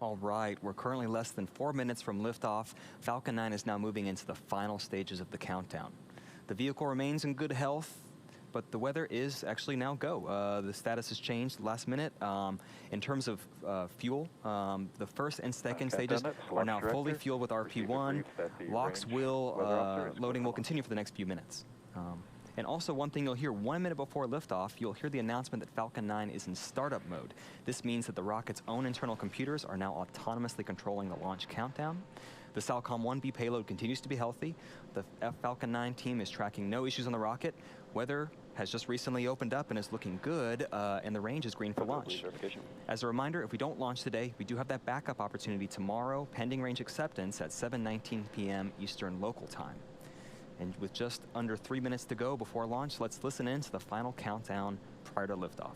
All right, we're currently less than 4 minutes from liftoff. Falcon 9 is now moving into the final stages of the countdown. The vehicle remains in good health, but the weather is actually now go. The status has changed last minute. In terms of fuel, the first and second stages are now fully fueled with RP1. LOX loading will continue for the next few minutes. And also one thing you'll hear 1 minute before liftoff, you'll hear the announcement that Falcon 9 is in startup mode. This means that the rocket's own internal computers are now autonomously controlling the launch countdown. The Salcom 1B payload continues to be healthy. The Falcon 9 team is tracking no issues on the rocket. Weather has just recently opened up and is looking good, and the range is green for launch. As a reminder, if we don't launch today, we do have that backup opportunity tomorrow, pending range acceptance at 7:19 p.m. Eastern local time. And with just under 3 minutes to go before launch, let's listen in to the final countdown prior to liftoff.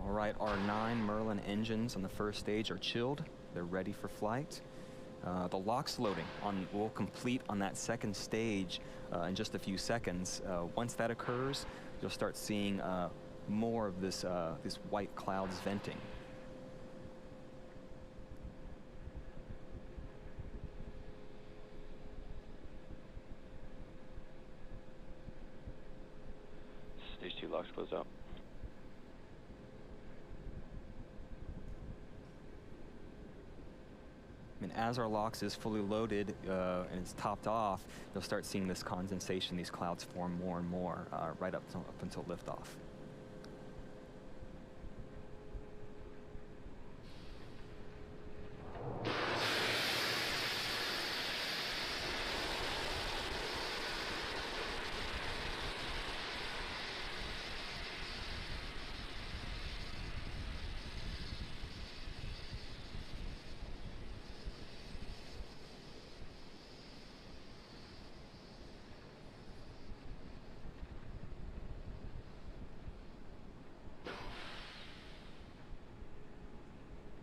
All right, our 9 Merlin engines on the first stage are chilled. They're ready for flight. The LOX loading will complete on that second stage in just a few seconds. Once that occurs, you'll start seeing more of this white clouds venting. Stage 2 LOX closed out. And as our LOX is fully loaded and it's topped off, you'll start seeing this condensation, these clouds form more and more right up until liftoff.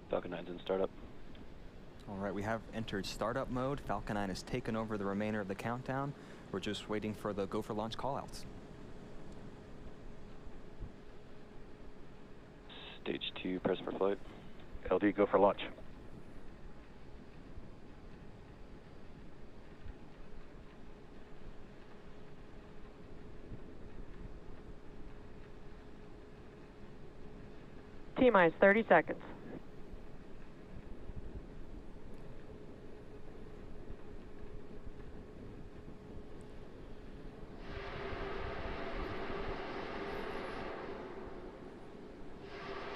Falcon 9's in startup. All right, we have entered startup mode. Falcon 9 has taken over the remainder of the countdown. We're just waiting for the go for launch callouts. Stage 2 press for flight. LD, go for launch. T-minus 30 seconds.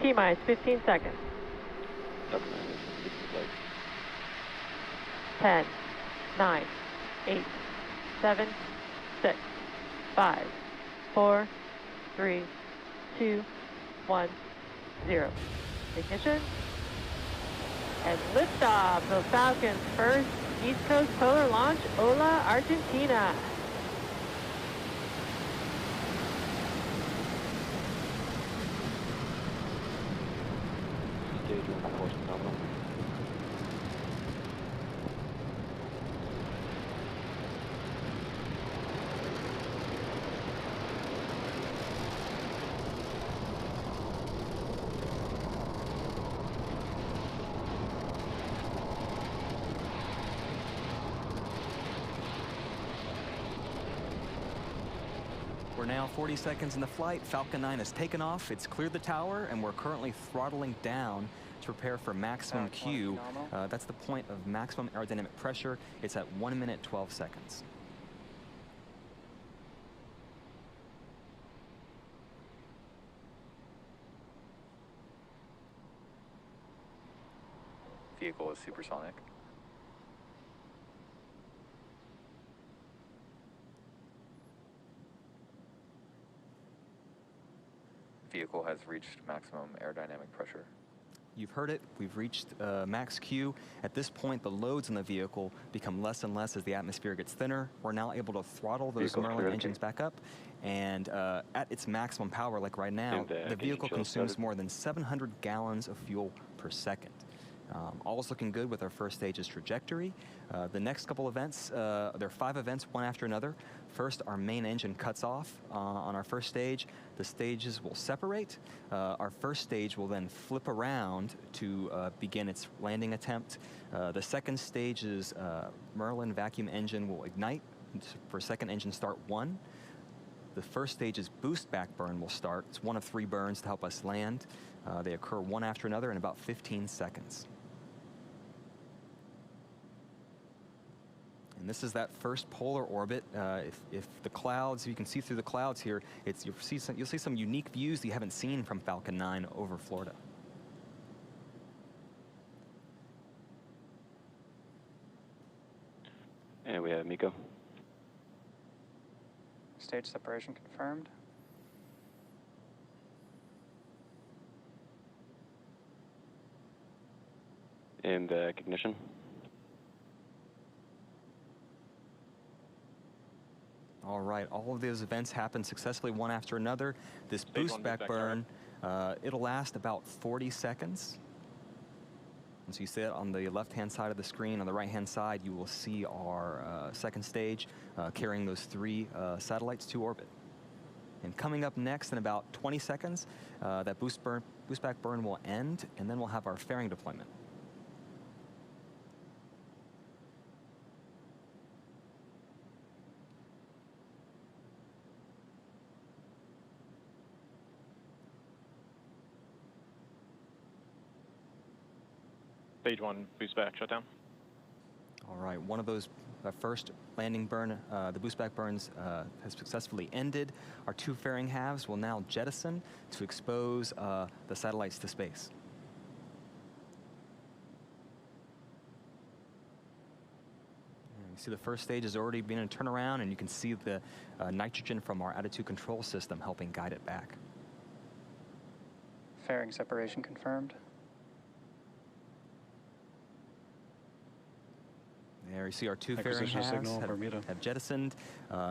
T-minus 15 seconds. Falcon 9 is in flight. 10, 9, 8, 7, 6, 5, 4, 3, 2, 1, 0. Ignition. And liftoff of Falcon's first East Coast polar launch, Ola, Argentina. Stage 1 course nominal. We're now 40 seconds in the flight. Falcon 9 has taken off. It's cleared the tower, and we're currently throttling down to prepare for maximum Q. That's the point of maximum aerodynamic pressure. It's at 1 minute, 12 seconds. Vehicle is supersonic. Vehicle has reached maximum aerodynamic pressure. You've heard it. We've reached max Q. At this point, the loads in the vehicle become less and less as the atmosphere gets thinner. We're now able to throttle those Vehicle Merlin clear, engines back up. And at its maximum power, like right now, Payback the vehicle engine consumes started. more than 700 gallons of fuel per second. All is looking good with our first stage's trajectory. The next couple events, there are 5 events, one after another. First, our main engine cuts off on our first stage. The stages will separate. Our first stage will then flip around to begin its landing attempt. The second stage's Merlin vacuum engine will ignite for second engine start 1. The first stage's boost back burn will start. It's one of 3 burns to help us land. They occur one after another in about 15 seconds. And this is that first polar orbit. If the clouds, you can see through the clouds here, you'll see some unique views that you haven't seen from Falcon 9 over Florida. And we have Miko. Stage separation confirmed. Payback ignition. All right, all of those events happen successfully one after another. This boost back burn, it'll last about 40 seconds. And so you see it on the left-hand side of the screen. On the right-hand side, you will see our second stage carrying those 3 satellites to orbit. And coming up next in about 20 seconds, that boost back burn will end, and then we'll have our fairing deployment. Stage 1 boost back shutdown. All right, one of those first landing burn, the boost back burns has successfully ended. Our 2 fairing halves will now jettison to expose the satellites to space. And you see the first stage is already beginning to turn around, and you can see the nitrogen from our attitude control system helping guide it back. Fairing separation confirmed. There you see our 2 fairing Acquisition halves signal, Bermuda. have jettisoned.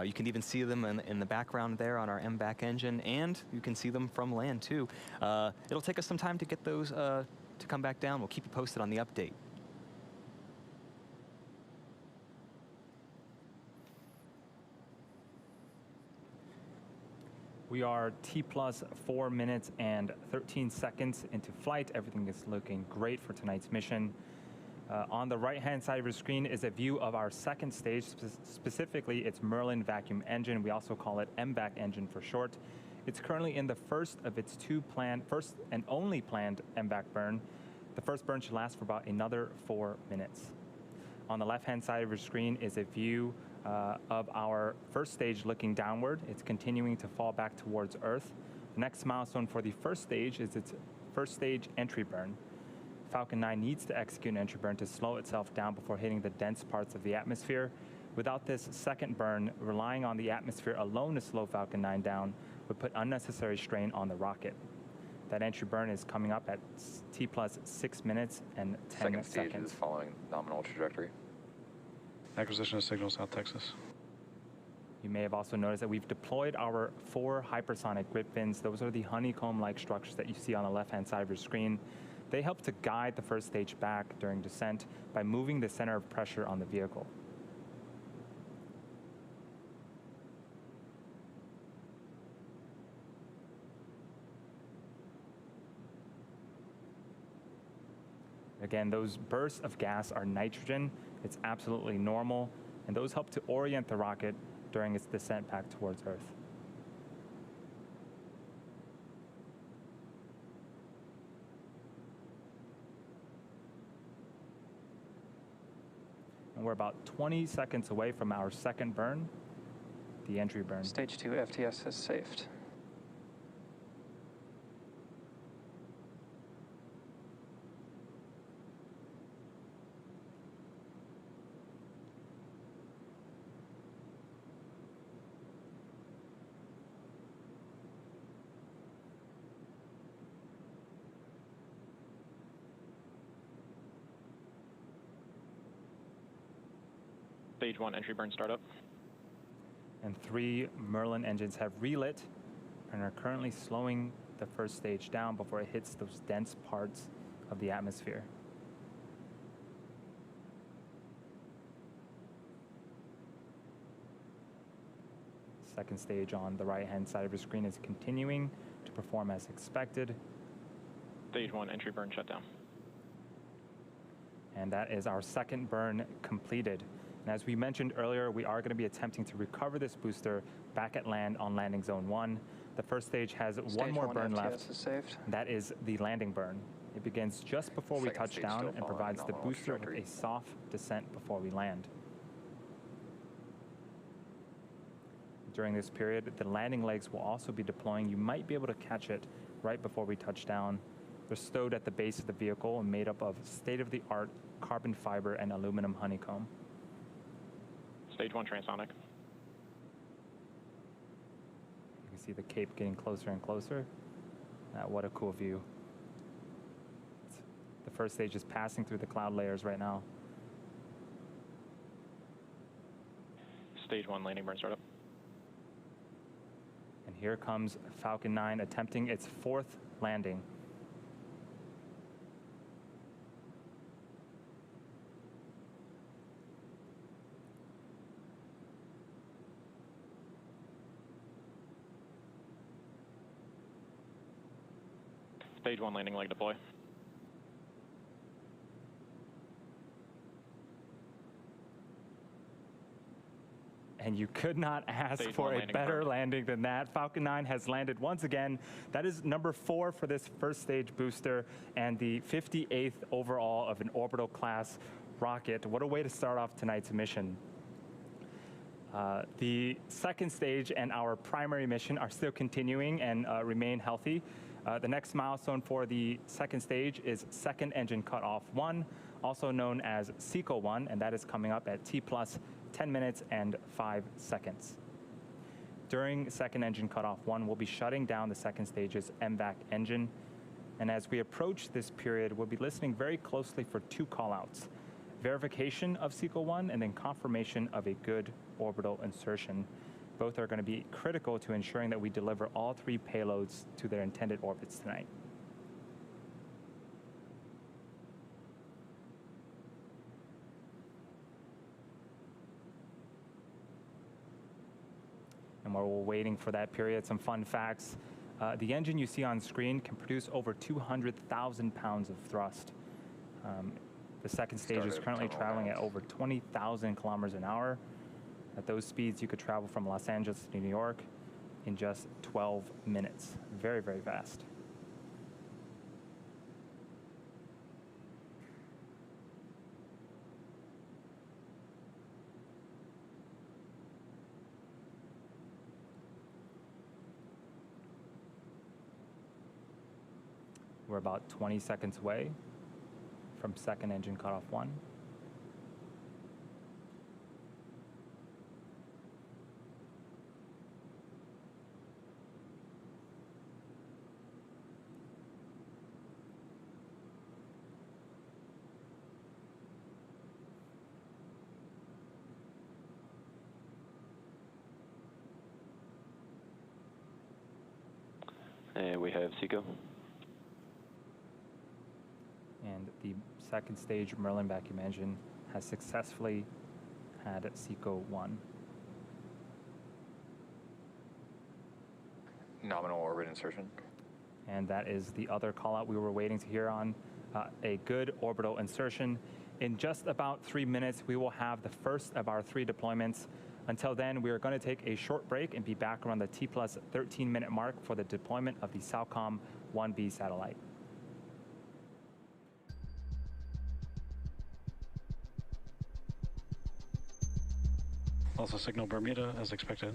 You can even see them in the background there on our MVAC engine, and you can see them from land too. It'll take us some time to get those to come back down. We'll keep you posted on the update. We are T plus 4 minutes and 13 seconds into flight. Everything is looking great for tonight's mission. On the right-hand side of your screen is a view of our second stage, specifically its Merlin vacuum engine. We also call it MVAC engine for short. It's currently in the first of its 2 planned, first and only planned MVAC burn. The first burn should last for about another 4 minutes. On the left-hand side of your screen is a view of our first stage looking downward. It's continuing to fall back towards Earth. The next milestone for the first stage is its first stage entry burn. Falcon 9 needs to execute an entry burn to slow itself down before hitting the dense parts of the atmosphere. Without this second burn, relying on the atmosphere alone to slow Falcon 9 down would put unnecessary strain on the rocket. That entry burn is coming up at T plus 6 minutes and 10 Second stage seconds. is following nominal trajectory. Acquisition of signal, South Texas. You may have also noticed that we've deployed our 4 hypersonic grip fins. Those are the honeycomb-like structures that you see on the left-hand side of your screen. They help to guide the first stage back during descent by moving the center of pressure on the vehicle. Again, those bursts of gas are nitrogen. It's absolutely normal, and those help to orient the rocket during its descent back towards Earth. And we're about 20 seconds away from our second burn, the entry burn. Stage 2 FTS has safed. Stage 1 entry burn startup. And 3 Merlin engines have relit and are currently slowing the first stage down before it hits those dense parts of the atmosphere. Second stage on the right-hand side of your screen is continuing to perform as expected. Stage 1 entry burn shutdown. And that is our second burn completed. And as we mentioned earlier, we are going to be attempting to recover this booster back at land on landing zone 1. The first stage has one more burn left. Is saved. That is the landing burn. It begins just before we Second touch stage down still and following provides the nominal booster with trajectory. a soft descent before we land. During this period, the landing legs will also be deploying. You might be able to catch it right before we touch down. They're stowed at the base of the vehicle and made up of state-of-the-art carbon fiber and aluminum honeycomb. Stage 1 transonic. You can see the cape getting closer and closer. What a cool view. The first stage is passing through the cloud layers right now. Stage 1 landing burn startup. And here comes Falcon 9 attempting its 4th landing. Stage 1 landing leg deploy. And you could not ask Stage for 1 a landing better burn. landing than that. Falcon 9 has landed once again. That is number 4 for this first stage booster and the 58th overall of an orbital class rocket. What a way to start off tonight's mission. The second stage and our primary mission are still continuing and remain healthy. The next milestone for the second stage is second engine cutoff 1, also known as SECO 1, and that is coming up at T plus 10 minutes and 5 seconds. During second engine cutoff 1, we'll be shutting down the second stage's MVAC engine. And as we approach this period, we'll be listening very closely for 2 callouts: verification of SECO 1 and then confirmation of a good orbital insertion. Both are going to be critical to ensuring that we deliver all 3 payloads to their intended orbits tonight. And while we're waiting for that period, some fun facts. The engine you see on screen can produce over 200,000 pounds of thrust. The second stage is Started currently tunnel traveling at rounds. over 20,000 kilometers an hour. At those speeds, you could travel from Los Angeles to New York in just 12 minutes. Very, very fast. We're about 20 seconds away from second engine cutoff 1. And we have SECO. And the second stage Merlin vacuum engine has successfully had SECO 1. Nominal orbit insertion. And that is the other call out we were waiting to hear on, a good orbital insertion. In just about 3 minutes, we will have the first of our 3 deployments. Until then, we are going to take a short break and be back around the T plus 13-minute mark for the deployment of the SALCOM 1B satellite. Also signal Bermuda as expected.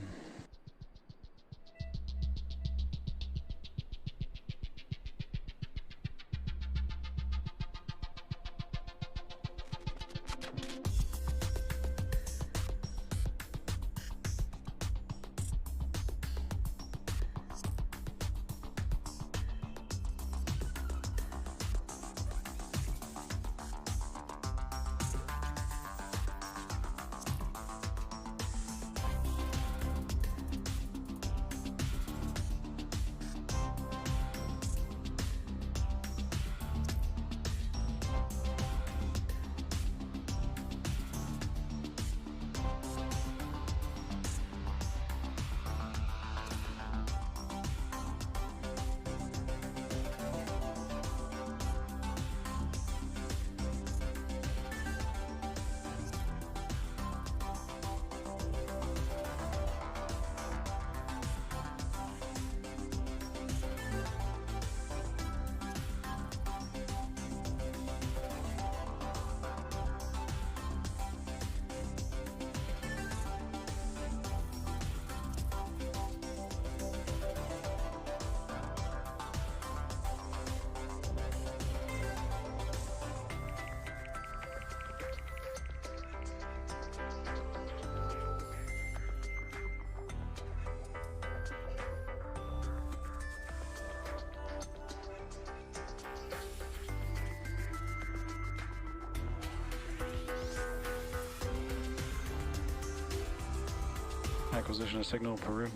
Acquisition of signal, Peru.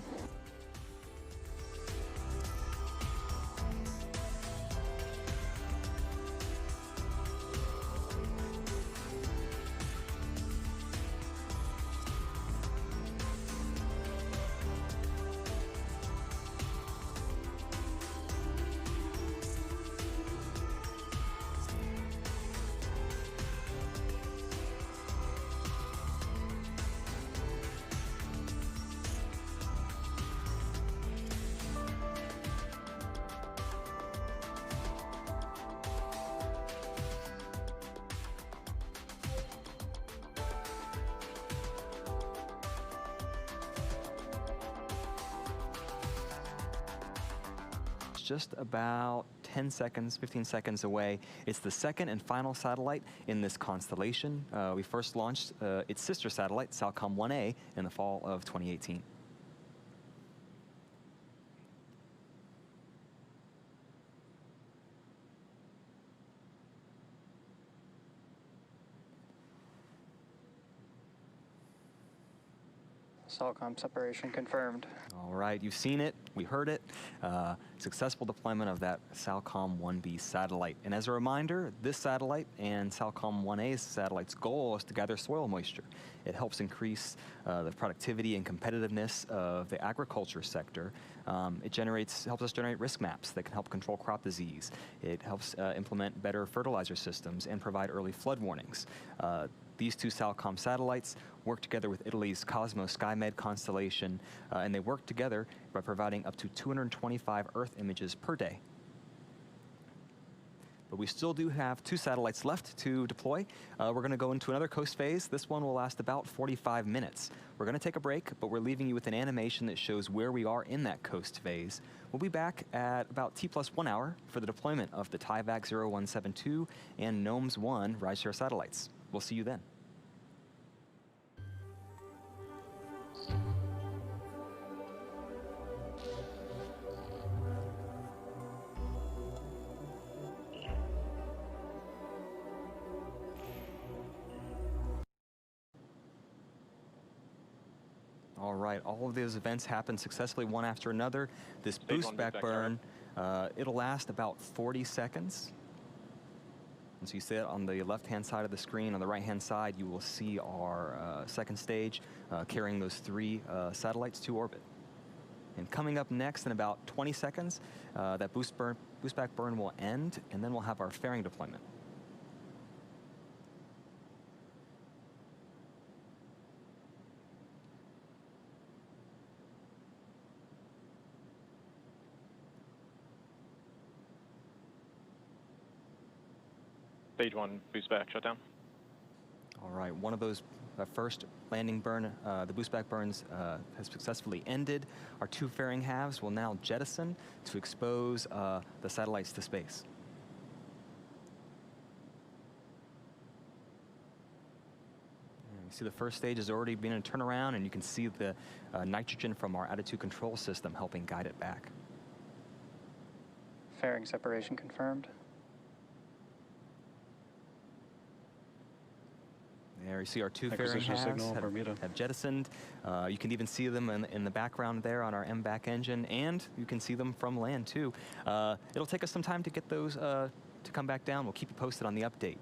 Just about 10 seconds, 15 seconds away. It's the second and final satellite in this constellation. We first launched its sister satellite, Falcon 1A, in the fall of 2018. SOLCOM separation confirmed. All right, you've seen it, we heard it. Successful deployment of that SALCOM 1B satellite. And as a reminder, this satellite and SALCOM 1A's satellite's goal is to gather soil moisture. It helps increase the productivity and competitiveness of the agriculture sector. It helps us generate risk maps that can help control crop disease. It helps implement better fertilizer systems and provide early flood warnings. These two SALCOM satellites work together with Italy's Cosmos SkyMed constellation, and they work together by providing up to 225 Earth images per day. But we still do have 2 satellites left to deploy. We're going to go into another coast phase. This one will last about 45 minutes. We're going to take a break, but we're leaving you with an animation that shows where we are in that coast phase. We'll be back at about T+1 hour for the deployment of the Payback 0172 and GNOMES 1 rideshare satellites. We'll see you then. All right, all of those events happen successfully one after another. This boost back burn, it'll last about 40 seconds. And so you see it on the left-hand side of the screen. On the right-hand side, you will see our second stage carrying those 3 satellites to orbit. And coming up next in about 20 seconds, that boost back burn will end, and then we'll have our fairing deployment. Stage 1 boost back shutdown. All right, one of those first landing burn, the boost back burns has successfully ended. Our 2 fairing halves will now jettison to expose the satellites to space. And you see the first stage has already been a turnaround, and you can see the nitrogen from our attitude control system helping guide it back. Fairing separation confirmed. There you see our 2 fairing halves have jettisoned. You can even see them in the background there on our MBAC engine, and you can see them from land too. It'll take us some time to get those to come back down. We'll keep you posted on the update.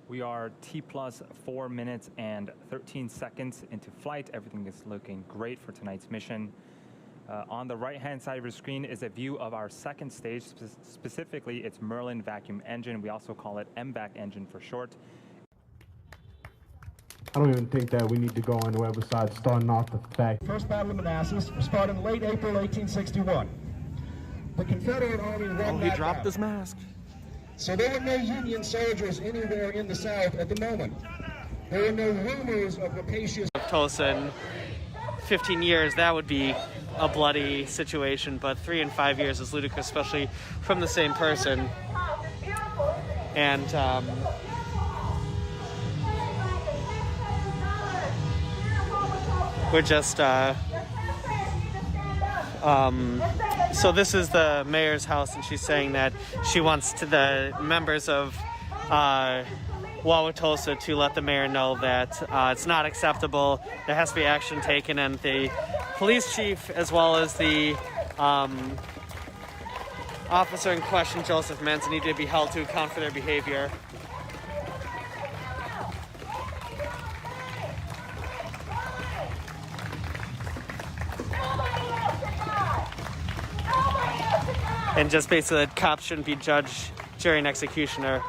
We are T+4 minutes and 13 seconds into flight. Everything is looking great for tonight's mission. On the right-hand side of your screen is a view of our second stage. Specifically, it's Merlin vacuum engine. We also call it MVAC engine for short. I don't even think that we need to go anywhere besides starting off the fact. First Battle of Manassas started in late April 1861. The Confederate Army won that he dropped battle. his mask. So there were no Union soldiers anywhere in the South at the moment. There were no rumors of rapacious... Tulsa in 15 years, that would be a bloody situation, but 3 and 5 years is ludicrous, especially from the same person. And we're just So this is the mayor's house, and she's saying that she wants to the members of Wauwatosa to let the mayor know that it's not acceptable. There has to be action taken, and the police chief, as well as the officer in question, Joseph Menz, need to be held to account for their behavior. And just basically that cops shouldn't be judge, jury, and executioner.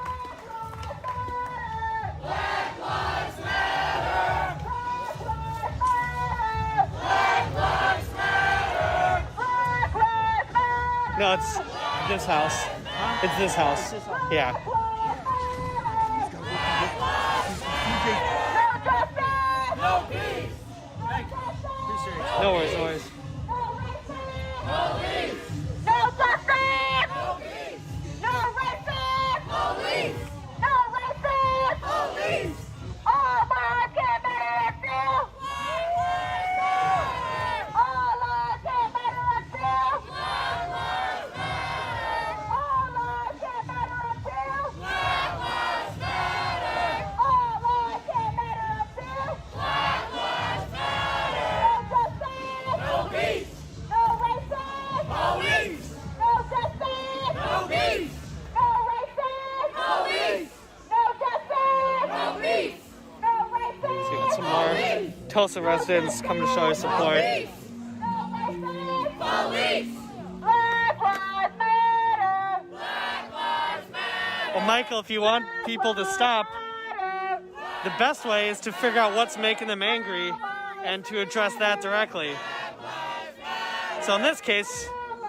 Black Lives Matter! Black Lives Matter! Black Lives Matter! No, it's this house. It's this house. Yeah. No peace! No worries, no worries. No peace! No justice! No peace! No racism! Police! No racism! Police! All lives can matter until Black Lives Matter! All lives can matter until Black Lives Matter! All lives can matter until Black Lives Matter! All lives can matter until Black Lives Matter! No justice! No peace! No racism! Police! No justice! No peace! No racism! Police! No justice! No peace! No racism! See, got some more Tulsa residents come to show their support. Police! Black Lives Matter! Black Lives Matter! Well, Michael, if you want people to stop, the best way is to figure out what's making them angry and to address that directly. So in this case,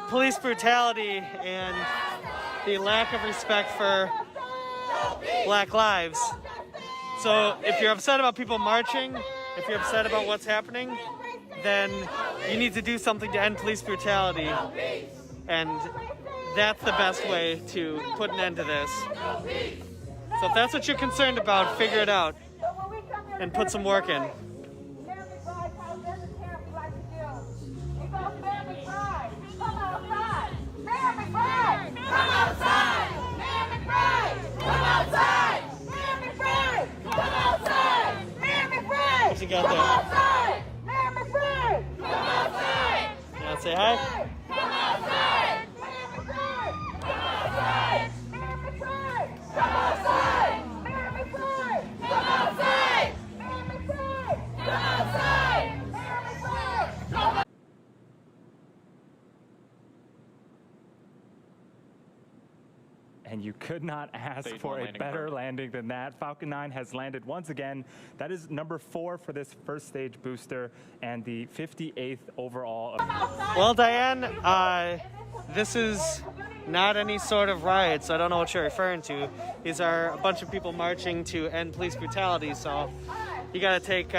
police brutality and the lack of respect for black lives. So if you're upset about people marching, if you're upset about what's happening, then you need to do something to end police brutality. And that's the best way to put an end to this. So if that's what you're concerned about, figure it out and put some work in. What you got there? You want to say hi? And you could not ask Stage for one a landing better confirmed. landing than that. Falcon 9 has landed once again. That is number 4 for this first stage booster and the 58th overall. Well, Diane, this is not any sort of riot, so I don't know what you're referring to. These are a bunch of people marching to end police brutality, so you gotta take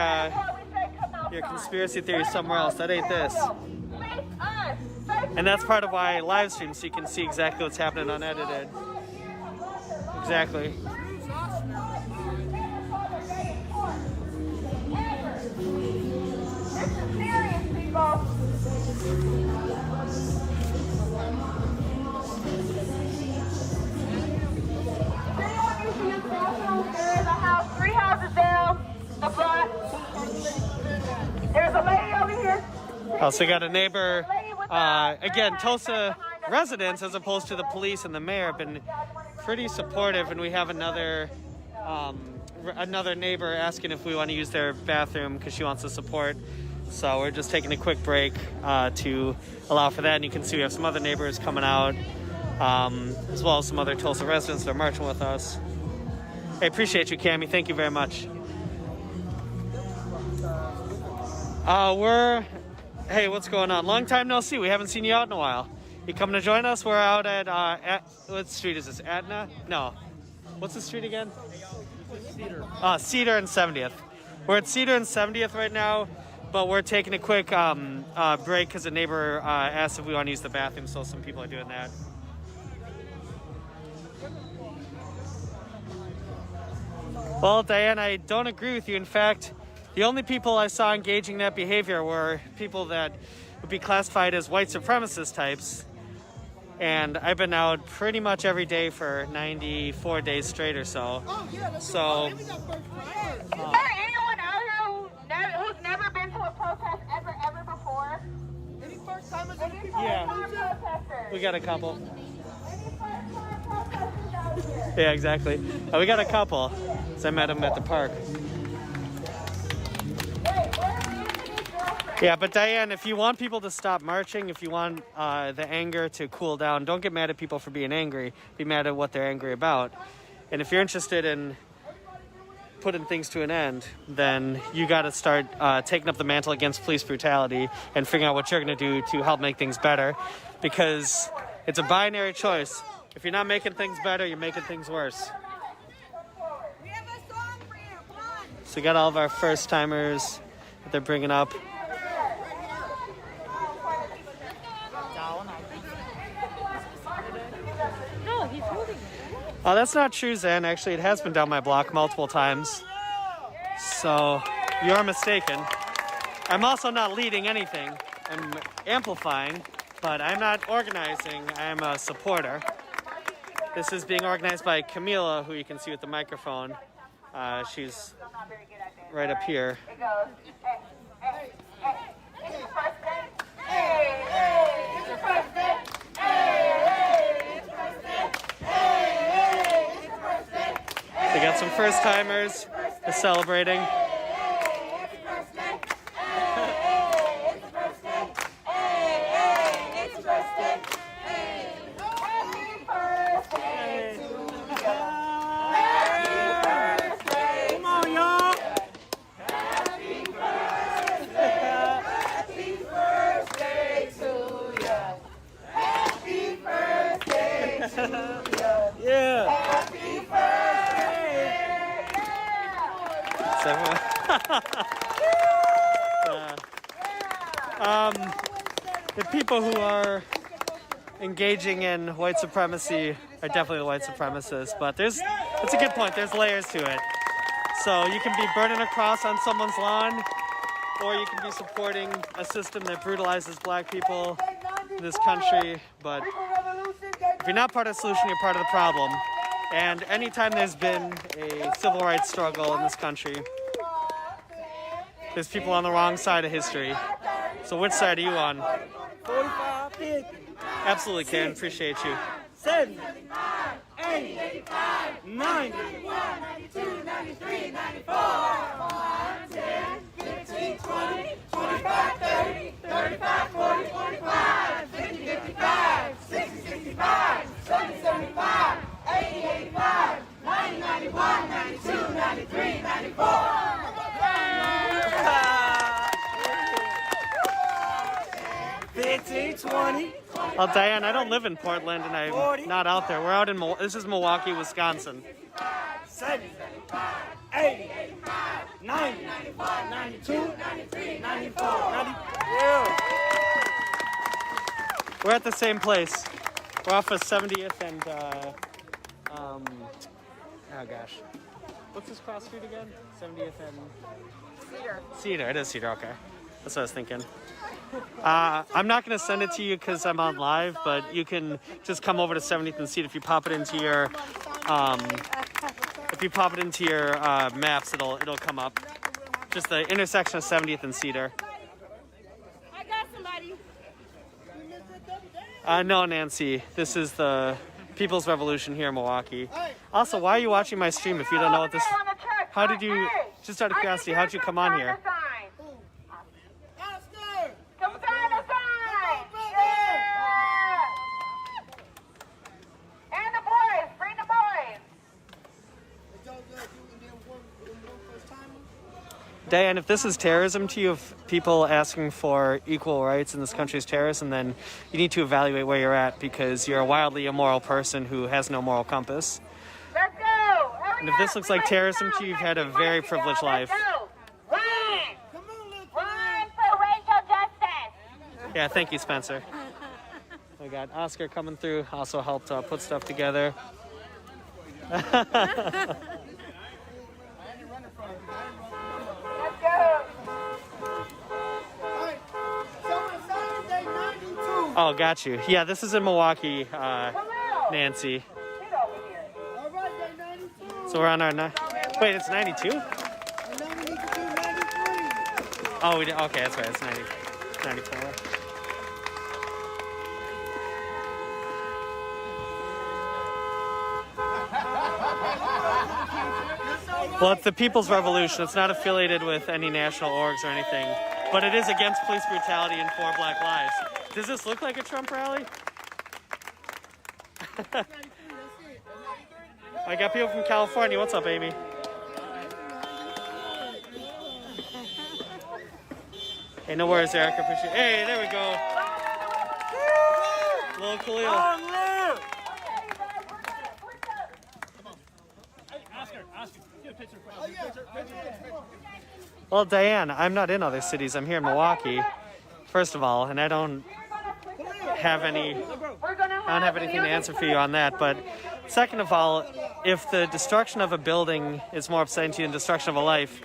your conspiracy theory somewhere else. That ain't this. And that's part of why I live stream, so you can see exactly what's happening unedited. Exactly. There's a house, 3 houses down the block. There's a lady over here. Also got a neighbor, again, Tulsa residents, as opposed to the police and the mayor, have been pretty supportive, and we have another neighbor asking if we want to use their bathroom because she wants to support. So we're just taking a quick break to allow for that, and you can see we have some other neighbors coming out, as well as some other Tulsa residents that are marching with us. I appreciate you, Cammie. Thank you very much. Hey, what's going on? Long time no see. We haven't seen you out in a while. You coming to join us? We're out at what street is this? Adna? No. What's the street again? Cedar. Cedar and 70th. We're at Cedar and 70th right now, but we're taking a quick break because a neighbor asked if we want to use the bathroom, so some people are doing that. Well, Diane, I don't agree with you. In fact, the only people I saw engaging that behavior were people that would be classified as white supremacist types. And I've been out pretty much every day for 94 days straight or so. So, Is there anyone out here who's never been to a protest ever before? Any first timers? yeah, we got a couple. Yeah, exactly. We got a couple. So I met them at the park. Yeah, but Diane, if you want people to stop marching, if you want the anger to cool down, don't get mad at people for being angry. Be mad at what they're angry about. And if you're interested in putting things to an end, then you got to start taking up the mantle against police brutality and figuring out what you're going to do to help make things better. Because it's a binary choice. If you're not making things better, you're making things worse. So we got all of our first timers that they're bringing up. No, he's holding it. Oh, that's not true, Zen. Actually, it has been down my block multiple times. So you are mistaken. I'm also not leading anything. I'm amplifying, but I'm not organizing. I'm a supporter. This is being organized by Camila, who you can see with the microphone. She's right up here. It goes, hey, it's the president. It's the president. It's the president. It's the president. They got some first timers. They're celebrating. The people who are engaging in white supremacy are definitely the white supremacists, but it's a good point. There's layers to it. So you can be burning a cross on someone's lawn, or you can be supporting a system that brutalizes black people in this country. But if you're not part of the solution, you're part of the problem. And anytime there's been a civil rights struggle in this country, there's people on the wrong side of history. So which side are you on? 45, 50. Absolutely, Ken. Appreciate you. 70, 80, 90, 92, 93, 94, 10, 15, 20, 25, 30, 35, 40, 45, 50, 55, 60, 65, 70, 75, 80, 85, 90, 91, 92, 93, 94. 15, 20. Well, Diane, I don't live in Portland, and I'm not out there. We're out in, this is Milwaukee, Wisconsin. 70, 80, 90, 92, 93, 94, 90. Yeah. We're at the same place. We're off of 70th and, oh gosh. What's this cross street again? 70th and... Cedar. Cedar, it is Cedar, okay. That's what I was thinking. I'm not going to send it to you because I'm on live, but you can just come over to 70th and Cedar. If you pop it into your, maps, it'll come up. Just the intersection of 70th and Cedar. I got somebody. No, Nancy. This is the People's Revolution here in Milwaukee. Also, why are you watching my stream if you don't know what this... How did you... Just out of curiosity, how did you come on here? Diane, if this is terrorism to you, if people asking for equal rights in this country is terrorism, then you need to evaluate where you're at because you're a wildly immoral person who has no moral compass. Let's go! And if this looks like terrorism to you, you've had a very privileged life. Run! Run for racial justice! Yeah, thank you, Spencer. We got Oscar coming through, also helped put stuff together. Oh, got you. Yeah, this is in Milwaukee, Nancy. So we're on our... Wait, it's 92? Oh, we did. Okay, that's right. It's 94. Well, it's the People's Revolution. It's not affiliated with any national orgs or anything, but it is against police brutality and for Black lives. Does this look like a Trump rally? I got people from California. What's up, Amy? Hey, no worries, Eric. I appreciate it. Hey, there we go. Little Khalil. Well, Diane, I'm not in other cities. I'm here in Milwaukee, first of all, and I don't have anything to answer for you on that. But second of all, if the destruction of a building is more upsetting to you than destruction of a life,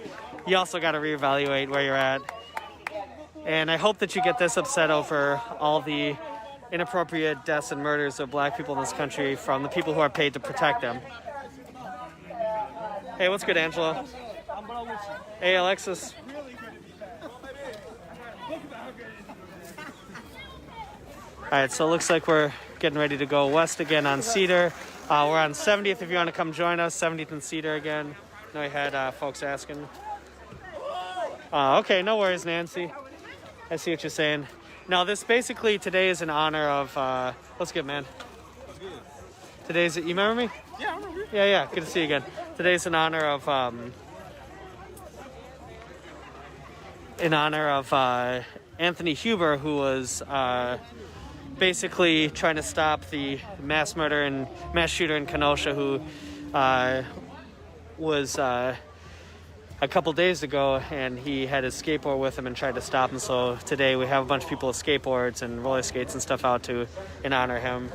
you also got to reevaluate where you're at. And I hope that you get this upset over all the inappropriate deaths and murders of Black people in this country from the people who are paid to protect them. Hey, what's good, Angela? Hey, Alexis. All right, so it looks like we're getting ready to go west again on Cedar. We're on 70th if you want to come join us. 70th and Cedar again. I know you had folks asking. Okay, no worries, Nancy. I see what you're saying. Now, this basically today is in honor of... what's good, man? Today's... You remember me? Yeah, I remember you. Yeah. Good to see you again. Today's in honor of... Anthony Huber, who was basically trying to stop the mass shooter in Kenosha, who was a couple days ago, and he had his skateboard with him and tried to stop him. So today we have a bunch of people with skateboards and roller skates and stuff out in honor of him.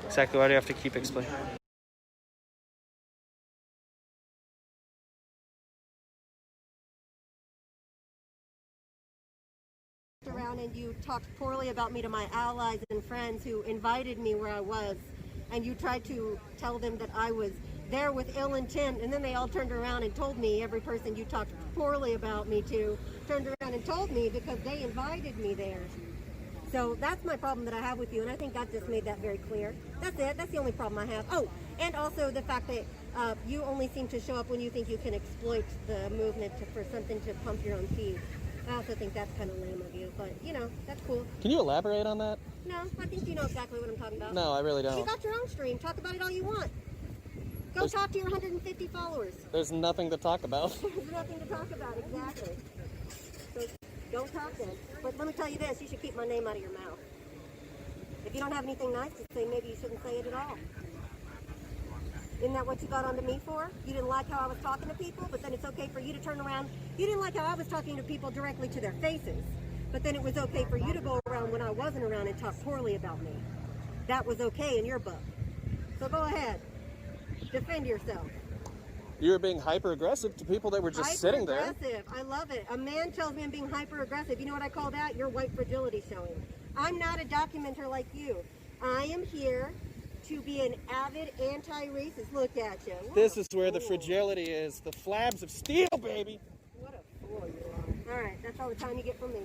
Exactly. Why do you have to keep explaining? Around and you talked poorly about me to my allies and friends who invited me where I was, and you tried to tell them that I was there with ill intent, and then they all turned around and told me, every person you talked poorly about me to turned around and told me because they invited me there. So that's my problem that I have with you, and I think God just made that very clear. That's it. That's the only problem I have. Oh, and also the fact that you only seem to show up when you think you can exploit the movement for something to pump your own fees. I also think that's kind of lame of you, but, you know, that's cool. Can you elaborate on that? No, I think you know exactly what I'm talking about. No, I really don't. You got your own stream. Talk about it all you want. Go talk to your 150 followers. There's nothing to talk about. There's nothing to talk about, exactly. So don't talk then. But let me tell you this, you should keep my name out of your mouth. If you don't have anything nice to say, maybe you shouldn't say it at all. Isn't that what you got onto me for? You didn't like how I was talking to people, but then it's okay for you to turn around. You didn't like how I was talking to people directly to their faces, but then it was okay for you to go around when I wasn't around and talk poorly about me. That was okay in your book. So go ahead. Defend yourself. You were being hyper-aggressive to people that were just sitting there. Hyper-aggressive. I love it. A man tells me I'm being hyper-aggressive. You know what I call that? Your white fragility showing. I'm not a documenter like you. I am here to be an avid anti-racist. Look at you. This is where the fragility is. The flabs of steel, baby. What a fool you are. All right, that's all the time you get from me.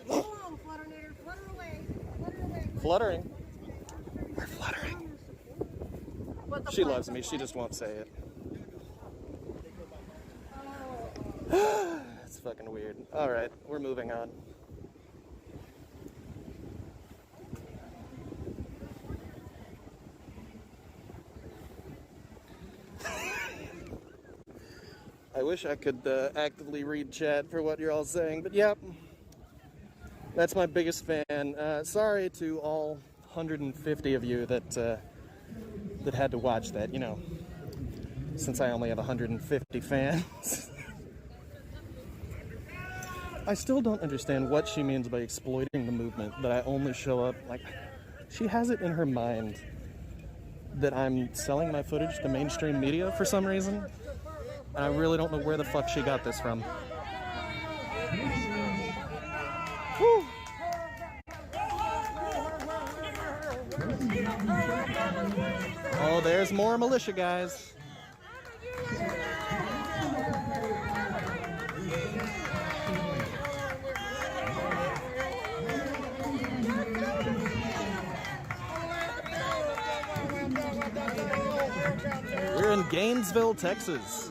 Go on, Flutternator. Flutter away. Flutter away. Fluttering. We're fluttering. She loves me. She just won't say it. It's fucking weird. All right, we're moving on. I wish I could actively read chat for what you're all saying, but yep. That's my biggest fan. Sorry to all 150 of you that had to watch that, you know, since I only have 150 fans. I still don't understand what she means by exploiting the movement, that I only show up, like, she has it in her mind that I'm selling my footage to mainstream media for some reason. And I really don't know where the fuck she got this from. Whew. Oh, there's more militia guys. We're in Gainesville, Texas.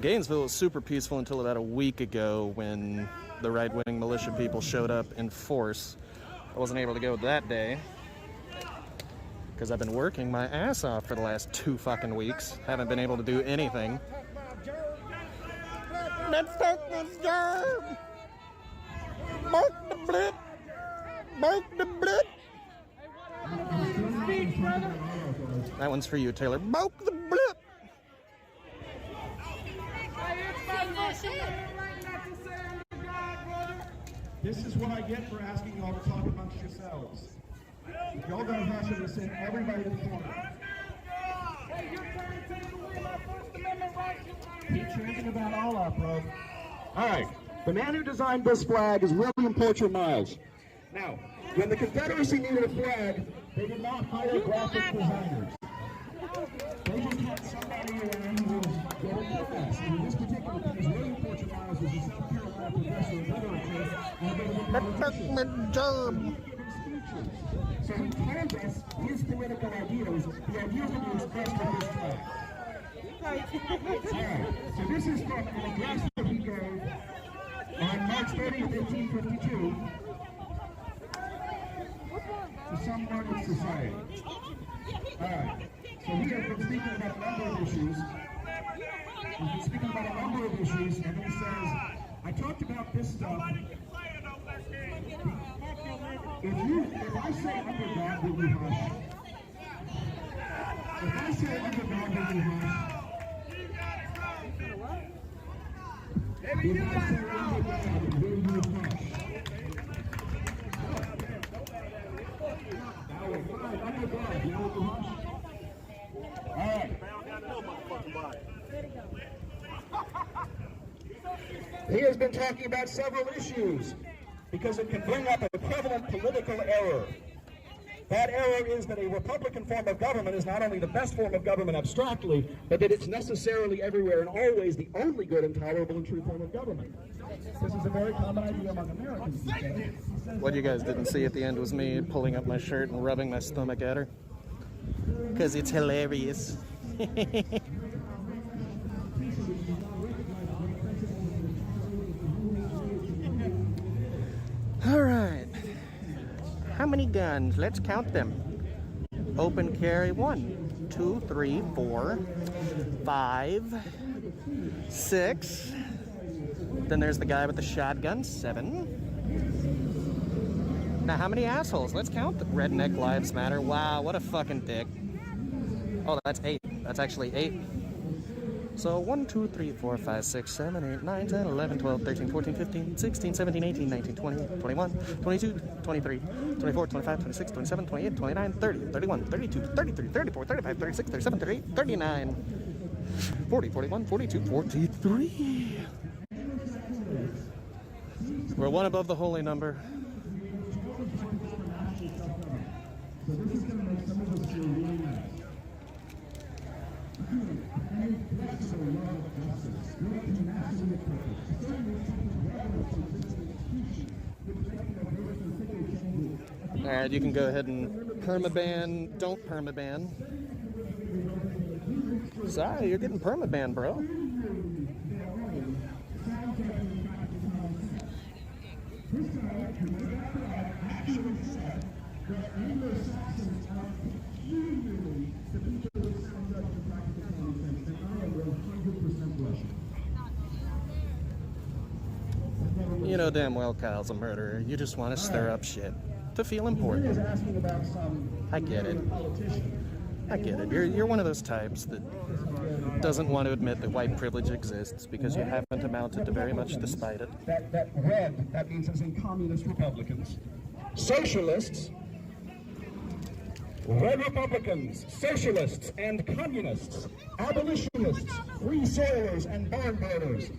Gainesville was super peaceful until about a week ago when the right-wing militia people showed up in force. I wasn't able to go that day because I've been working my ass off for the last 2 fucking weeks. Haven't been able to do anything. Let's take this job! Mark the blip! Mark the blip! That one's for you, Taylor. Mark the blip! This is what I get for asking y'all to talk amongst yourselves. If y'all gonna hush, I'm gonna send everybody to the corner. Hey, you're trying to take away my First Amendment rights. Keep chanting about Allah, bro. All right. The man who designed this flag is William Porcher Miles. Now, when the Confederacy needed a flag, they did not hire graphic designers. They just had somebody around who was getting fast. And in this particular case, William Porcher Miles was a South Carolina professor of literature and a bit of a politician. So he told us his political ideas, the ideas that he expressed with this flag. Alright, so this is from an address that he gave on March 30th, 1852 to some learned society. Alright, so he has been speaking about a number of issues. He's been speaking about a number of issues, and he says, I talked about this stuff. If I say under God, will you hush? If I say under God, will you hush? If I say under God, will you hush? Now, under God, will you hush? All right. He has been talking about several issues because it can bring up a prevalent political error. That error is that a Republican form of government is not only the best form of government abstractly, but that it's necessarily everywhere and always the only good and tolerable and true form of government. This is a very common idea among Americans. What you guys didn't see at the end was me pulling up my shirt and rubbing my stomach at her. Because it's hilarious. All right. How many guns? Let's count them. Open carry 1, 2, 3, 4, 5, 6. Then there's the guy with the shotgun, 7. Now, how many assholes? Let's count them. Redneck Lives Matter. Wow, what a fucking dick. Oh, that's 8. That's actually 8. So 1, 2, 3, 4, 5, 6, 7, 8, 9, 10, 11, 12, 13, 14, 15, 16, 17, 18, 19, 20, 21, 22, 23, 24, 25, 26, 27, 28, 29, 30, 31, 32, 33, 34, 35, 36, 37, 38, 39, 40, 41, 42, 43. We're one above the holy number. Alright, you can go ahead and permaban, don't permaban. Sorry, you're getting permaban, bro. You know damn well Kyle's a murderer. You just want to stir up shit to feel important. I get it. I get it. You're one of those types that doesn't want to admit that white privilege exists because you haven't amounted to very much despite it. That red, that means as in communist Republicans. Socialists, red Republicans, socialists and communists, abolitionists, free soilers and barn burners.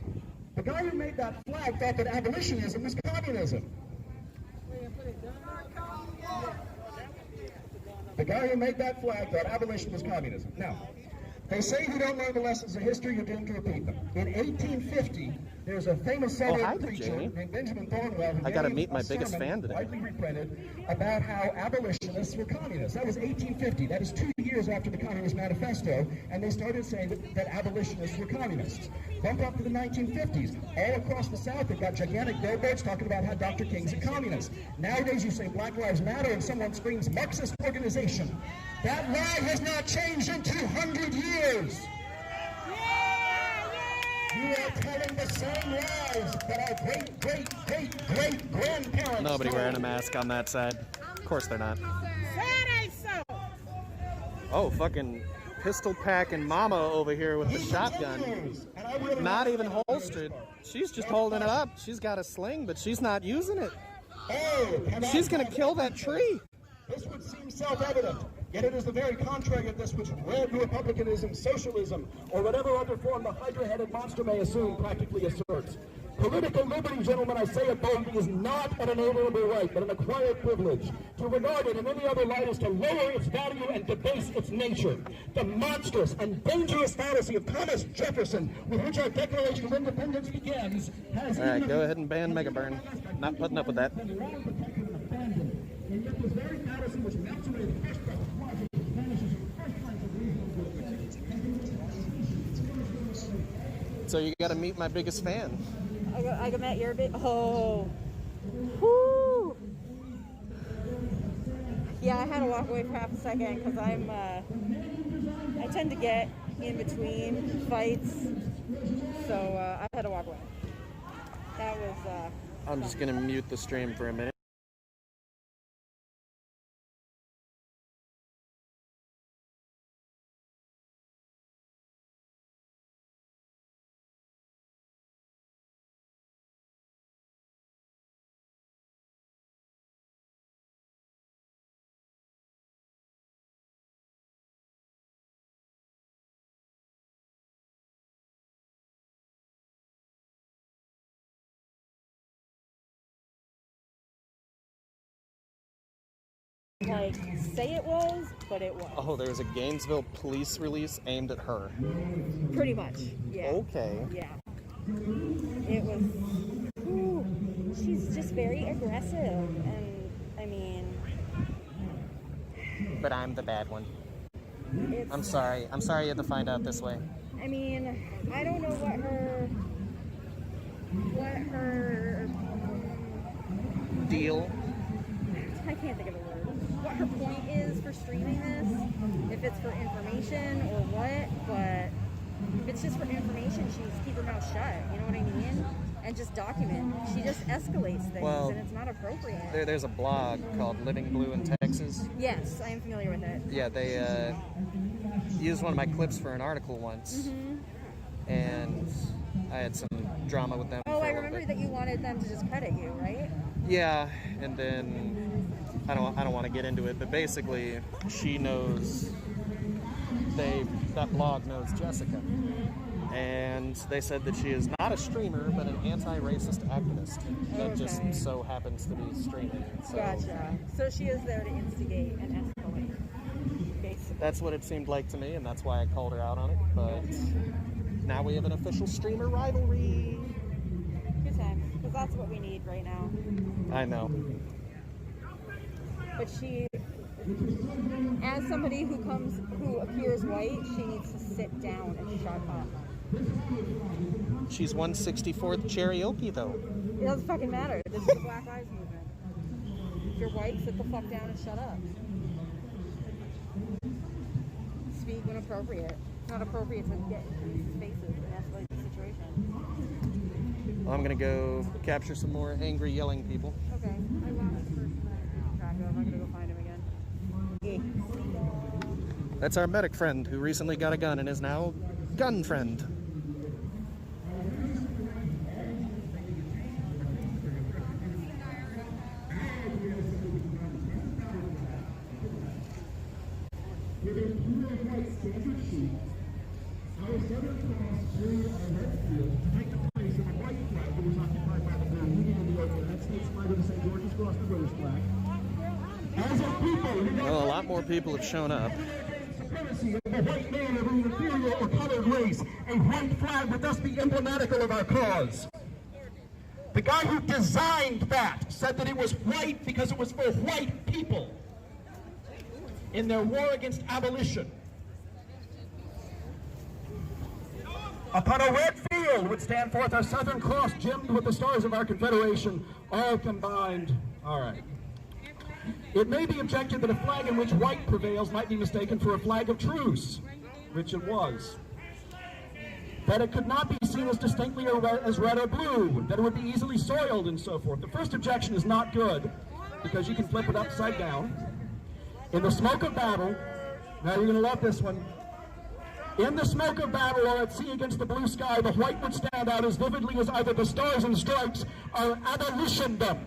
The guy who made that flag thought that abolitionism was communism. The guy who made that flag thought abolition was communism. Now, they say if you don't learn the lessons of history, you're doomed to repeat them. In 1850, there's a famous Southern preacher named Benjamin Thornwell. I got to meet my biggest fan today. Widely reprinted about how abolitionists were communists. That was 1850. That is 2 years after the Communist Manifesto, and they started saying that abolitionists were communists. Bump up to the 1950s. All across the South, they've got gigantic billboards talking about how Dr. King's a communist. Nowadays, you say Black Lives Matter, and someone screams Marxist organization. That lie has not changed in 200 years. You are telling the same lies that our great-great-great-great-grandparents. Nobody wearing a mask on that side. Of course they're not. Oh, fucking pistol packing mama over here with the shotgun. Not even holstered. She's just holding it up. She's got a sling, but she's not using it. She's gonna kill that tree. This would seem self-evident, yet it is the very contrary of this which red republicanism, socialism, or whatever other form the hydra-headed monster may assume practically asserts. Political liberty, gentlemen, I say it boldly, is not an inalienable right, but an acquired privilege. To regard it in any other light is to lower its value and debase its nature. The monstrous and dangerous fallacy of Thomas Jefferson, with which our Declaration of Independence begins, has... All right, go ahead and ban Megaburn. Not putting up with that. And yet this very fallacy which melts away the first breath of logic vanishes in the first lines of reason. So you got to meet my biggest fan. I met your big. Oh. Whoo. Yeah, I had to walk away for half a second because I tend to get in between fights, so I had to walk away. That was. I'm just gonna mute the stream for a minute. Like, say it was, but it was. Oh, there's a Gainesville police release aimed at her. Pretty much, yeah. Okay. Yeah. It was. Ooh, she's just very aggressive, and I mean. But I'm the bad one. It's, I'm sorry. I'm sorry you had to find out this way. I mean, I don't know what her deal. I can't think of a word. What her point is for streaming this, if it's for information or what, but if it's just for information, she needs to keep her mouth shut, you know what I mean? And just document. She just escalates things, and it's not appropriate. There's a blog called Living Blue in Texas. Yes, I am familiar with it. Yeah, they used one of my clips for an article once, and I had some drama with them. Oh, I remember that you wanted them to just credit you, right? Yeah, and then I don't want to get into it, but basically she knows that blog knows Jessica, and they said that she is not a streamer but an anti-racist activist that just so happens to be streaming. So gotcha. So she is there to instigate and escalate, basically. that's what it seemed like to me, and that's why I called her out on it. But now we have an official streamer rivalry. Good times, because that's what we need right now. I know. But she, as somebody who appears white, she needs to sit down and shut up. She's 164th karaoke though. It doesn't fucking matter. This is the Black Lives Movement. If you're white, sit the fuck down and shut up. Speak when appropriate. It's not appropriate to get in these spaces and escalate the situation. Well, I'm gonna go capture some more angry yelling people. Okay. I lost the first track of. I'm gonna go find him again. Yeah. That's our medic friend who recently got a gun and is now gun friend. Well, a lot more people have shown up. Supremacy of the white man over an inferior or colored race. A white flag would thus be emblematical of our cause. The guy who designed that said that it was white because it was for white people in their war against abolition. Upon a red field would stand forth our Southern Cross gemmed with the stars of our Confederation, all combined. All right. It may be objected that a flag in which white prevails might be mistaken for a flag of truce, which it was. That it could not be seen as distinctly as red or blue, that it would be easily soiled and so forth. The first objection is not good, because you can flip it upside down. In the smoke of battle, now you're going to love this one. In the smoke of battle or at sea against the blue sky, the white would stand out as vividly as either the stars and stripes or abolitiondom.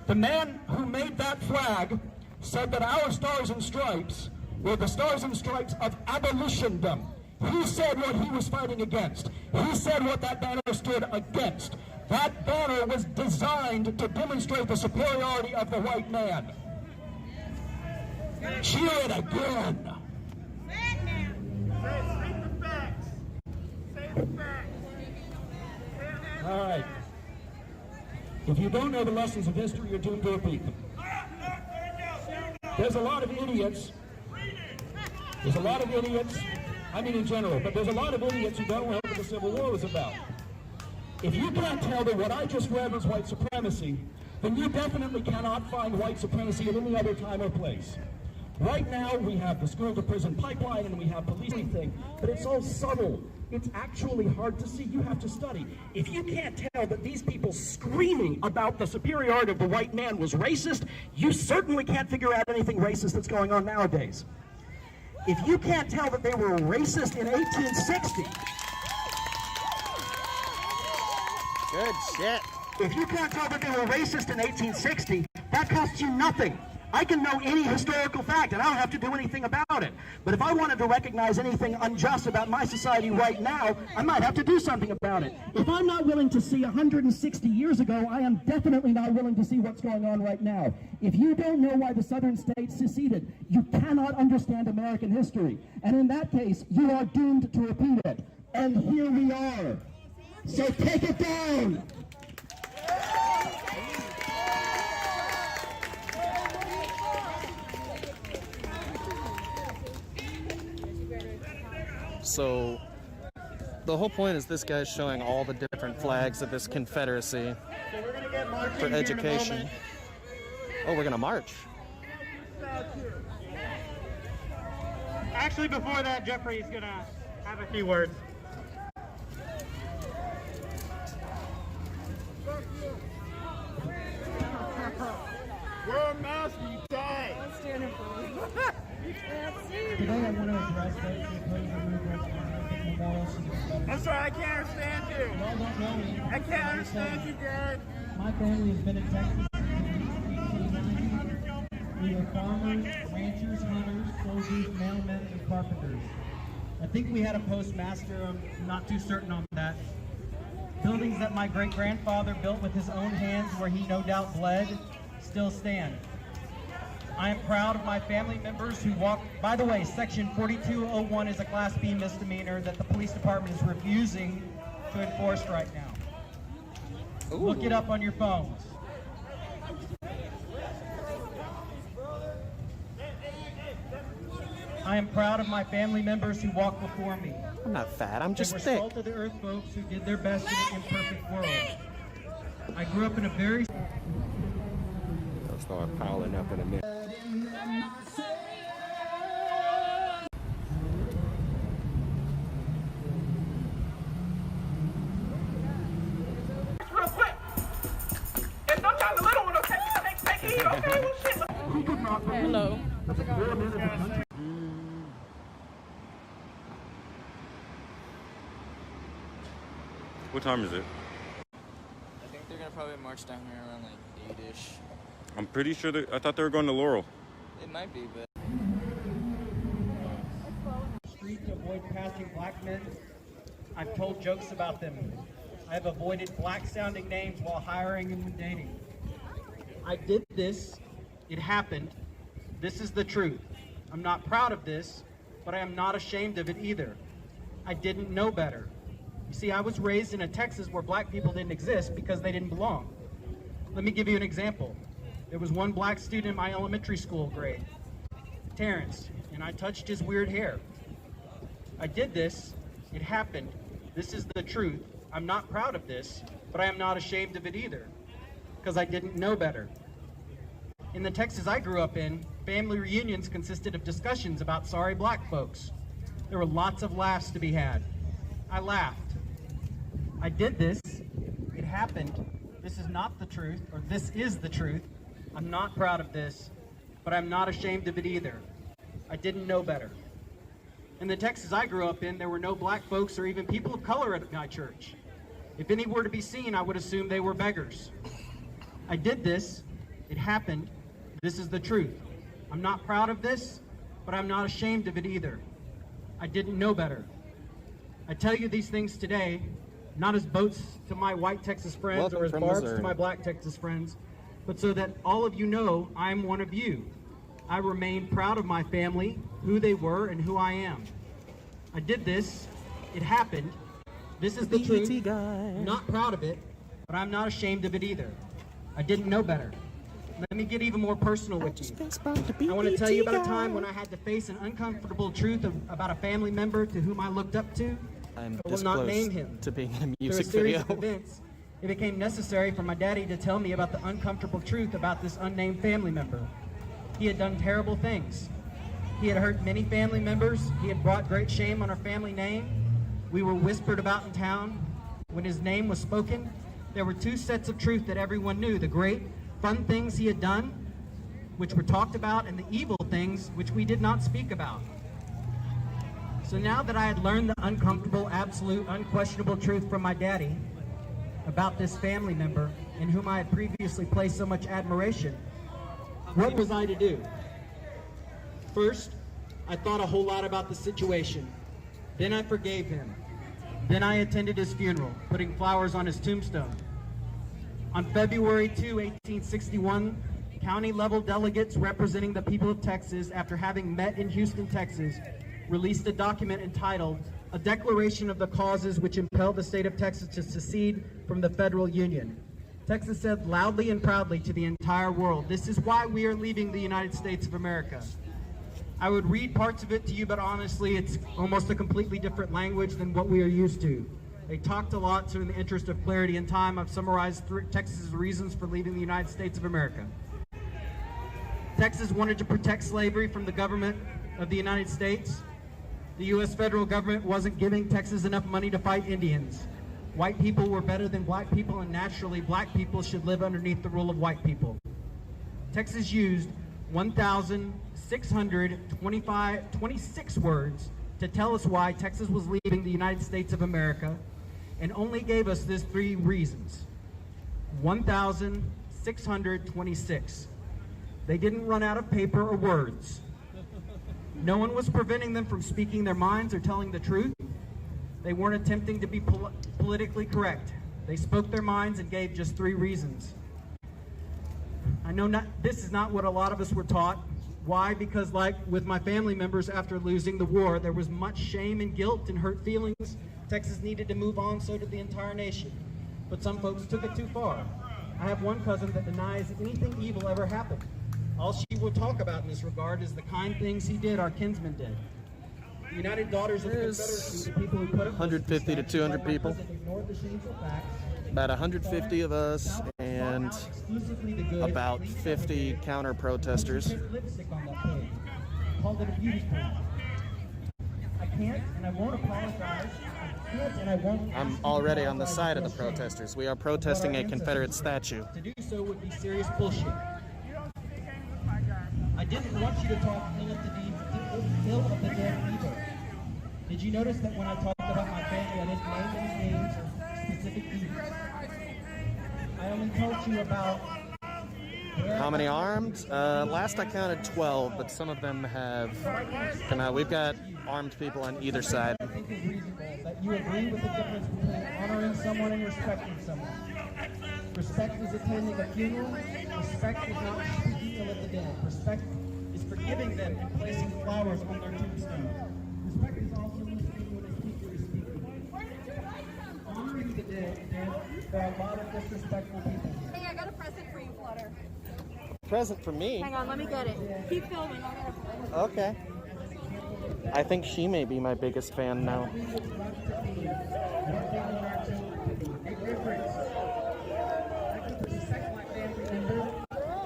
The man who made that flag said that our stars and stripes were the stars and stripes of abolitiondom. He said what he was fighting against. He said what that banner stood against. That banner was designed to demonstrate the superiority of the white man. Cheer it again. All right. If you don't know the lessons of history, you're doomed to repeat them. There's a lot of idiots. There's a lot of idiots, I mean in general, but there's a lot of idiots who don't know what the Civil War was about. If you can't tell that what I just read was white supremacy, then you definitely cannot find white supremacy at any other time or place. Right now, we have the school-to-prison pipeline and we have policing thing, but it's all subtle. It's actually hard to see. You have to study. If you can't tell that these people screaming about the superiority of the white man was racist, you certainly can't figure out anything racist that's going on nowadays. If you can't tell that they were racist in 1860... Good shit. If you can't tell that they were racist in 1860, that costs you nothing. I can know any historical fact, and I don't have to do anything about it. But if I wanted to recognize anything unjust about my society right now, I might have to do something about it. If I'm not willing to see 160 years ago, I am definitely not willing to see what's going on right now. If you don't know why the southern states seceded, you cannot understand American history. And in that case, you are doomed to repeat it. And here we are. So take it down! So the whole point is this guy's showing all the different flags of this Confederacy for education. Oh, we're gonna march. Actually, before that, Jeffrey's gonna have a few words. Wear a mask, you die! I'm standing for you. Today I want to address I'm sorry, I can't understand you. Y'all don't know me. I can't understand you, Dad. My family has been in Texas since 1889. We are farmers, ranchers, hunters, soldiers, mailmen, and carpenters. I think we had a postmaster, I'm not too certain on that. Buildings that my great-grandfather built with his own hands where he no doubt bled still stand. I am proud of my family members who walk. By the way, Section 4201 is a Class B misdemeanor that the police department is refusing to enforce right now. Ooh. Look it up on your phones. I am proud of my family members who walk before me. I'm not fat, I'm just thick. thick. Salt of the earth folks who did their best in an imperfect world. I grew up in a very... They'll start piling up in a minute. Real quick. And sometimes the little one will take heed, okay? Well, shit. Hello. time is it? I think they're gonna probably march down here around like 8-ish. I'm pretty sure I thought they were going to Laurel. It might be, but... Street to avoid passing black men. I've told jokes about them. I've avoided black-sounding names while hiring and dating. I did this. It happened. This is the truth. I'm not proud of this, but I am not ashamed of it either. I didn't know better. You see, I was raised in a Texas where black people didn't exist because they didn't belong. Let me give you an example. There was one black student in my elementary school grade, Terrence, and I touched his weird hair. I did this. It happened. This is the truth. I'm not proud of this, but I am not ashamed of it either, because I didn't know better. In the Texas I grew up in, family reunions consisted of discussions about sorry black folks. There were lots of laughs to be had. I laughed. I did this. It happened. This is not the truth, or this is the truth. I'm not proud of this, but I'm not ashamed of it either. I didn't know better. In the Texas I grew up in, there were no black folks or even people of color at my church. If any were to be seen, I would assume they were beggars. I did this. It happened. This is the truth. I'm not proud of this, but I'm not ashamed of it either. I didn't know better. I tell you these things today, not as boats to my white Texas friends or as barbs to my black Texas friends, but so that all of you know I'm one of you. I remain proud of my family, who they were, and who I am. I did this. It happened. This is the truth. I'm not proud of it, but I'm not ashamed of it either. I didn't know better. Let me get even more personal with you. I want to tell you about a time when I had to face an uncomfortable truth about a family member to whom I looked up to. I will not name him. To being in a music Through a series video. of events, it became necessary for my daddy to tell me about the uncomfortable truth about this unnamed family member. He had done terrible things. He had hurt many family members. He had brought great shame on our family name. We were whispered about in town. When his name was spoken, there were two sets of truth that everyone knew: the great, fun things he had done, which were talked about, and the evil things which we did not speak about. So now that I had learned the uncomfortable, absolute, unquestionable truth from my daddy about this family member in whom I had previously placed so much admiration, what was I to do? First, I thought a whole lot about the situation. Then I forgave him. Then I attended his funeral, putting flowers on his tombstone. On February 2, 1861, county-level delegates representing the people of Texas, after having met in Houston, Texas, released a document entitled "A Declaration of the Causes Which Impel the State of Texas to Secede from the Federal Union." Texas said loudly and proudly to the entire world, "This is why we are leaving the United States of America." I would read parts of it to you, but honestly, it's almost a completely different language than what we are used to. They talked a lot, so in the interest of clarity and time, I've summarized Texas's reasons for leaving the United States of America. Texas wanted to protect slavery from the government of the United States. The U.S. federal government wasn't giving Texas enough money to fight Indians. White people were better than black people, and naturally, black people should live underneath the rule of white people. Texas used 1,626 words to tell us why Texas was leaving the United States of America, and only gave us these three reasons. 1,626. They didn't run out of paper or words. No one was preventing them from speaking their minds or telling the truth. They weren't attempting to be politically correct. They spoke their minds and gave just three reasons. I know this is not what a lot of us were taught. Why? Because like with my family members after losing the war, there was much shame and guilt and hurt feelings. Texas needed to move on, so did the entire nation. But some folks took it too far. I have one cousin that denies anything evil ever happened. All she will talk about in this regard is the kind things he did, our kinsmen did. The United Daughters of the Confederacy, the people who put up 150 to 200 people. ignored the shameful facts. About 150 of us and about 50 counter-protesters. Lipstick on that pig. Called it a beauty queen. I can't and I won't apologize. I can't and I won't. I'm already on the side of the protesters. We are protesting a Confederate statue. To do so would be serious bullshit. I didn't want you to talk ill of the dead either. Did you notice that when I talked about my family, I didn't name any names or I only told you about... How many armed? Last I counted 12, but some of them have come out. We've got armed people on either side. I think is reasonable, that you agree with the difference between honoring someone and respecting someone. Respect is attending a funeral. Respect is not speaking ill at the dead. Respect is forgiving them and placing flowers on their tombstone. Respect is also listening when a speaker is speaking. Honoring the dead, there are a lot of disrespectful people. Hey, I got a present for you, Flutter. Present for me? Hang on, let me get it. Keep filming. Okay. I think she may be my biggest fan now.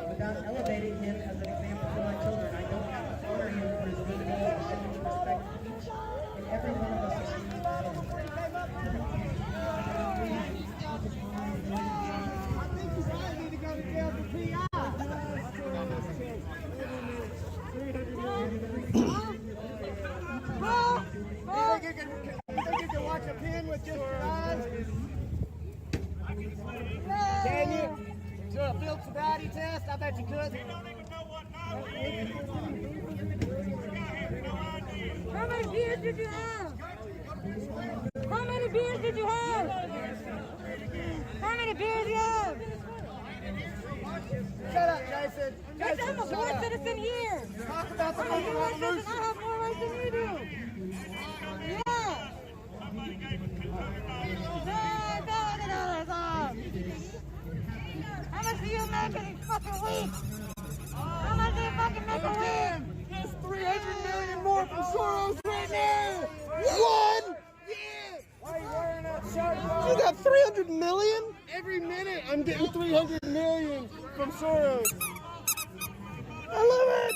Without elevating him as an example for my children, I don't have to honor him for his good deeds and showing respect to each and every one of us as human You think you can watch a pin with just your eyes? Can you? Do a field sobriety test? I bet you could. How many beers did you have? How many beers did you have? How many beers do you have? Shut up, Jason. Jason, I'm a fourth citizen here. Talk about the I'm a U.S. citizen. I have more rights than you do. Yeah. How much do you make in a fucking week? How much do you fucking make a week? There's 300 million more from Soros right now. One? Yeah. Why are you wearing that shirt? You got 300 million? Every minute I'm getting 300 million from Soros. I love it.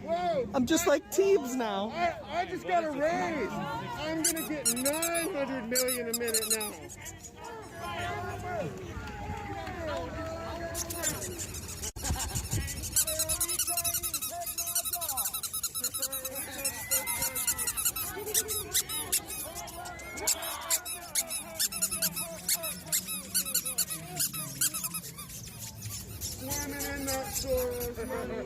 Whoa. I'm just like Teebs now. I just got a raise. I'm gonna get 900 million a minute now. Swimming in that Soros money.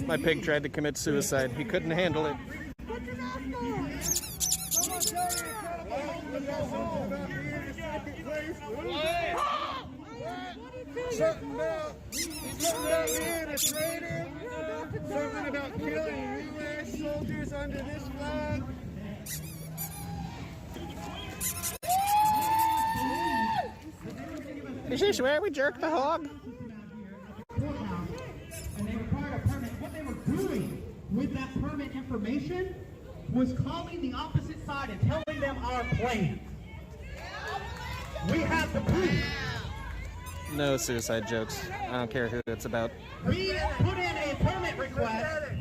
My pig tried to commit suicide. He couldn't handle it. Something about being a traitor. Something about killing U.S. soldiers under this flag. Is this where we jerk the hog? And they required a permit. What they were doing with that permit information was calling the opposite side and telling them our plan. We have the proof. No suicide jokes. I don't care who it's about. We put in a permit request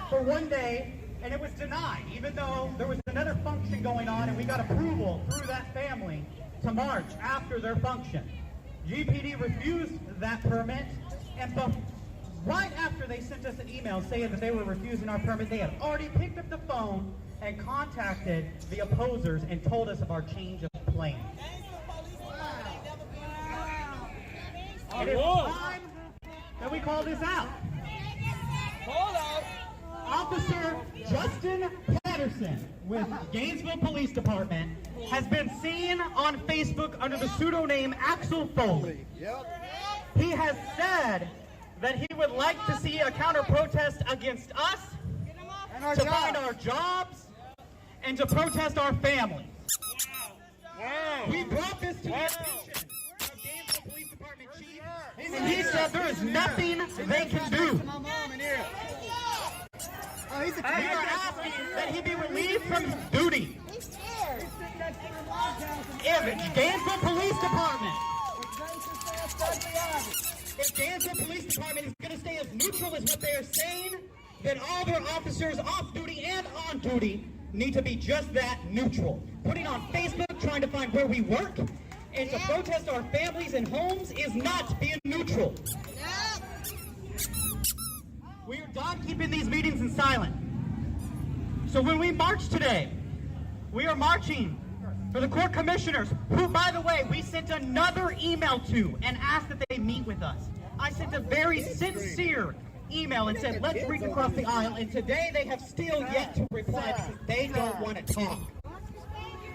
for one day, and it was denied, even though there was another function going on, and we got approval through that family to march after their function. GPD refused that permit, and right after they sent us an email saying that they were refusing our permit, they had already picked up the phone and contacted the opposers and told us of our change of plan. It is time that we call this out. Hold on. Officer Justin Patterson with Gainesville Police Department has been seen on Facebook under the pseudonym Axel Foley. He has said that he would like to see a counter-protest against us, to find our jobs, and to protest our families. We brought this to the attention of Gainesville Police Department Chief, and he said there is nothing they can do. We are asking that he be relieved from his duty. If Gainesville Police Department is going to stay as neutral as what they are saying, then all their officers off duty and on duty need to be just that, neutral. Putting on Facebook, trying to find where we work, and to protest our families and homes is not being neutral. We are done keeping these meetings in silent. So when we march today, we are marching for the court commissioners, who, by the way, we sent another email to and asked that they meet with us. I sent a very sincere email and said, let's reach across the aisle, and today they have still yet to reply because they don't want to talk.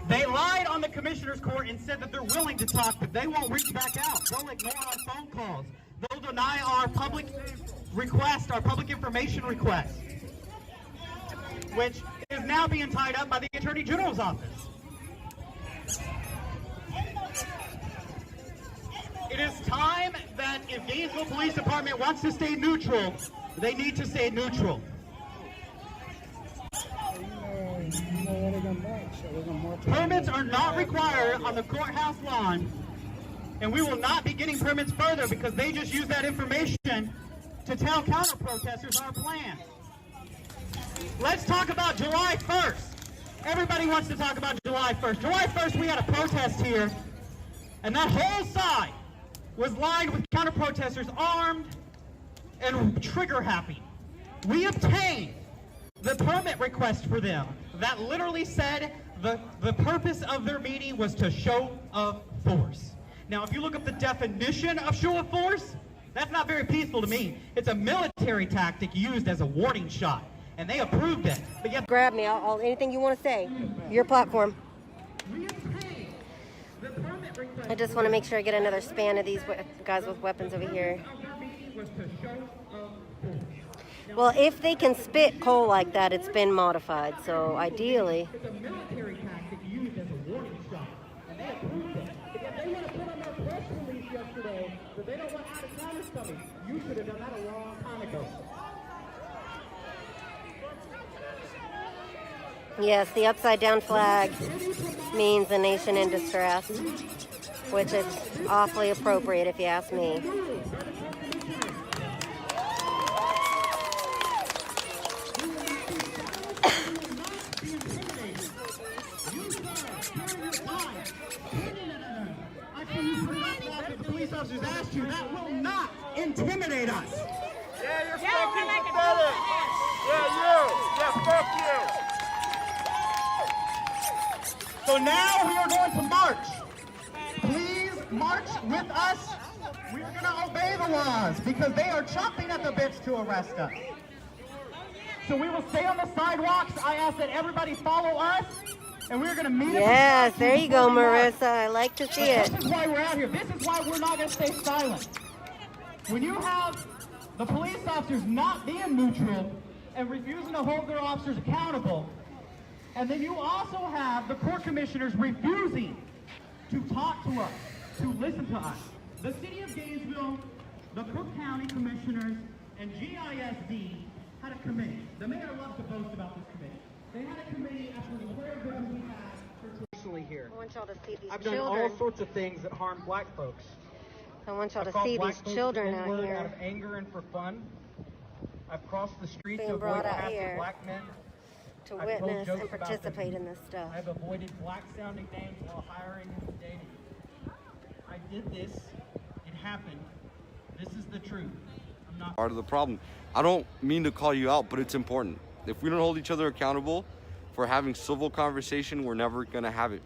They lied on the commissioner's court and said that they're willing to talk, but they won't reach back out. They'll ignore our phone calls. They'll deny our public request, our public information request, which is now being tied up by the Attorney General's office. It is time that if Gainesville Police Department wants to stay neutral, they need to stay neutral. Permits are not required on the courthouse lawn, and we will not be getting permits further because they just use that information to tell counter-protesters our plan. Let's talk about July 1st. Everybody wants to talk about July 1st. July 1st, we had a protest here, and that whole side was lined with counter-protesters armed and trigger-happy. We obtained the permit request for them that literally said the purpose of their meeting was to show of force. Now, if you look up the definition of show of force, that's not very peaceful to me. It's a military tactic used as a warning shot, and they approved it. But yet, grab me. I'll anything you want to say. Your platform. I just want to make sure I get another span of these guys with weapons over here. Well, if they can spit coal like that, it's been modified. So ideally. it's a military tactic used as a warning shot, and they approved it. But yet they want to put on their press release yesterday that they don't want out-of-towners coming. You should have done that a long time ago. Yes, the upside-down flag means a nation in distress, which is awfully appropriate if you ask me. The police officers asked you, that will not intimidate us. Yeah, you're fucking pathetic. Yeah, you. Yeah, fuck you. So now we are going to march. Please march with us. We are going to obey the laws because they are chomping at the bits to arrest us. So we will stay on the sidewalks. I ask that everybody follow us, and we're going to meet. Yes, there you go, Marissa. I like to see it. This is why we're out here. This is why we're not going to stay silent. When you have the police officers not being neutral and refusing to hold their officers accountable, and then you also have the court commissioners refusing to talk to us, to listen to us. The city of Gainesville, the Cook County commissioners, and GISD had a committee. The mayor loves to boast about this committee. They had a committee after the prayer group we had personally here. I want y'all to see these I've done children. all sorts of things that harm black folks. I want y'all I've to called see black these folks children the out N-word here. out of anger and for fun. I've crossed the street Being to avoid brought out passive here black men. to I've told witness jokes and about participate them. in this stuff. I've avoided black-sounding names while hiring and dating. I did this. It happened. This is the truth. I'm not part of the problem. I don't mean to call you out, but it's important. If we don't hold each other accountable for having civil conversation, we're never gonna have it.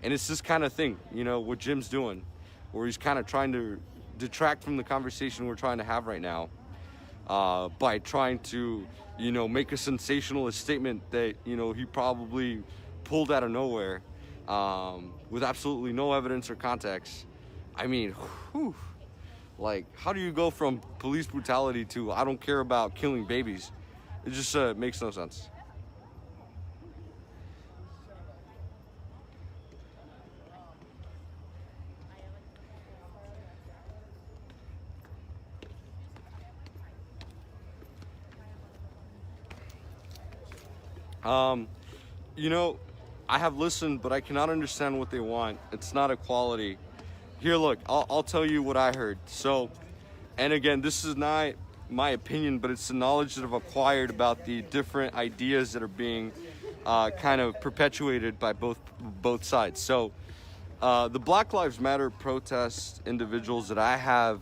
And it's this kind of thing, you know, what Jim's doing, where he's kind of trying to detract from the conversation we're trying to have right now by trying to, you know, make a sensationalist statement that, you know, he probably pulled out of nowhere with absolutely no evidence or context. I mean, whew, like, how do you go from police brutality to I don't care about killing babies? It just makes no sense. You know, I have listened, but I cannot understand what they want. It's not equality. Here, look, I'll tell you what I heard. So, and again, this is not my opinion, but it's the knowledge that I've acquired about the different ideas that are being kind of perpetuated by both sides. So, the Black Lives Matter protest individuals that I have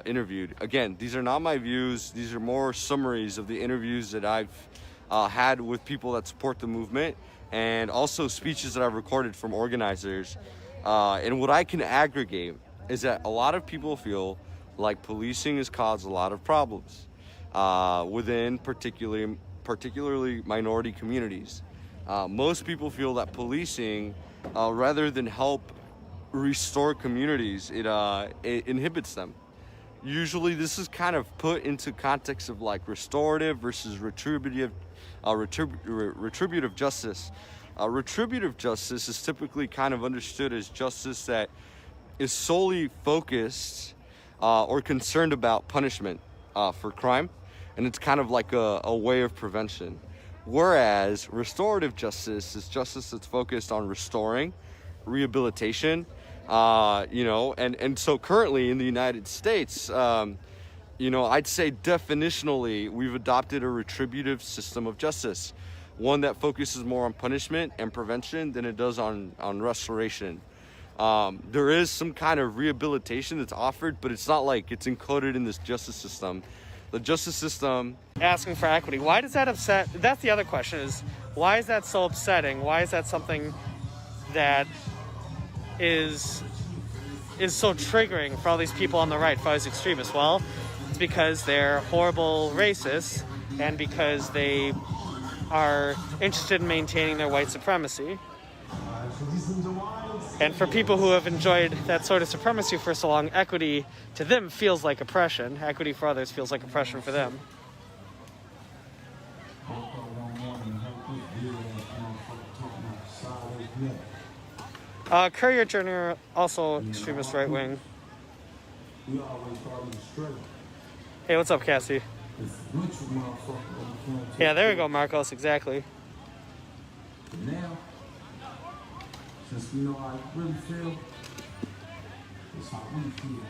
interviewed, again, these are not my views. These are more summaries of the interviews that I've had with people that support the movement, and also speeches that I've recorded from organizers. And what I can aggregate is that a lot of people feel like policing has caused a lot of problems within particularly minority communities. Most people feel that policing, rather than help restore communities, it inhibits them. Usually this is kind of put into context of like restorative versus retributive justice. Retributive justice is typically kind of understood as justice that is solely focused or concerned about punishment for crime, and it's kind of like a way of prevention. Whereas restorative justice is justice that's focused on restoring, rehabilitation, and so currently in the United States, I'd say definitionally we've adopted a retributive system of justice, one that focuses more on punishment and prevention than it does on restoration. There is some kind of rehabilitation that's offered, but it's not like it's encoded in this justice system. The justice system... Asking for equity, why does that upset? That's the other question, is why is that so upsetting? Why is that something that is so triggering for all these people on the right, for all these extremists? Well, it's because they're horrible racists and because they are interested in maintaining their white supremacy. And for people who have enjoyed that sort of supremacy for so long, equity to them feels like oppression. Equity for others feels like oppression for them. Courier Journal, also extremist right wing. Hey, what's up, Cassie? Yeah, there we go, Marcos, exactly. Now, since we know how I really feel, it's how we feel.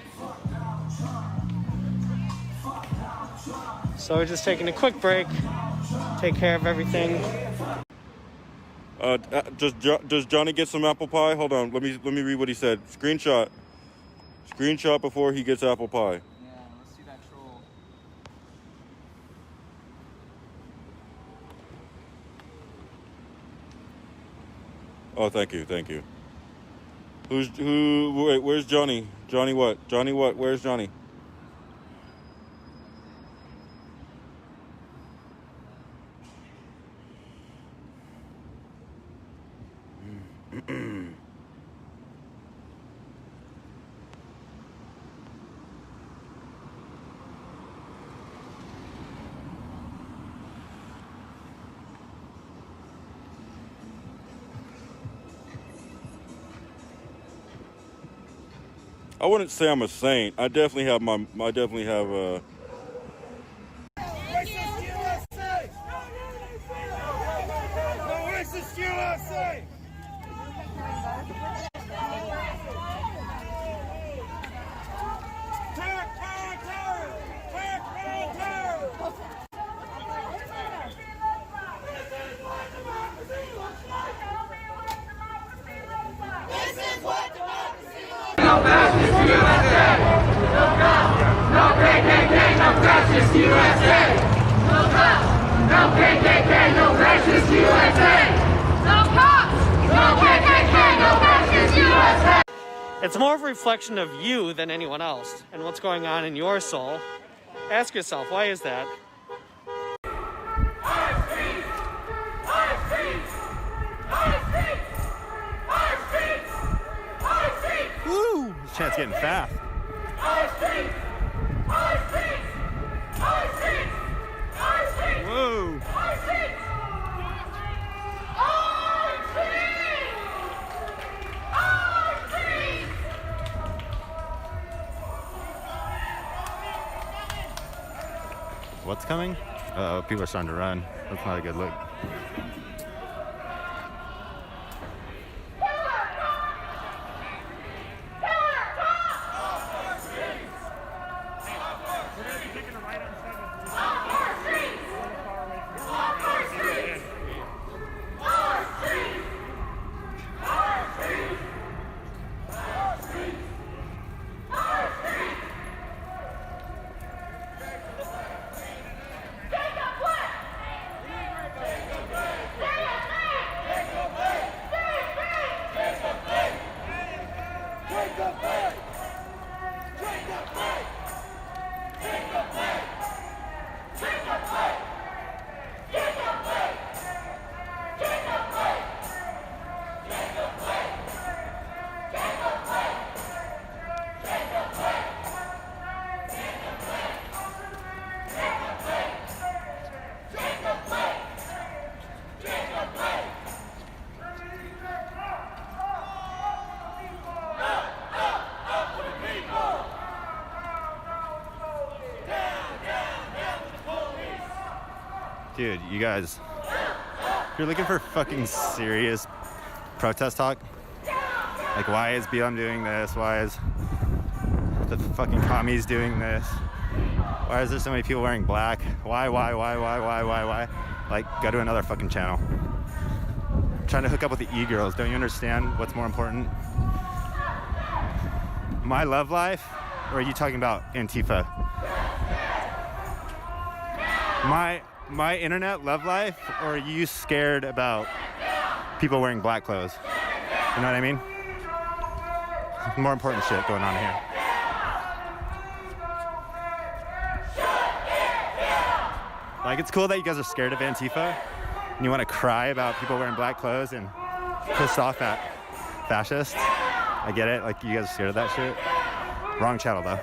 So we're just taking a quick break, take care of everything. Does Johnny get some apple pie? Hold on, let me read what he said. Screenshot before he gets apple pie. Yeah, let's see that troll. Oh, thank you. Wait, where's Johnny? Johnny what? Where's Johnny? I wouldn't say I'm a saint. I definitely have Racist USA! No racist USA! This is what democracy looks like! No fascist USA! No cops! No KKK! No fascist USA! No cops! No KKK! No fascist USA! No cops! No KKK! No fascist USA! It's more of a reflection of you than anyone else and what's going on in your soul. Ask yourself, why is that? Woo! This chat's getting fast. Whoa! What's coming? Uh-oh, people are starting to run. That's not a good look. Dude, you guys, if you're looking for fucking serious protest talk, like why is BLM doing this? Why is the fucking commies doing this? Why is there so many people wearing black? Why? Like, go to another fucking channel. I'm trying to hook up with the e-girls. Don't you understand what's more important? My love life? Or are you talking about Antifa? My internet love life? Or are you scared about people wearing black clothes? You know what I mean? More important shit going on here. Like, it's cool that you guys are scared of Antifa and you want to cry about people wearing black clothes and piss off at fascists. I get it. Like, you guys are scared of that shit. Wrong channel, though.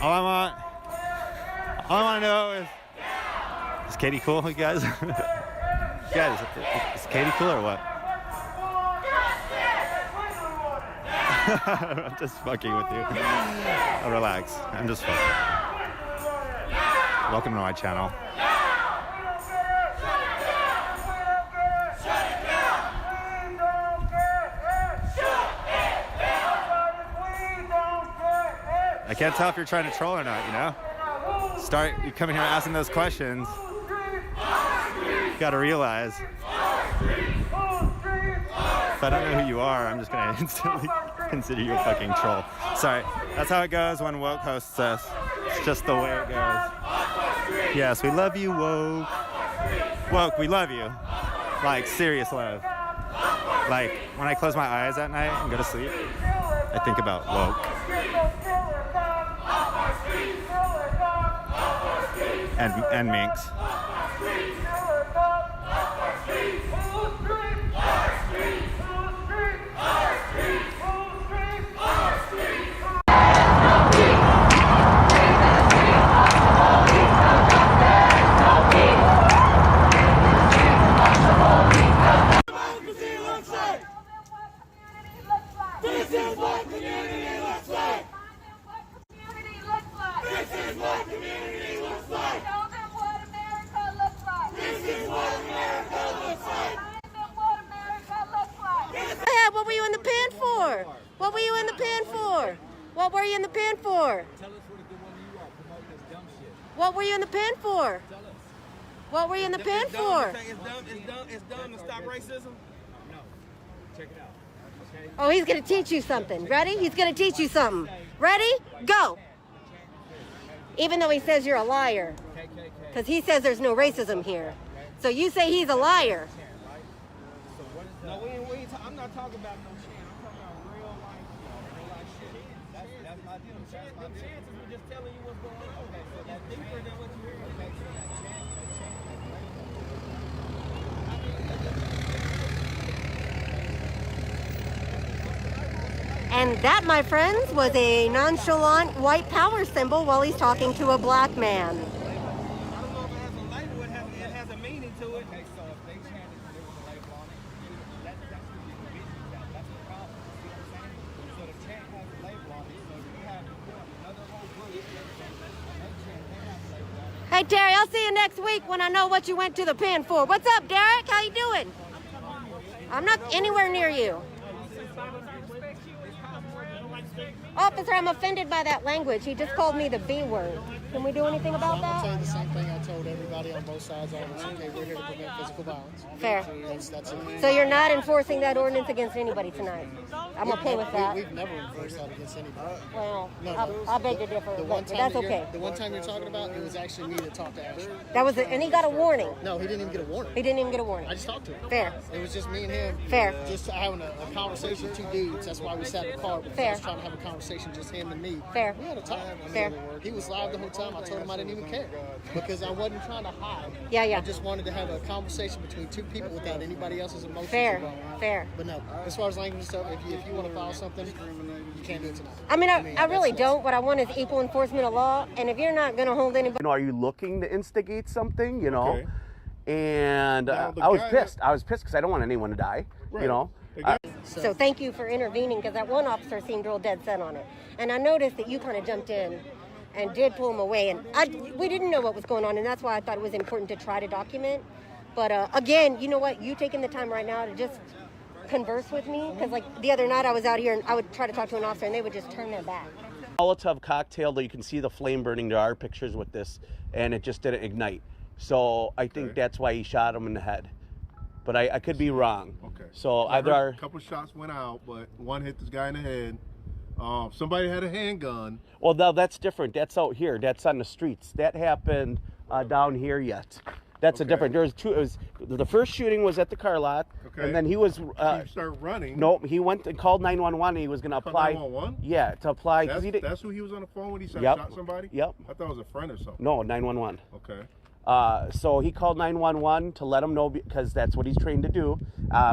All I want to know is Katie cool, you guys? Guys, is Katie cool or what? I'm just fucking with you. Oh, relax. I'm just fucking. Welcome to my channel. I can't tell if you're trying to troll or not, you know? You come in here asking those questions. You gotta realize. If I don't know who you are, I'm just gonna instantly consider you a fucking troll. Sorry, that's how it goes when woke hosts us. It's just the way it goes. Yes, we love you, woke. Woke, we love you. Like, serious love. Like, when I close my eyes at night and go to sleep, I think about woke. And minks. This is what community looks like. This is what community looks like. Show them what America looks like. This is what America looks like. Remind them what America looks like. Yeah, what were you in the pen for? What were you in the pen for? What were you in the pen for? Tell us what a good one you are promoting this dumb shit. What were you in the pen for? Tell us. What were you in the pen for? It's dumb to stop racism? No. Check it out. Okay? Oh, he's going to teach you something. Ready? He's going to teach you something. Ready? Go. Even though he says you're a liar. Because he says there's no racism here. So you say he's a liar. No, I'm not talking about no chant. I'm talking about real life shit. That's my deal. The chances were just telling you what's going on. Okay, so that's deeper than what you hear. Okay, so that chant. And that, my friends, was a nonchalant white power symbol while he's talking to a black man. I don't know if it has a label. It has a meaning to it. Okay, so if they chanted there was a label on it, that's the problem. You see what I'm saying? So the chant has a label on it. So you have another whole group. Hey, Terry, I'll see you next week when I know what you went to the pen for. What's up, Derek? How you doing? I'm not anywhere near you. Officer, I'm offended by that language. He just called me the B word. Can we do anything about that? I'll tell you the same thing I told everybody on both sides on this. Okay, we're here to prevent physical violence. Fair. That's it. So you're not enforcing that ordinance against anybody tonight? I'm okay with that. We've never enforced that against anybody. Well, No, I beg to differ, but that's okay. The one time you're talking about, it was actually me that talked to Ashley. That was and he got a warning. No, he didn't even get a warning. He didn't even get a warning. I just talked to him. Fair. It was just me and him. Fair. Just having a conversation, two dudes. That's why we sat in the car. Because Fair. I was trying to have a conversation, just him and me. Fair. We had a talk. Fair. He was live the whole time. I told him I didn't even care because I wasn't trying to hide. Yeah. I just wanted to have a conversation between two people without anybody else's emotions. Fair. Fair. But no, as far as language and stuff, if you want to file something, you can't do it tonight. I mean, I really don't. What I want is equal enforcement of law. And if you're not going to hold anybody... Are you looking to instigate something, you know? Okay. And I was pissed. I was pissed because I don't want anyone to die, you know? So thank you for intervening because that one officer seemed real dead set on it. And I noticed that you kind of jumped in and did pull him away. And we didn't know what was going on, and that's why I thought it was important to try to document. But again, you know what? You taking the time right now to just converse with me, because like the other night I was out here and I would try to talk to an officer and they would just turn their back. Molotov cocktail, though, you can see the flame burning. There are pictures with this, and it just didn't ignite. So I think that's why he shot him in the head. But I could be wrong. Okay. So I either heard a couple shots went out, but one hit this guy in the head. Somebody had a handgun. Well, now that's different. That's out here. That's on the streets. That happened down here yet. That's a different. There was two. It was the first shooting was at the car lot, and then he was. He started running. No, he went and called 911. He was going to apply. 911? Yeah, to apply. That's who he was on the phone when he shot somebody. Yep. I thought it was a friend or something. No, 911. Okay. So he called 911 to let him know, because that's what he's trained to do.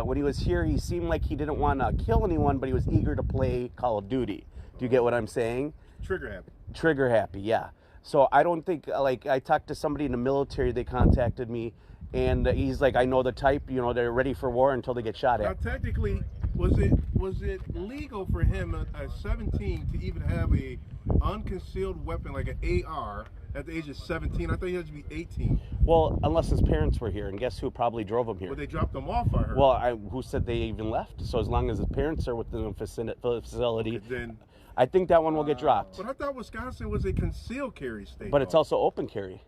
When he was here, he seemed like he didn't want to kill anyone, but he was eager to play Call of Duty. Do you get what I'm saying? Trigger happy. Trigger happy, yeah. So I don't think, like, I talked to somebody in the military, they contacted me, and he's like, I know the type, you know, they're ready for war until they get shot at. Now, technically, was it legal for him at 17 to even have a unconcealed weapon like an AR at the age of 17? I thought he had to be 18. Well, unless his parents were here, and guess who probably drove him here? Well, they dropped him off, I heard. Well, who said they even left? So as long as his parents are within the facility, then I think that one will get dropped. But I thought Wisconsin was a concealed carry state. But it's also open carry.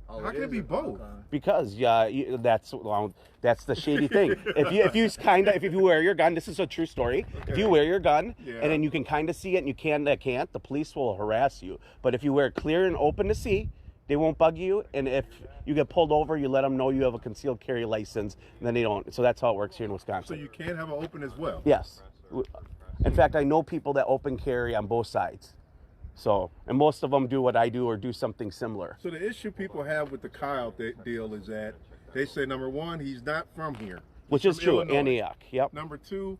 How can it be both? Because that's the shady thing. If you wear your gun, this is a true story. Okay. If you wear your gun Yeah. and then you can kind of see it and you can't, the police will harass you. But if you wear it clear and open to see, they won't bug you. And if you get pulled over, you let them know you have a concealed carry license, and then they don't. So that's how it works here in Wisconsin. So you can have an open as well? Yes. In fact, I know people that open carry on both sides. So, and most of them do what I do or do something similar. So the issue people have with the Kyle deal is that they say, number one, he's not from here. Which is true, Illinois. Antioch, yep. Number two,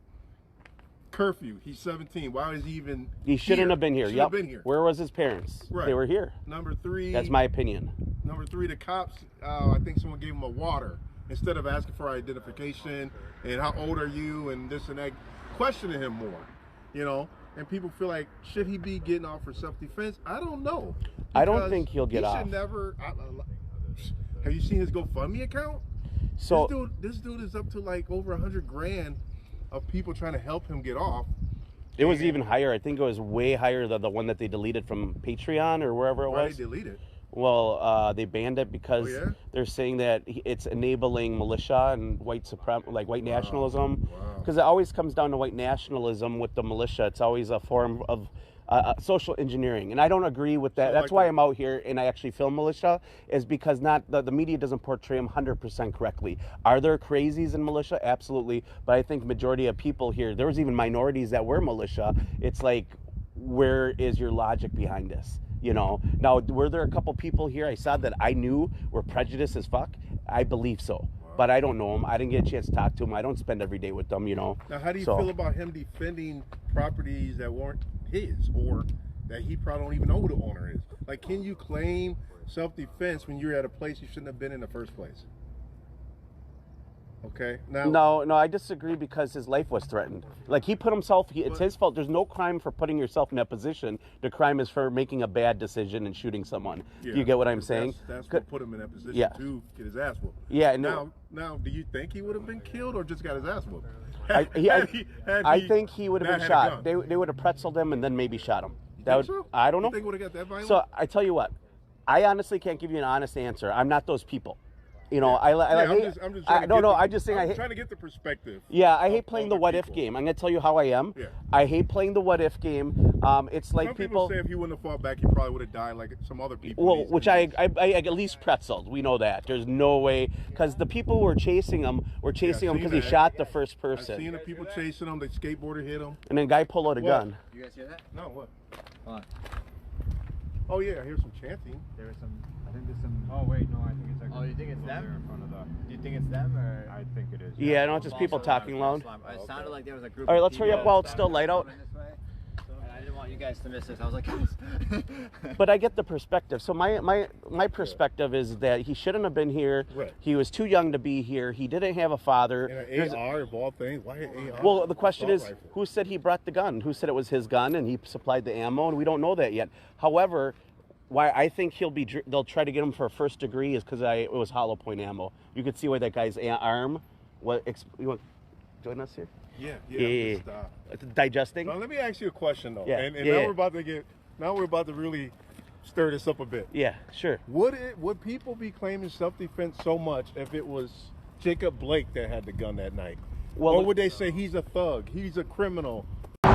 curfew. He's 17. Why is he even He shouldn't have been here. Shouldn't Yep. have been here. Where was his parents? Right. They were here. Number three. That's my opinion. Number three, the cops, I think someone gave him a water instead of asking for identification and how old are you and this and that, questioning him more, you know? And people feel like, should he be getting off for self-defense? I don't know. I don't think he'll get off. He should never. Have you seen his GoFundMe account? So this dude is up to like over 100 grand of people trying to help him get off. it was even higher. I think it was way higher than the one that they deleted from Patreon or wherever it Why was. they delete it? Well, they banned it because Oh, yeah? they're saying that it's enabling militia and white nationalism. Because it always comes down to white nationalism with the militia. It's always a form of social engineering, and I don't agree with that. So That's like why I'm out here and I actually film militia, is because the media doesn't portray them 100% correctly. Are there crazies in militia? Absolutely, but I think majority of people here, there was even minorities that were militia. It's like, where is your logic behind this? You know, now, were there a couple people here I saw that I knew were prejudiced as fuck? I believe so. But I don't know them. I didn't get a chance to talk to them. I don't spend every day with them, you know. Now, how do you feel about him defending properties that weren't his, or that he probably don't even know who the owner is? Like, can you claim self-defense when you're at a place you shouldn't have been in the first place? Okay. Now. No, I disagree, because his life was threatened. Like, he put himself. It's his fault. There's no crime for putting yourself in that position. The crime is for making a bad decision and shooting someone. Yeah, Do you get what I'm saying? That's what put him in that position to get his ass whooped. Yeah. Now, do you think he would have been killed or just got his ass whooped? I think he would have been not had a shot. gun? They would have pretzeled him and then maybe shot him. So? I don't know. You think he would have got that violent? So I tell you what, I honestly can't give you an honest answer. I'm not those people. You know, I'm just saying. trying to get the perspective. Yeah, I hate playing the what if game. I'm gonna tell you how I am. Yeah. I hate playing the what if game. It's like Some people say if he wouldn't have fought back, he probably would have died like some other people. Well, which I at least pretzeled. We know that. There's no way, because the people who were chasing him were chasing him because he shot the first person. I've seen the people chasing him. The skateboarder hit him. And then guy pulled out a gun. You guys hear that? No, what? Hold on. Oh yeah, I hear some chanting. There was some. I think there's some. Oh wait, no, I think it's like. Oh, you think it's them? In front of the. Do you think it's them or? I think it is. Yeah, no, it's just people talking loud. It sounded like there was a group. All right, of let's hurry up people while it's still light out. And I didn't want you guys to miss this. I was like, guys. But I get the perspective. So my perspective is that he shouldn't have been here. Right. He was too young to be here. He didn't have a father. And an AR of all things. Why an AR? Well, the question is, rifle? who said he brought the gun? Who said it was his gun and he supplied the ammo? And we don't know that yet. However, why I think they'll try to get him for a first degree is because it was hollow point ammo. You could see why that guy's arm. You want to join us here? Yeah. Digesting. Now let me ask you a question though. Yeah. And now we're about to really stir this up a bit. Yeah, sure. Would people be claiming self-defense so much if it was Jacob Blake that had the gun that night? Well, or would they say he's a thug, he's a criminal? What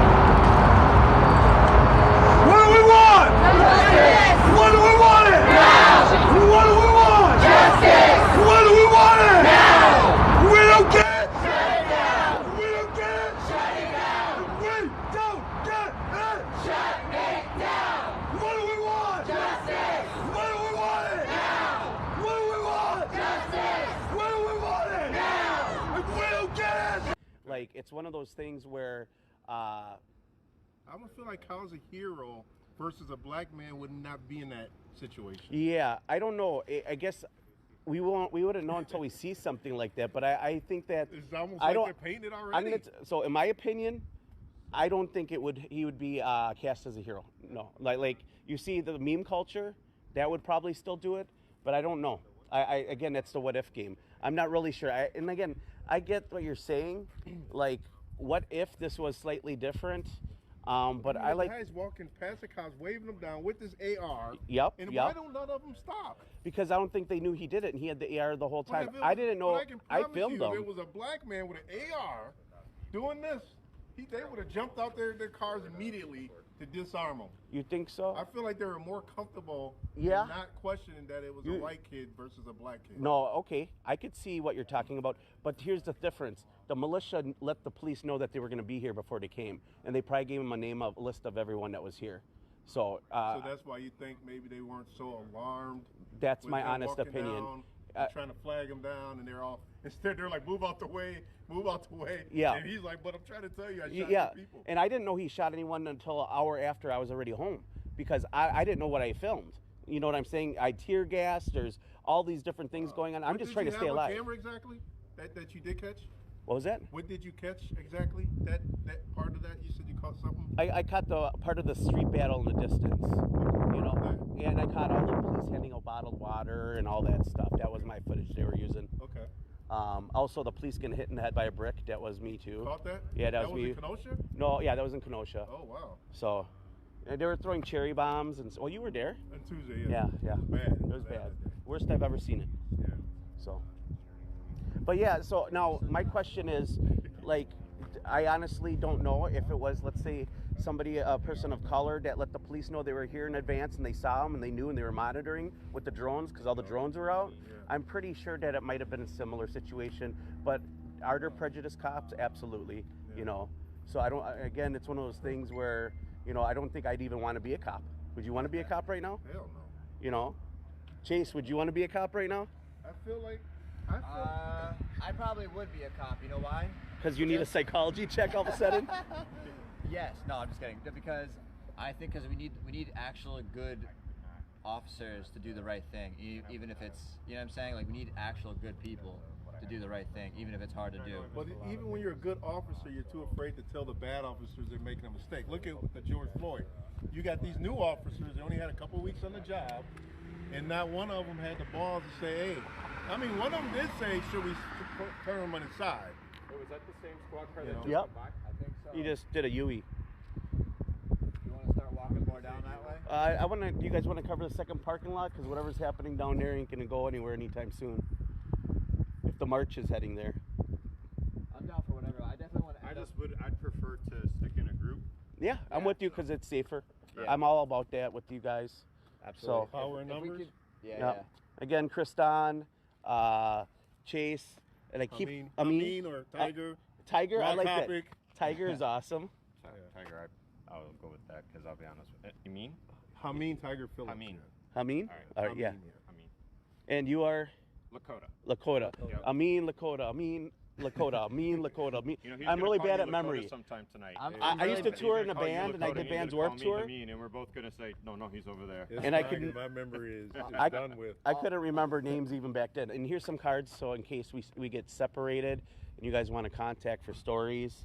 do we want? Justice! What do we want it? Now! What do we want? Justice! What do we want it? Now! We don't get it! Shut it down! We don't get it! Shut it down! We don't get it! Shut it down! What do we want? Justice! What do we want it? Now! What do we want? Justice! What do we want it? Now! We don't get it! Like, it's one of those things where I would feel like Kyle's a hero versus a black man would not be in that situation. Yeah, I don't know. I guess we wouldn't know until we see something like that. But I think that it's almost like they're painted already. So in my opinion, I don't think he would be cast as a hero. No, like you see the meme culture, that would probably still do it. But I don't know. Again, that's the what if game. I'm not really sure. And again, I get what you're saying. Like, what if this was slightly different? But I like guys walking past the cops, waving them down with this AR. Yep. And why don't none of them stop? Because I don't think they knew he did it, and he had the AR the whole time. But I didn't know. I filmed them. them. If it was a black man with an AR doing this, they would have jumped out their cars immediately to disarm them. You think so? I feel like they were more comfortable not questioning that it was a white kid versus a black kid. No, okay. I could see what you're talking about, but here's the difference. The militia let the police know that they were going to be here before they came, and they probably gave them a list of everyone that was here. So that's why you think maybe they weren't so alarmed. That's my honest opinion. Trying to flag them down, and instead they're like, move out the way. Yeah. And he's like, but I'm trying to tell you, I shot two people. And I didn't know he shot anyone until an hour after I was already home, because I didn't know what I filmed. You know what I'm saying? I tear gassed. There's all these different things going on. I'm just trying to stay alive. What camera exactly that you did catch? What was that? What did you catch exactly? That part of that? You said you caught something? I caught the part of the street battle in the distance, you know, and I caught all the police handing out bottled water and all that stuff. That was my footage they were using. Okay. Also, the police getting hit in the head by a brick. That was me too. Caught that? Yeah, that was me. In Kenosha? No, yeah, that was in Kenosha. Oh wow. So, they were throwing cherry bombs and. Well, you were there. On Tuesday, yeah. Yeah. Bad. It was bad. Worst I've ever seen it. Yeah. So. But yeah, so now my question is, like, I honestly don't know if it was, let's say, a person of color that let the police know they were here in advance and they saw them and they knew and they were monitoring with the drones because all the drones were out. Yeah. I'm pretty sure that it might have been a similar situation, but are there prejudiced cops? Absolutely, you know. So again, it's one of those things where, you know, I don't think I'd even want to be a cop. Would you want to be a cop right now? Hell no. You know? Chase, would you want to be a cop right now? I feel like I probably would be a cop. You know why? Because you need a psychology check all of a sudden? Yes. No, I'm just kidding. Because I think we need actual good officers to do the right thing, even if it's, you know what I'm saying? Like, we need actual good people to do the right thing, even if it's hard to do. But even when you're a good officer, you're too afraid to tell the bad officers they're making a mistake. Look at the George Floyd. You got these new officers, they only had a couple weeks on the job, and not one of them had the balls to say, hey, I mean, one of them did say, should we turn them on the side? Was that the same squad car that just went by? I think so. You just did a Yui. You want to start walking more down that way? Do you guys want to cover the second parking lot? Because whatever's happening down there ain't going to go anywhere anytime soon. If the march is heading there. I'm down for whatever. I definitely want to. I'd prefer to stick in a group. Yeah, I'm with you because it's safer. Yeah. I'm all about that with you guys. Absolutely. So, power in numbers? Yeah. Again, Kriston, Chase, and I keep Amin or Tiger. Tiger, Rock I like topic. that. Tiger is awesome. Tiger, I'll go with that because I'll be honest. You mean? Hameen Tiger Phillips. Hameen? All right, yeah. Hameen. And you are? Lakota. Yep. Amin Lakota. Amin Lakota. Amin Lakota. Amin. You know, I'm really bad at memory. Sometime tonight. I used to tour in a band, and I did Band's Warped Tour. And we're both gonna say, no, he's over there. And I couldn't. My memory is done with. I couldn't remember names even back then. And here's some cards, so in case we get separated and you guys want to contact for stories,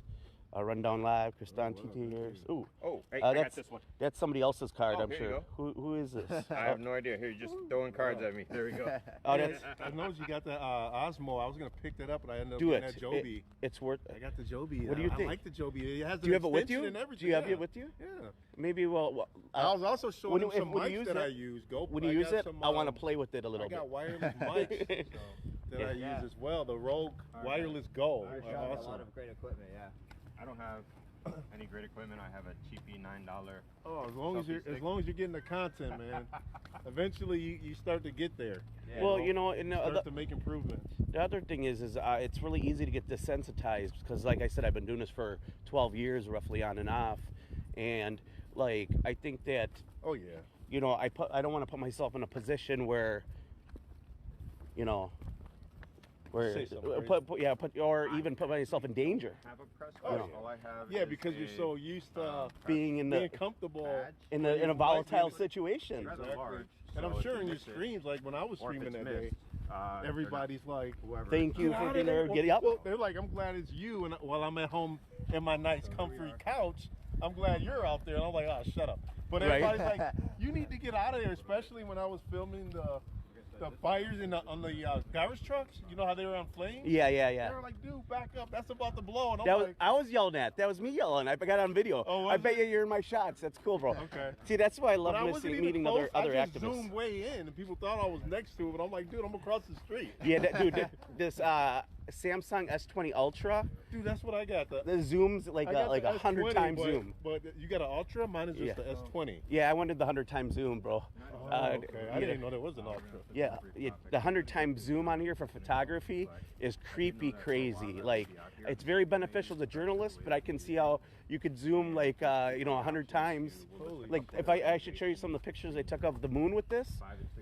Rundown Live, Kristan TT here. Ooh. Oh, hey, I got this one. That's somebody else's card, Oh, I'm here you sure. go. Who is this? I have no idea. Here, you're just throwing cards at me. There we go. Oh, that's. I noticed you got the Osmo. I was gonna pick that up, but I ended up Do getting it. that Joby. It's worth. I got the Joby. What do you think? I like the Joby. It has Do you an have it with extension you? and everything. Do you have yeah. it with you? Yeah. Maybe. Well, I was also showing him some when you mics use that it, I use. When you use it, I want to play with it a little I bit. got wireless mics that I use as well. The Rogue Wireless Go. Our are shop has a awesome. lot of great equipment, yeah. I don't have any great equipment. I have a cheapy $9. Oh, as long as you're getting the content, man. Eventually, you start to get there. Yeah. Well, you know, and start to make improvements. The other thing is it's really easy to get desensitized because, like I said, I've been doing this for 12 years, roughly on and off, and like I think that. Oh yeah. You know, I don't want to put myself in a position where, you know. Or even put myself in danger. Have a press Oh, card. yeah. All I have Yeah, is because you're a, so used to being comfortable in a volatile situation. Exactly. large, And so I'm if sure you in your miss it, streams, like when I was or if streaming it's that day, missed, everybody's like, "Thank you for dinner. Get up." Well, they're like, "I'm glad it's you." And while I'm at home in my nice, comfy couch, I'm glad you're out there. And I'm like, "Oh, shut up." But everybody's like, "You need to get out of there," especially when I was filming the fires on the garbage trucks. You know how they were on flames? Yeah. They were like, "Dude, back up! That's about to blow." And I was yelling at. That was me yelling. I got on video. Oh, I bet you're in my shots. That's cool, bro. Okay. See, that's why I love wasn't meeting even close. other I just activists. zoomed way in, and people thought I was next to it. But I'm like, dude, I'm across the street. Yeah, dude, this Samsung S20 Ultra. Dude, that's what I got. The zoom's like a 100 times zoom. But you got an Ultra? Mine is just the S20. Yeah, I wanted the 100 times zoom, bro. Okay. I didn't know there was an Ultra. Yeah, the 100 times zoom on here for photography is creepy crazy. Like, it's very beneficial to journalists, but I can see how you could zoom like 100 times. Like, if I should show you some of the pictures I took of the moon with this,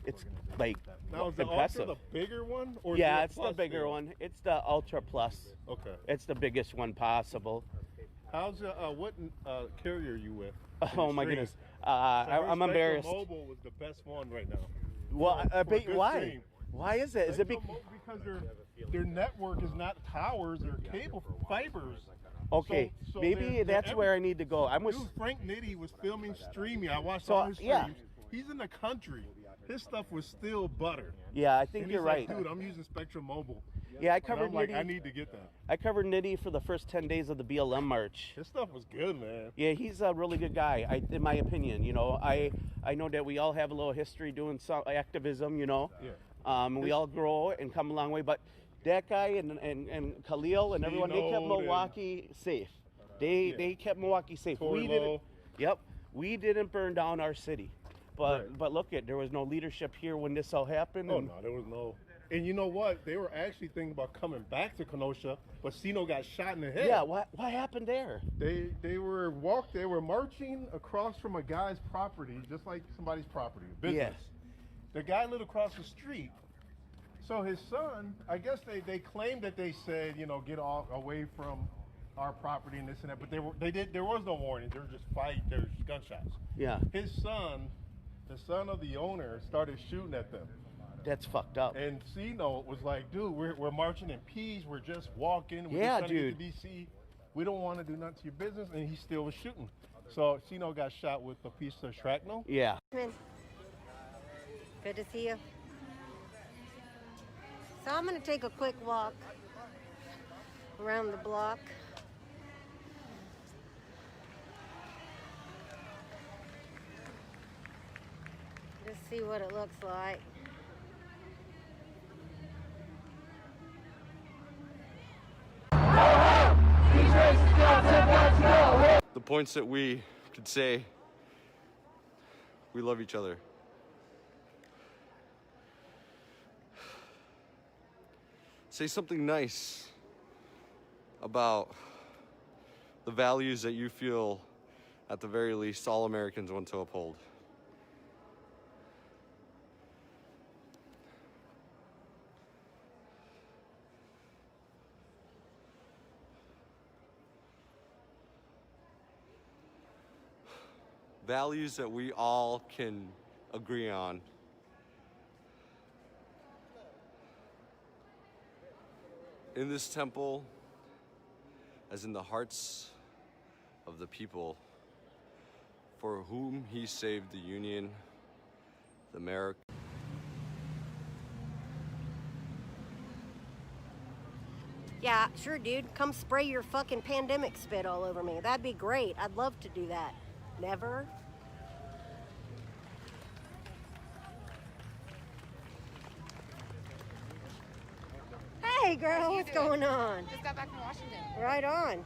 it's like now, is the impressive. Ultra the bigger one? Or Yeah, is it's it a the bigger plus one. It's the Ultra Plus. Okay. It's the biggest one possible. How's what carrier are you with? Oh my goodness, I'm embarrassed. Mobile was the best one right now. Well, why? Stream. Why is it? Is it because their network is not towers; they're cable fibers. Okay, So maybe that's where I need to go. Dude, Frank Nitti was filming streaming. I watched all his streams. Yeah. He's in the country. His stuff was still butter. Yeah, I think and you're he's right. Like, dude, I'm using Spectrum Mobile. Yeah, I covered Nitti. Like, Nitti. I need to get that. I covered Nitti for the first 10 days of the BLM march. His stuff was good, man. Yeah, he's a really good guy, in my opinion. You know, I know that we all have a little history doing some activism. You know, we all grow and come a long way. But that guy and Khalil and everyone, they kept Milwaukee safe. They kept Milwaukee safe. We didn't burn down our city. But look there was no leadership here when this all happened. Oh no, there was no. And you know what? They were actually thinking about coming back to Kenosha, but Sino got shot in the head. Yeah, what happened there? They were marching across from a guy's property, just like somebody's property, business. Yes. The guy lived across the street. So his son, I guess they claimed that they said, get away from our property and this and that, but there was no warning. There was just fight. There was gunshots. Yeah. His son, the son of the owner, started shooting at them. That's fucked up. And Sino was like, dude, we're marching in peace. We're just walking. We're Yeah, just trying dude. to get to DC. We don't want to do nothing to your business. And he still was shooting. So Sino got shot with a piece of shrapnel. Yeah. Good to see you. So I'm going to take a quick walk around the block. Just see what it looks like. The points that we could say we love each other. Say something nice about the values that you feel, at the very least, all Americans want to uphold. Values that we all can agree on. In this temple, as in the hearts of the people for whom he saved the Union, the America. Yeah, sure, dude. Come spray your fucking pandemic spit all over me. That'd be great. I'd love to do that. Never. Hey, girl, what's going on? Just got back from Washington. Right on. It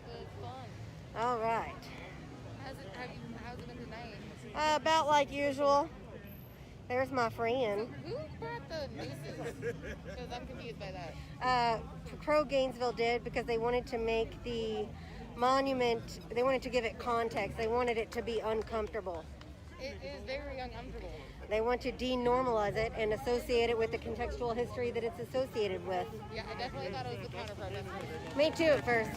was fun. All right. How's it been tonight? About like usual. There's my friend. Who brought the nooses? Because I'm confused by that. Crow Gainesville did because they wanted to make the monument, they wanted to give it context. They wanted it to be uncomfortable. It is very uncomfortable. They want to denormalize it and associate it with the contextual history that it's associated with. Yeah, I definitely thought it was the counter protest. Me too at first.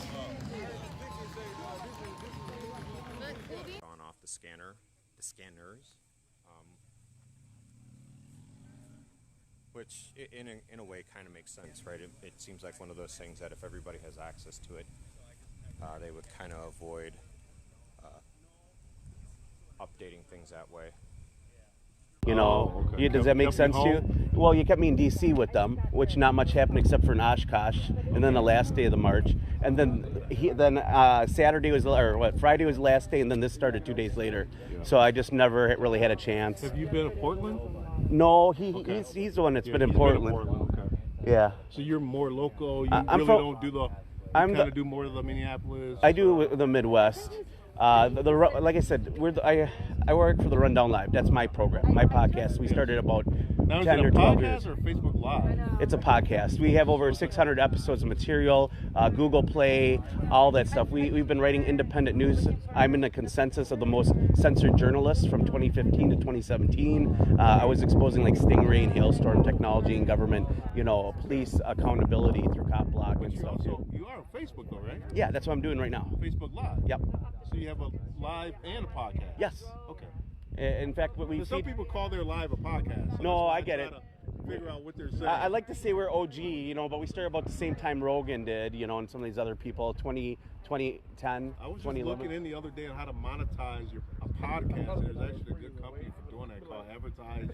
On off the scanners, which in a way kind of makes sense, right? It seems like one of those things that if everybody has access to it, they would kind of avoid updating things that way. You know, okay. does that make Kept you sense to you? home? Well, you kept me in D.C. with them, which not much happened except for in Oshkosh, and then the last day of the march, and then Saturday was, or what? Friday was the last day, and then this started 2 days later. Yeah. So I just never really had a chance. Have you been to Portland? No, Okay. he's the one that's Yeah, been in he's Portland. Okay. Yeah. So you're more local. You I'm really from- don't do the. I'm kind the- of do more of the Minneapolis. I do the Midwest. Like I said, I work for the Rundown Live. That's my program, my podcast. We started about Now, is 10 it or a 12 podcast years. or Facebook Live? It's a podcast. We have over 600 episodes of material, Google Play, all that stuff. We've been writing independent news. I'm in the consensus of the most censored journalists from 2015 to 2017. I was exposing like Stingray and Hailstorm technology and government, police accountability through cop block and stuff. You are on Facebook though, right? Yeah, that's what I'm doing right now. Facebook Live. Yep. So you have a live and a podcast. Yes. Okay. In fact, what we So some feed- people call their live a podcast. So No, that's why I get try it. to Figure out what they're saying. I like to say we're OG, but we started about the same time Rogan did, and some of these other people, 2010, I was just 2011. looking in the other day on how to monetize a podcast. There's actually a good company for doing that called Advertise.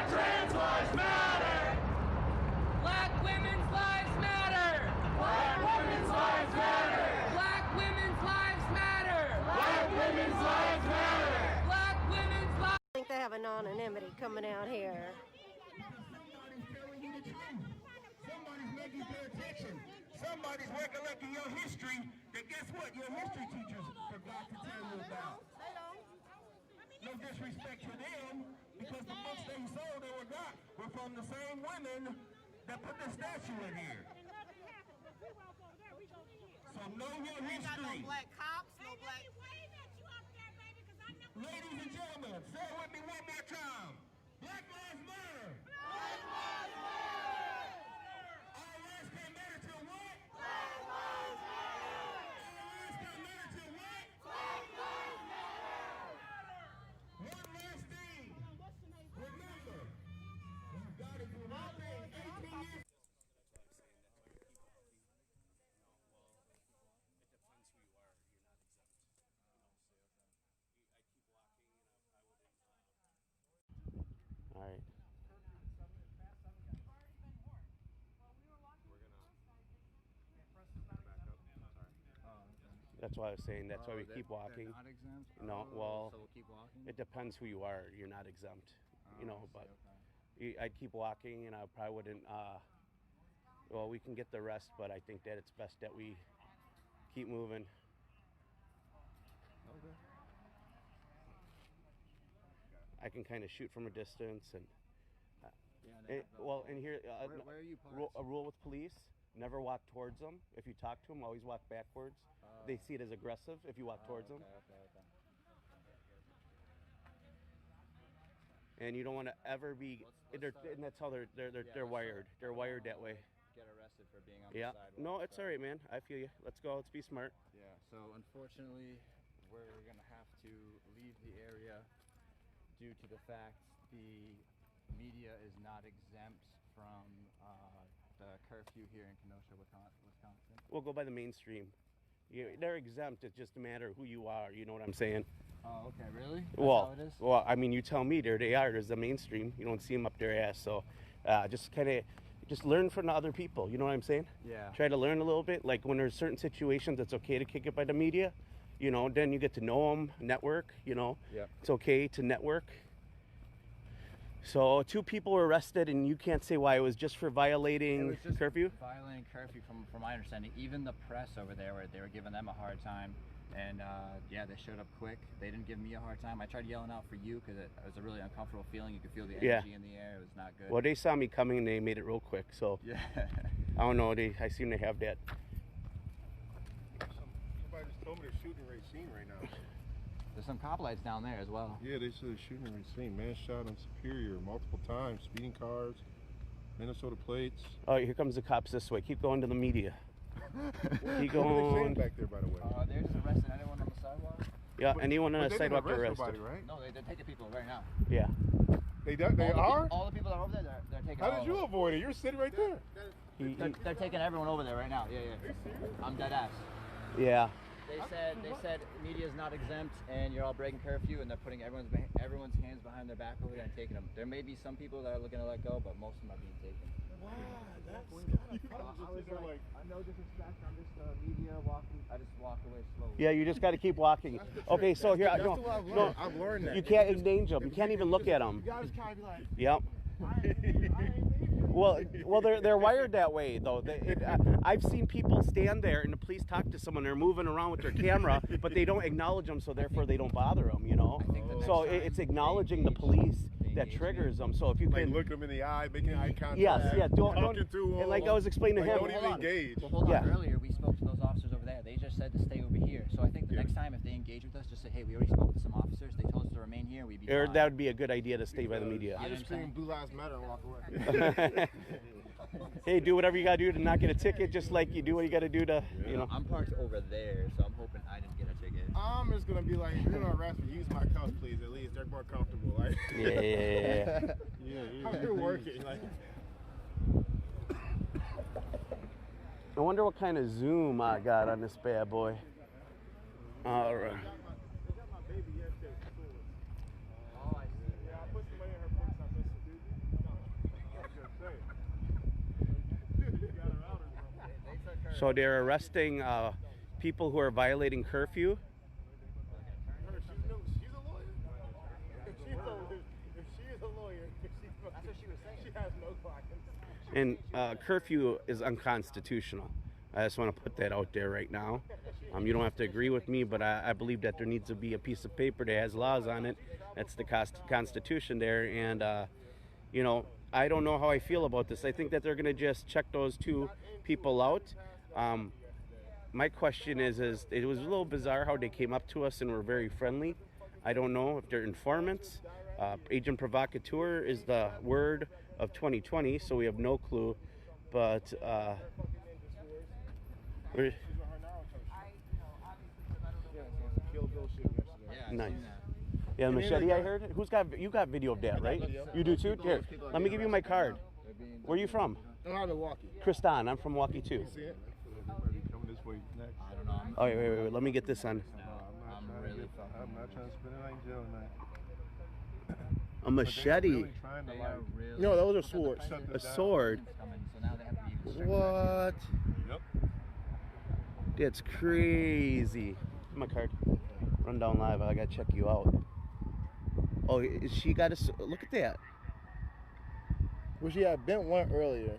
Trans lives matter. coming out here. Somebody's telling you the truth. Somebody's making you pay attention. Somebody's recollecting your history that guess what? Your history teachers forgot to tell you about. No disrespect to them, because the books they sold they got were from the same women that put the statue in here. So know your history. Ain't got no black cops, no black. Ladies and gentlemen, say it with me one more time. Black Lives Matter. Black Lives Matter. All lives can't matter till what? Black Lives Matter. All lives can't matter till what? Black Lives Matter. One last thing. Remember, you gotta do one thing. 18 years. All right. That's why I was saying. That's why we keep walking. They're not exempt? No, well, so we'll keep walking? it depends who you are. You're not exempt, you know. But I'd keep walking, and I probably wouldn't. Well, we can get the rest, but I think that it's best that we keep moving. Okay. I can kind of shoot from a distance, and Yeah, well, and here, where are you parked? a rule with police: never walk towards them. If you talk to them, always walk backwards. They see it as aggressive if you walk towards them. Okay. And you don't want to ever be. And that's how they're wired. They're wired that way. Get arrested for being on Yeah. the sidewalk. No, it's all right, man. I feel you. Let's go. Let's be smart. Yeah. So unfortunately, we're gonna have to leave the area due to the fact the media is not exempt from the curfew here in Kenosha, Wisconsin. We'll go by the mainstream. They're exempt. It's just a matter of who you are. You know what I'm saying? Oh, okay. Really? That's Well, how it is? well, I mean, you tell me. There they are. There's the mainstream. You don't see them up their ass. So, just kind of, just learn from the other people. You know what I'm saying? Yeah. Try to learn a little bit. Like when there's certain situations, it's okay to kick it by the media. You know, then you get to know them, network. You know, Yep. It's okay to network. So 2 people were arrested, and you can't say why. It was just for violating It was just curfew? Violating curfew, from my understanding. Even the press over there, they were giving them a hard time. And yeah, they showed up quick. They didn't give me a hard time. I tried yelling out for you because it was a really uncomfortable feeling. You could feel the energy in the air. It was not good. Well, they saw me coming, and they made it real quick. So yeah. I don't know. I seem to have that. Somebody just told me they're shooting a scene right now. There's some cop lights down there as well. Yeah, they said shooting a scene. Man shot on Superior multiple times. Speeding cars, Minnesota plates. Oh, here comes the cops this way. Keep going to the media. Keep What are they going. saying back there, by the way? They're just arresting anyone on the sidewalk. Yeah, anyone on But the they didn't sidewalk arrest arrested. nobody, right? No, they're taking people right now. Yeah. They are? All the people that are over there, they're taking. How did you avoid it? You're sitting right there. They're taking everyone over there right now. Yeah. I'm dead ass. Yeah. They said media is not exempt, and you're all breaking curfew, and they're putting everyone's hands behind their back over there and taking them. There may be some people that are looking to let go, but most of them are being taken. Wow, that's I was like, I know disrespect. I'm just media walking. I just walk away slowly. Yeah, you just got to keep walking. Okay, so here, That's what I've learned. I've learned that. You can't endanger them. You can't even look at them. You gotta just kind of be like. Yep. Well, they're wired that way though. I've seen people stand there and the police talk to someone. They're moving around with their camera, but they don't acknowledge them, so therefore they don't bother them. You know. So it's acknowledging the police that triggers them. So if you Like can look them in the eye, making eye contact. Yes, yeah. Don't. To them, And like I was explaining to him. Don't even engage. Well, hold on. Earlier we spoke to those officers over there. They just said to stay over here. So I think the next time if they engage with us, just say, hey, we already spoke to some officers. They told us to remain here. We'd be Or fine. that would be a good idea to stay by the media. I just scream Blue Lives Matter and walk away. Hey, do whatever you got to do to not get a ticket, just like you do what you got to do to, you know. I'm parked over there, so I'm hoping I didn't get a ticket. I'm just gonna be like, if you're gonna arrest me, use my cuffs, please. At least they're more comfortable. Like. Yeah. How you're working? Like. I wonder what kind of zoom I got on this bad boy. All right. So they're arresting people who are violating curfew. She's a lawyer. If she's a lawyer, That's what she was saying. She has no clock. And curfew is unconstitutional. I just want to put that out there right now. You don't have to agree with me, but I believe that there needs to be a piece of paper that has laws on it. That's the Constitution there. And, you know, I don't know how I feel about this. I think that they're going to just check those two people out. My question is it was a little bizarre how they came up to us and were very friendly. I don't know if they're informants. Agent provocateur is the word of 2020, so we have no clue. But nice. Yeah, the machete I heard. You got video of that, right? You do too? Here, let me give you my card. Where are you from? I'm out of Milwaukee. Kristan, I'm from Milwaukee too. See it? I don't know. Oh, wait. Let me get this on. I'm not trying to spend it like jail tonight. A machete. No, those are swords. A sword. What? Yep. That's crazy. My card. Run down live. I gotta check you out. Oh, she got a. Look at that. Well, she had bent one earlier.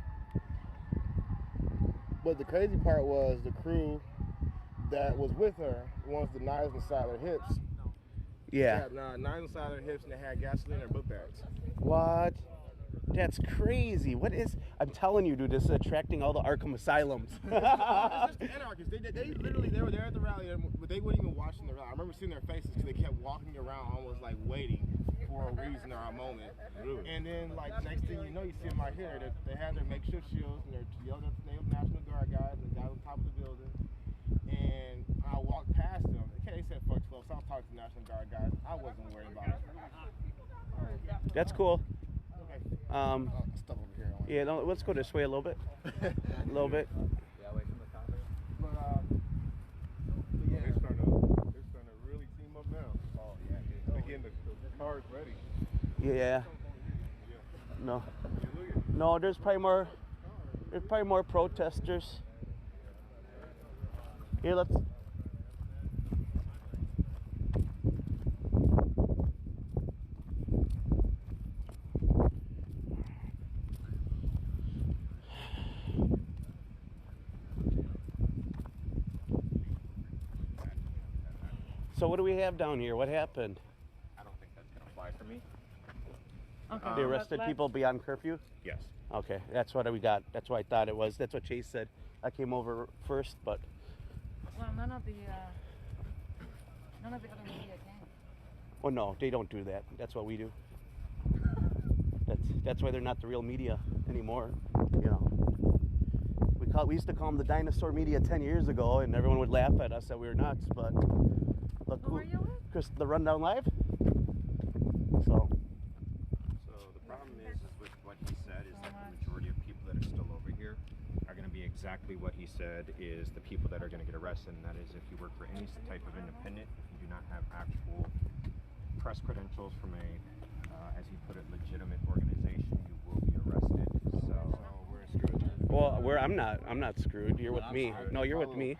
But the crazy part was the crew that was with her wants the knives inside their hips. Yeah. They had knives inside their hips and they had gasoline in their book bags. What? That's crazy. What is? I'm telling you, dude, this is attracting all the Arkham Asylums. It's just the anarchists. They were there at the rally, but they weren't even watching the rally. I remember seeing their faces because they kept walking around almost like waiting for a reason or a moment. Really? And then, like, next thing you know, you see them right here. They had their makeshift shields and they're yelling at the National Guard guys and the guys on top of the building. And I walked past them. Okay, they said fuck 12, so I was talking to the National Guard guys. I wasn't worried about it. That's cool. Stuff over here. Yeah, no, let's go this way a little bit. A little bit. Yeah, away from the topic. But yeah, they're starting to really team up now. Oh yeah, they're getting the cars ready. Yeah. No. No, there's probably more protesters. Here, let's. So what do we have down here? What happened? I don't think that's going to fly for me. Okay. They arrested people beyond curfew? Yes. Okay, that's what we got. That's what I thought it was. That's what Chase said. I came over first, but... Well, none of the other media can. Oh, no, they don't do that. That's what we do. That's why they're not the real media anymore, you know. We used to call them the dinosaur media 10 years ago, and everyone would laugh at us that we were nuts, but... Look, who are you with? Chris, the Rundown Live. So the problem is with what he said is that the majority of people that are still over here are going to be exactly what he said is the people that are going to get arrested, and that is if you work for any type of independent, if you do not have actual press credentials from a, as he put it, legitimate organization, you will be arrested. So we're screwed. Well, I'm not screwed. You're with me. No, you're with me.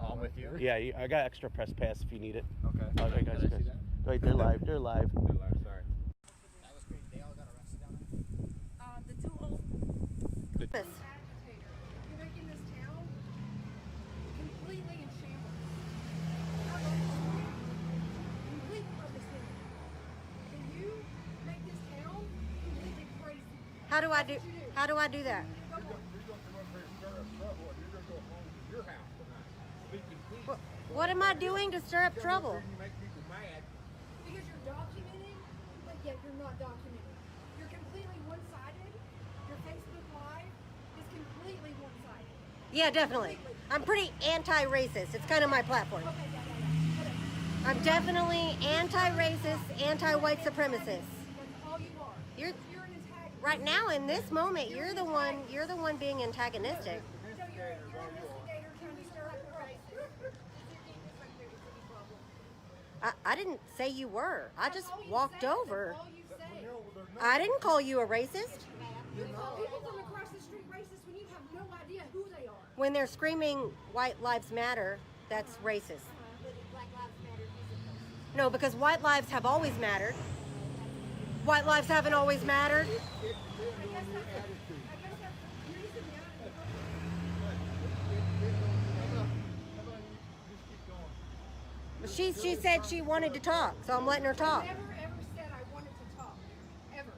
I'm with you. Yeah, I got extra press pass if you need it. Okay. All right, guys. Wait, they're live. They're live. Sorry. That was crazy. They all got arrested down there. The two old. You're making this town completely in shambles. Completely understand. Can you make this town completely crazy? How do I do that? What am I doing to stir up trouble? Because you're documenting, but yet you're not documenting. You're completely one-sided. Your Facebook Live is completely one-sided. Yeah, definitely. I'm pretty anti-racist. It's kind of my platform. I'm definitely anti-racist, anti-white supremacist. That's all you are. You're an antagonist. right now in this moment. You're the one being antagonistic. So you're an instigator trying to stir up trouble. I didn't say you were. I just walked over. I didn't call you a racist. You call people from across the street racist when you have no idea who they are. When they're screaming "White Lives Matter," that's racist. No, because white lives have always mattered. White lives haven't always mattered. She said she wanted to talk, so I'm letting her talk.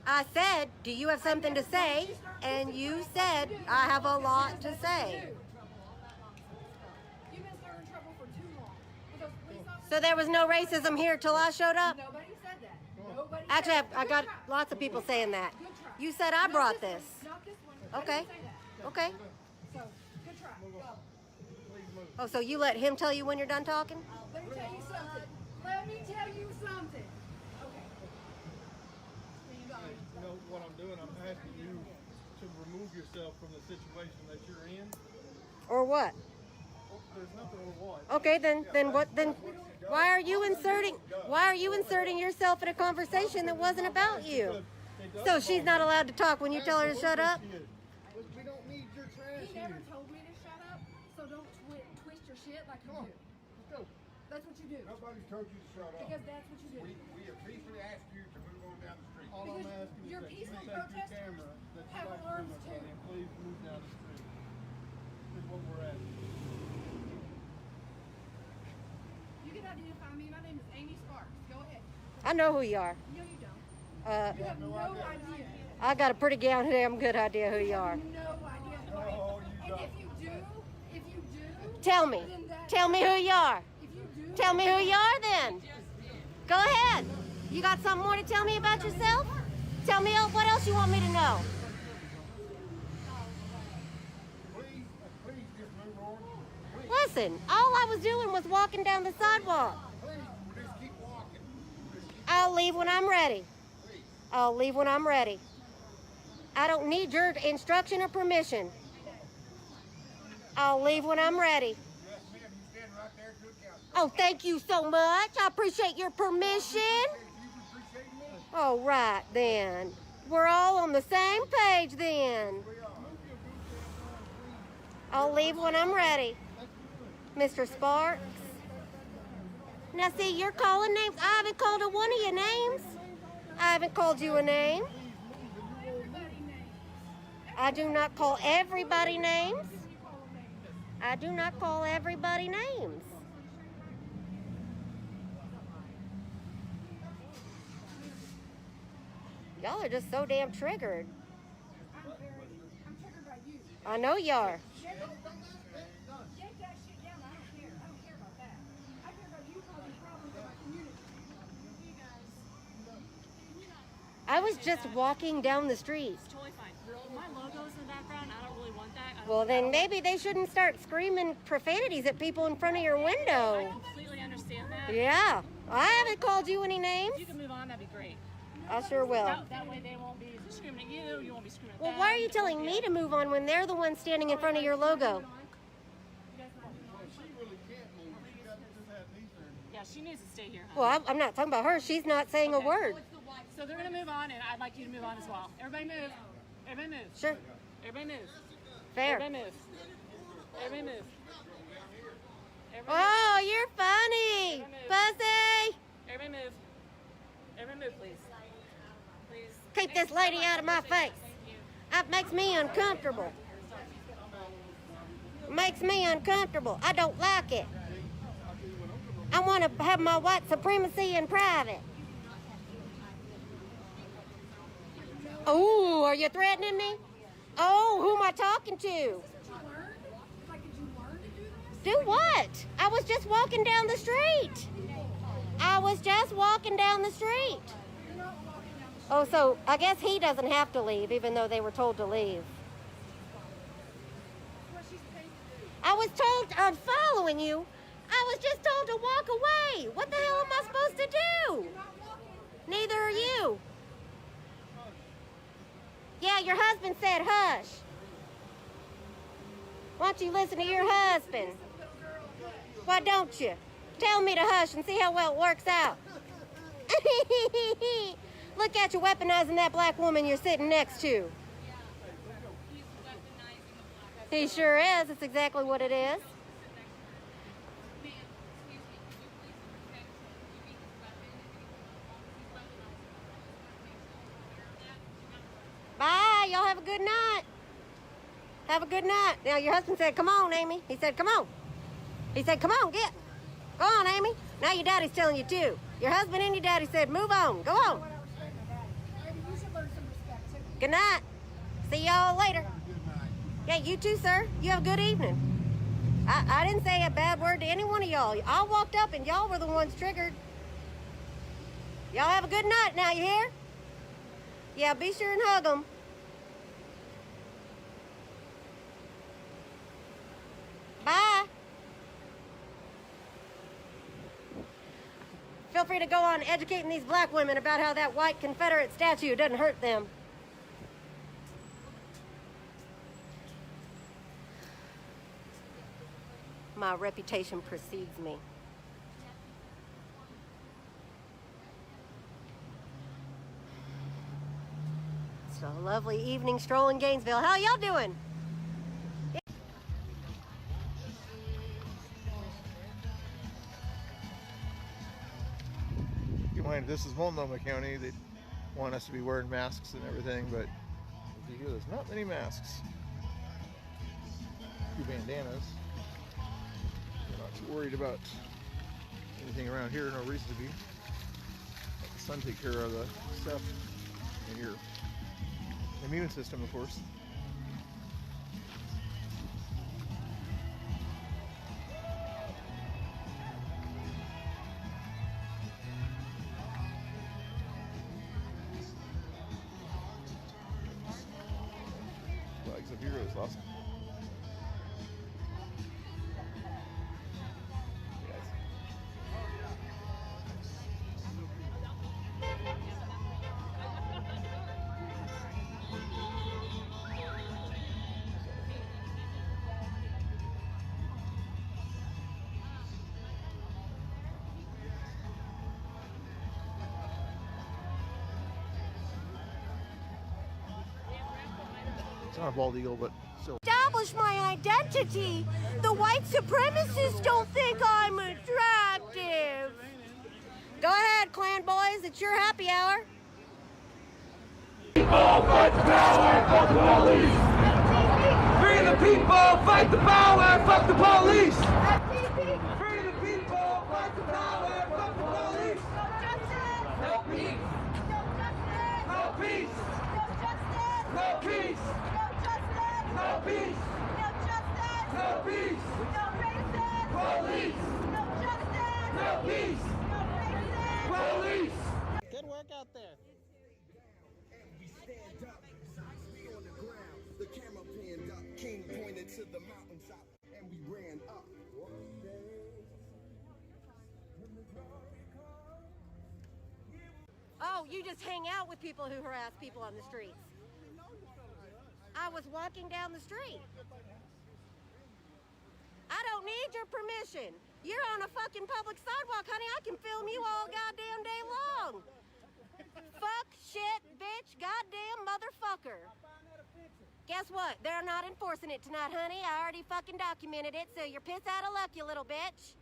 I said, do you have something to say? And you said, I have a lot to say. So there was no racism here till I showed up? Nobody said that. Nobody Actually, said I got lots of people saying that. You said I brought this. Okay. Okay. So, good try. Go. Oh, so you let him tell you when you're done talking? Let me tell you something. Let me tell you something. Okay. You know what I'm doing? I'm asking you to remove yourself from the situation that you're in. Or what? There's nothing or what. Okay, then why are you inserting yourself in a conversation that wasn't about you? So she's not allowed to talk when you tell her to shut up? We don't need your trash He never told me to shut up, so don't twist your shit like you do. Let's go. That's what you do. Nobody's told you to shut up. Because that's what you do. We have peacefully asked you to move on down the street. All Because I'm asking your is that you peaceful take your protesters camera that you have like to arms film us too. on and please move down the street. This is what we're asking. You can identify me. My name is Amy Sparks. Go ahead. I know who you are. No, you don't. Uh, You have no idea. I got a pretty damn good idea who you are. No idea who I am. And if you do, Tell me. then that- Tell me who you are. If you do, Tell me who you are then. Go ahead. You got something more to tell me about yourself? Tell me what else you want me to know. Please just move on. Please. Listen, all I was doing was walking down the sidewalk. Please, just keep walking. I'll leave when I'm ready. I'll leave when I'm ready. I don't need your instruction or permission. I'll leave when I'm ready. Yes, ma'am, you stand right there to account. Oh, thank you so much. I appreciate your permission. All right, then. We're all on the same page, then. I'll leave when I'm ready. Mr. Sparks. Now, see, you're calling names. I haven't called a one of your names. I haven't called you a name. I do not call everybody names. I do not call everybody names. Y'all are just so damn triggered. I'm triggered by you. I know you are. Get that shit down. I don't care. I don't care about that. I care about you causing problems in my community. I was just walking down the street. It's totally fine. My logo's in the background. I don't really want that. Well, then maybe they shouldn't start screaming profanities at people in front of your I window. completely understand that. Yeah, I haven't called you any names. If you can move on, that'd be great. I sure will. That way they won't be screaming at you. You won't be screaming at Well, them. why are you telling me to move on when they're the ones standing in front of your logo? Yeah, she needs to stay here. Huh? Well, I'm not talking about her. She's not saying a word. So they're gonna move on, and I'd like you to move on as well. Everybody move. Everybody move. Sure. Everybody move. Fair. Everybody move. Everybody move. Oh, you're funny. Pussy. Everybody move. Everybody move, please. Please. Keep this lady out of my face. That makes me uncomfortable. Makes me uncomfortable. I don't like it. I want to have my white supremacy in private. Oh, are you threatening me? Oh, who am I talking to? Do what? I was just walking down the street. I was just walking down the street. Oh, so I guess he doesn't have to leave, even though they were told to leave. I was told I'm following you. I was just told to walk away. What the hell am I supposed to do? Neither are you. Yeah, your husband said hush. Why don't you listen to your husband? Why don't you? Tell me to hush and see how well it works out. Look at you weaponizing that black woman you're sitting next to. He sure is. It's exactly what it is. have a good night. Have a good night. Now, your husband said, come on, Amy. He said, come on. He said, come on, get. Go on, Amy. Now your daddy's telling you too. Your husband and your daddy said, move on. Go on. Good night. See y'all later. Yeah, you too, sir. You have a good evening. I didn't say a bad word to any one of y'all. I walked up and y'all were the ones triggered. Y'all have a good night now, you hear? Yeah, be sure and hug them. Bye. Feel free to go on educating these black women about how that white Confederate statue doesn't hurt them. My reputation precedes me. It's a lovely evening stroll in Gainesville. How y'all doing? You mind, this is Multnomah County. They want us to be wearing masks and everything, but there's not many masks. A few bandanas. We're not too worried about anything around here. No reason to be. Let the sun take care of the stuff and your immune system, of course. Flags of heroes, awesome. It's not a bald eagle, but still. Establish my identity. The white supremacists don't think I'm attractive. Go ahead, Klan boys. It's your happy hour. People fight the power, fuck the police. Free the people, fight the power, fuck the police. Free the people, fight the power, fuck the police. No peace. No peace. No peace. No peace. No peace. Police. No peace. Police. Good work out there. We stand up, we on the ground. The camera panned up, king pointed to the mountaintop, and we ran up. Oh, you just hang out with people who harass people on the streets. I was walking down the street. I don't need your permission. You're on a fucking public sidewalk, honey. I can film you all goddamn day long. Fuck, shit, bitch, goddamn motherfucker. Guess what? They're not enforcing it tonight, honey. I already fucking documented it, so you're pissed out of luck, you little bitch.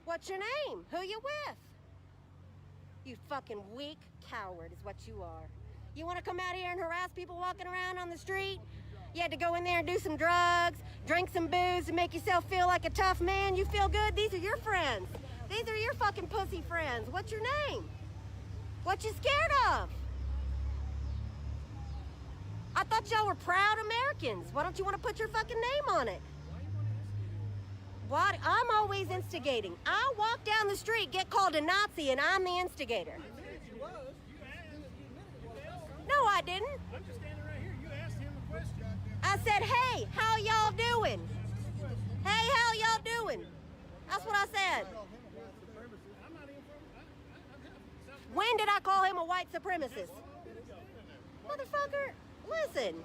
What's your name? Who you with? You fucking weak coward is what you are. You want to come out here and harass people walking around on the street? You had to go in there and do some drugs, drink some booze to make yourself feel like a tough man. You feel good? These are your friends. These are your fucking pussy friends. What's your name? What you scared of? I thought y'all were proud Americans. Why don't you want to put your fucking name on it? What? I'm always instigating. I walk down the street, get called a Nazi, and I'm the instigator. No, I didn't. I'm just standing right here. You asked him a question. I said, hey, how y'all doing? Hey, how y'all doing? That's what I said. When did I call him a white supremacist? Motherfucker, listen.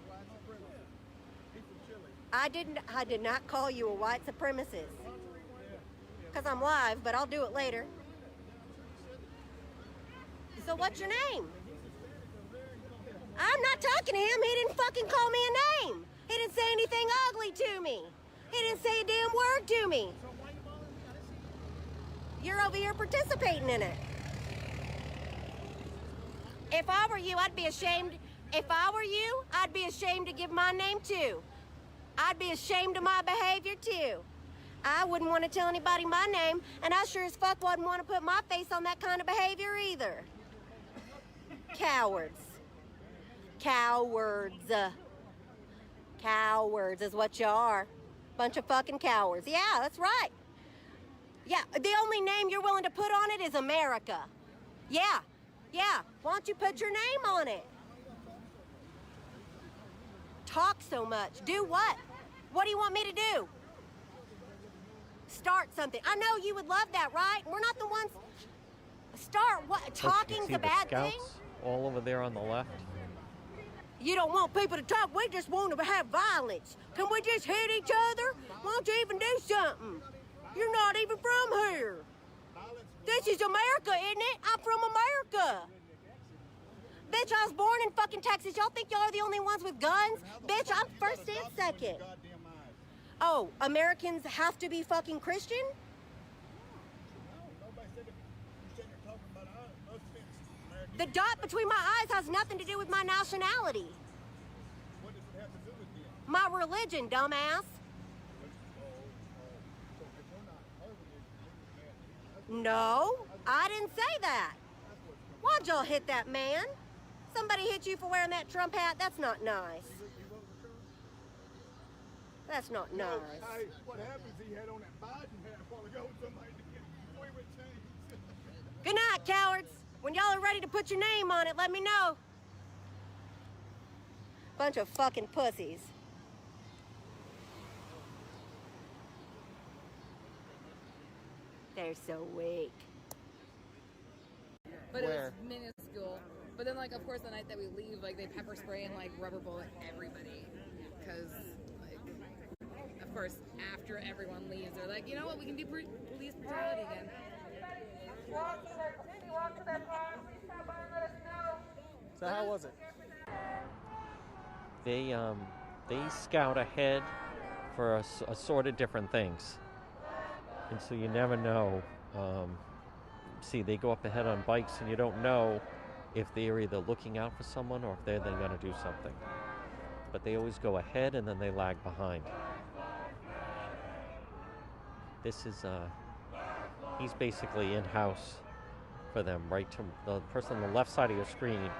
I did not call you a white supremacist. Because I'm live, but I'll do it later. So what's your name? I'm not talking to him. He didn't fucking call me a name. He didn't say anything ugly to me. He didn't say a damn word to me. You're over here participating in it. If I were you, I'd be ashamed If I were you, I'd be ashamed to give my name too. I'd be ashamed of my behavior too. I wouldn't want to tell anybody my name, and I sure as fuck wouldn't want to put my face on that kind of behavior either. Cowards. Cowards. Cowards is what you are. Bunch of fucking cowards. Yeah, that's right. Yeah, the only name you're willing to put on it is America. Yeah, yeah. Why don't you put your name on it? Talk so much. Do what? What do you want me to do? Start something. I know you would love that, right? We're not the ones. Start what? Talking's a bad thing? All over there on the left. You don't want people to talk. We just want to have violence. Can we just hit each other? Why don't you even do something? You're not even from here. This is America, isn't it? I'm from America. Bitch, I was born in fucking Texas. Y'all think y'all are the only ones with guns? Bitch, I'm first and second. Oh, Americans have to be fucking Christian? The dot between my eyes has nothing to do with my nationality. What does it have to do with you? My religion, dumbass. No, I didn't say that. Why'd y'all hit that man? Somebody hit you for wearing that Trump hat? That's not nice. That's not nice. Hey, what happens? He had on that Biden hat a while ago. Somebody changed. Good night, cowards. When y'all are ready to put your name on it, let me know. Bunch of fucking pussies. They're so weak. But it was minuscule. But then, like, of course, the night that we leave, like, they pepper spray and, like, rubber bullet everybody. Because, like, of course, after everyone leaves, they're like, you know what, we can do police brutality again. So how was it? They scout ahead for a sort of different things. And so you never know. See, they go up ahead on bikes and you don't know if they're either looking out for someone or if they're then going to do something. But they always go ahead and then they lag behind. This is, he's basically in-house for them, right to the person on the left side of your screen.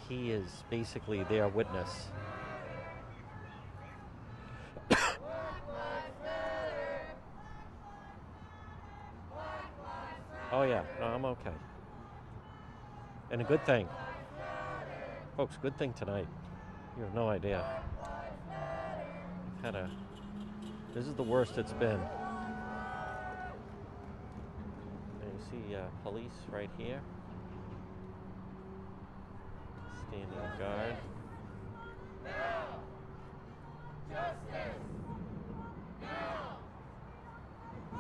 He is basically their witness. Oh yeah, no, I'm okay. And a good thing. Folks, good thing tonight. You have no idea. I've had this is the worst it's been. And you see police right here. Standing guard.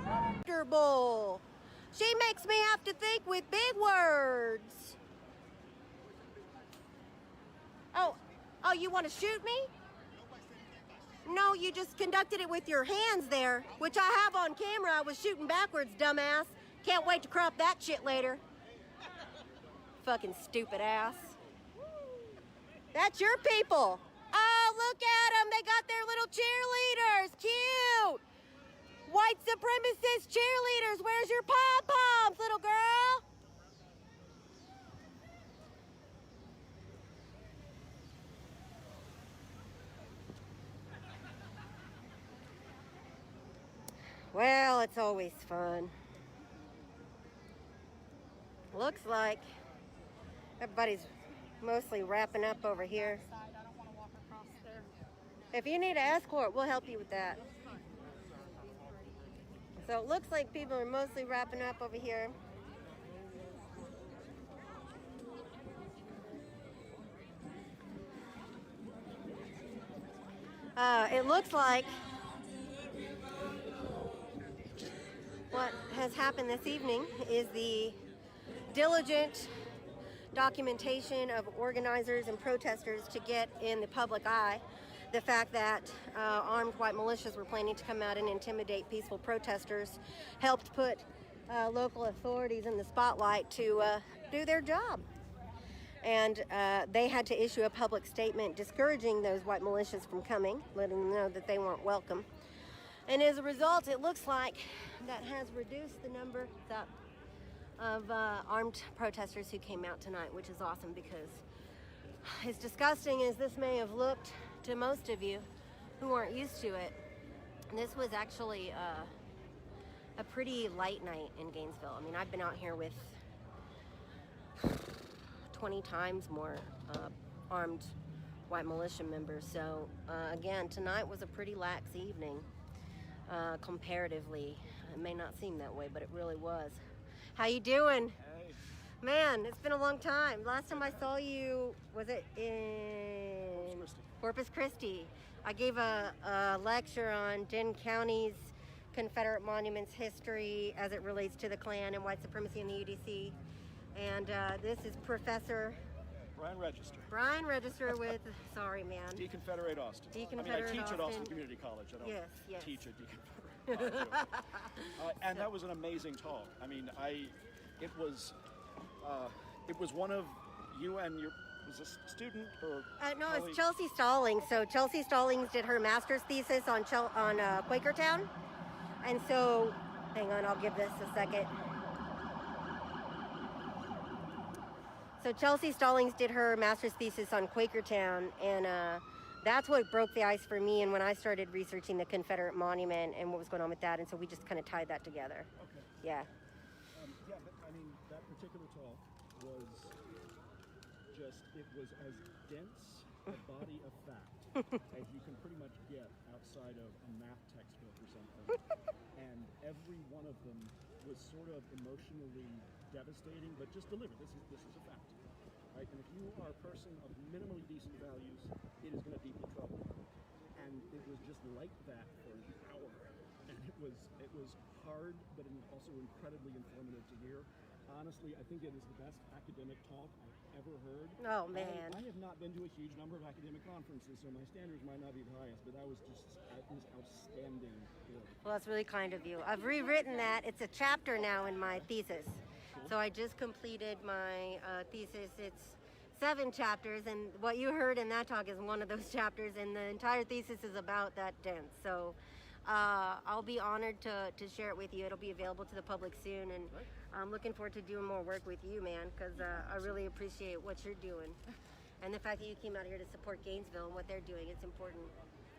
Comfortable. She makes me have to think with big words. Oh, you want to shoot me? No, you just conducted it with your hands there, which I have on camera. I was shooting backwards, dumbass. Can't wait to crop that shit later. Fucking stupid ass. That's your people. Oh, look at them. They got their little cheerleaders. Cute. White supremacist cheerleaders. Where's your pom-poms, little girl? Well, it's always fun. Looks like everybody's mostly wrapping up over here. If you need an escort, we'll help you with that. So it looks like people are mostly wrapping up over here. It looks like what has happened this evening is the diligent documentation of organizers and protesters to get in the public eye the fact that armed white militias were planning to come out and intimidate peaceful protesters helped put local authorities in the spotlight to do their job. And they had to issue a public statement discouraging those white militias from coming, letting them know that they weren't welcome. And as a result, it looks like that has reduced the number of armed protesters who came out tonight, which is awesome, because as disgusting as this may have looked to most of you who aren't used to it, this was actually a pretty light night in Gainesville. I mean, I've been out here with 20 times more armed white militia members. So again, tonight was a pretty lax evening comparatively. It may not seem that way, but it really was. How you doing? Hey. Man, it's been a long time. Last time I saw you, was it in Corpus Christi? I gave a lecture on Denton County's Confederate monuments history as it relates to the Klan and white supremacy in the UDC. And this is Professor Brian Register with, sorry man. Deconfederate Austin. Deconfederate I teach Austin. at Austin Community College. I don't Yes. teach at Deconfederate. And that was an amazing talk. I mean, it was one of you and your, was this student or No, colleague? it's Chelsea Stallings. So Chelsea Stallings did her master's thesis on Quakertown. And so, hang on, I'll give this a second. So Chelsea Stallings did her master's thesis on Quakertown, and that's what broke the ice for me. And when I started researching the Confederate monument and what was going on with that, and so we just kind of tied that together. Okay. Yeah. Yeah, but, I mean, that particular talk was just, it was as dense a body of fact as you can pretty much get outside of a math textbook or something. And every one of them was sort of emotionally devastating, but just delivered. This is a fact, right? And if you are a person of minimally decent values, it is going to deeply trouble you. And it was just like that for an hour, and it was hard, but also incredibly informative to hear. Honestly, I think it is the best academic talk I've ever heard. Oh man! I have not been to a huge number of academic conferences, so my standards might not be the highest, but that was outstanding work. Well, that's really kind of you. I've rewritten that. It's a chapter now in my thesis. So I just completed my thesis. It's 7 chapters, and what you heard in that talk is one of those chapters, and the entire thesis is about that dance. So I'll be honored to share it with you. It'll be available to the public soon, and I'm looking forward to doing more work with you, man, because I really appreciate what you're doing. And the fact that you came out here to support Gainesville and what they're doing, it's important.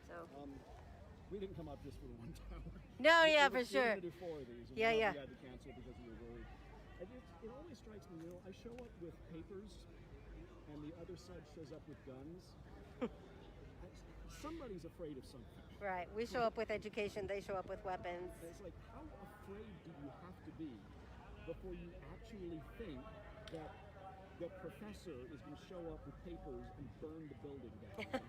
So we didn't come up just for the one tower. No, yeah, for sure. We were going to do 4 of these. Yeah. We had to cancel because we were worried. It always strikes me, I show up with papers, and the other side shows up with guns. Somebody's afraid of something. Right. We show up with education. They show up with weapons. It's like, how afraid do you have to be before you actually think that the professor is going to show up with papers and burn the building down?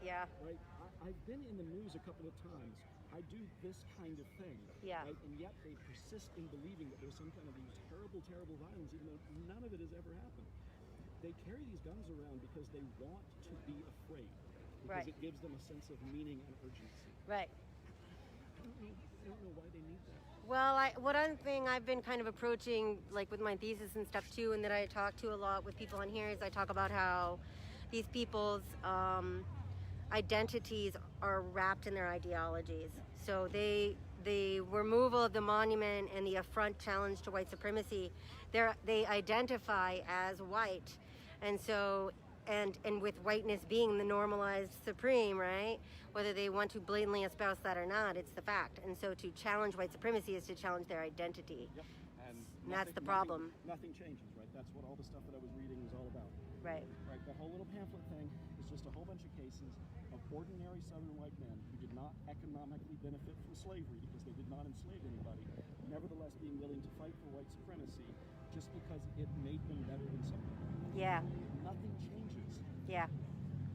Yeah. Right? I've been in the news a couple of times. I do this kind of thing. Yeah. Right? And yet they persist in believing that there's some kind of terrible, terrible violence, even though none of it has ever happened. They carry these guns around because they want to be afraid. Because it gives them a sense of meaning and urgency. Right. I don't know why they need that. Well, one thing I've been kind of approaching, like with my thesis and stuff too, and that I talk to a lot with people on here, is I talk about how these people's identities are wrapped in their ideologies. So the removal of the monument and the affront challenge to white supremacy, they identify as white, and so and with whiteness being the normalized supreme, right? Whether they want to blatantly espouse that or not, it's the fact. And so to challenge white supremacy is to challenge their identity. Yep. And that's the problem. Nothing changes, right? That's what all the stuff that I was reading was all about. Right. Right. That whole little pamphlet thing is just a whole bunch of cases of ordinary Southern white men who did not economically benefit from slavery because they did not enslave anybody, nevertheless being willing to fight for white supremacy just because it made them better than somebody. Yeah. Nothing changes. Yeah.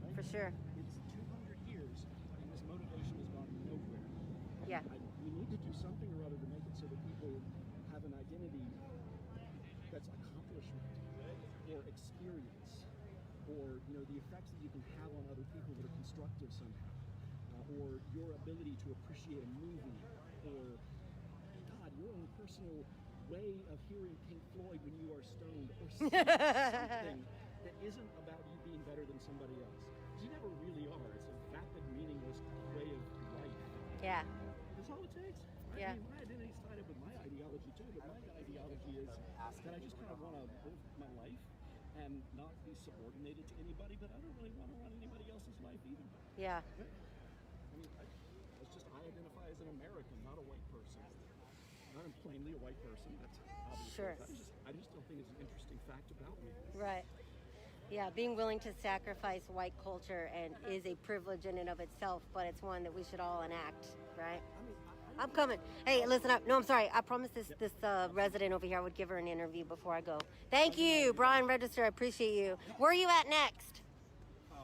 Right? For sure. It's 200 years, and this motivation has gone nowhere. Yeah. We need to do something or other to make it so that people have an identity that's accomplishment or experience, or the effects that you can have on other people that are constructive somehow, or your ability to appreciate a movie, or your own personal way of hearing Pink Floyd when you are stoned, or something that isn't about you being better than somebody else. Because you never really are. It's a vapid, meaningless way of life. Yeah. That's all it takes. Yeah. I mean, my identity's tied up with my ideology too, but my ideology is that I just kind of want to live my life and not be subordinated to anybody, but I don't really want to run anybody else's life either. Yeah. I mean, I identify as an American, not a white person. I'm plainly a white person. That's obvious. Sure. I just don't think it's an interesting fact about me. Right. Yeah, being willing to sacrifice white culture and is a privilege in and of itself, but it's one that we should all enact, right? I'm coming. Hey, listen up. No, I'm sorry. I promised this resident over here I would give her an interview before I go. Thank you, Brian Register. I appreciate you. Where are you at next? I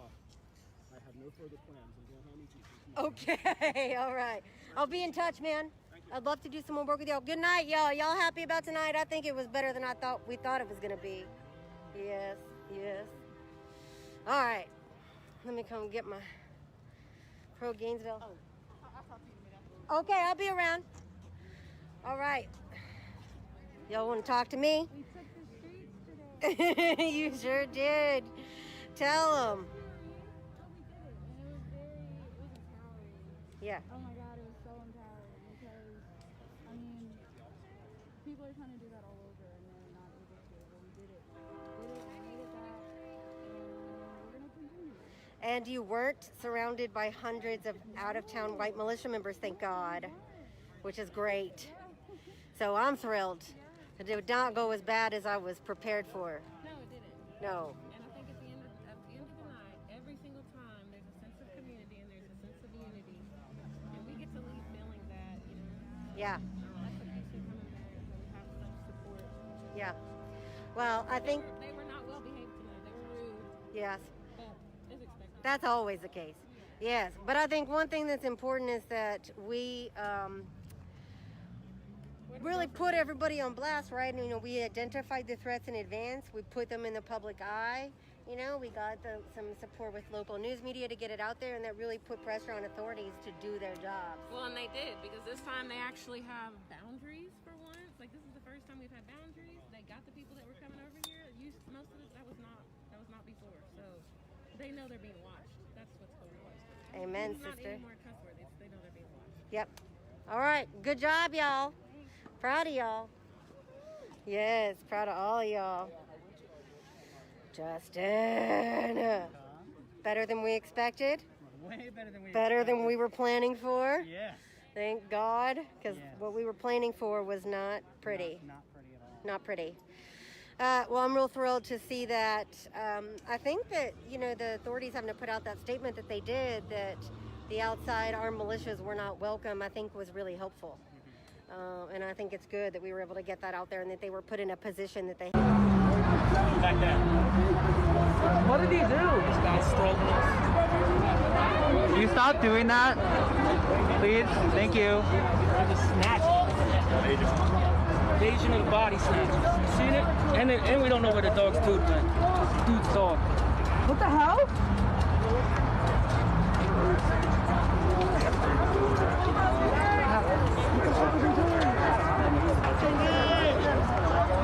have no further plans. I'm going home and teach. Okay, all right. I'll be in touch, man. I'd love to do some more work with y'all. Good night, y'all. Y'all happy about tonight? I think it was better than we thought it was gonna be. Yes, yes. All right. Let me come get my Pro Gainesville. Okay, I'll be around. All right. Y'all want to talk to me? We took the streets today. You sure did. Tell them. Yeah. Oh my God, it was so empowering because, I mean, people are trying to do that all over and they're not able to, but we did it. We made it back, and we're going to continue. And you weren't surrounded by hundreds of out-of-town white militia members, thank God, which is great. So I'm thrilled. It did not go as bad as I was prepared for. No, it didn't. No. And I think at the end of the night, every single time, there's a sense of community and there's a sense of unity. And we get to leave feeling that, you know. Yeah. That's what keeps you coming back, that we have such support. Yeah. Well, I think... They were not well behaved tonight. They were rude. Yes. But it's expected. That's always the case. Yes. But I think one thing that's important is that we really put everybody on blast, right? You know, we identified the threats in advance. We put them in the public eye. You know, we got some support with local news media to get it out there, and that really put pressure on authorities to do their jobs. Well, and they did, because this time they actually have boundaries for once. Like, this is the first time we've had boundaries. They got the people that were coming over here. Most of it, that was not before. So they know they're being watched. That's what's going on. Amen, It's sister. not any more trustworthy. They know they're being watched. Yep. All right. Good job, y'all. Proud of y'all. Yes, proud of all of y'all. Justin. Better than we expected? Way better than we Better than we were planning for? Yes. Thank God, because Yes. what we were planning for was not pretty. Not pretty at all. Not pretty. Well, I'm real thrilled to see that. I think that, you know, the authorities having to put out that statement that they did, that the outside armed militias were not welcome, I think was really helpful. And I think it's good that we were able to get that out there and that they were put in a position that they... Back there. What did he do? This guy's stroking us. Can you stop doing that? Please? Thank you. Invasion of the body snatchers. You seen it? And we don't know where the dog's tooth went. Dude's dog. What the hell?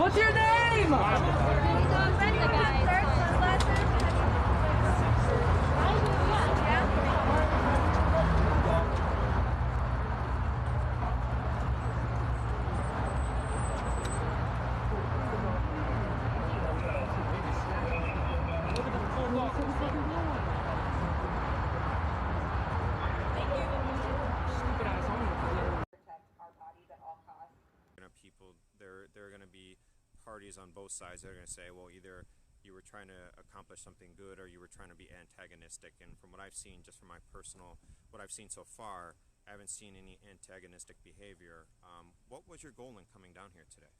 What's your name? People, there are going to be parties on both sides that are going to say, well, either you were trying to accomplish something good or you were trying to be antagonistic. And from what I've seen, just from my personal, what I've seen so far, I haven't seen any antagonistic behavior. What was your goal in coming down here today?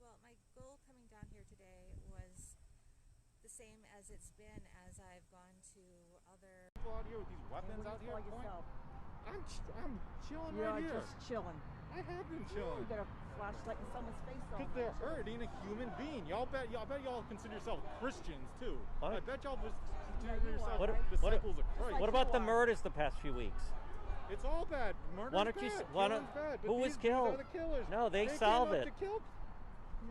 Well, my goal coming down here today was the same as it's been as I've gone to other... People out here with these weapons out here. I'm chilling You're right here. just chilling. I have been chilling. You got a flashlight in someone's face. Because they're hurting a human being. I bet y'all consider yourself Christians too. I bet y'all consider yourself disciples of Christ. What about the murders the past few weeks? It's all bad. Murder's Why don't you? bad. Why don't? Killing's bad. But Who was these killed? are the killers. No, they came solve up it. to kill.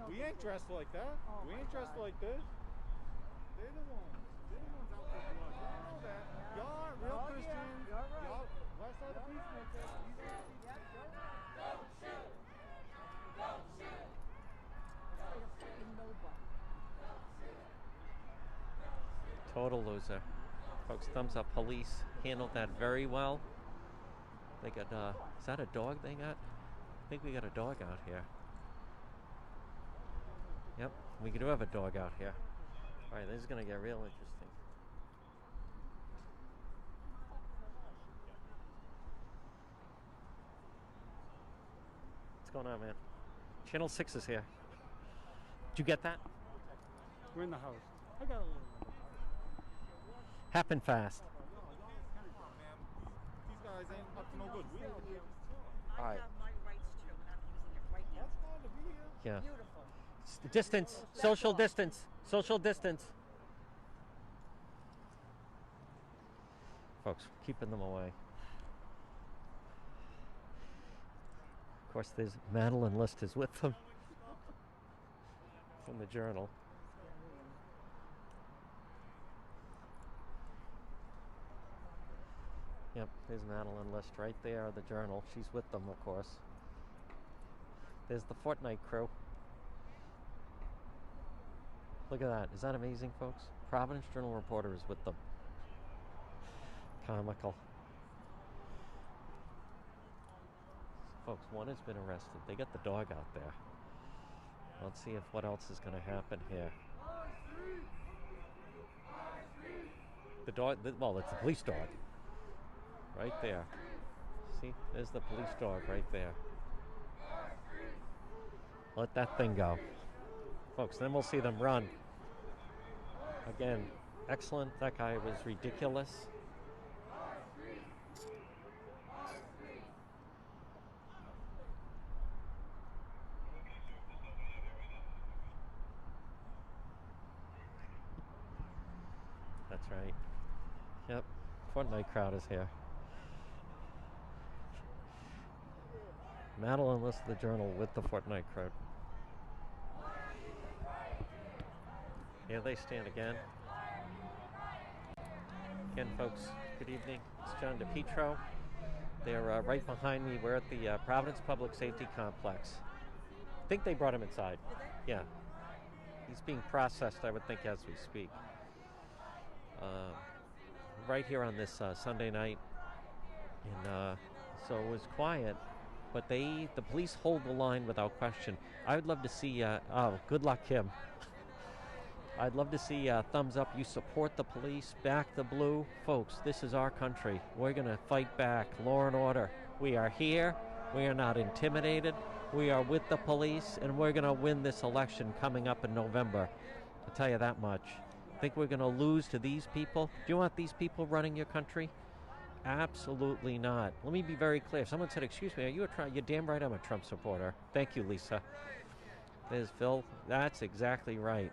We ain't dressed like that. We ain't dressed like this. They're the ones. They're the ones out for blood. Y'all know that. Y'all aren't real Christians. Y'all, bless all the peacemakers. Total loser. Folks, thumbs up. Police handled that very well. They got, is that a dog they got? I think we got a dog out here. Yep, we do have a dog out here. All right, this is going to get real interesting. What's going on, man? Channel 6 is here. Did you get that? We're in the house. I got a little. Happened fast. These guys ain't up to no good. We out here. All right. My rights too, and I'm using it right now. That's fine to be here. Yeah. Beautiful. Distance. Social distance. Social distance. Folks, keeping them away. Of course, there's Madeline List is with them from the Journal. Yep, there's Madeline List right there, the Journal. She's with them, of course. There's the Fortnite crew. Look at that. Is that amazing, folks? Providence Journal reporter is with them. Comical. Folks, one has been arrested. They got the dog out there. Let's see if what else is going to happen here. The dog, well, it's the police dog. Right there. See, there's the police dog right there. Let that thing go. Folks, then we'll see them run. Again, excellent. That guy was ridiculous. That's right. Yep, Fortnite crowd is here. Madeline List of the Journal with the Fortnite crowd. Here they stand again. Again, folks, good evening. It's John DePietro. They're right behind me. We're at the Providence Public Safety Complex. I think they brought him inside. Yeah. He's being processed, I would think, as we speak. Right here on this Sunday night. And so it was quiet. But the police hold the line without question. I would love to see, good luck, Kim. I'd love to see thumbs up. You support the police, back the blue. Folks, this is our country. We're going to fight back. Law and order. We are here. We are not intimidated. We are with the police, and we're going to win this election coming up in November. I'll tell you that much. Think we're going to lose to these people? Do you want these people running your country? Absolutely not. Let me be very clear. Someone said, excuse me, are you a Trump? You're damn right I'm a Trump supporter. Thank you, Lisa. There's Phil. That's exactly right.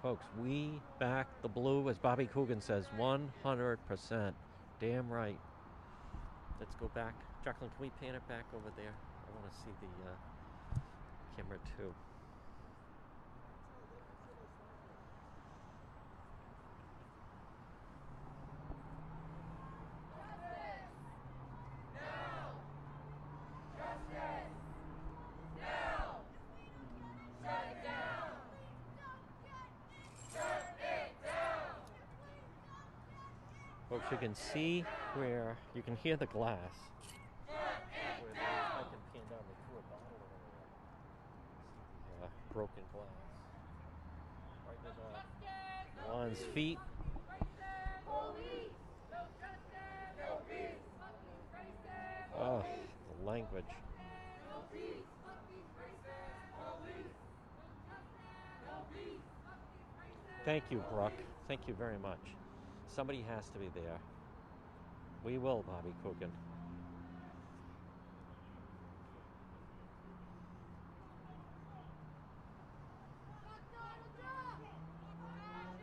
Folks, we back the blue, as Bobby Coogan says, 100%. Damn right. Let's go back. Jacqueline, can we pan it back over there? I want to see the camera too. Folks, you can see where you can hear the glass. Where I can pan down, they threw a bottle over there. See the broken glass. Right there's Juan's feet. Oh, the language. Thank you, Brooke. Thank you very much. Somebody has to be there. We will, Bobby Coogan.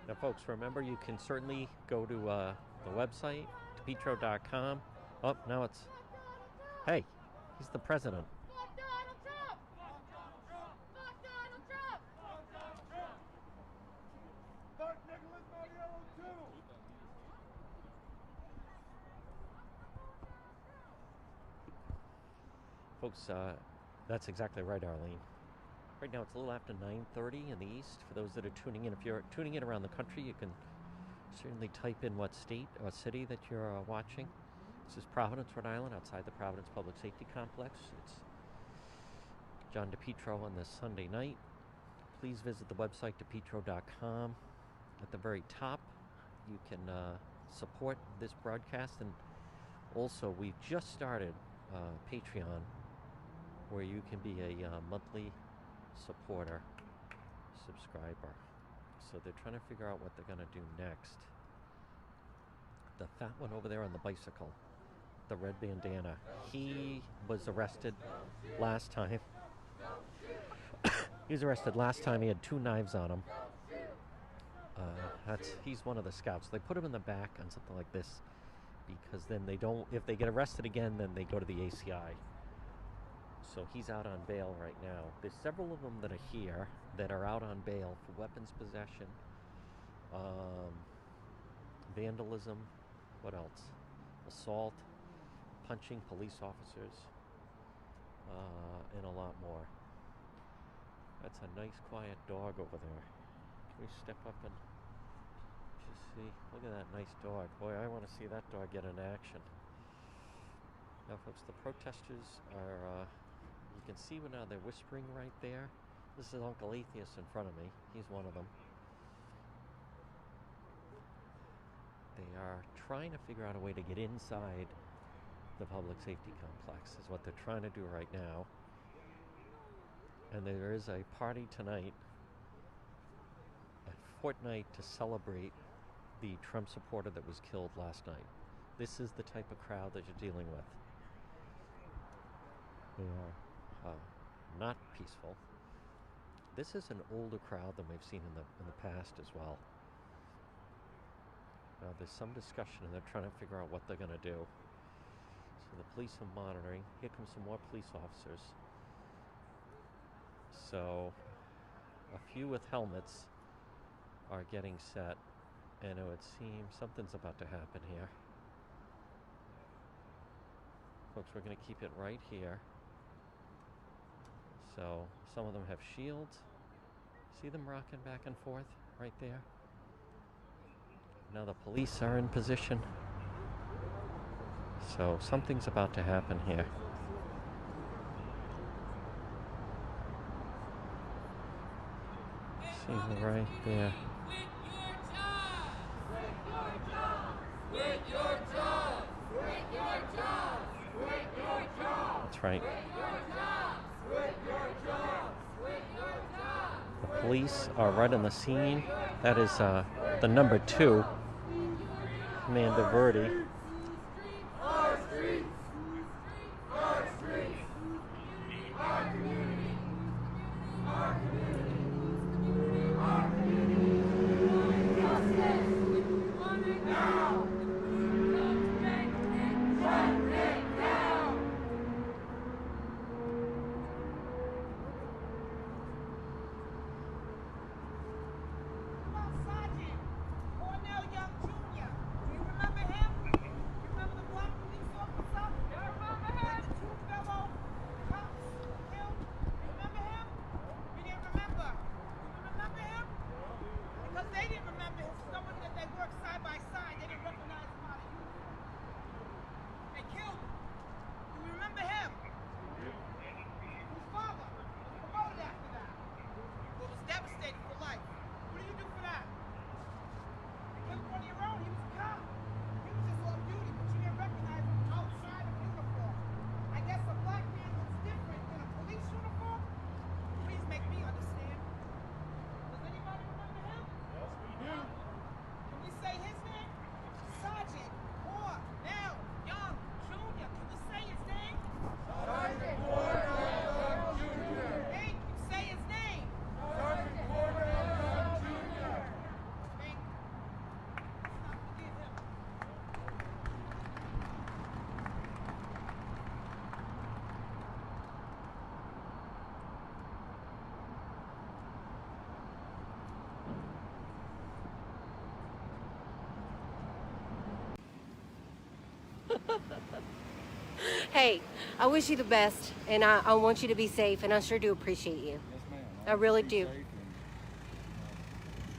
Now, folks, remember you can certainly go to the website, depetro.com. Oh, now it's... Hey, he's the president. folks, that's exactly right, Arlene. Right now it's a little after 9:30 in the east. For those that are tuning in, if you're tuning in around the country, you can certainly type in what state or city that you're watching. This is Providence, Rhode Island, outside the Providence Public Safety Complex. It's John DePietro on this Sunday night. Please visit the website, depetro.com. At the very top, you can support this broadcast. And also, we've just started Patreon, where you can be a monthly supporter, subscriber. So they're trying to figure out what they're going to do next. The fat one over there on the bicycle, the red bandana, he was arrested last time. He was arrested last time. He had 2 knives on him. He's one of the scouts. They put him in the back on something like this because then they don't, if they get arrested again, then they go to the ACI. So he's out on bail right now. There's several of them that are here that are out on bail for weapons possession, vandalism, what else? Assault, punching police officers, and a lot more. That's a nice quiet dog over there. Can we step up and just see? Look at that nice dog. Boy, I want to see that dog get in action. Now folks, the protesters are, you can see now they're whispering right there. This is Uncle Atheist in front of me. He's one of them. They are trying to figure out a way to get inside the public safety complex, is what they're trying to do right now. And there is a party tonight at Fortnite to celebrate the Trump supporter that was killed last night. This is the type of crowd that you're dealing with. They are not peaceful. This is an older crowd than we've seen in the past as well. Now there's some discussion and they're trying to figure out what they're going to do. So the police are monitoring. Here come some more police officers. So a few with helmets are getting set, and it would seem something's about to happen here. Folks, we're going to keep it right here. So some of them have shields. See them rocking back and forth right there? Now the police are in position. So something's about to happen here. See right there. That's right. The police are right on the scene. That is the number 2, Commander Verdi. Hey, I wish you the best, and I want you to be safe, and I sure do appreciate you. Yes, ma'am. I really do. Safe and,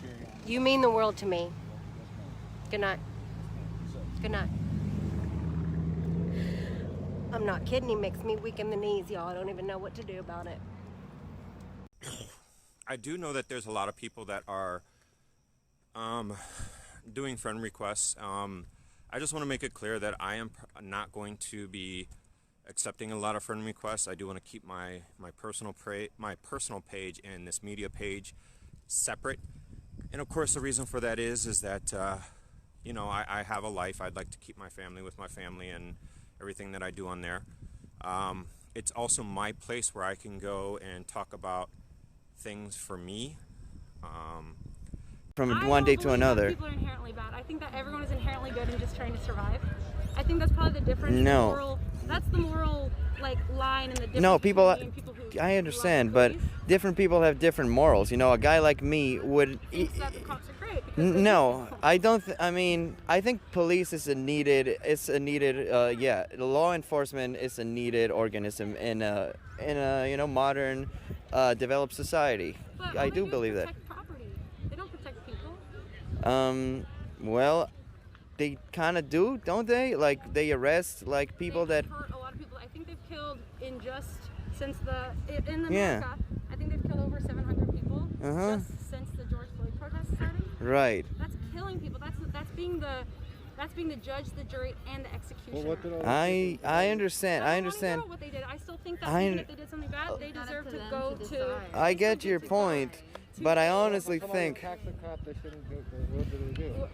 carry on. You mean the world to me. Yes, ma'am. Good night. So, Good night. I'm not kidding. He makes me weak in the knees, y'all. I don't even know what to do about it. I do know that there's a lot of people that are doing friend requests. I just want to make it clear that I am not going to be accepting a lot of friend requests. I do want to keep my personal page and this media page separate. And of course, the reason for that is that you know, I have a life. I'd like to keep my family with my family and everything that I do on there. It's also my place where I can go and talk about things for me. From one day to another. People are inherently bad. I think that everyone is inherently good and just trying to survive. I think that's probably the difference. No. That's the moral like line and the difference. No, people. Between people who I understand, but different people have different morals. You know, a guy like me would. thinks that the cops are great. No, I don't. I mean, I think police is a needed. It's a needed. Yeah, law enforcement is a needed organism in a you know, modern, developed society. But I do believe that. Protect property. They don't protect people. Well, they kind of do, don't they? Like they arrest like people that. Hurt a lot of people. I think they've killed in America. I think they've killed over 700 people just since the George Floyd protests started. Right. That's killing people. That's being the judge, the jury, and the executioner. Well, what did all I understand. I understand. What they did. I still think that even if they did something bad, they deserve to go to. I get your point, but I honestly think. Tax a cop, they shouldn't do. What did they do?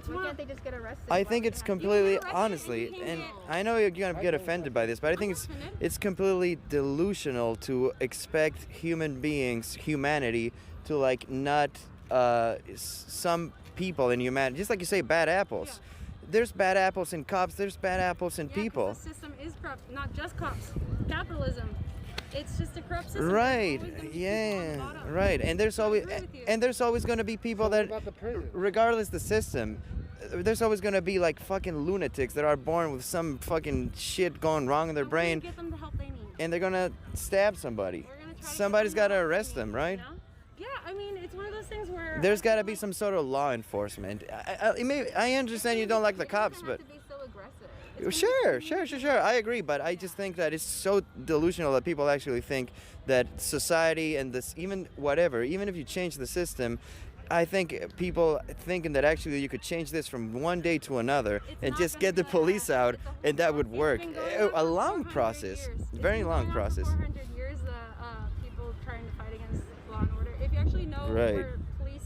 Why can't they just get arrested? I think it's completely, honestly, and I know you're gonna get offended by this, but I think it's completely delusional to expect human beings, humanity, to like not some people in humanity, just like you say, bad apples. There's bad apples in cops. There's bad apples in people. The system is corrupt, not just cops. Capitalism. It's just a corrupt system. Right. Yeah. Right. And there's always going to be people that, regardless the system, there's always going to be like fucking lunatics that are born with some fucking shit going wrong in their brain, Get them the help they need. and they're gonna stab somebody. Somebody's got to arrest them, right? Yeah, I mean, it's one of those things where There's got to be some sort of law enforcement. I understand you don't like the cops, but. Sure. I agree, but I just think that it's so delusional that people actually think that society and this, even if you change the system, I think people thinking that actually you could change this from one day to another and just get the police out and that would work. A long process, very long process. 400 years, people trying to fight against law and order. If you actually know where police,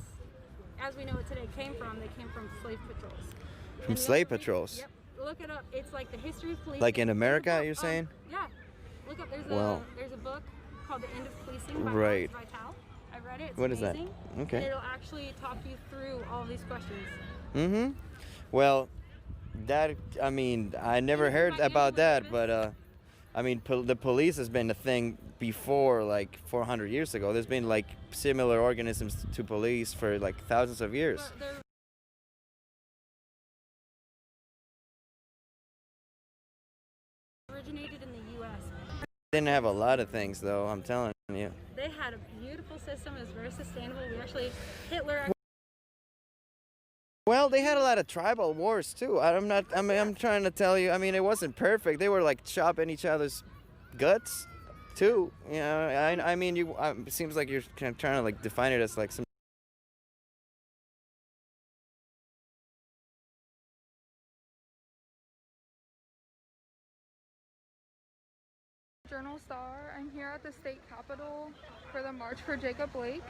as we know it today, came from, they came from slave patrols. From slave patrols? Yep. Look it up. It's like the history of police. Like in America, you're saying? Yeah. Look up. There's a book called The End of Policing by Right. Vital. I read it. It's What is that? amazing. Okay. And it'll actually talk you through all these questions. Mm-hmm. Well, that, I mean, I never heard about that, but, I mean, the police has been a thing before, like, 400 years ago. There's been, like, similar organisms to police for, like, thousands of years. Originated in the U.S. Didn't have a lot of things, though, I'm telling you. They had a beautiful system. It was very sustainable. Hitler. Well, they had a lot of tribal wars too. I'm trying to tell you. I mean, it wasn't perfect. They were like chopping each other's guts, too. You know, I mean, it seems like you're kind of trying to like define it as like some. Journal-Star. I'm here at the state capitol for the March for Jacob Blake.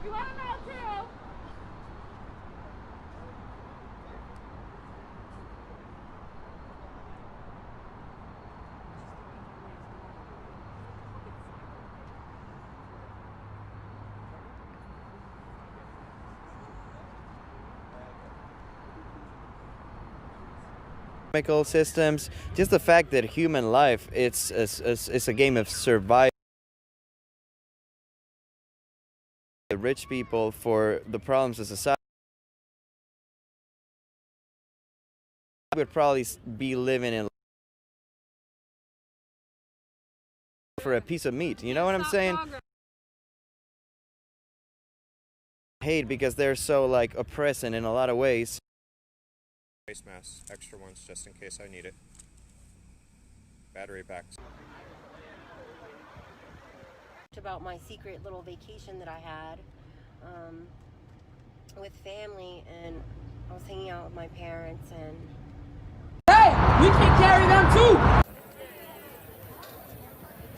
You want to know too? Chemical systems, just the fact that human life, it's a game of survival. The rich people for the problems of society would probably be living in for a piece of meat. You know what I'm saying? Hate because they're so like oppressing in a lot of ways. Face masks, extra ones just in case I need it. Battery packs. About my secret little vacation that I had with family, and I was hanging out with my parents, and Hey, we can carry them too.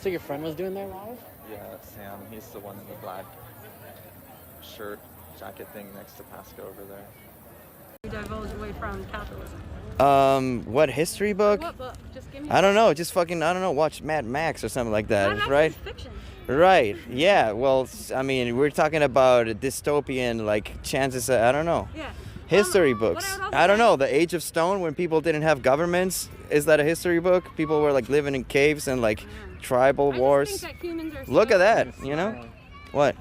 So your friend was doing their live? Yeah, Sam. He's the one in the black shirt, jacket thing next to Pasco over there. You divulge away from capitalism. What history book? What book? Just give me. I don't know. Just fucking, I don't know. Watch Mad Max or something like that, Mad Max right? is fiction. Right. Yeah. Well, I mean, we're talking about a dystopian, like chances. I don't know. Yeah. History books. I don't know. The Age of Stone, when people didn't have governments, is that a history book? People were like living in caves and like tribal wars. Look at that. You know? What?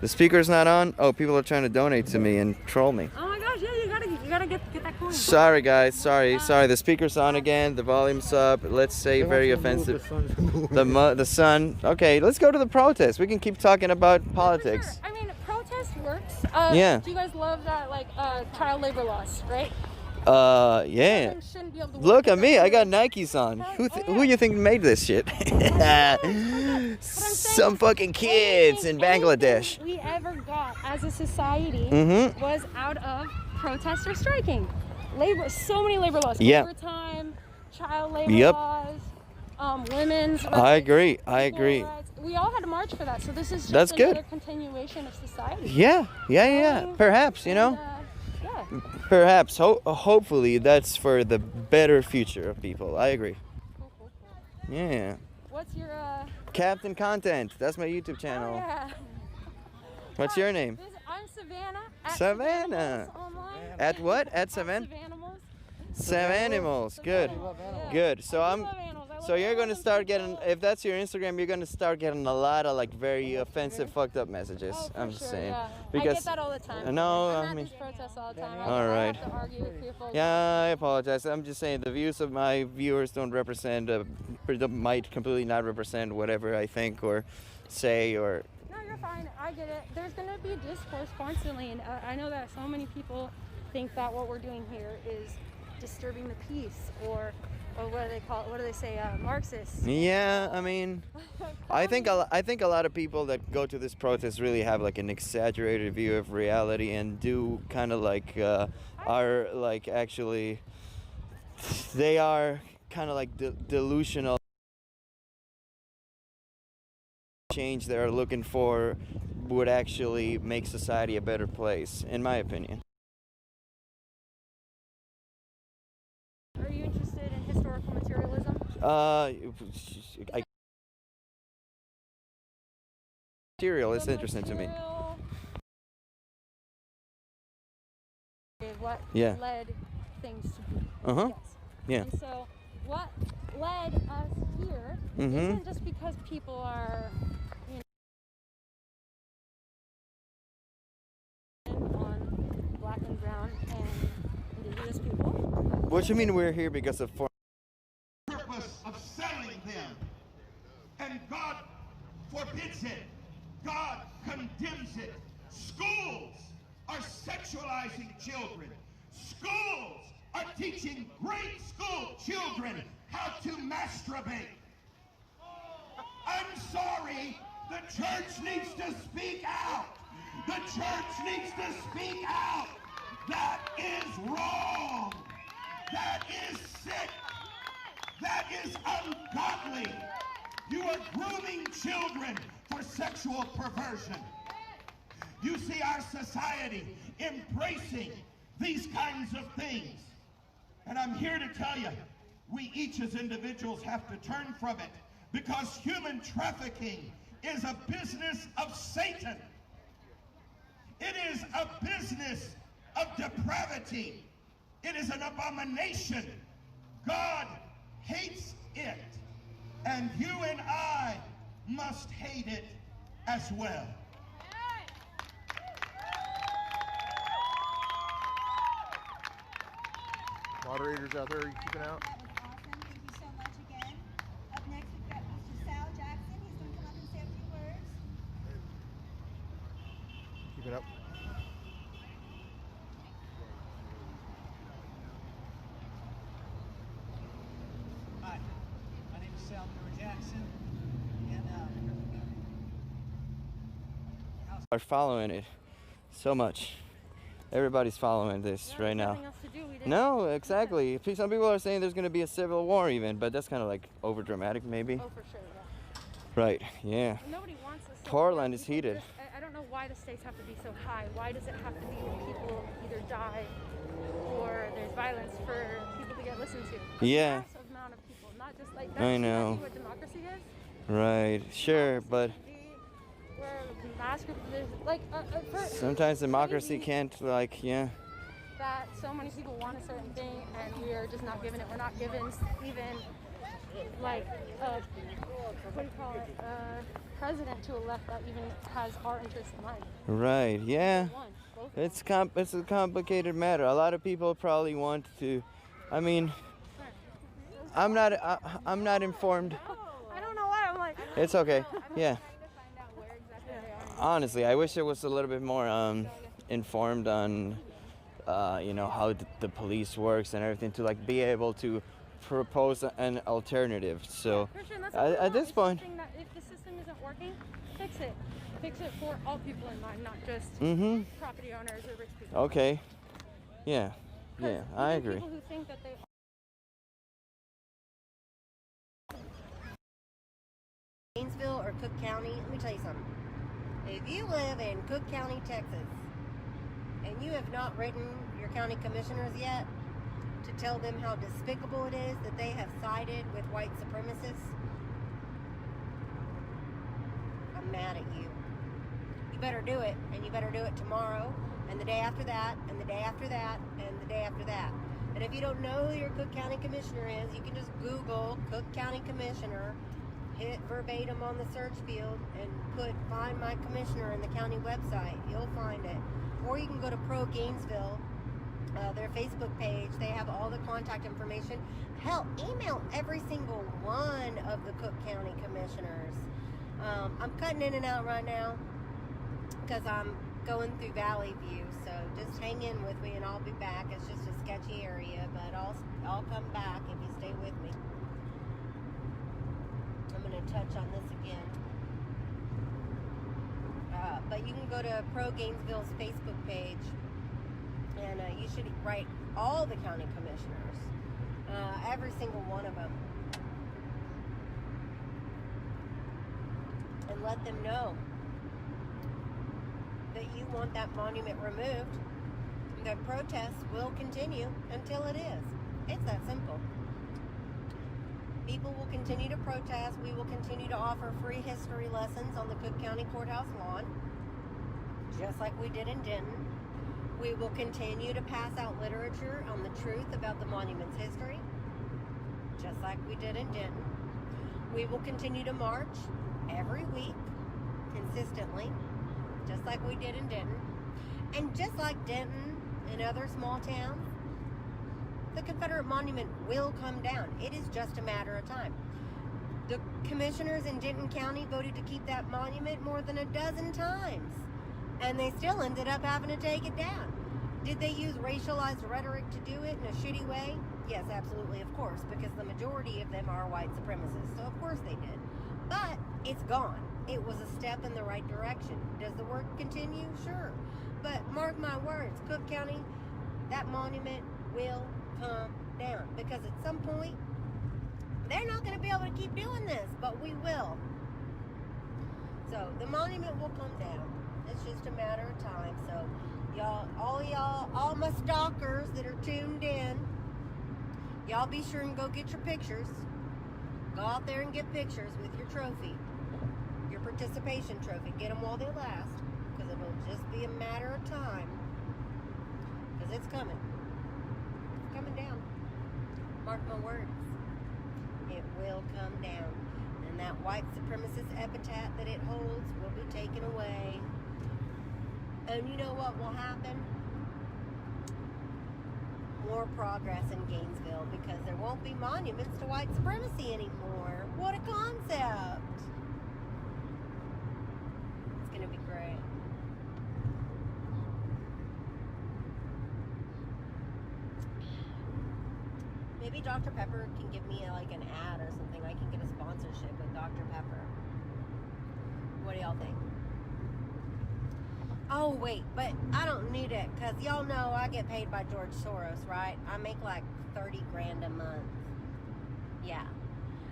The speaker's not on? Oh, people are trying to donate to me and troll me. Oh my gosh, yeah, you gotta get that coin. Sorry guys, sorry. The speaker's on again, the volume's up. Let's say very offensive. The sun. Okay, let's go to the protest. We can keep talking about politics. I mean, protest works. Yeah. Do you guys love that, like, child labor laws, right? Yeah. Look at me, I got Nikes on. Who you think made this shit? Some fucking kids in Bangladesh. We ever got as a society Mhm. was out of protest or striking. Labor, so many labor laws. Yeah. Overtime, child labor Yep. laws, women's rights. I agree. Rights. We all had to march for that, so this is just That's another good. continuation of society. Yeah. Perhaps, you know? Yeah. Perhaps, hopefully, that's for the better future of people. I agree. Yeah. What's your Captain Content. That's my YouTube channel. yeah. What's your name? I'm Savannah. At Savannah. Online. At what? At Savannah? Savanimals. Good. Good. So you're going to start getting, if that's your Instagram, you're going to start getting a lot of like very offensive, fucked up messages. I'm just saying. Yeah. Because I get that all the time. No, I'm I at mean. these protests all the time. All right. I have to argue with people. Yeah, I apologize. I'm just saying the views of my viewers don't represent, might completely not represent whatever I think or say or. No, you're fine. I get it. There's going to be discourse constantly, and I know that so many people think that what we're doing here is disturbing the peace, or what do they call it? What do they say? Marxists. Yeah, I mean, I think a lot of people that go to this protest really have like an exaggerated view of reality and do kind of like are like actually they are kind of like delusional. Change they're looking for would actually make society a better place, in my opinion. Are you interested in historical materialism? Material is interesting to me. What Yeah. led things to be. Uh-huh. Yes. Yeah. And so what led us here Mhm. isn't just because people are, you know, on black and brown and indigenous people. What you mean we're here because of Purpose of selling them, and God forbids it. God condemns it. Schools are sexualizing children. Schools are teaching grade school children how to masturbate. I'm sorry, the church needs to speak out. The church needs to speak out. That is wrong. That is sick. That is ungodly. You are grooming children for sexual perversion. You see our society embracing these kinds of things. And I'm here to tell you, we each as individuals have to turn from it, because human trafficking is a business of Satan. It is a business of depravity. It is an abomination. God hates it, and you and I must hate it as well. Moderators out there, are you keeping out? That was awesome. Thank you so much again. Up next, we've got Mr. Sal Jackson. He's going to come up and say a few words. Keep it up. Hi, my name is Sal Jackson, and Are following it so much. Everybody's following this right now. Nothing else to do. We didn't. No, exactly. Some people are saying there's going to be a civil war even, but that's kind of like over dramatic maybe. Oh, for sure, yeah. Right, yeah. Nobody wants us. Portland is heated. I don't know why the stakes have to be so high. Why does it have to be when people either die or there's violence for people to get listened to? Yeah. A massive amount of people, not just like I know. That's what democracy is. Right, sure, but Where mass groups, there's like sometimes democracy can't, like, yeah. that so many people want a certain thing and we are just not giving it. We're not given even like what do you call it? President to elect that even has our interests in mind. Right, yeah. It's a complicated matter. A lot of people probably want to, I mean, I'm not informed. I don't know why I'm like. It's okay, yeah. Honestly, I wish it was a little bit more informed on, you know, how the police works and everything, to like be able to propose an alternative. So Christian, that's at this point, that if the system isn't working, fix it. Fix it for all people in mind, not just property owners or rich people. Okay. Yeah. Yeah, I agree. People who think that they Gainesville or Cook County, let me tell you something. If you live in Cook County, Texas, and you have not written your county commissioners yet to tell them how despicable it is that they have sided with white supremacists, I'm mad at you. You better do it, and you better do it tomorrow, and the day after that, and the day after that, and the day after that. And if you don't know who your Cook County Commissioner is, you can just Google Cook County Commissioner, hit verbatim on the search field, and put Find My Commissioner in the county website. You'll find it. Or you can go to Pro Gainesville, their Facebook page. They have all the contact information. Hell, email every single one of the Cook County Commissioners. I'm cutting in and out right now because I'm going through Valley View, so just hang in with me and I'll be back. It's just a sketchy area, but I'll come back if you stay with me. I'm going to touch on this again. But you can go to Pro Gainesville's Facebook page, and you should write all the county commissioners, every single one of them, and let them know that you want that monument removed. The protests will continue until it is. It's that simple. People will continue to protest. We will continue to offer free history lessons on the Cook County Courthouse lawn, just like we did in Denton. We will continue to pass out literature on the truth about the monument's history, just like we did in Denton. We will continue to march every week, consistently, just like we did in Denton. And just like Denton and other small towns, the Confederate monument will come down. It is just a matter of time. The commissioners in Denton County voted to keep that monument more than a dozen times, and they still ended up having to take it down. Did they use racialized rhetoric to do it in a shitty way? Yes, absolutely, of course, because the majority of them are white supremacists, so of course they did. But it's gone. It was a step in the right direction. Does the work continue? Sure. But mark my words, Cook County, that monument will come down, because at some point they're not going to be able to keep doing this, but we will. So the monument will come down. It's just a matter of time. So, all my stalkers that are tuned in, y'all be sure and go get your pictures. Go out there and get pictures with your trophy, your participation trophy. Get them while they last, because it'll just be a matter of time. Because it's coming. It's coming down. Mark my words. It will come down. And that white supremacist epithet that it holds will be taken away. And you know what will happen? More progress in Gainesville, because there won't be monuments to white supremacy anymore. What a concept! It's gonna be great. Maybe Dr. Pepper can give me like an ad or something. I can get a sponsorship with Dr. Pepper. What do y'all think? Oh wait, but I don't need it, because y'all know I get paid by George Soros, right? I make like 30 grand a month. Yeah.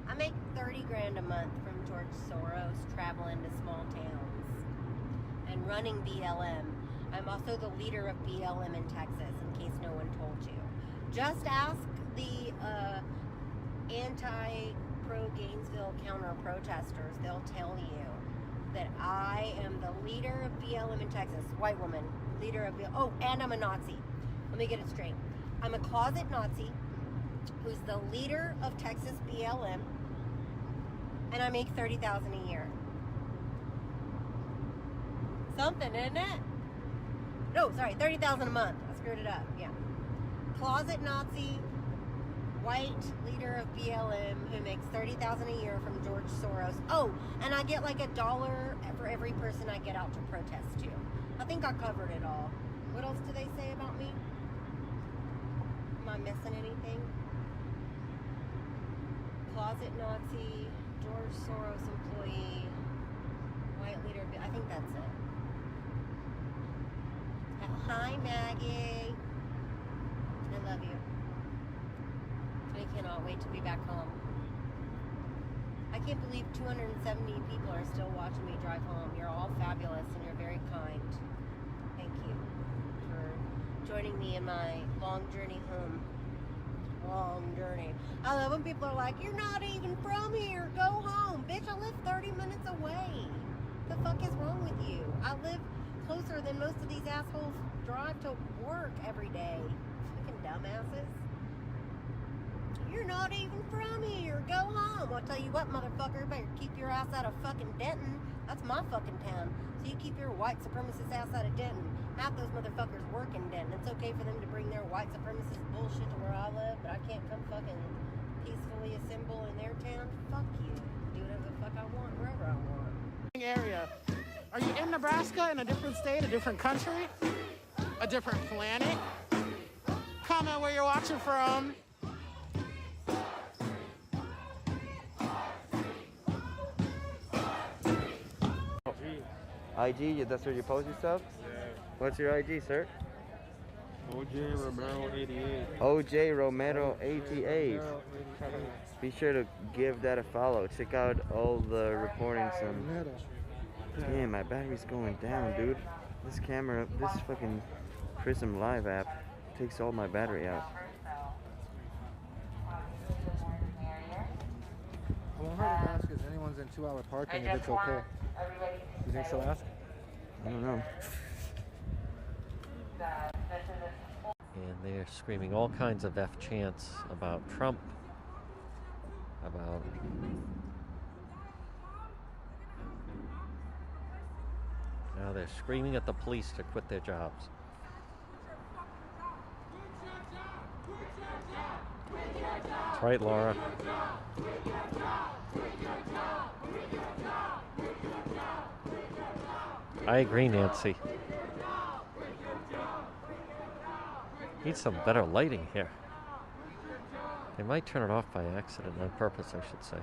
I make 30 grand a month from George Soros traveling to small towns and running BLM. I'm also the leader of BLM in Texas, in case no one told you. Just ask the anti-pro-Gainesville counter-protesters. They'll tell you that I am the leader of BLM in Texas. White woman, leader of BLM. Oh, and I'm a Nazi. Let me get it straight. I'm a closet Nazi who's the leader of Texas BLM, and I make $30,000 a year. Something, isn't it? No, sorry, $30,000 a month. I screwed it up. Yeah. Closet Nazi, white leader of BLM who makes $30,000 a year from George Soros. Oh, and I get like $1 for every person I get out to protest to. I think I covered it all. What else do they say about me? Am I missing anything? Closet Nazi, George Soros employee, white leader of I think that's it. Hi, Maggie. I love you. I cannot wait to be back home. I can't believe 270 people are still watching me drive home. You're all fabulous and you're very kind. Thank you for joining me in my long journey home. Long journey. I love when people are like, you're not even from here. Go home. Bitch, I live 30 minutes away. The fuck is wrong with you? I live closer than most of these assholes drive to work every day. Fucking dumbasses. You're not even from here. Go home. I'll tell you what, motherfucker, better keep your ass out of fucking Denton. That's my fucking town. So you keep your white supremacist ass out of Denton. Half those motherfuckers work in Denton. It's okay for them to bring their white supremacist bullshit to where I live, but I can't come fucking peacefully assemble in their town. Fuck you. Do whatever the fuck I want, wherever I want. Area. Are you in Nebraska, in a different state, a different country, a different planet? Comment where you're watching from. IG, that's where you post yourself? Yeah. What's your IG, sir? OJ Romero 88. OJ Romero 88. Be sure to give that a follow. Check out all the reportings on. Damn, my battery's going down, dude. This camera, this fucking Prism Live app takes all my battery out. I won't hurt to ask if anyone's in 2-hour parking if it's okay. You think she'll ask? I don't know. And they're screaming all kinds of F chants about Trump, about now they're screaming at the police to quit their jobs. That's right, Laura. I agree, Nancy. Need some better lighting here. They might turn it off by accident, on purpose, I should say.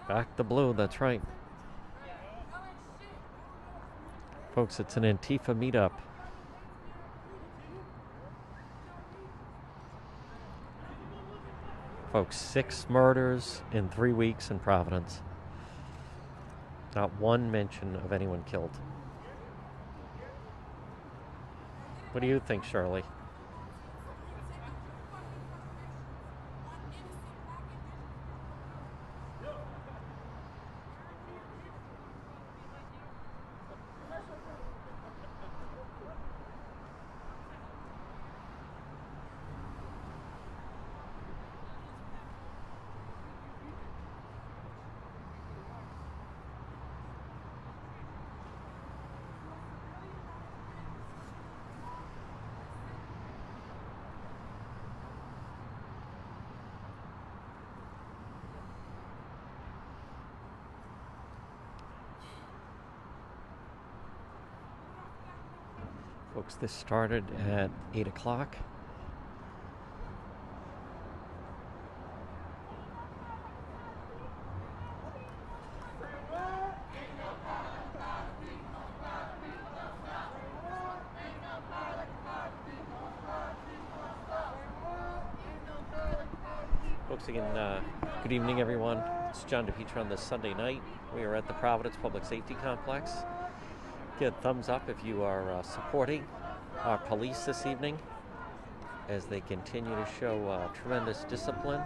Back the blue, that's right. Folks, it's an Antifa meetup. Folks, 6 murders in 3 weeks in Providence. Not one mention of anyone killed. What do you think, Shirley? Folks, this started at 8 o'clock. Folks, again, good evening, everyone. It's John DePietro on this Sunday night. We are at the Providence Public Safety Complex. Give a thumbs up if you are supporting our police this evening as they continue to show tremendous discipline,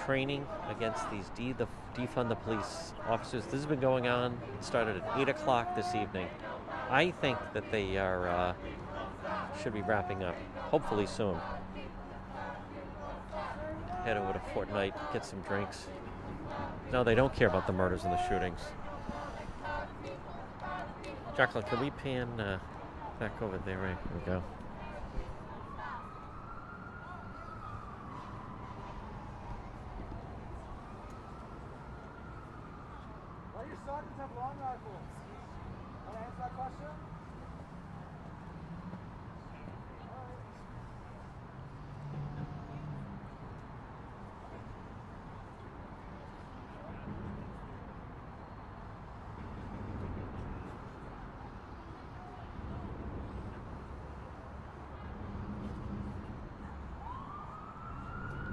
training against these defund the police officers. This has been going on. It started at 8 o'clock this evening. I think that they are should be wrapping up, hopefully soon. Head over to Fortnite, get some drinks. No, they don't care about the murders and the shootings. Jacqueline, can we pan back over there? Right, here we go. Why do your sergeants have long rifles? Want to answer that question?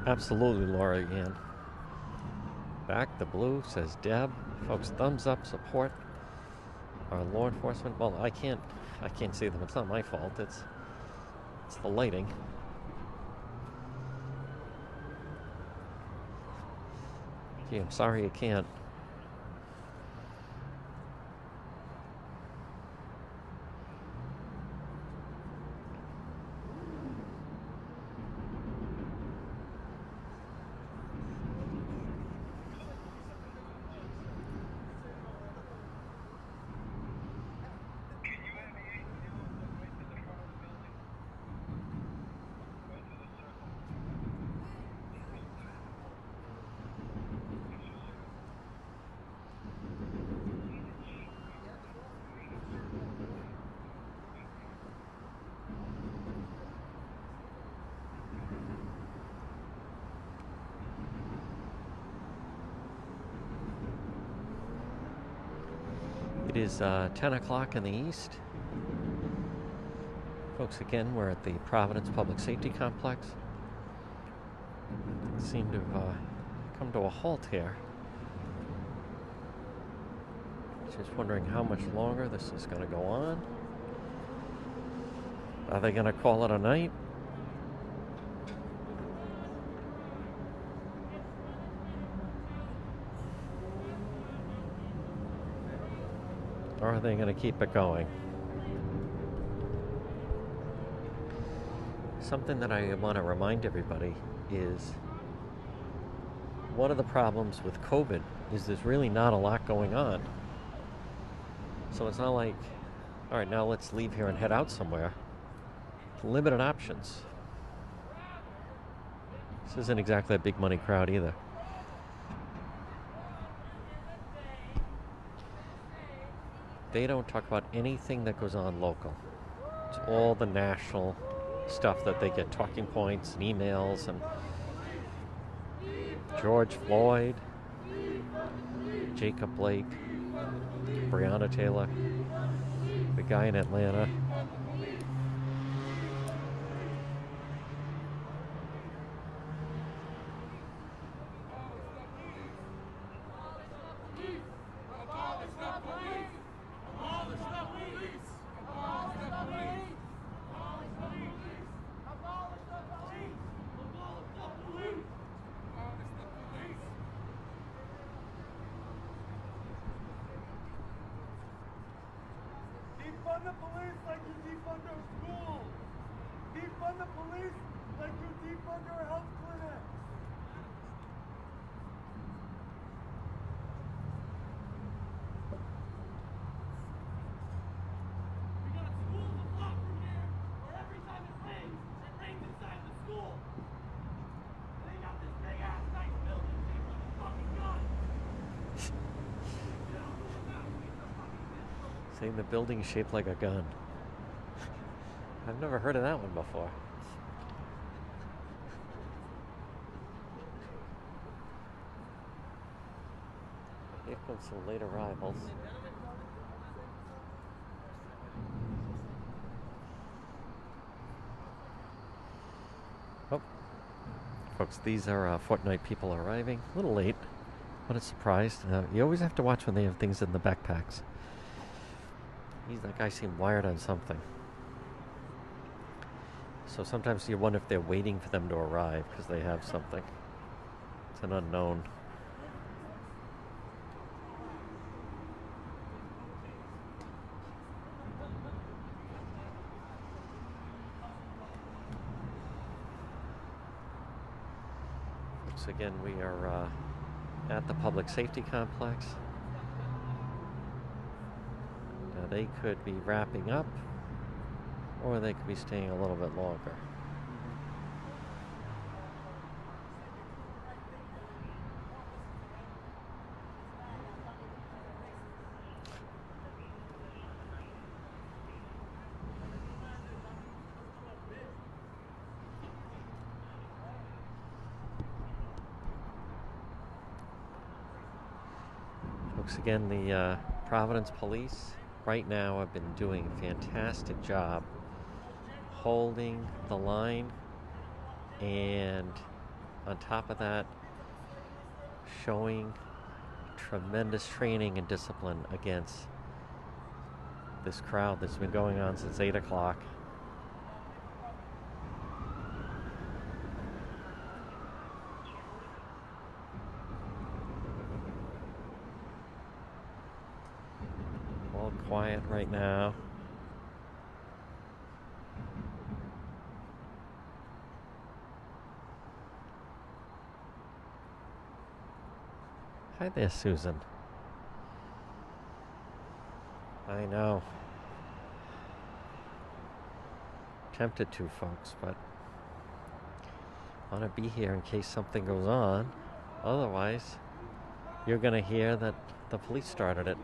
Absolutely, Laura again. Back the blue, says Deb. Folks, thumbs up, support our law enforcement. Well, I can't see them. It's not my fault. It's the lighting. Gee, I'm sorry you can't. It is 10 o'clock in the east. Folks, again, we're at the Providence Public Safety Complex. Seem to have come to a halt here. Just wondering how much longer this is going to go on. Are they going to call it a night? Or are they going to keep it going? Something that I want to remind everybody is one of the problems with COVID is there's really not a lot going on. So it's not like, all right, now let's leave here and head out somewhere. Limited options. This isn't exactly a big money crowd either. They don't talk about anything that goes on local. It's all the national stuff that they get talking points and emails and George Floyd, Jacob Blake. Breonna Taylor, the guy in Atlanta. Defund the police like you defund our schools. Defund the police like you defund our health clinics. We got schools a block from here where every time it rains inside the school. And they got this big ass nice building shaped like a fucking gun. Saying the building shaped like a gun. I've never heard of that one before. Here comes some late arrivals. Oh, folks, these are Fortnite people arriving. A little late. What a surprise. You always have to watch when they have things in the backpacks. That guy seemed wired on something. So sometimes you wonder if they're waiting for them to arrive because they have something. It's an unknown. Once again, we are at the public safety complex. They could be wrapping up, or they could be staying a little bit longer. Folks, again, the Providence Police right now have been doing a fantastic job holding the line, and on top of that, showing tremendous training and discipline against this crowd that's been going on since 8 o'clock. All quiet right now. Hi there, Susan. I know. Tempted to, folks, but I want to be here in case something goes on. Otherwise, you're going to hear that the police started it.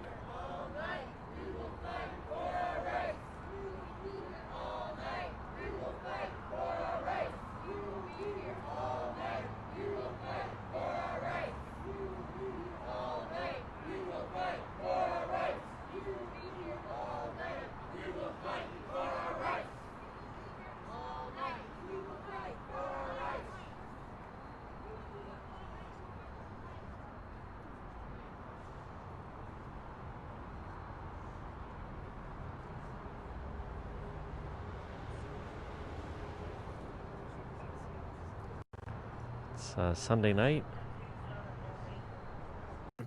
It's Sunday night.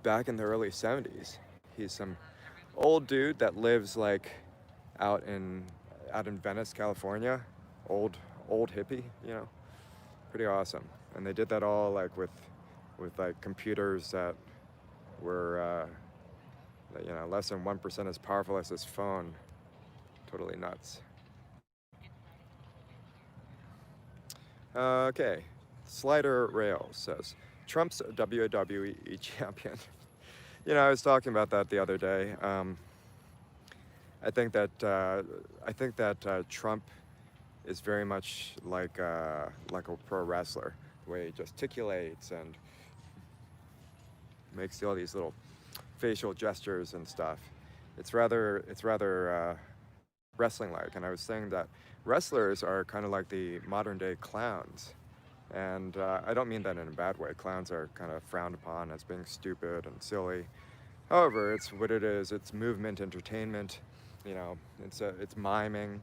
Back in the early 70s, he's some old dude that lives like out in Venice, California. Old hippie, you know. Pretty awesome. And they did that all like with like computers that were less than 1% as powerful as this phone. Totally nuts. Okay. Slider Rails says, Trump's WWE champion. You know, I was talking about that the other day. I think that Trump is very much like a pro wrestler, the way he gesticulates and makes all these little facial gestures and stuff. It's rather wrestling-like, and I was saying that wrestlers are kind of like the modern-day clowns, and I don't mean that in a bad way. Clowns are kind of frowned upon as being stupid and silly. However, it's what it is. It's movement, entertainment. You know, it's miming.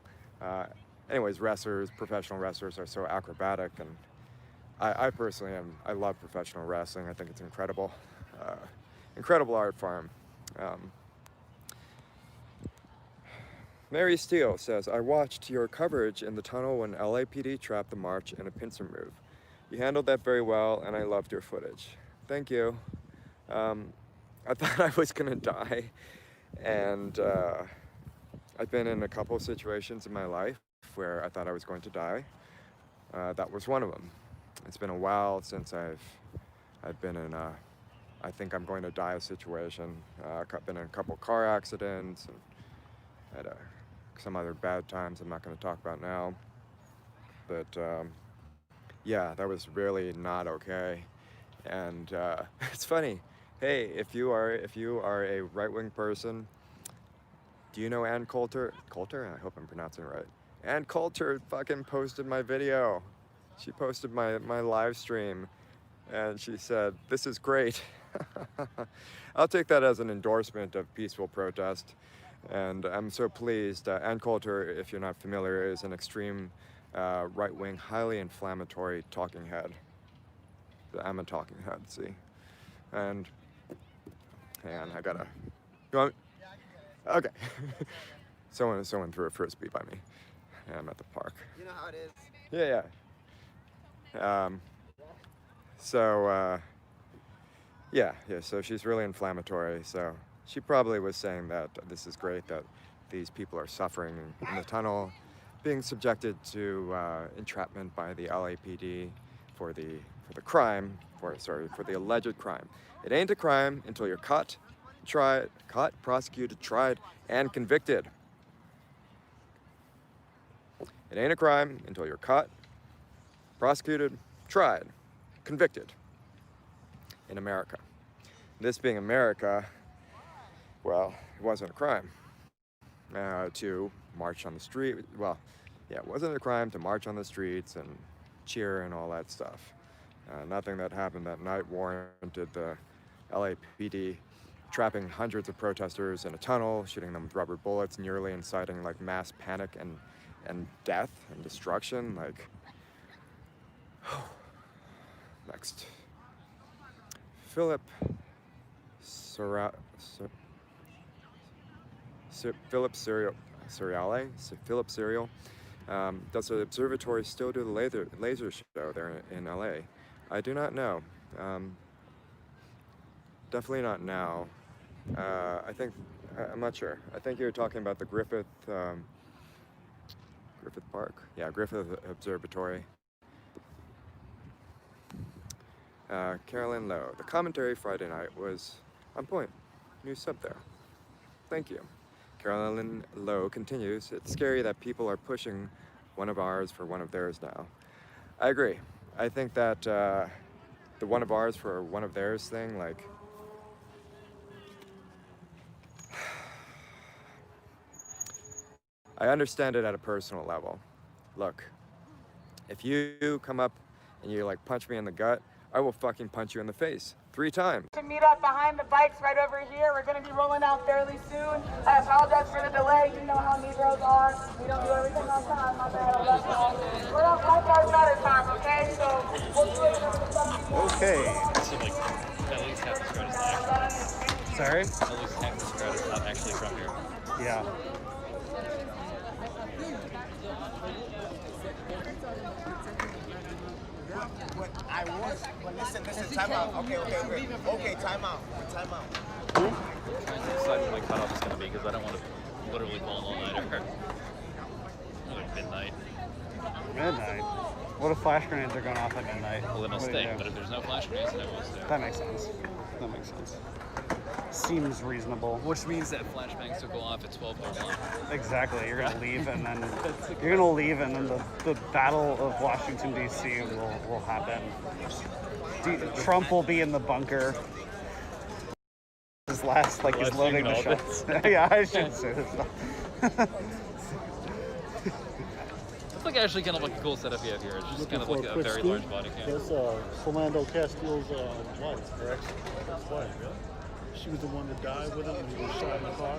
Anyways, professional wrestlers are so acrobatic, and I personally I love professional wrestling. I think it's incredible. Incredible art form. Mary Steele says, I watched your coverage in the tunnel when LAPD trapped the march in a pincer move. You handled that very well, and I loved your footage. Thank you. I thought I was gonna die, and I've been in a couple of situations in my life where I thought I was going to die. That was one of them. It's been a while since I've been in a I think I'm going to die situation. I've been in a couple car accidents and had some other bad times I'm not going to talk about now. But yeah, that was really not okay. And it's funny. Hey, if you are a right-wing person, do you know Ann Coulter? Coulter? I hope I'm pronouncing it right. Ann Coulter fucking posted my video. She posted my live stream, and she said, "This is great." I'll take that as an endorsement of peaceful protest, and I'm so pleased. Ann Coulter, if you're not familiar, is an extreme right-wing, highly inflammatory talking head. I'm a talking head, see? And hang on, I gotta. You want? Okay. someone threw a frisbee by me. Yeah, I'm at the park. You know how it is. Yeah. So she's really inflammatory. So she probably was saying that this is great that these people are suffering in the tunnel, being subjected to entrapment by the LAPD for the alleged crime. It ain't a crime until you're caught, prosecuted, tried, and convicted. It ain't a crime until you're caught, prosecuted, tried, convicted in America. This being America, well, it wasn't a crime to march on the street. Well, yeah, it wasn't a crime to march on the streets and cheer and all that stuff. Nothing that happened that night warranted the LAPD trapping hundreds of protesters in a tunnel, shooting them with rubber bullets, nearly inciting like mass panic and death and destruction. Like, next. Philip Seriale. Does the observatory still do the laser show there in LA? I do not know. Definitely not now. I think, I'm not sure. I think you're talking about the Griffith Park? Yeah, Griffith Observatory. Carolyn Lowe. The commentary Friday night was on point. New sub there. Thank you. Carolyn Lowe continues, it's scary that people are pushing one of ours for one of theirs now. I agree. I think that the one of ours for one of theirs thing, like, I understand it at a personal level. Look, if you come up and you like punch me in the gut, I will fucking punch you in the face 3 times. To meet up behind the bikes right over here. We're going to be rolling out fairly soon. I apologize for the delay. You know how Negroes are. We don't do everything on time. My bad. We're on 5 hours at a time, okay? So we'll do it another time. Okay. So like, at least half the spread is not actually. Sorry? At least half the spread is not actually from here. Yeah. What I was, but listen, time out. Okay, time out. I'm trying to decide what my cutoff is going to be because I don't want to literally pull an all-nighter. Like midnight. Midnight? What if flash grenades are going off at midnight? Well, then I'll stay. But if there's no flash grenades, then I will stay. That makes sense. Seems reasonable. Which means that flashbangs will go off at 12:01. Exactly. You're gonna leave, and then the Battle of Washington D.C. will happen. Trump will be in the bunker. his last, like he's loading the shots. Yeah, I should say this stuff. It's like actually kind of like a cool setup you have here. It's just kind of like a very large body cam. That's Philando Castile's wife, correct? That's wife. She was the one that died with him when he was shot in the car.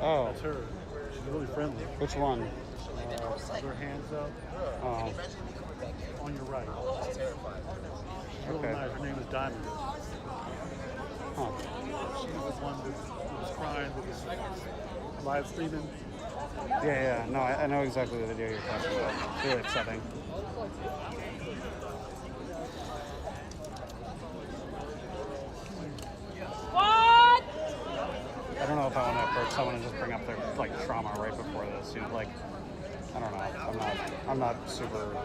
Oh. That's her. She's really friendly. Which one? Her hands up. Oh. On your right. She's really Okay. nice. Her name is Diamond. Huh. She was the one that was crying that was live streaming. Yeah. No, I know exactly the video you're talking about. It's really upsetting. What? I don't know if I want to approach someone and just bring up their like trauma right before this. You know, like I don't know. I'm not super.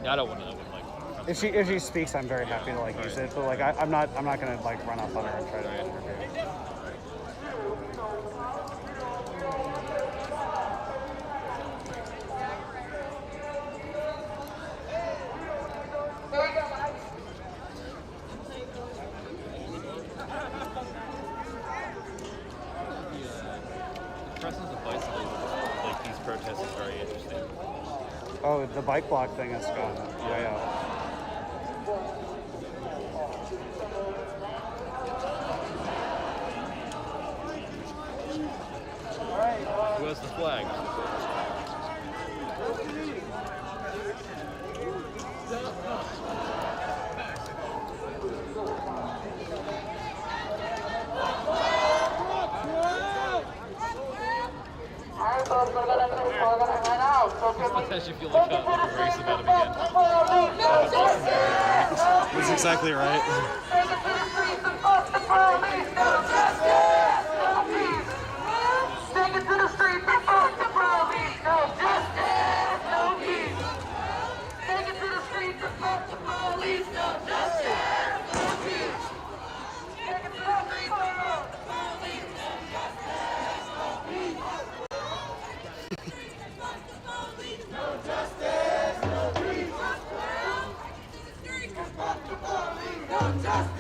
Yeah, I don't want to know what like. If she speaks, I'm very happy to like use it. But like I'm not gonna like run up on her and try to interview. The presence of bicycles, like these protests, is very interesting. Oh, the bike block thing is gone. Yeah. Who has the flag? Sometimes you feel like a race about him again. That's exactly right. Take it to the streets and fuck the police. No justice, no peace. Take it to the streets and fuck the police. No justice, no peace. Take it to the streets and fuck the police. No justice, no peace. No justice, no peace. Fuck the police. No justice.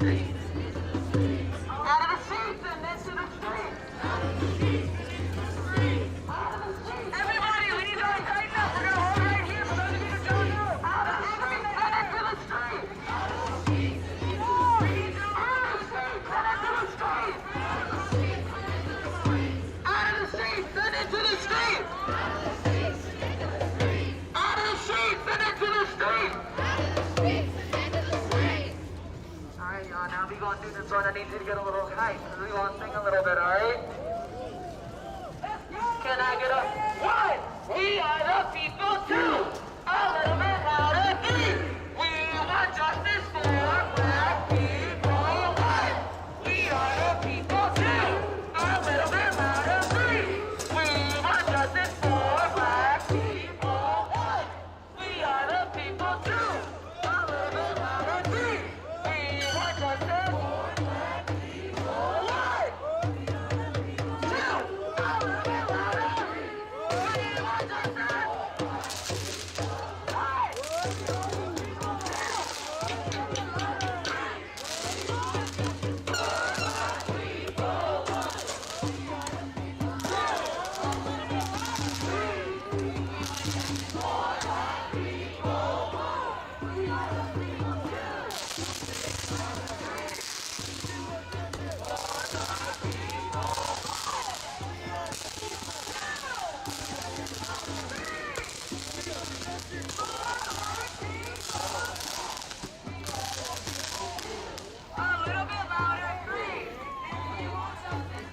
Out of the seats and into the streets. Everybody, we need to all tighten up. We're going to hold right here for those of you who don't know. Out of the seats and into the streets. Out of the seats and into the streets. Out of the seats and into the streets. Alright, y'all, now we gonna do this one. I need you to get a little hype. We gonna sing a little bit, alright? Can I get a one? We are the people too. A little bit louder, three. We want justice for black people. One. We are the people too. A little bit louder, three. We want justice for black people. One. We are the people too. A little bit louder, three. We want justice for black people. One. Two. A little bit louder. We want justice.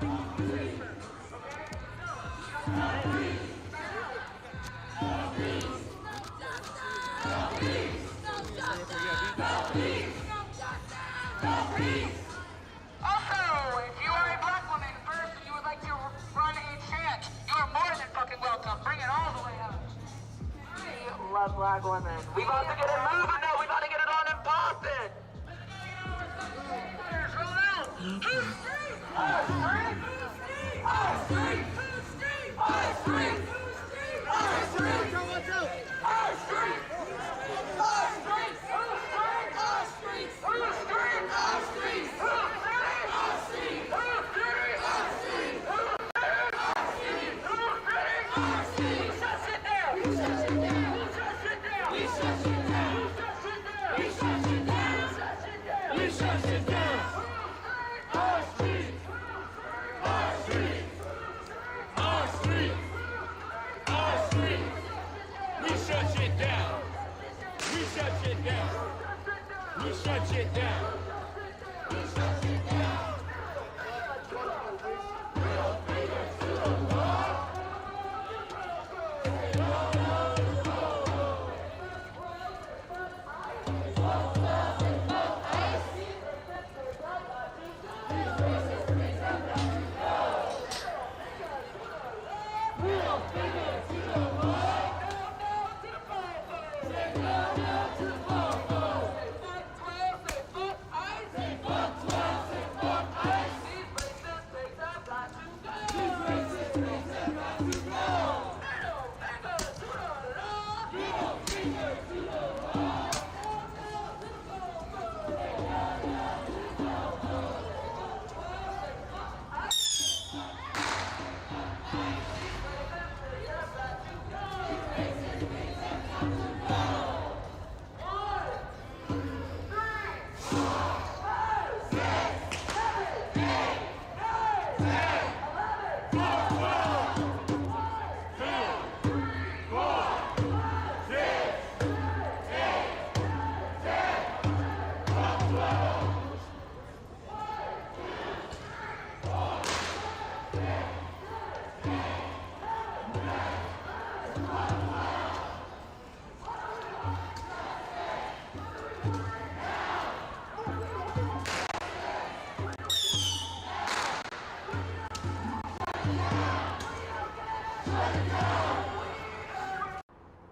Also, if you are a black woman first and you would like to run a chant, you are more than fucking welcome. Bring it all the way out. I love black women. We about to get it moving now. We about to get it on and popping. Who's free? Our street. Our street. Our street. Our street. Our street. Our street. Our street. Our street. Our street. Our street.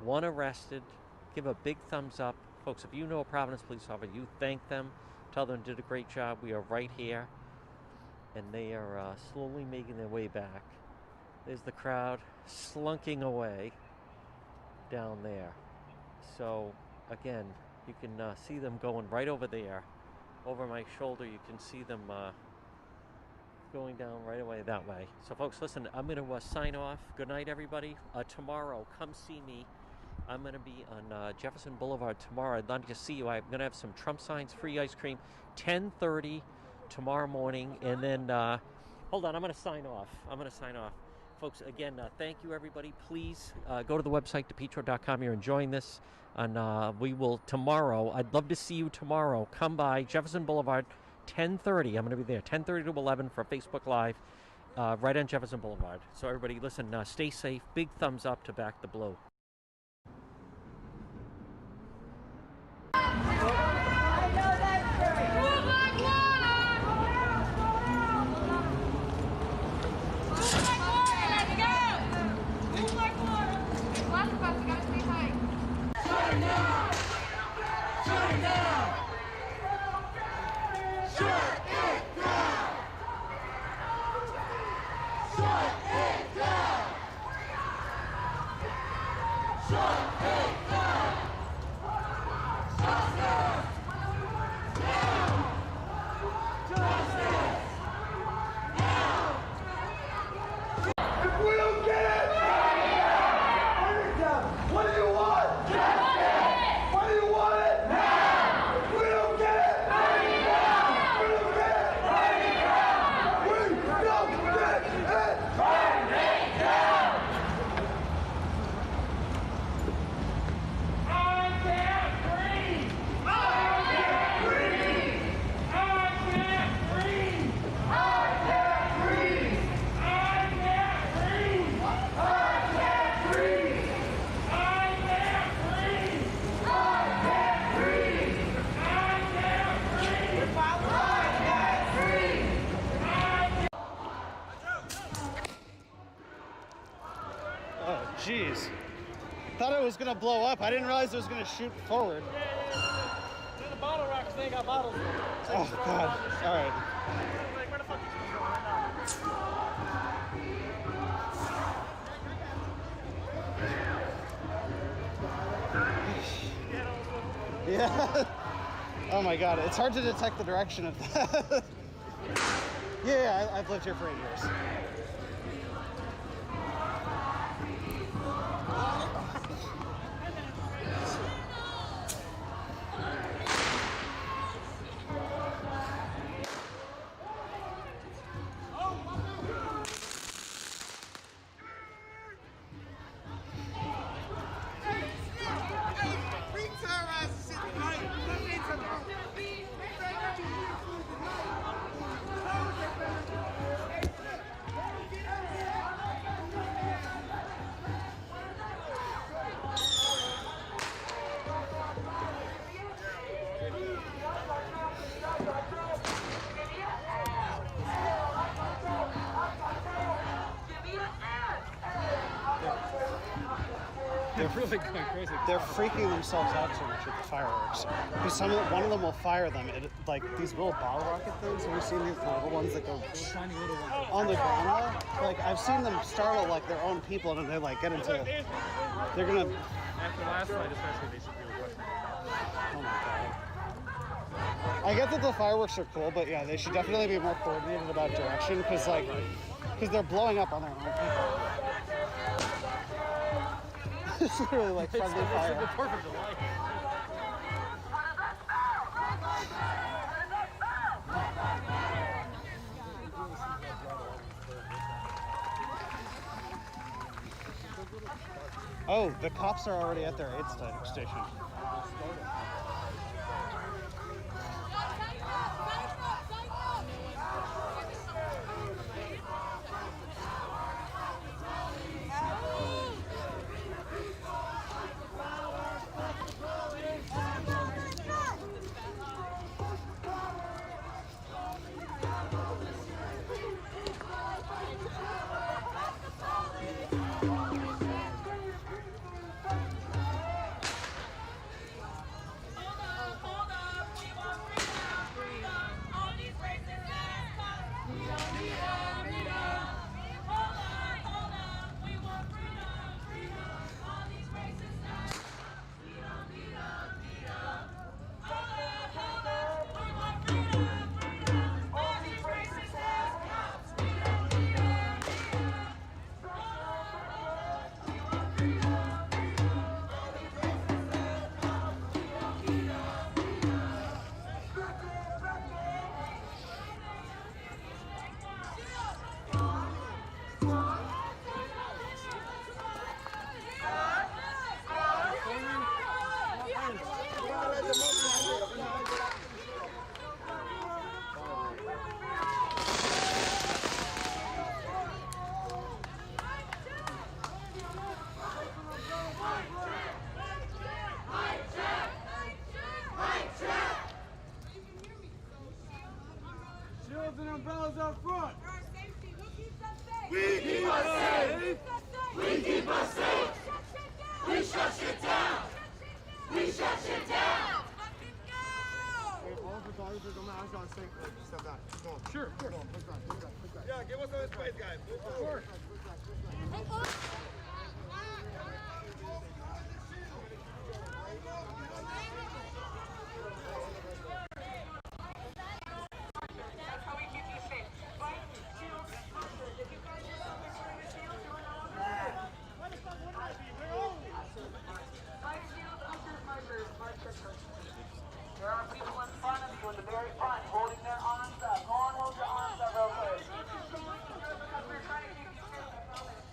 One arrested. Give a big thumbs up. Folks, if you know a Providence police officer, you thank them. Tell them they did a great job. We are right here. And they are slowly making their way back. There's the crowd slunking away down there. So, again, you can see them going right over there. Over my shoulder, you can see them going down right away that way. So, folks, listen, I'm going to sign off. Good night, everybody. Tomorrow, come see me. I'm going to be on Jefferson Boulevard tomorrow. I'd love to see you. I'm going to have some Trump signs, free ice cream, 10:30 tomorrow morning. And then, hold on, I'm going to sign off. Folks, again, thank you, everybody. Please go to the website, depetro.com. You're enjoying this. And we will tomorrow. I'd love to see you tomorrow. Come by Jefferson Boulevard, 10:30. I'm going to be there, 10:30 to 11 for Facebook Live, right on Jefferson Boulevard. So, everybody, listen, stay safe. Big thumbs up to Back the Blue. jeez. Thought it was gonna blow up. I didn't realize it was gonna shoot forward. Do the bottle rockets, they ain't got bottles. Oh god. All right. Like, where the fuck is this going right now? Yeah. Oh my god, it's hard to detect the direction of that. Yeah, I've lived here for 8 years. They're really going crazy. They're freaking themselves out so much with the fireworks. Because one of them will fire them. Like these little bottle rocket things. Have you seen these little ones that go on the ground? Like I've seen them startle like their own people, and they like get into. They're gonna. After last night, especially, they should be requesting. Oh my god. I get that the fireworks are cool, but yeah, they should definitely be more coordinated about direction because they're blowing up on their own people. It's literally like friendly fire. It's the 4th of July. Oh, the cops are already at their aid station. Shields and umbrellas up front. We keep us safe. We keep us safe. We shut shit down. We shut shit down. Sure. Yeah, give us some space, guys. Move forward. There are people in front of you in the very front holding their arms up. Go on, hold your arms up real quick. We're trying to keep you safe, I promise.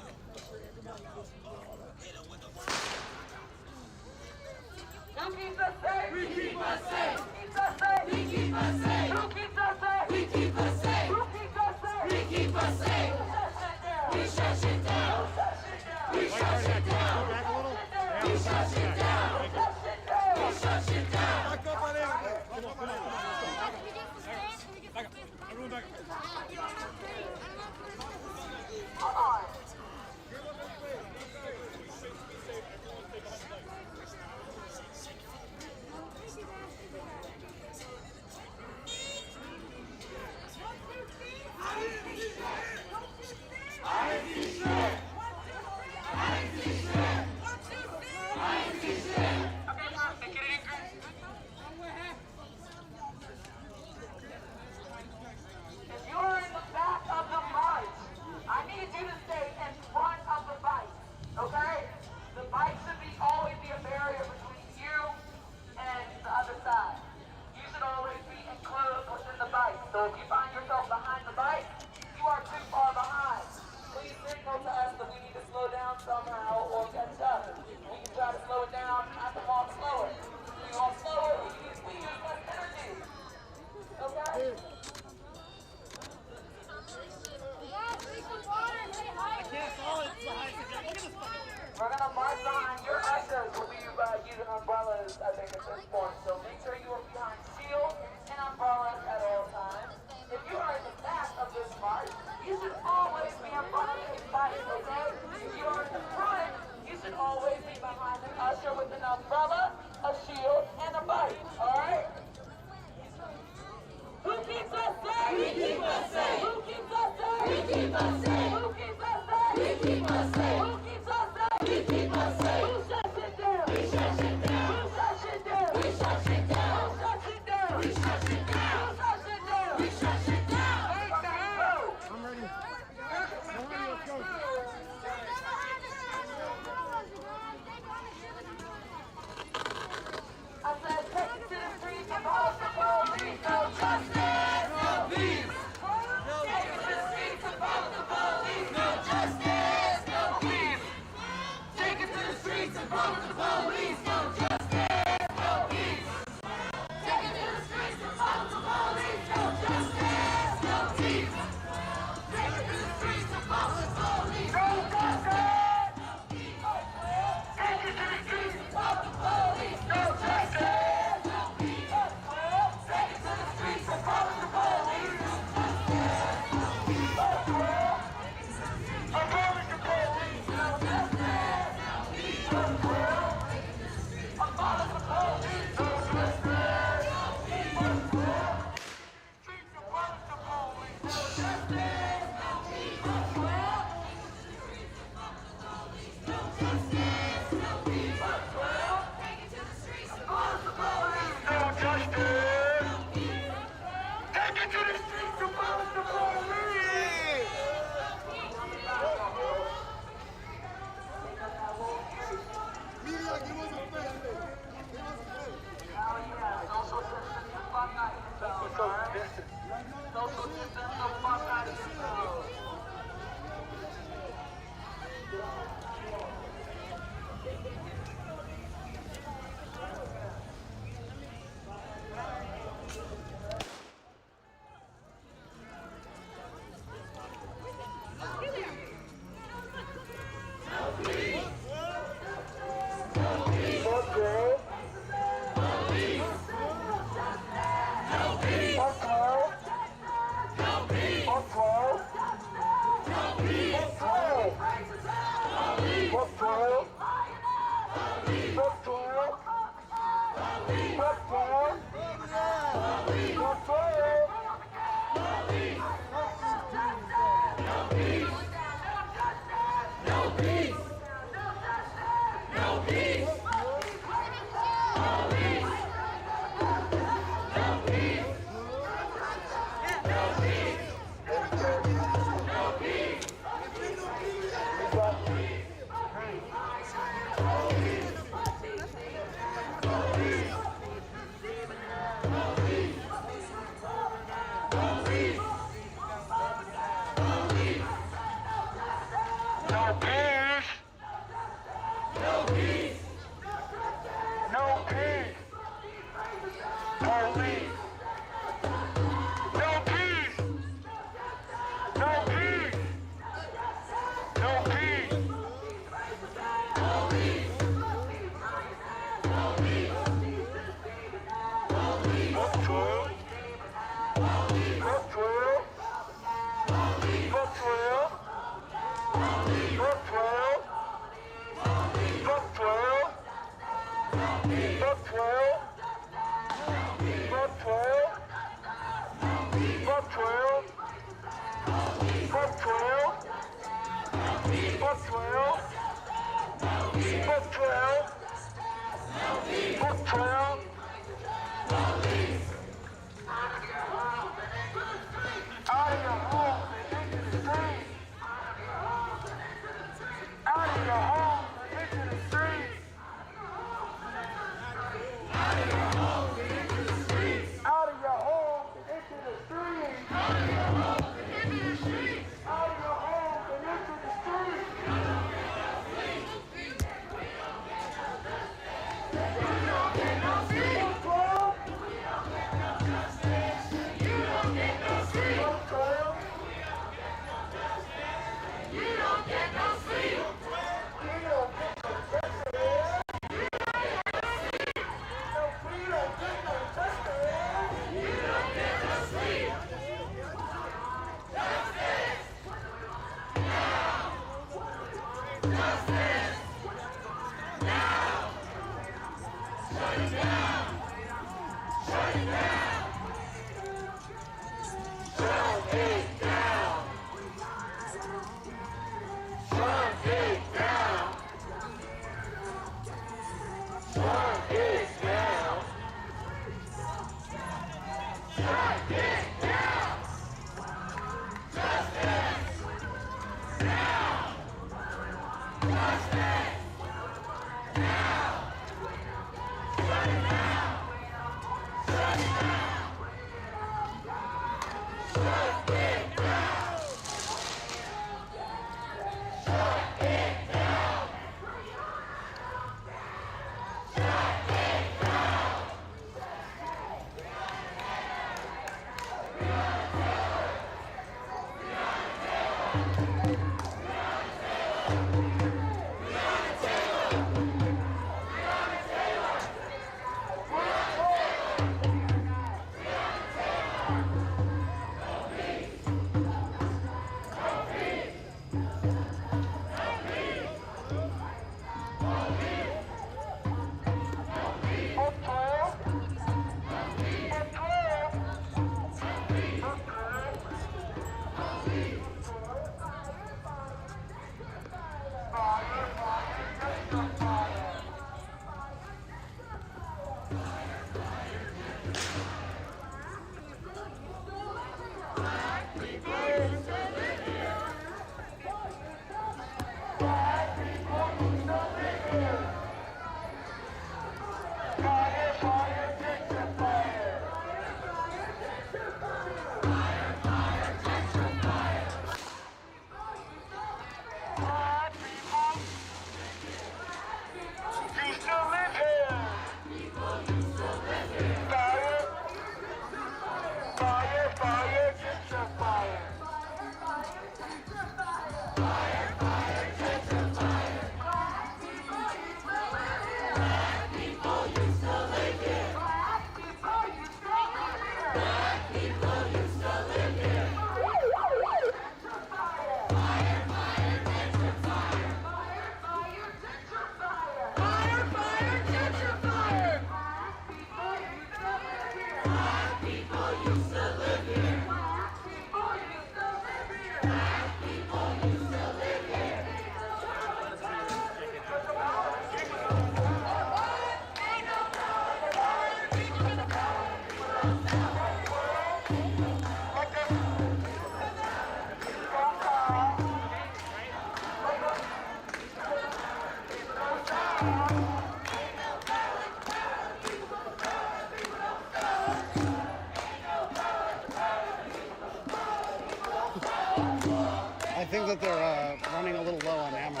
I think that they're running a little low on ammo.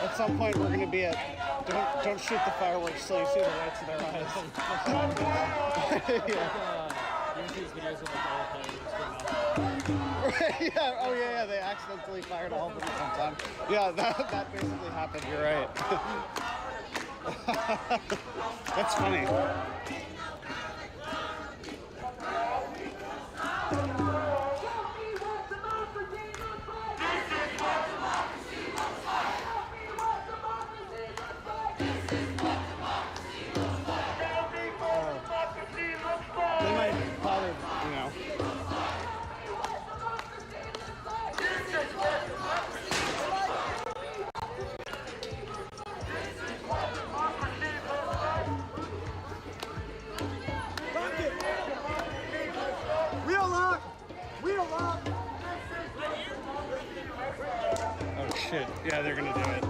At some point, we're going to be at don't shoot the fireworks till you see the whites of their eyes. You see these videos of like all the players Yeah. Oh yeah. They accidentally fired all of them at one time. Yeah, that basically happened. You're right. That's funny. They might probably, you know. Wheel lock! Wheel lock! Oh shit. Yeah, they're gonna do it.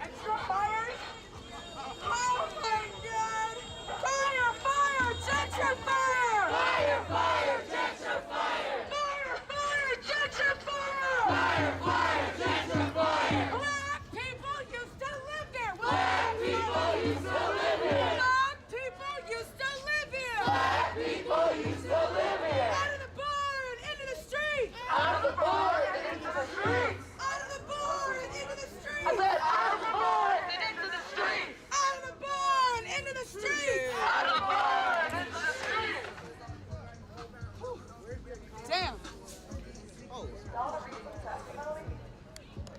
Extra fires? Oh my god! Fire! Fire! Detention fire! Fire! Fire! Detention fire! Fire! Fire! Detention fire! Fire! Fire! Detention fire! Black people used to live here! Black people used to live here! Black people used to live here! Black people used to live here! Out of the barn! Into the street! Out of the barn! Into the street! Out of the barn! Into the street! I said out of the barn! And into the street! Out of the barn! Into the street! Out of the barn! Into the street! Damn! Oh.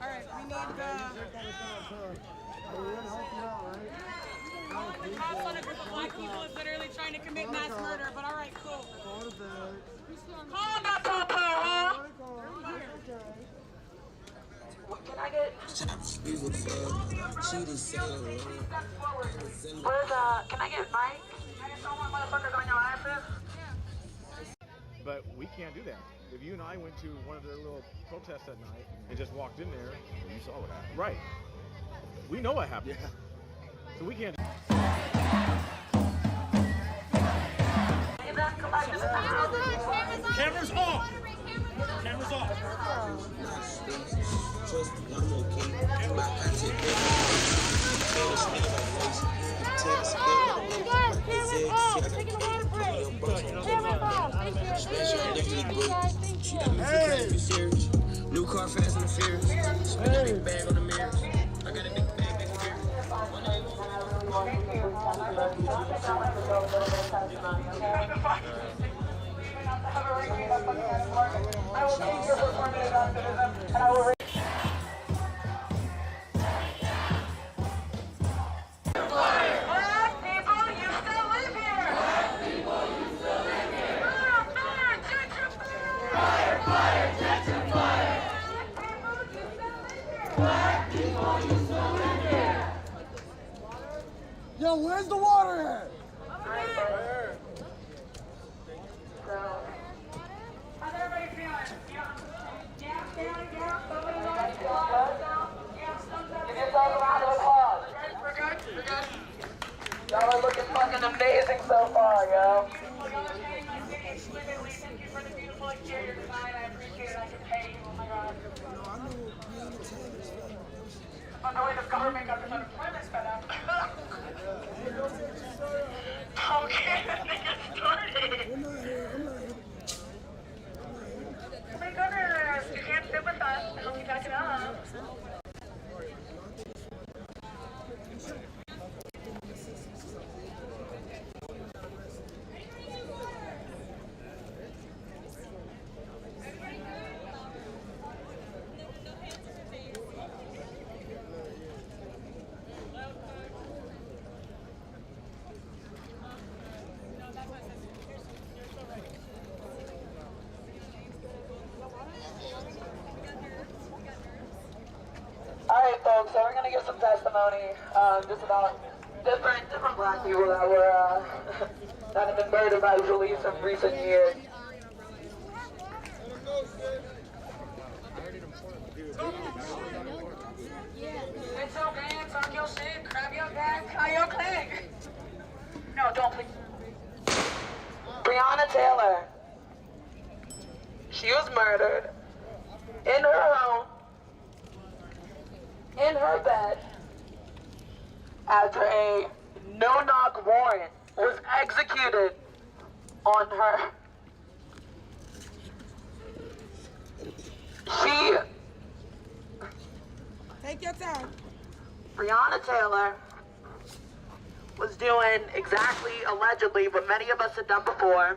Alright, we need the cops on a group of black people is literally trying to commit mass murder, but alright, cool. Call the papa! Can I get... Where's, can I get Mike? Can I get someone motherfuckers on your asses? But we can't do that. If you and I went to one of their little protests at night and just walked in there, you saw what happened. Right. We know what happened. Yeah. So we can't. Cameras off! Cameras off! New car, Fast and Furious. Spend a big bag on the mirrors. I got a big bag back here. I will take your performance optimism and I will Yo, where's the water at? How's everybody feeling? Gas down, somebody like give yourself a round of applause. We're good? Y'all are looking fucking amazing so far, yo. Thank you for the beautiful exterior design. I appreciate it. I can pay you. Oh my god. Oh no, wait, the government got this unemployment sped up. Okay, let's get started. My goodness, you can't sit with us. I hope you back it up. to give some testimony just about different black people that were that have been murdered by the police in recent years. Get your bags, talk your shit, grab your bag, tie your click. No, don't please. Breonna Taylor. She was murdered in her home, in her bed, after a no-knock warrant was executed on her. Take your time. Breonna Taylor was doing exactly, allegedly, what many of us had done before.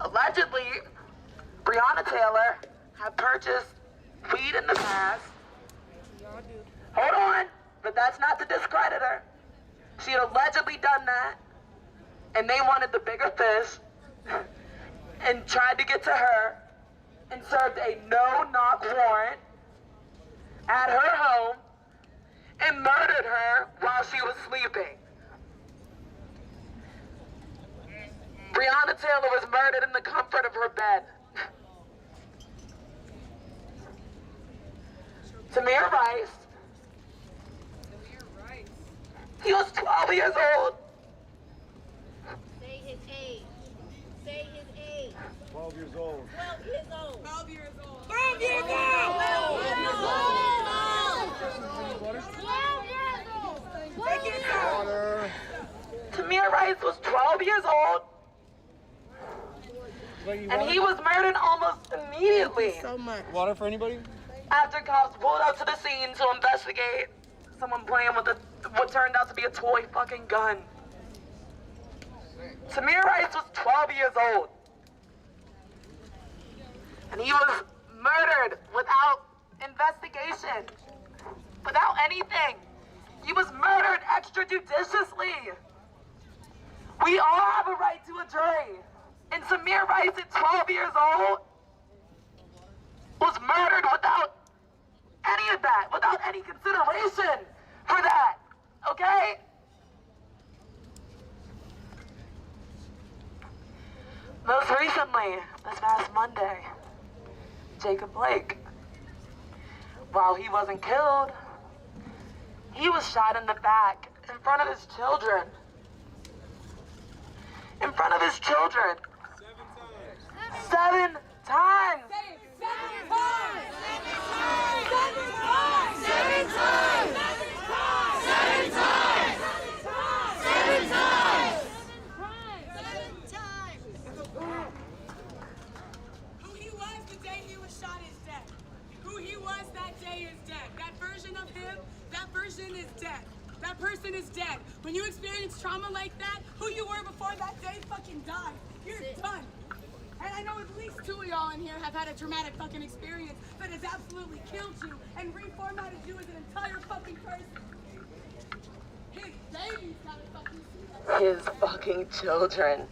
Allegedly, Breonna Taylor had purchased weed in the past. Hold on, but that's not to discredit her. She had allegedly done that, and they wanted the bigger fish, and tried to get to her, and served a no-knock warrant at her home, and murdered her while she was sleeping. Breonna Taylor was murdered in the comfort of her bed. Tamir Rice, he was 12 years old. Say his age. Say his age. 12 years old. 12 years old. 12 years old. 12 years old! 12 years old! Take it down. Tamir Rice was 12 years old, and he was murdered almost immediately. So much. Water for anybody? After cops pulled up to the scene to investigate someone playing with what turned out to be a toy fucking gun. Tamir Rice was 12 years old, and he was murdered without investigation, without anything. He was murdered extrajudiciously. We all have a right to a jury, and Tamir Rice at 12 years old was murdered without any of that, without any consideration for that, okay? Most recently, this past Monday, Jacob Blake, while he wasn't killed, he was shot in the back in front of his children. In front of his children. 7 times. 7 times. 7 times. 7 times. 7 times. 7 times. 7 times. Who he was the day he was shot is dead. Who he was that day is dead. That version of him, that version is dead. That person is dead. When you experience trauma like that, who you were before that day fucking died. You're done. And I know at least 2 of y'all in here have had a traumatic fucking experience that has absolutely killed you and reformatted you as an entire fucking person. His baby's gotta fucking see that. His fucking children.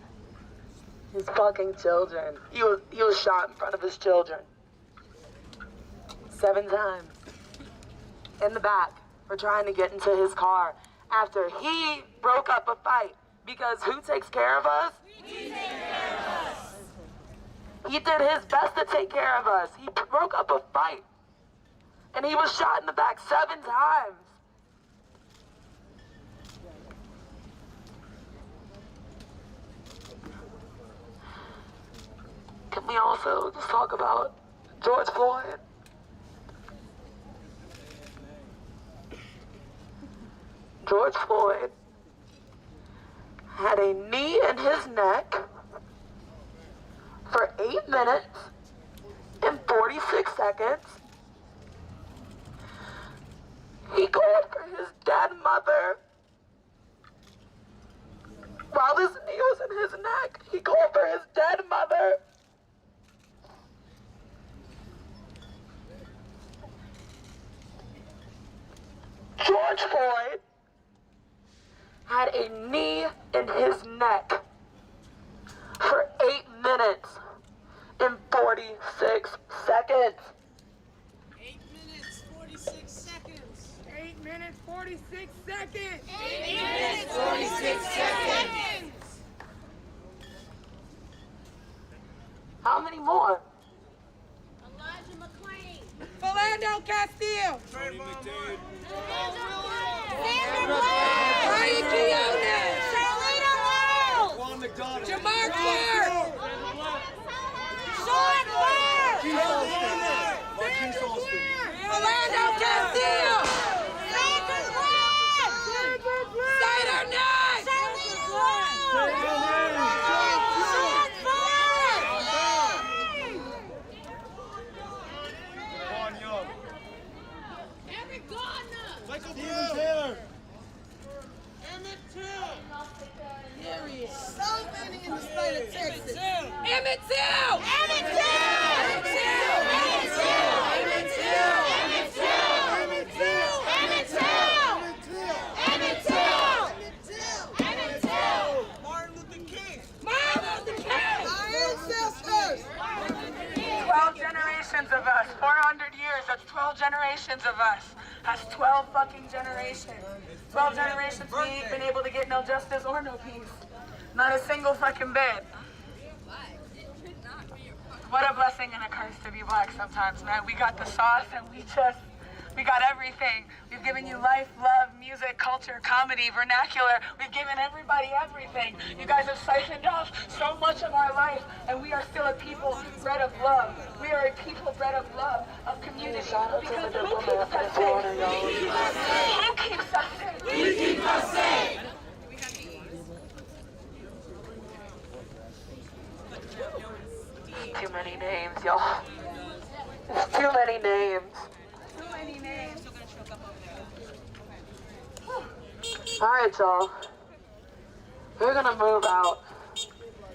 His fucking children. He was shot in front of his children. 7 times. In the back for trying to get into his car after he broke up a fight. Because who takes care of us? We take care of us. He did his best to take care of us. He broke up a fight. And he was shot in the back 7 times. Can we also just talk about George Floyd? George Floyd had a knee in his neck for 8 minutes and 46 seconds. He called for his dead mother. While his knee was in his neck, he called for his dead mother. George Floyd had a knee in his neck for 8 minutes and 46 seconds. 8 minutes, 46 seconds. minutes, 46 seconds. 8 minutes, 46 seconds. How many more? Elijah McClain. Philando Castile. Sandra Ryan Keough. Charlene Rose. Juan McDonald. Jamar Clark. Sean Clark. Marquise Austin. Philando Castile. Sandra Clark. Cider Ness. Charlene Rose. Sean Clark. Juan Young. Eric Gardner. Michael Taylor. Emmett Till. So many in the state of Texas. Emmett Till. Emmett Till. Emmett Till. Emmett Till. Emmett Till. Emmett Till. Emmett Till. Emmett Till. Emmett Till. Martin Luther King. Martin Luther King. Our ancestors. 12 generations of us, 400 years, that's 12 generations of us. That's 12 fucking generations. 12 generations we ain't been able to get no justice or no peace. Not a single fucking bit. What a blessing and a curse to be black sometimes, man. We got the sauce and we got everything. We've given you life, love, music, culture, comedy, vernacular. We've given everybody everything. You guys have siphoned off so much of our life, and we are still a people bred of love. We are a people bred of love, of community. Because who keeps us safe? Who keeps us safe? We keep us safe. Too many names, y'all. There's too many names. Too many names. All right, y'all. We're gonna move out.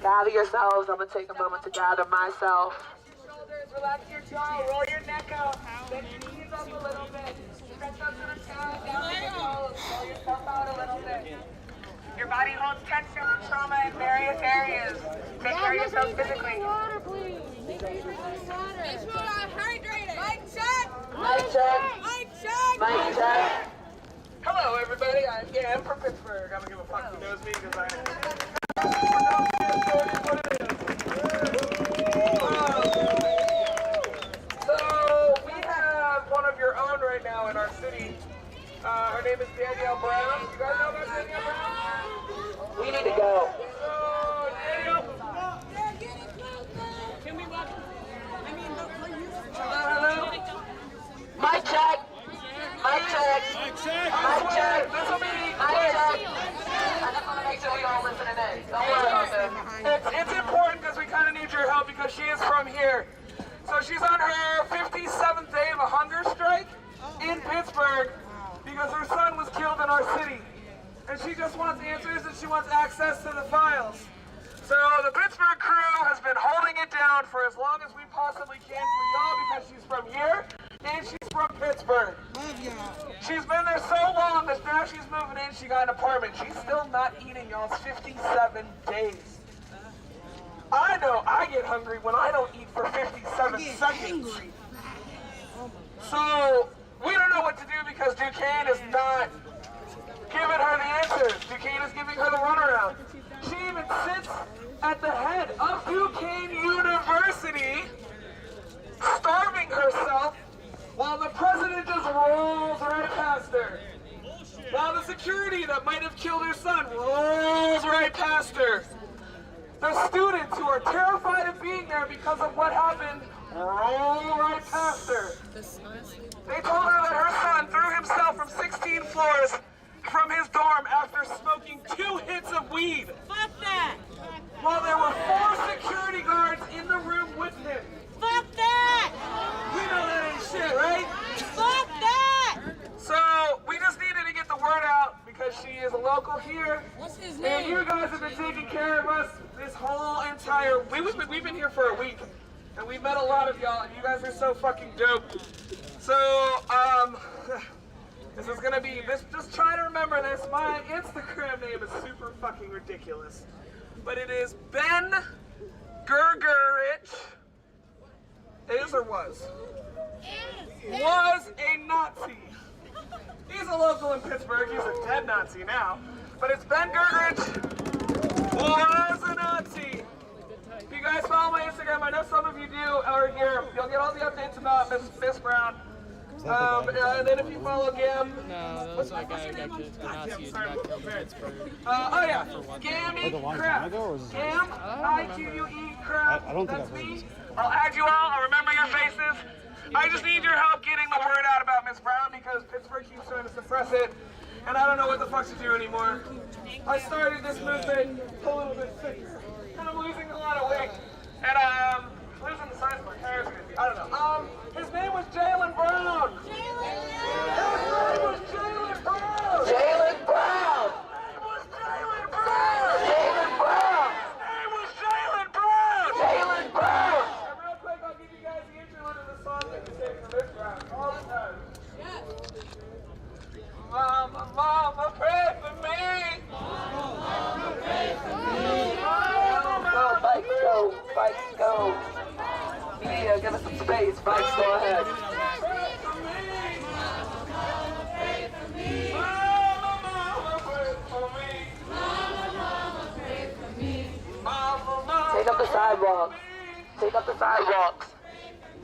Gather yourselves. I'm gonna take a moment to gather myself. Shoulders, relax your jaw, roll your neck out. Bend your knees up a little bit. Stretch out to the side, down to the toes. Roll yourself out a little bit. Your body holds tension from trauma in various areas. Take care of yourself physically. Water, please. Make sure you drink water. Make sure I'm hydrated. Mic check. Mic check. Mic check. Mic check. Hello, everybody. I'm from Pittsburgh. I'm gonna give a fuck who knows me because So we have one of your own right now in our city. Her name is Danielle Brown. You guys know about Danielle Brown? We need to go. So, Danielle. Can we walk? I mean, Hello? Mic check. Mic check. Mic check. Mic check. This will be mic check. I just want to make sure we all listening in. Don't worry about that. It's important because we kind of need your help because she is from here. So she's on her 57th day of a hunger strike in Pittsburgh because her son was killed in our city. And she just wants answers and she wants access to the files. So the Pittsburgh crew has been holding it down for as long as we possibly can for y'all because she's from here and she's from Pittsburgh. She's been there so long that now she's moving in, she got an apartment. She's still not eating, y'all. It's 57 days. I know I get hungry when I don't eat for 57 seconds. So we don't know what to do because Duquesne is not giving her the answers. Duquesne is giving her the runaround. She even sits at the head of Duquesne University, starving herself, while the president just rolls right past her. While the security that might have killed her son rolls right past her. The students who are terrified of being there because of what happened roll right past her. They told her that her son threw himself from 16 floors from his dorm after smoking 2 hits of weed. Fuck that. While there were 4 security guards in the room with him. Fuck that. You know that ain't shit, right? Fuck that. So we just needed to get the word out because she is a local here. What's his And name? you guys have been taking care of us this whole entire... We've been here for a week. And we met a lot of y'all, and you guys are so fucking dope. So, this is gonna be, just try to remember this. My Instagram name is super fucking ridiculous. But it is Ben Gergerich. Is or was? Was a Nazi. He's a local in Pittsburgh. He's a dead Nazi now. But it's Ben Gergerich was a Nazi. If you guys follow my Instagram, I know some of you do, are here. You'll get all the updates about Miss Brown. And then if you follow Gam, No, those are guy who got killed. The Nazis who got killed in Pittsburgh. oh yeah, Gammy Crap. Gam, I-Q-U-E Crap. I don't think That's I've heard me. this. I'll add you all. I'll remember your faces. I just need your help getting the word out about Miss Brown because Pittsburgh keeps trying to suppress it, and I don't know what the fuck to do anymore. I started this movement a little bit sick, and I'm losing a lot of weight, and losing the size of my hair is gonna be, I don't know. His name was Jaylen Brown. His name was Jaylen Brown. Jaylen Brown. Jaylen Brown. Jaylen Brown. His name was Jaylen Brown. Jaylen Brown. And real quick, I'll give you guys the interlude of the song that you sing for Miss Brown all the time. Mama, mama, pray for me. Mama, pray for me. Go, bikes, go. Bikes, go. Yeah, give us some space. Bikes, go ahead. Take up the sidewalks. Take up the sidewalks.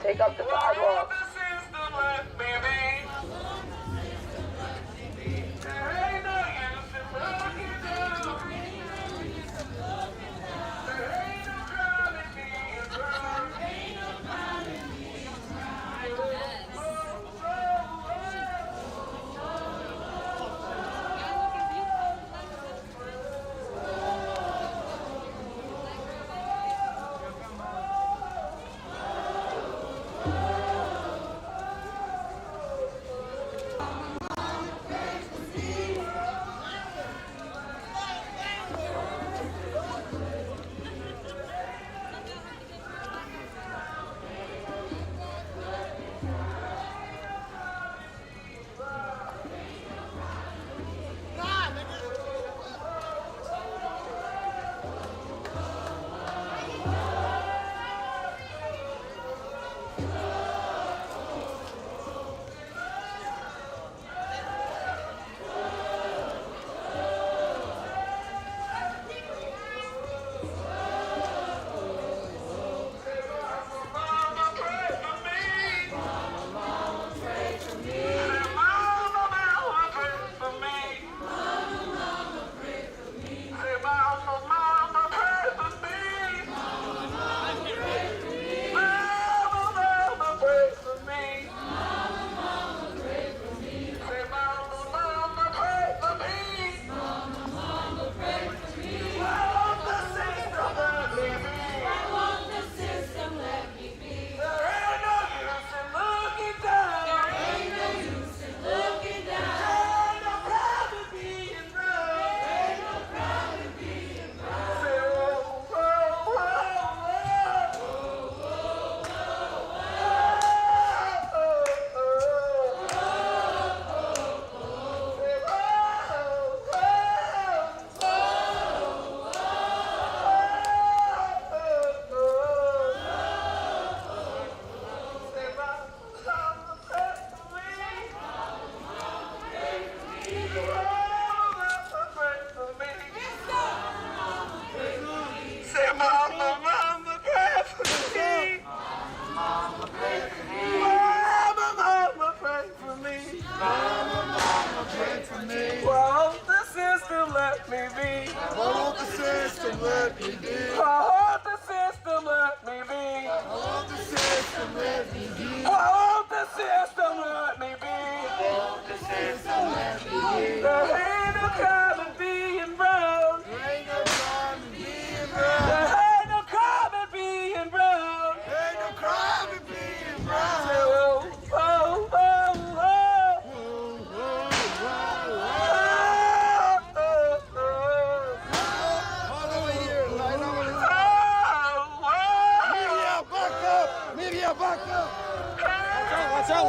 Take up the sidewalks.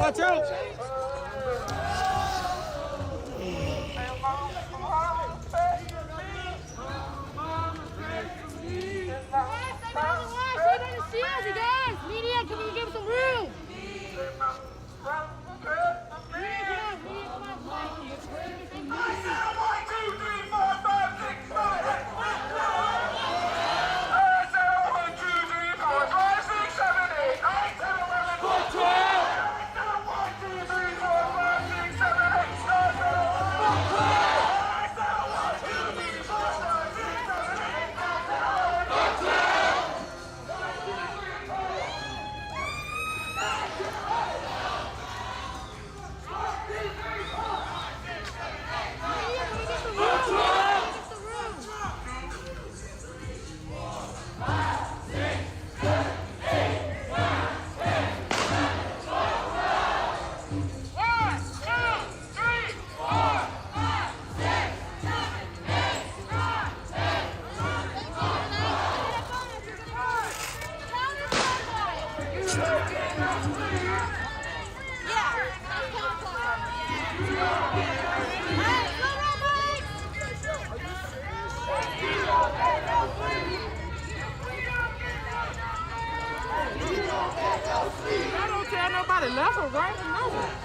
Watch out! Media, can you give some room? Media, come on. I don't tell nobody left or right or nothing.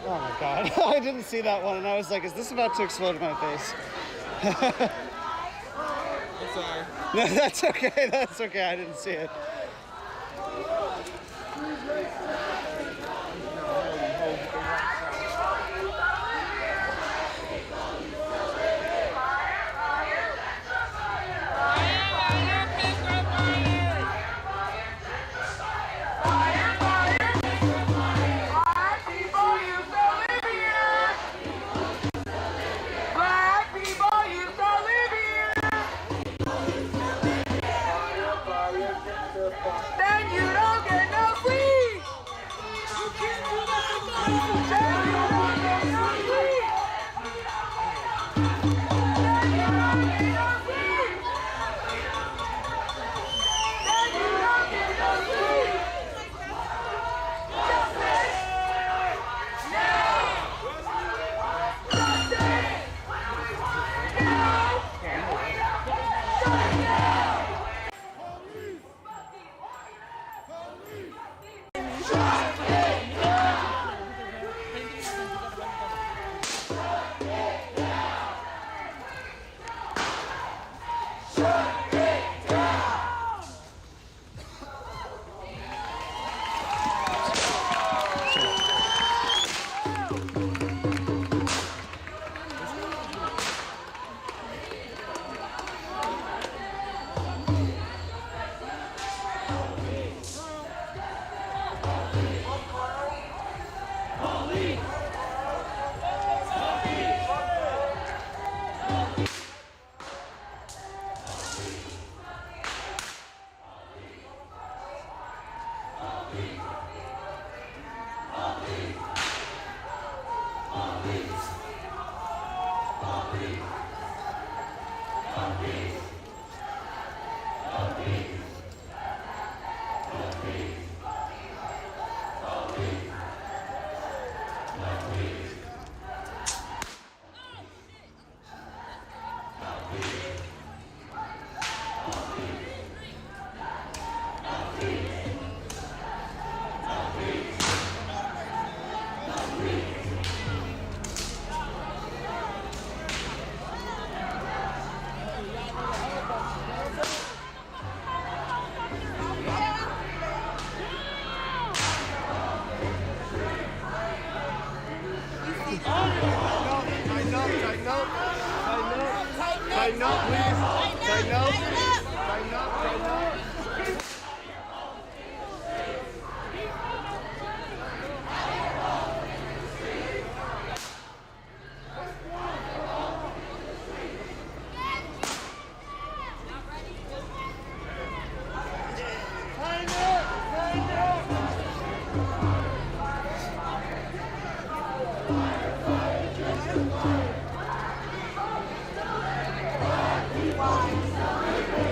Oh my god, I didn't see that one and I was like, is this about to explode in my face? I'm sorry. No, that's okay, I didn't see it. Then you don't get no sleep. Then you don't get no sleep. Then you don't get no sleep. Then you don't get no sleep. Justice. Now. Justice. Now. Tighten up, please. Tighten up. Tighten up. Tighten up. Why?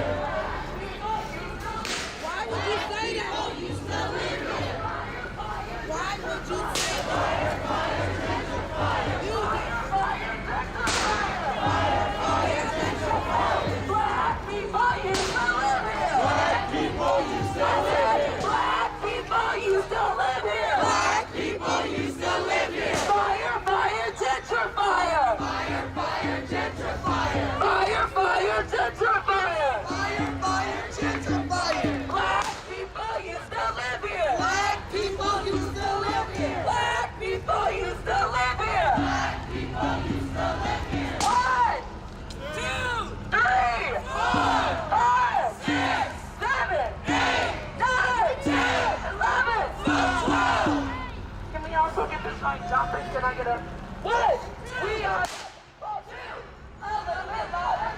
start jumping. Can I get a what? We are a little bit louder.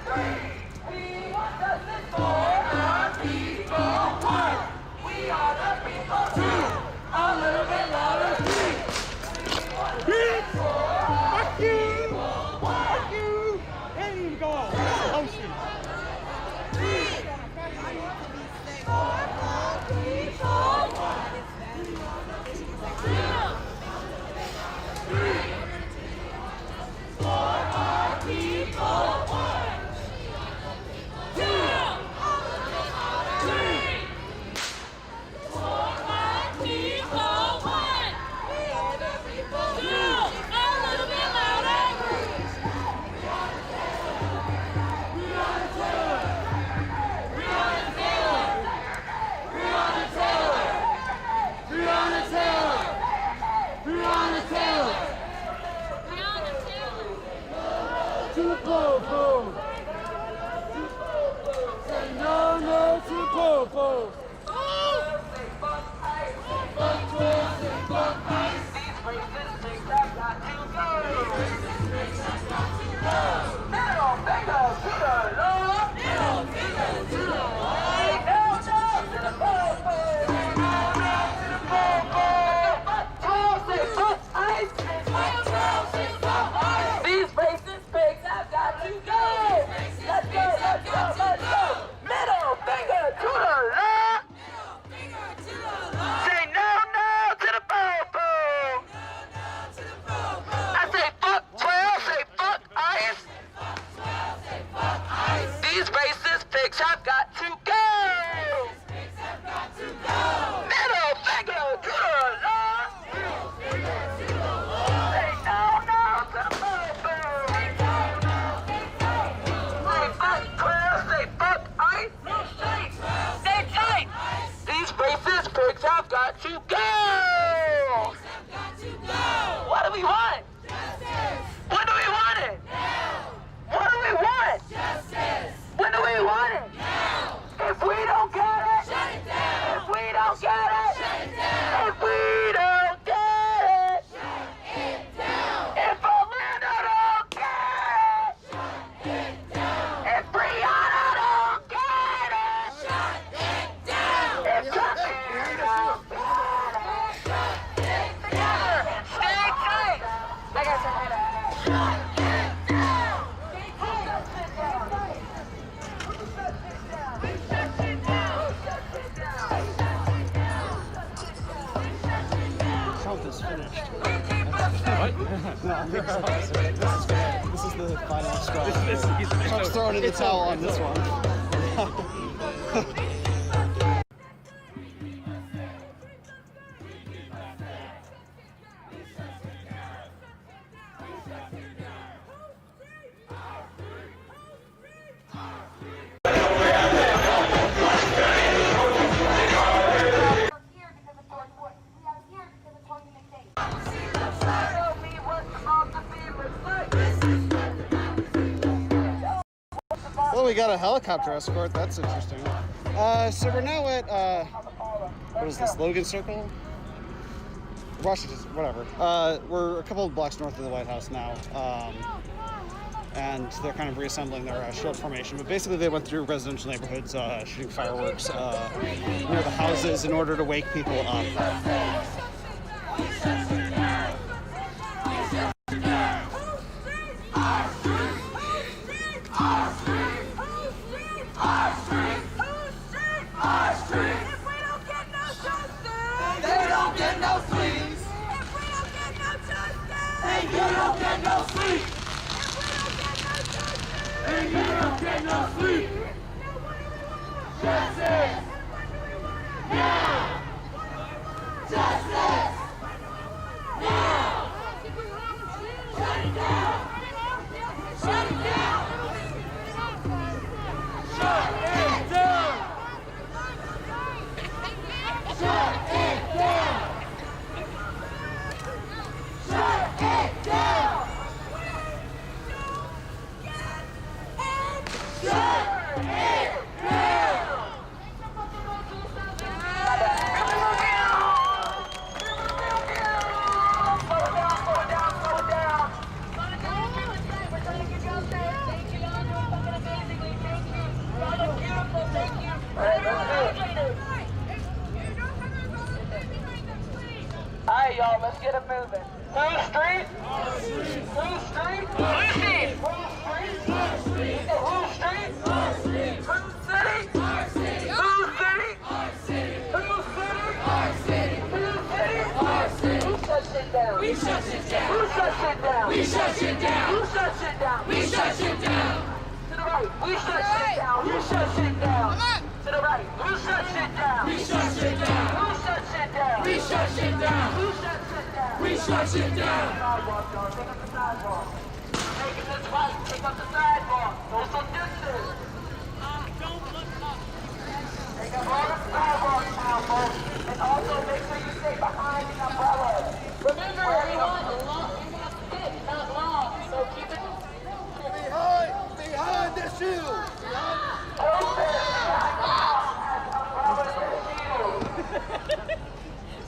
We want justice for our people. One. We are the people. Two. A little bit louder. Three. We want Fuck you! Fuck you! Can't even go. Oh shit. This is the final straw. Trump's throwing in the towel on this one. Well, we got a helicopter escort. That's interesting. So we're now at, what is this, Logan Circle? Washington, whatever. We're a couple of blocks north of the White House now. And they're kind of reassembling their shield formation. But basically they went through residential neighborhoods, shooting fireworks near the houses in order to wake people up. of movement. Whose street? Whose street? Whose street? Whose street? Whose street? Whose street? Whose city? Whose city? Whose city? Whose city? Whose city? Who shuts it down? We shut it down. Who shuts it down? We shut it down. Who shuts it down? We shut it down. To the right. We shut it down. Who shuts it down? To the right. Who shuts it down? We shut it down. Who shuts it down? We shut it down. Who shuts it down? We shut it down. Sidewalk, y'all. Take up the sidewalk. Making this right. Take up the sidewalk. Social distance. Don't look up. Take up all the sidewalks now, folks. And also make sure you stay behind the umbrellas. Remember, everyone, long is not thick, not long. So keep it behind the shield.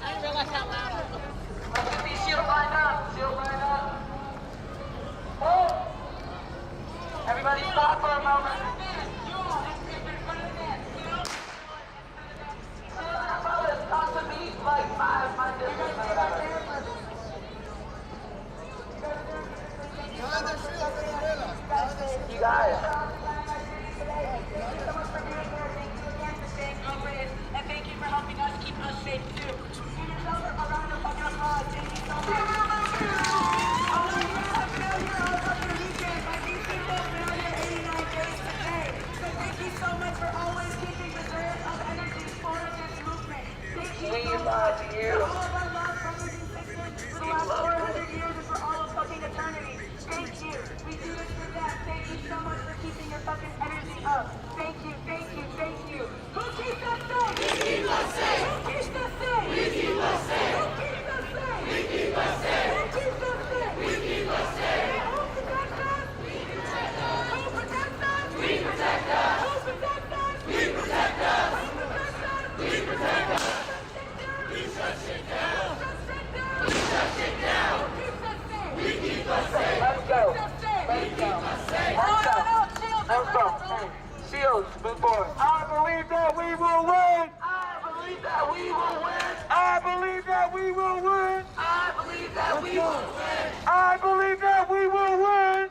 I didn't realize how loud I was. Let me see shield line up. Shield line up. Oh. Everybody stop for a moment. Talk to me like my distance or whatever. You guys. And thank you for helping us keep us safe too. Give yourself a round of fucking applause. Thank you so much. I want you guys to feel your own fucking weekend. Like these people failure 89 days today. So thank you so much for always keeping reserve of energy for this movement. Thank you so much for all of our love brothers and sisters for the last 400 years and for all of fucking eternity. Thank you. We do this for that. Thank you so much for keeping your fucking energy up. Thank you, thank you, thank you. Who keeps us safe? We keep us safe. Who keeps us safe? We keep us safe. Who keeps us safe? We keep us safe. Who keeps us safe? We keep us safe. Who protects us? We protect us. Who protects us? We protect us. Who protects us? We protect us. Who protects us? We protect us. We shut shit down. We shut shit down. Who keeps us safe? We keep us safe. Let's go. Let's go. Let's go. Shields, move forward. I believe that we will win. I believe that we will win. I believe that we will win. I believe that we will win. I believe that we will win.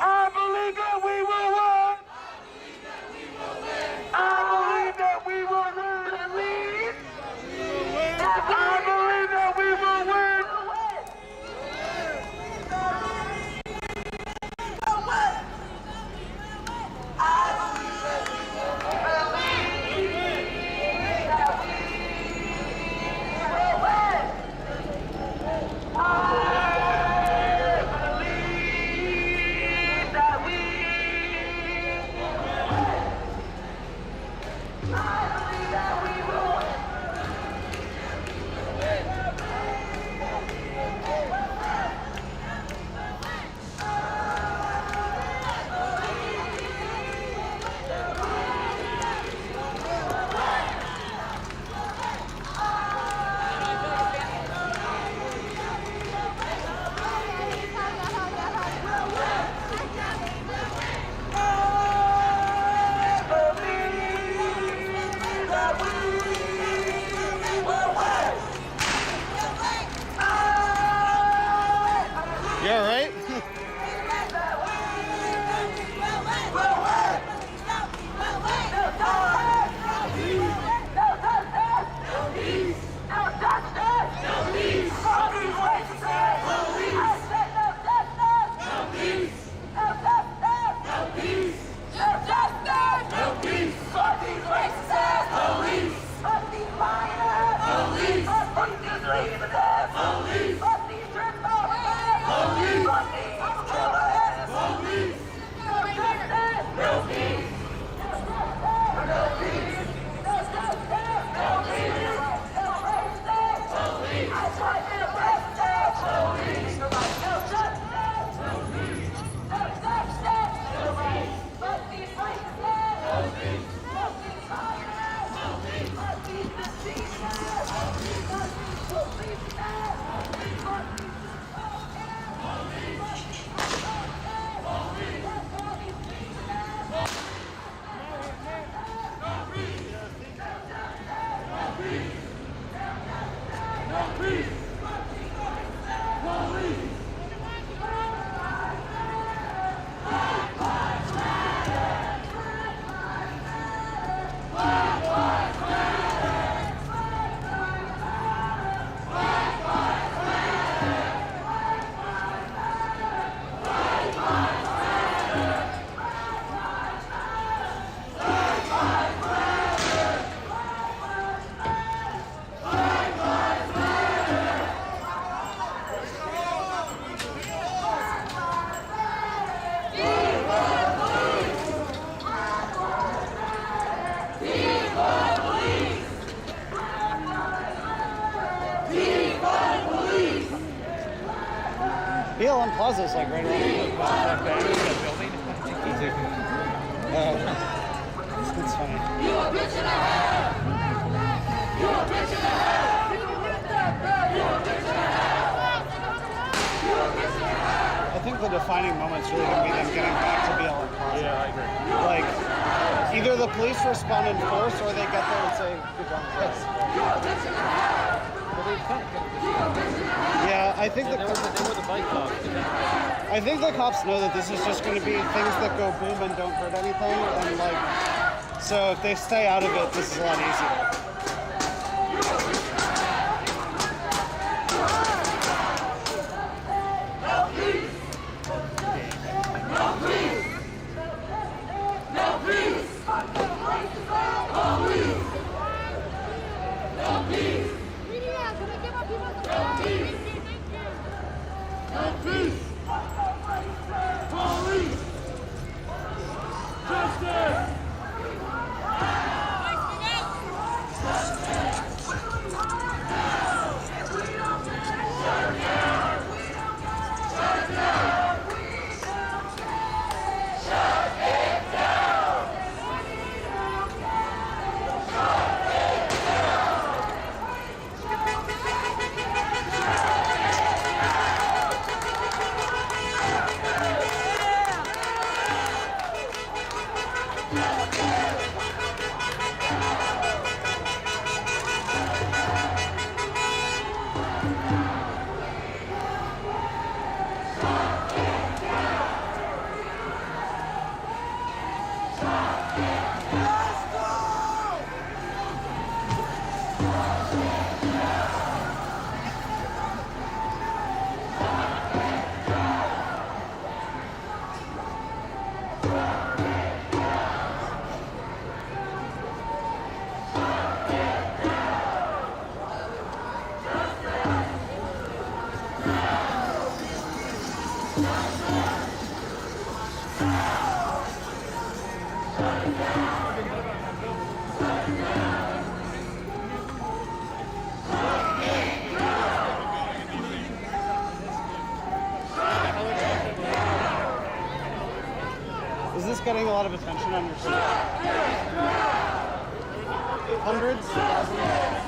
I believe that we will win. I believe that we will win. I believe that we will win. I believe that we will win. No peace! BLM Plaza is like right around here. It's funny. You a bitch and a half! You a bitch and a half! You a bitch and a half! You a bitch and a half! I think the defining moment's really going to be them getting back to BLM Plaza. Yeah, I agree. Like, either the police respond in force or they get there and say, good job, guys. You a bitch and a half! Yeah, I think they were the bike cops. I think the cops know that this is just going to be things that go boom and don't hurt anything, and like, so if they stay out of it, this is a lot easier. Is this getting a lot of attention on your site? Hundreds? Hundreds?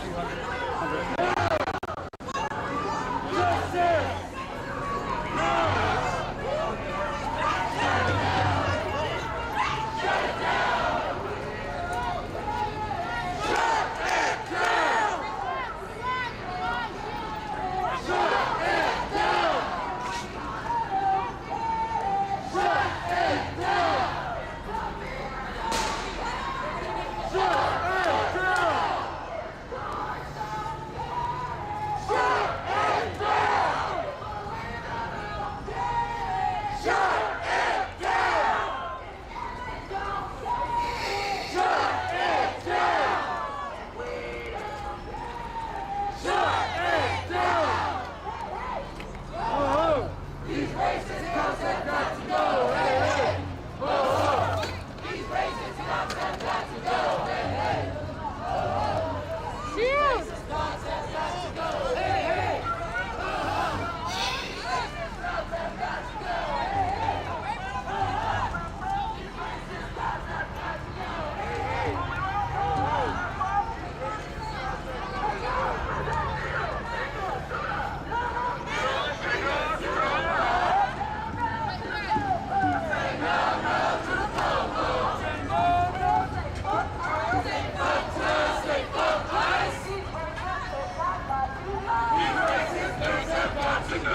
to go.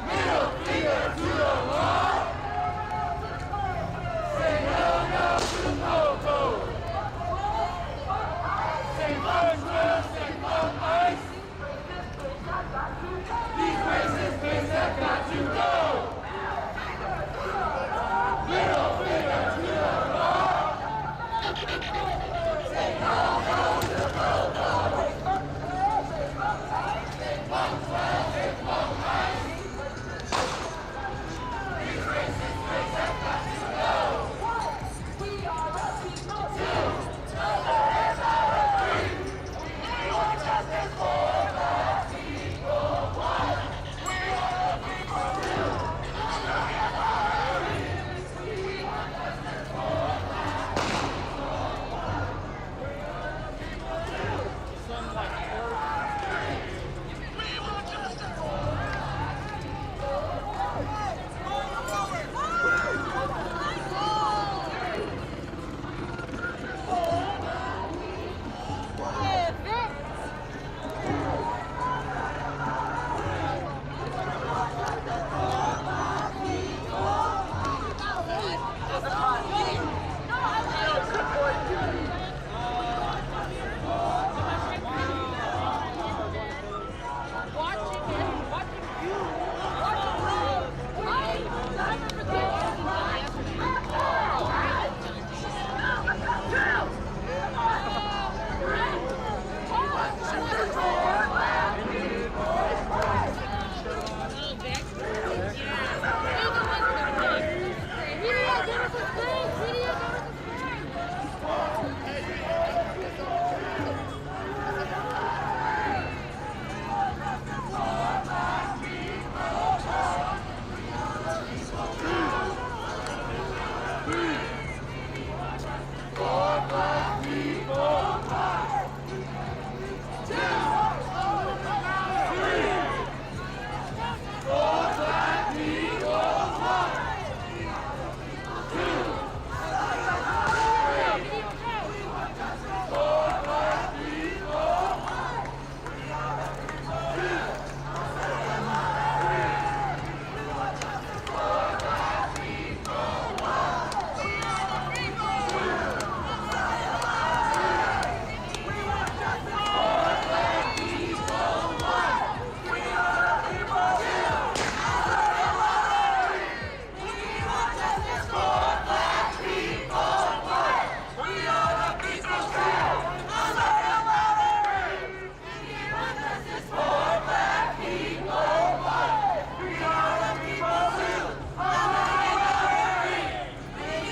Middle finger to the wall. Say no, no to popo. Say large words, say more ice. These racist things have got to go. Middle finger to the wall. Say no, no to popo. Say more swell, say more ice. These racist things have got to go. We are the people. Two, another three. We want justice for the people. One, we are the people. Two, another three. We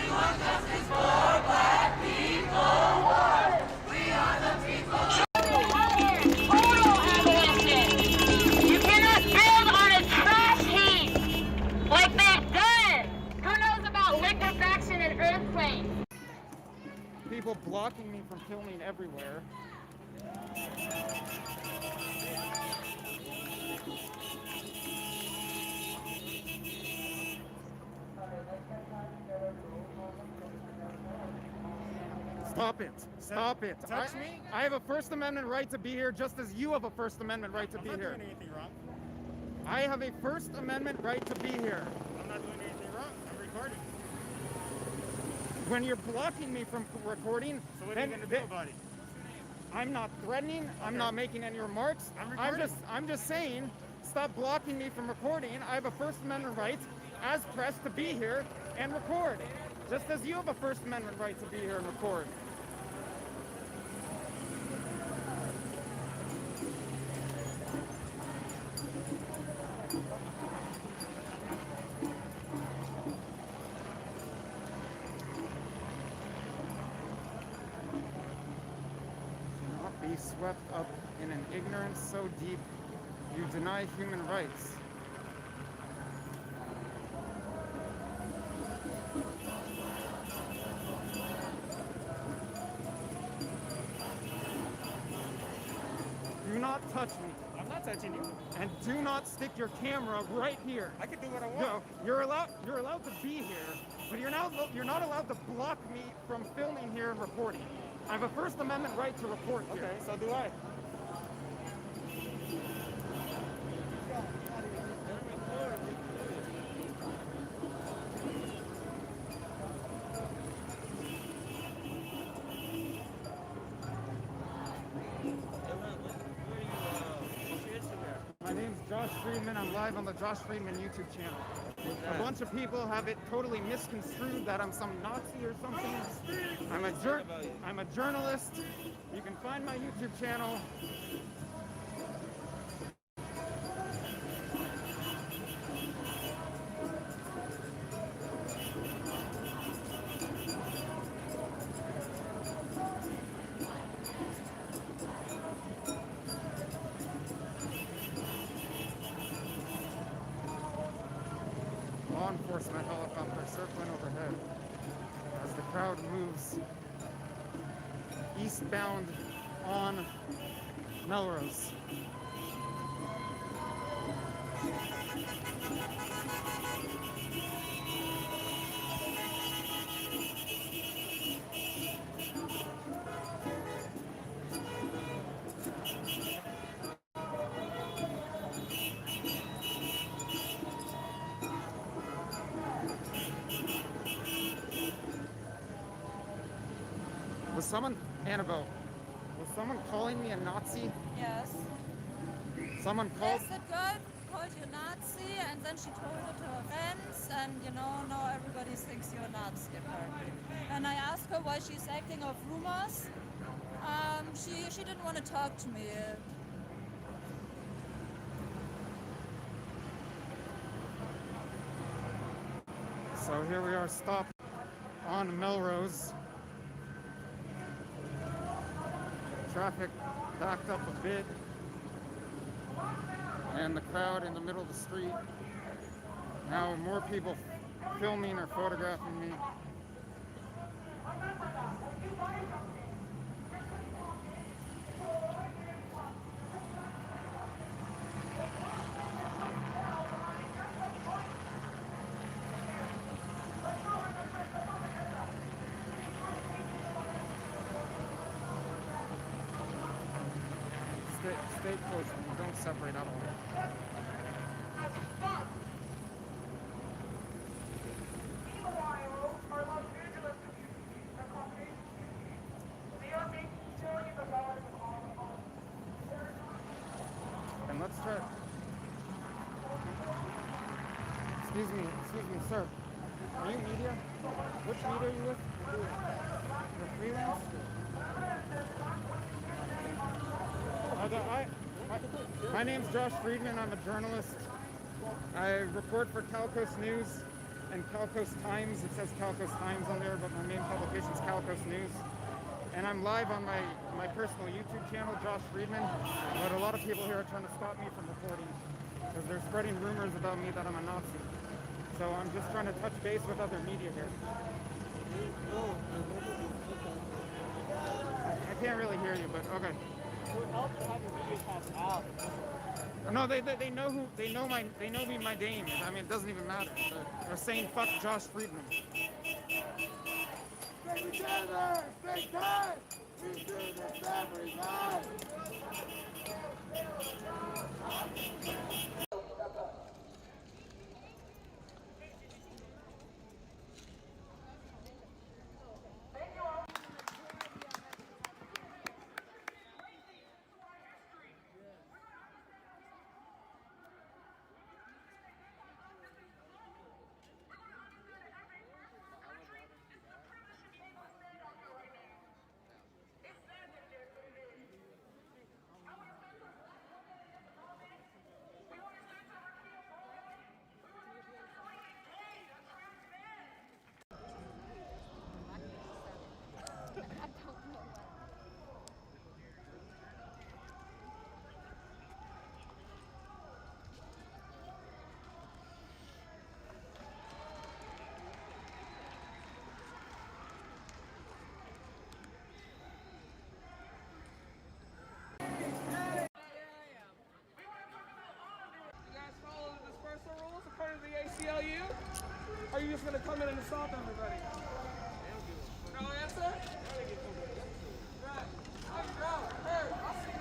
want justice for the People blocking me from filming everywhere. Stop it. Stop it. Touch me? I have a First Amendment right to be here just as you have a First Amendment right to be here. I'm not doing anything wrong. I have a First Amendment right to be here. I'm not doing anything wrong. I'm recording. When you're blocking me from recording, So what are you going to do about it? I'm not threatening. Okay. I'm not making any remarks. I'm recording. I'm just saying, stop blocking me from recording. I have a First Amendment right as press to be here and record. Just as you have a First Amendment right to be here and record. Be swept up in an ignorance so deep you deny human rights. Do not touch me. I'm not touching you. And do not stick your camera right here. I can do what I want. No, you're allowed to be here, but you're not allowed to block me from filming here and recording. I have a First Amendment right to report here. Okay, so do I. My name's Josh Friedman. I'm live on the Josh Friedman YouTube channel. A bunch of people have it totally misconstrued that I'm some Nazi or something. I'm a journalist. You can find my YouTube channel. Law enforcement helicopter circling overhead as the crowd moves eastbound on Melrose. Was someone, Annabelle, was someone calling me a Nazi? Yes. Someone called? Yes, that girl called you Nazi, and then she told it to her friends, and you know, now everybody thinks you're a Nazi, apparently. And I asked her why she's acting off rumors. She didn't want to talk to me. So here we are, stopped on Melrose. Traffic backed up a bit, and the crowd in the middle of the street. Now more people filming or photographing me. Stay close, don't separate at all. And let's try. Excuse me, sir. Are you media? Which media are you with? You're freelance? My name's Josh Friedman. I'm a journalist. I report for Calcos News and Calcos Times. It says Calcos Times on there, but my main publication is Calcos News. And I'm live on my personal YouTube channel, Josh Friedman. But a lot of people here are trying to stop me from reporting because they're spreading rumors about me that I'm a Nazi. So I'm just trying to touch base with other media here. I can't really hear you, but okay. No, they know me. My name. I mean, it doesn't even matter. They're saying fuck Josh Friedman. Stay together! Stay tight! We do this every night! ACLU? Or are you just gonna come in and assault everybody? No answer? Right. I'll see you.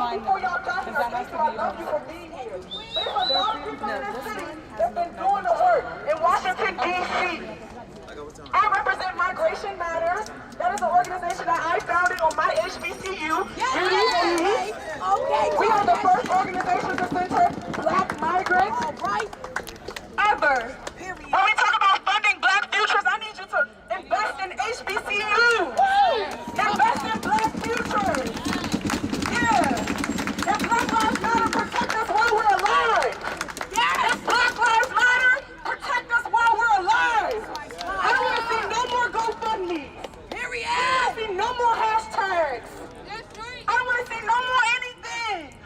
find me. Because that has to be a There's a lot of people in this city that's been doing the work. In Washington, D.C., I represent Migration Matters. That is an organization that I founded on my HBCU. We are the first organization to center Black migrants ever. When we talk about funding Black futures, I need you to invest in HBCUs. Invest in Black futures. Yeah. If Black Lives Matter, protect us while we're alive. If Black Lives Matter, protect us while we're alive. I don't want to see no more GoFundMe. Period. I don't want to see no more hashtags. I don't want to see no more anything.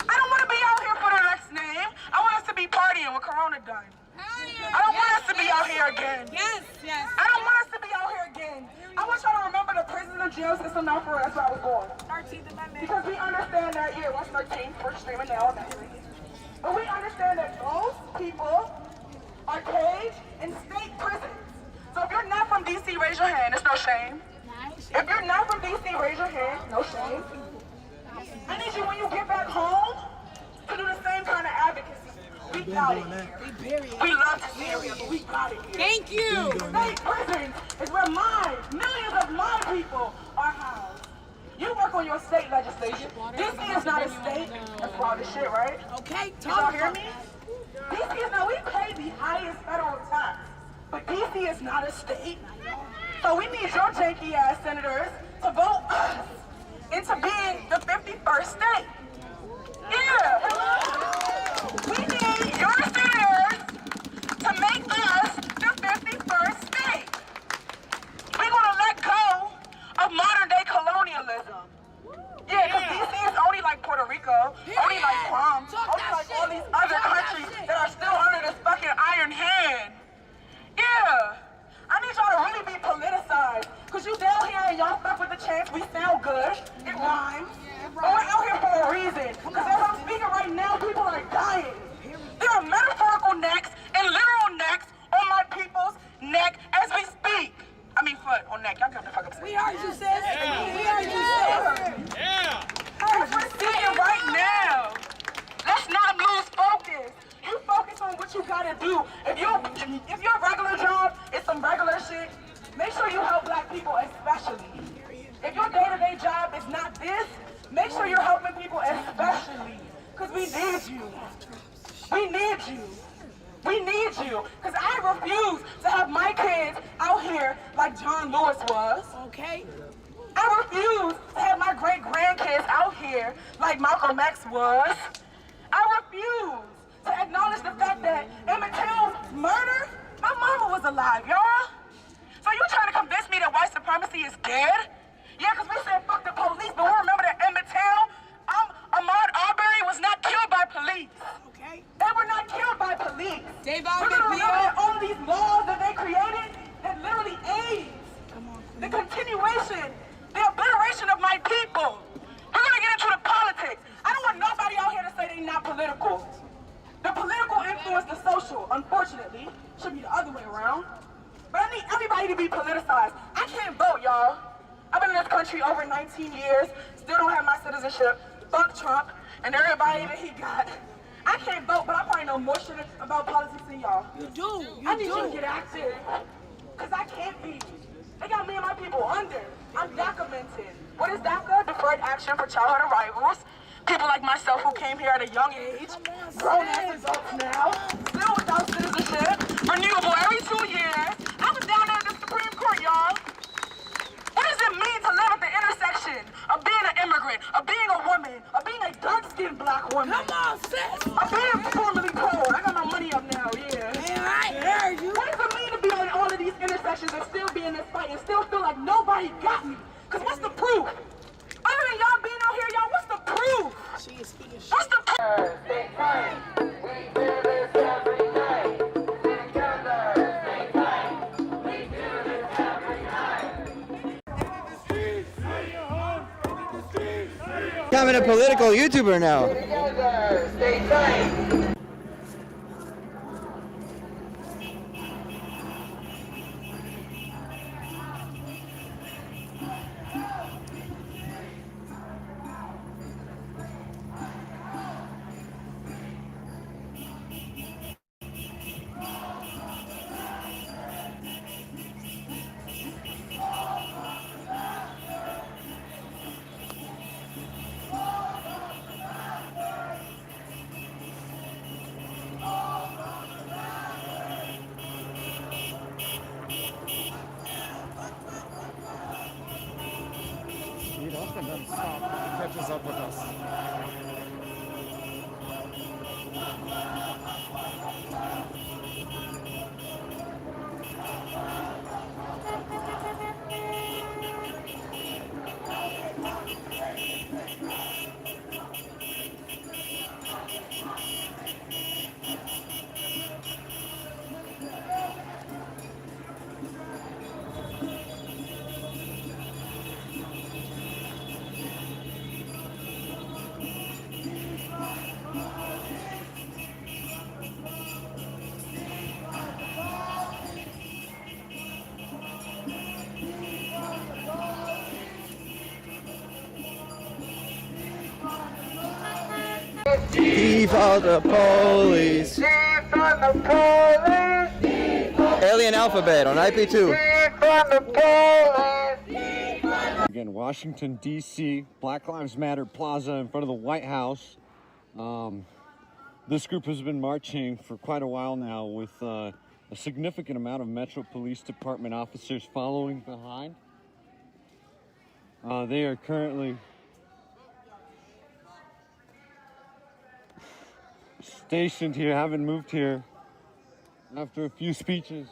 I don't want to be out here for the next name. I want us to be partying with Corona done. I don't want us to be out here again. I don't want us to be out here again. I want y'all to remember the prison and jail system now for us where I was born. 13th Amendment. Because we understand that, what's 13th? We're streaming now on Netflix. But we understand that those people are caged in state prisons. So if you're not from D.C., raise your hand. It's no shame. If you're not from D.C., raise your hand. No shame. I need you when you get back home to do the same kind of advocacy. We got it here. We love to see it, but we got it here. Thank you. State prisons is where millions of my people are housed. You work on your state legislation. DC is not a state. That's wild as shit, right? Okay, y'all hear me? DC is not, we pay the highest federal tax, but DC is not a state. So we need your janky ass senators to vote us into being the 51st state. We need your senators to make us the 51st state. We're gonna let go of modern day colonialism. Because DC is only like Puerto Rico, only like Guam, only like all these other countries that are still under this fucking iron hand. I need y'all to really be politicized. Cause you down here and y'all stuck with the chance we sound good, it rhymes. But we're out here for a reason. Because as I'm speaking right now, people are dying. There are metaphorical necks and literal necks on my people's neck as we speak. I mean foot on neck. Y'all get the fuck up. We heard you, sis. We heard you, sis. As we're speaking right now, let's not lose focus. You focus on what you gotta do. If your regular job is some regular shit, make sure you help Black people especially. If your day-to-day job is not this, make sure you're helping people especially. Because we need you. We need you. We need you. Because I refuse to have my kids out here like John Lewis was. Okay. I refuse to have my great-grandkids out here like Malcolm X was. I refuse to acknowledge the fact that Emmett Till's murder, my mama was alive, y'all. So you trying to convince me that white supremacy is dead? Yeah, because we said fuck the police, but we remember that Emmett Till, Ahmaud Arbery was not killed by police. Okay. They were not killed by police. They've all been remember that all these laws that they created that literally aids the continuation, the obliteration of my people. We're gonna get into the politics. I don't want nobody out here to say they not political. The political influence the social, unfortunately, should be the other way around. But I need everybody to be politicized. I can't vote, y'all. I've been in this country over 19 years, still don't have my citizenship. Fuck Trump and everybody that he got. I can't vote, but I probably know more shit about politics than y'all. You do. I need you to get active. Because I can't be. They got me and my people under. I'm documented. What is DACA? Deferred Action for Childhood Arrivals. People like myself who came here at a young age, grown as adults now, still without citizenship, renewable every 2 years. I was down there at the Supreme Court, y'all. What does it mean to live at the intersection of being an immigrant, of being a woman, of being a dark-skinned Black woman? Come on, sis. Of being formerly poor. I got my money up now, yeah. Man, I heard you. What does it mean to be on all of these intersections and still be in this fight and still feel like nobody got me? Because what's the proof? Other than y'all being out here, y'all, what's the proof? She is speaking shit. What's the proof? Becoming a political YouTuber now. of them stop and catches up with us. Defund the police. Defund the police. Alien Alphabet on IP2. Defund the police. Again, Washington, D.C., Black Lives Matter Plaza in front of the White House. This group has been marching for quite a while now with a significant amount of Metro Police Department officers following behind. They are currently stationed here, haven't moved here after a few speeches.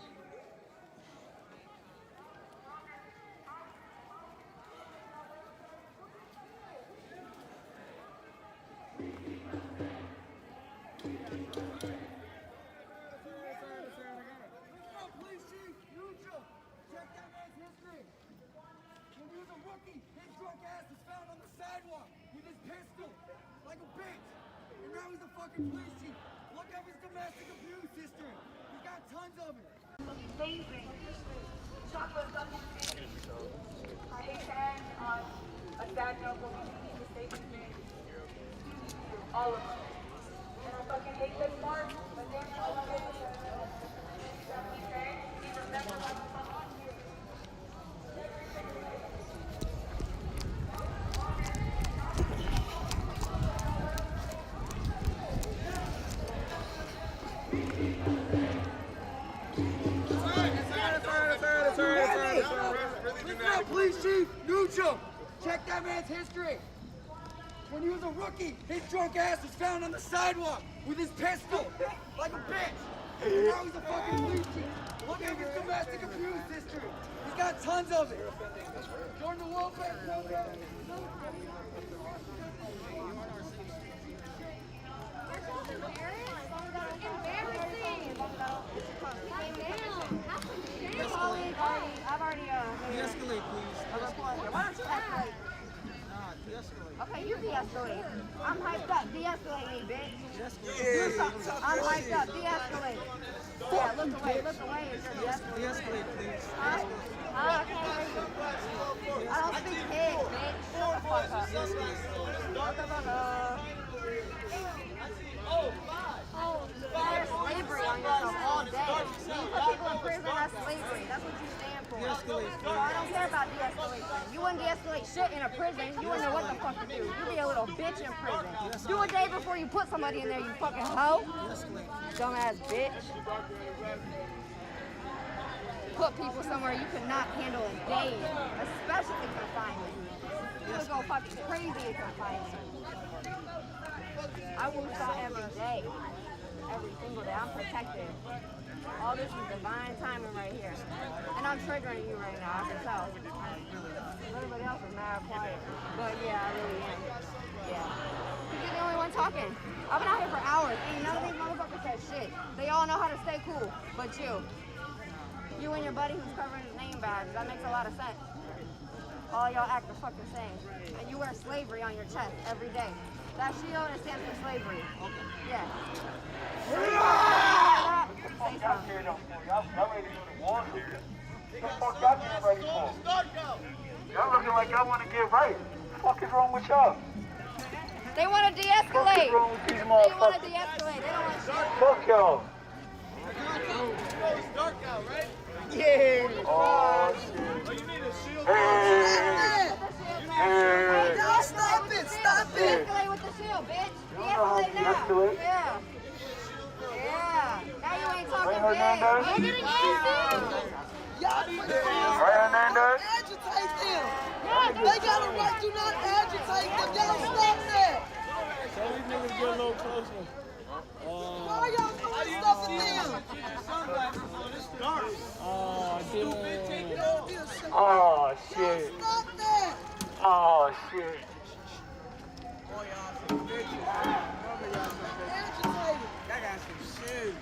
Police chief, look up his domestic abuse history. He's got tons of it. Amazing. Chocolate I hate to end on a sad note, but we need mistakes made. All of them. And I fucking hate this part, but damn it, I love it. Okay? We remember what the fuck on here. Police chief, neutral. Check that man's history. When he was a rookie, his drunk ass was found on the sidewalk with his pistol, like a bitch. And now he's a fucking police chief. Look at his domestic abuse history. He's got tons of it. Join the welfare program. I've already, De-escalate, please. Why don't you escalate? Nah, de-escalate. Okay, you de-escalate. I'm hyped up. De-escalate me, bitch. De-escalate. Do something. I'm hyped up. De-escalate. Yeah, look away. Look away. De-escalate, please. Okay. I don't speak pig, bitch. Shut the fuck up. There's slavery on yourself all day. You put people in prison, that's slavery. That's what you stand for. So I don't care about de-escalation. You wouldn't de-escalate shit in a prison. You wouldn't know what the fuck to do. You'd be a little bitch in prison. Do a day before you put somebody in there, you fucking hoe. Dumbass bitch. Put people somewhere you could not handle in days, especially confinement. You would go fucking crazy in confinement. I will saw every day. Every single day. I'm protected. All this is divine timing right here. And I'm triggering you right now, I can tell. Everybody else is mad quiet. But yeah, I really am. Yeah. You're the only one talking. I've been out here for hours. Ain't none of these motherfuckers said shit. They all know how to stay cool. But you. You and your buddy who's covering his name badge. That makes a lot of sense. All y'all act the fucking same. And you wear slavery on your chest every day. That shield is stands for slavery. Yeah. Say something. Y'all looking like y'all want to get right. What the fuck is wrong with y'all? They want to de-escalate. What is wrong with these They want to motherfuckers? de-escalate. They don't want shit. Fuck y'all. It's dark out, right? Yeah. Oh, shit. You need a shield. Hey. Y'all stop it. Stop it. De-escalate with the shield, bitch. De-escalate now. De-escalate? Yeah. Yeah. Now you ain't talking Right, big. Hernandez? You're getting easy. Right, Hernandez? Agitate them. Yes, They got a right to not agitate them. Y'all stop that. So these niggas get a little closer. Why y'all throwing stuff at them? Oh, damn. Oh, shit. Stop that. Oh, shit. Y'all got some shit.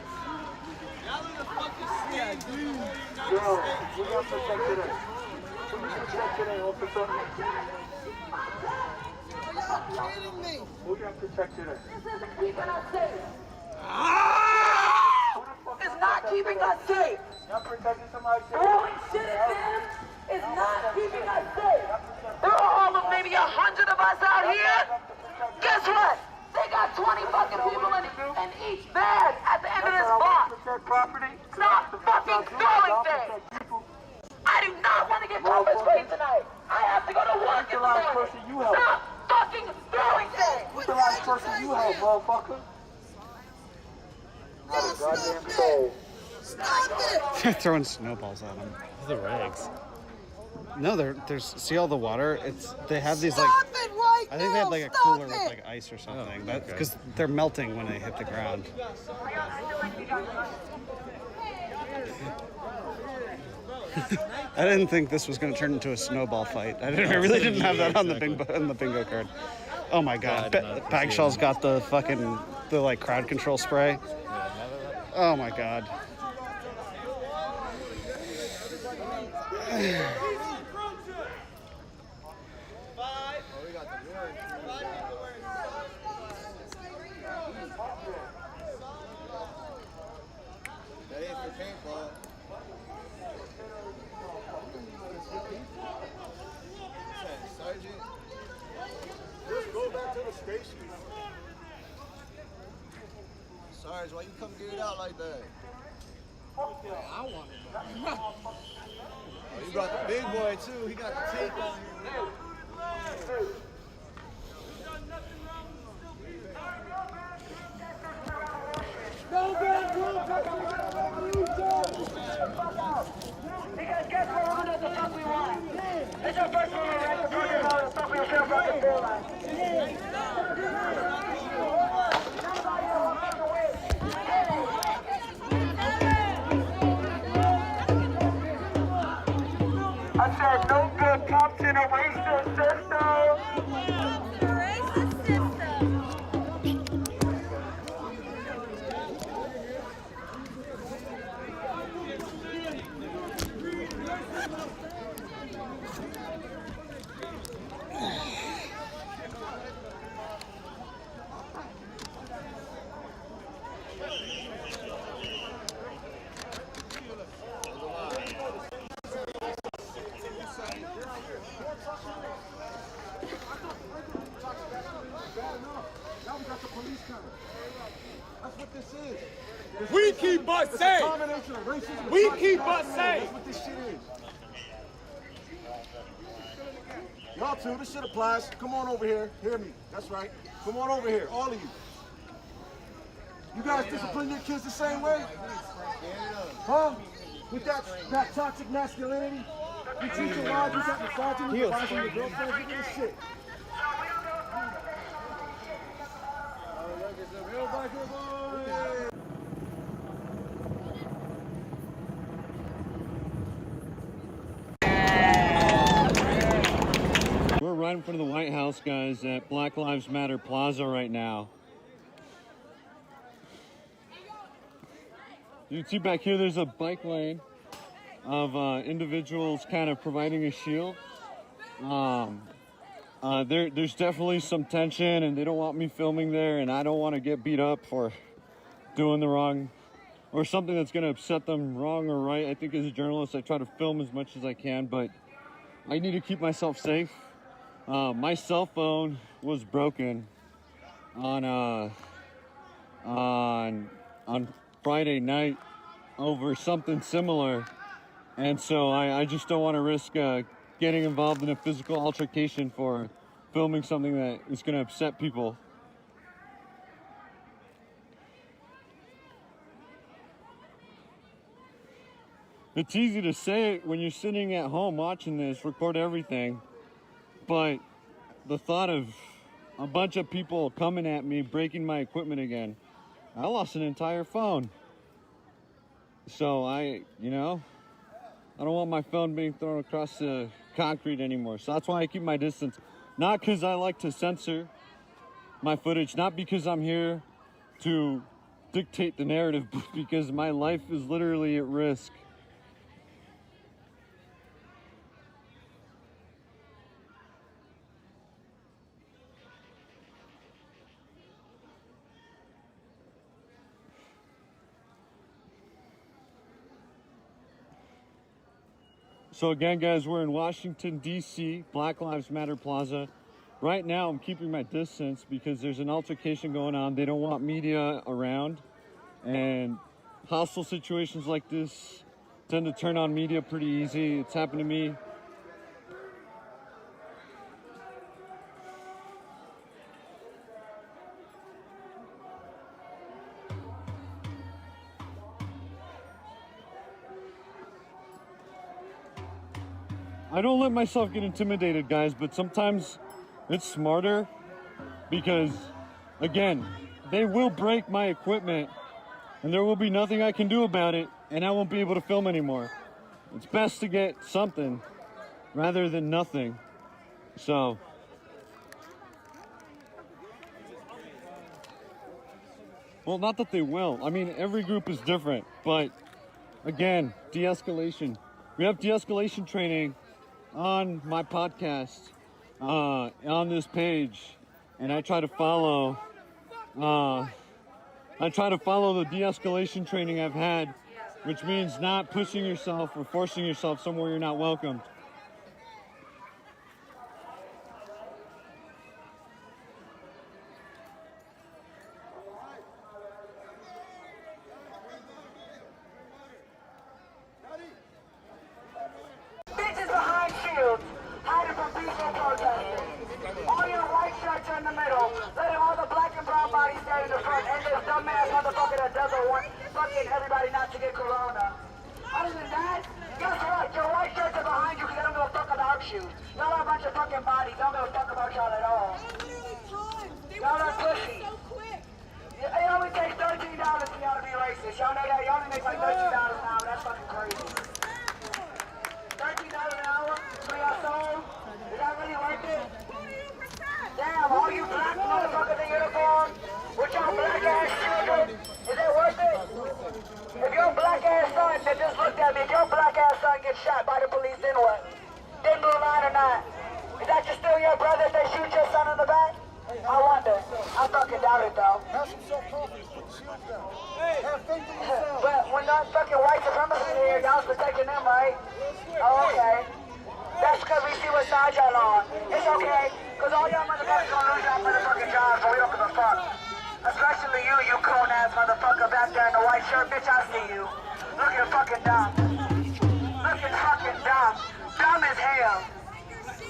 Y'all in the fucking Yeah, dude. Yo, we got protected us. We protected us, officer. Are y'all kidding me? We got protected us. This isn't keeping us safe. It's not keeping us safe. Y'all protecting somebody? Throwing shit at them is not keeping us safe. There are all of maybe 100 of us out here. Guess what? They got 20 fucking people in each bag at the end of this box. Stop fucking throwing things. I do not want to get pepper sprayed tonight. I have to go to work in the morning. Stop fucking throwing things. Who's the last person you help, motherfucker? Not a goddamn soul. Stop it. They're throwing snowballs at them. The rags. No, there's see all the water. They have these like. Stop it right I think they had like a cooler with like ice or something. Because they're melting when they hit the ground. I didn't think this was going to turn into a snowball fight. I really didn't have that on the bingo card. Oh my god, Bagshaw's got the like crowd control spray. Oh my god. That ain't for paintball. Sergeant. Let's go back to the station. Sarge, why you come get it out like that? I want it. Oh, you brought the big boy too. He got the tape on here. No bad rule, because guess what? We're gonna do the fuck we want. It's our first one, right? The fucking road, the fuck we feel fucking feel like. I said no good cops in a racist system. That's what this is. We keep us safe. We keep us safe. That's what this shit is. Y'all too, this shit applies. Come on over here. Hear me. That's right. Come on over here, all of you. You guys discipline your kids the same way? Huh? With that toxic masculinity? You treat your wives with that misogyny, advising your girlfriends, look at this shit. We're right in front of the White House, guys, at Black Lives Matter Plaza right now. You can see back here, there's a bike lane of individuals kind of providing a shield. There's definitely some tension, and they don't want me filming there, and I don't want to get beat up for doing the wrong or something that's going to upset them wrong or right. I think as a journalist, I try to film as much as I can, but I need to keep myself safe. My cell phone was broken on Friday night over something similar, and so I just don't want to risk getting involved in a physical altercation for filming something that is going to upset people. It's easy to say it when you're sitting at home watching this, record everything. but the thought of a bunch of people coming at me, breaking my equipment again, I lost an entire phone. So I don't want my phone being thrown across the concrete anymore. So that's why I keep my distance. Not because I like to censor my footage, not because I'm here to dictate the narrative, but because my life is literally at risk. So again, guys, we're in Washington, D.C., Black Lives Matter Plaza. Right now, I'm keeping my distance because there's an altercation going on. They don't want media around. And hostile situations like this tend to turn on media pretty easy. It's happened to me. I don't let myself get intimidated, guys, but sometimes it's smarter because, again, they will break my equipment and there will be nothing I can do about it and I won't be able to film anymore. It's best to get something rather than nothing. So, well, not that they will. I mean, every group is different, but again, de-escalation. We have de-escalation training on my podcast, on this page, and I try to follow the de-escalation training I've had, which means not pushing yourself or forcing yourself somewhere you're not welcomed. Bitches behind shields, hiding from peaceful protesters. All your white shirts are in the middle, letting all the black and brown bodies stay in the front, and this dumbass motherfucker that doesn't want fucking everybody not to get corona. Other than that, guess what? Your white shirts are behind you because they don't give a fuck about you. Y'all are a bunch of fucking bodies, don't give a fuck about y'all at all. Y'all are pussy. It only takes $13 for y'all to be racist. Y'all know that? Y'all only make like $13 an hour. That's fucking crazy. $13 an hour for your soul? Is that really worth it? Damn, all you black motherfuckers in uniform with your black ass children, is it worth it? If your black ass son that just looked at me, if your black ass son gets shot by the police, then what? Then blue line or not? Is that just still your brother if they shoot your son in the back? I wonder. I fucking doubt it though. Have some self-confidence. Put the shield down. Hey, have faith in yourself. But when that fucking white supremacists here, y'all's protecting them, right? Oh, okay. That's because we see what side y'all on. It's okay, because all y'all motherfuckers gonna lose y'all motherfucking jobs, but we don't give a fuck. Especially you coon-ass motherfucker back there in the white shirt. Bitch, I see you. Looking fucking dumb. Looking fucking dumb. Dumb as hell.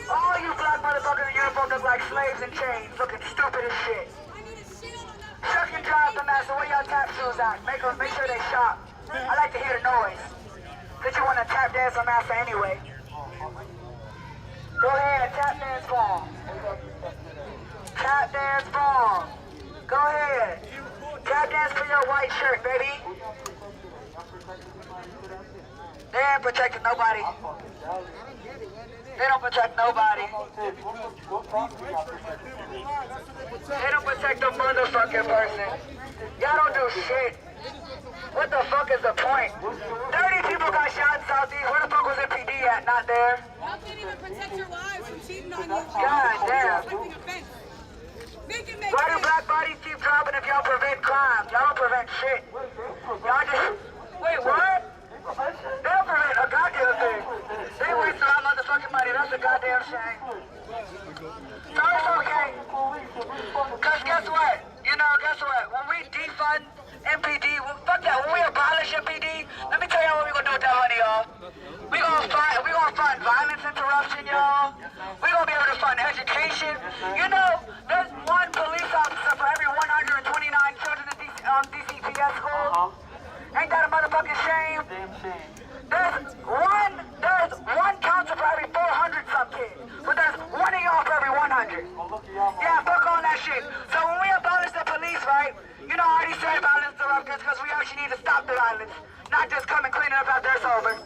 All you black motherfuckers in uniform look like slaves in chains, looking stupid as shit. Shuck and drive the master, where y'all tap shoes at? Make sure they shop. I like to hear the noise. Cause you wanna tap dance on master anyway. Go ahead, tap dance ball. Tap dance ball. Go ahead. Tap dance for your white shirt, baby. They ain't protecting nobody. They don't protect nobody. They don't protect the motherfucking person. Y'all don't do shit. What the fuck is the point? 30 people got shot in Southeast. Where the fuck was MPD at? Not there. Y'all can't even protect your wives from cheating on you. God damn. Why do black bodies keep dropping if y'all prevent crime? Y'all don't prevent shit. Y'all just... Wait, what? They don't prevent a goddamn thing. They waste a lot of motherfucking money. That's a goddamn shame. So it's okay. Because guess what? Guess what? When we defund MPD, fuck that. When we abolish MPD, let me tell y'all what we gonna do with that money, y'all. We gonna fund violence interruption, y'all. We gonna be able to fund education. There's one police officer for every 129 children in DCPS schools. Ain't that a motherfucking shame? There's one council for every 400 some kids. But there's one of y'all motherfuckers because we actually need to stop the violence, not just come and clean it up after it's over.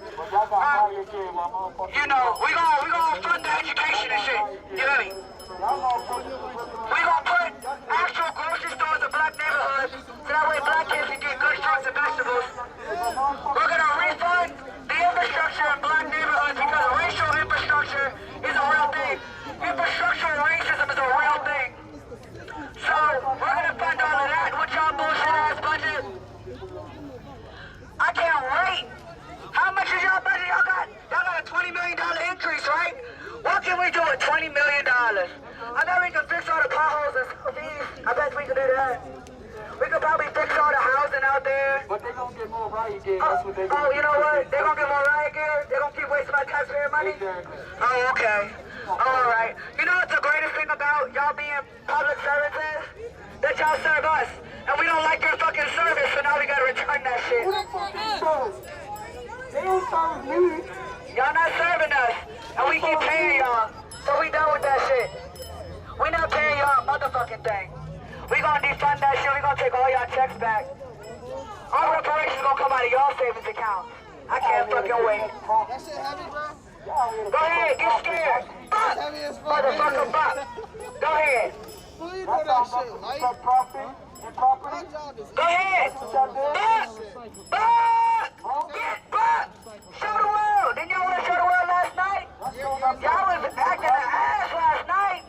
You know, we gonna fund the education and shit. You know me? We gonna put actual grocery stores in black neighborhoods so that way black kids can get good fruits and vegetables. We're gonna refund the infrastructure in black neighborhoods because racial infrastructure is a real thing. Infrastructural racism is a real thing. So we're gonna fund all of that with y'all bullshit ass budget. I can't wait. How much is y'all budget? Y'all got a $20 million increase, right? What can we do with $20 million? I bet we can fix all the potholes and fees. I bet we can do that. We could probably fix all the housing out there. But they're gonna get more riot gear. That's what they gonna do. You know what? They're gonna get more riot gear? They're gonna keep wasting my taxpayer money? Exactly. Oh, okay. All right. You know what's the greatest thing about y'all being public services? That y'all serve us. And we don't like your fucking service, so now we gotta return that shit. Who the fuck is us? They don't serve me. Y'all not serving us. And we keep paying y'all. So we done with that shit. We not paying y'all a motherfucking thing. We gonna defund that shit. We gonna take all y'all checks back. All reparations gonna come out of y'all savings account. I can't fucking wait. That shit heavy, bro? Go ahead, get scared. Fuck! Motherfucker, fuck. Go ahead. Who you do that shit, like? Go ahead. Buck! Get Buck! Show the world. Didn't y'all want to show the world last night? Y'all was acting an ass last night.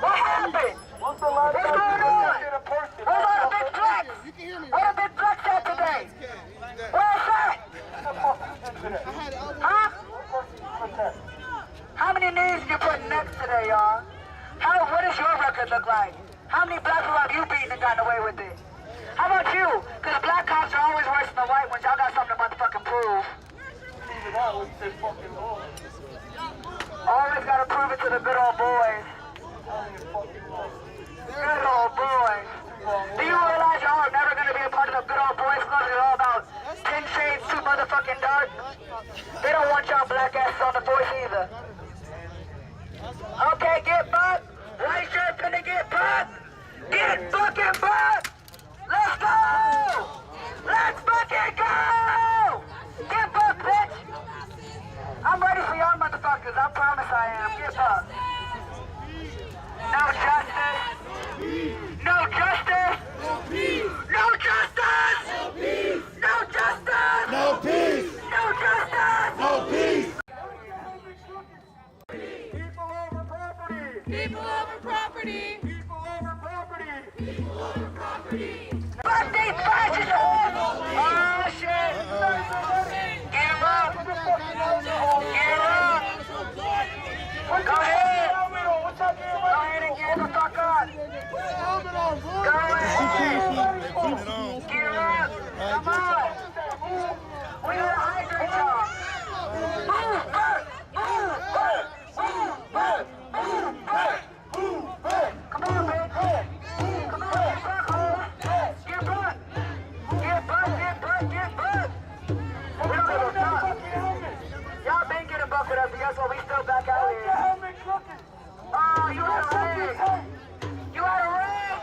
What happened? What's going on? Where's all the big flex? Where the big flex at today? Where's that? Huh? How many knees you put next today, y'all? What does your record look like? How many black people have you beaten and gotten away with it? How about you? Because black cops are always worse than the white ones. Y'all got something to motherfucking prove. Always gotta prove it to the good old boys. Good old boys. Do you realize y'all are never gonna be a part of the good old boys club? It's all about 10 shades too motherfucking dark. They don't want y'all black asses on the force either. Okay, get Buck. White shirt finna get Buck. Get fucking Buck. Let's go. Let's fucking go. Get Buck, bitch. I'm ready for y'all motherfuckers. I promise I am. Get Buck. No justice. No justice. No justice. No justice. No peace. No justice. No peace. People over property. People over property. People over property. Fuck these fascists! Oh shit! Get up! Get up! Go ahead! Go ahead and get the fuck up! Go ahead! Get up! Come on! We gotta hydrate y'all! Come on, man! Come on, get back! Get back! Get back! Get back! We don't give a fuck! Y'all been getting buck with us, but guess what? We still back out here. Oh, you had a ring! You had a ring!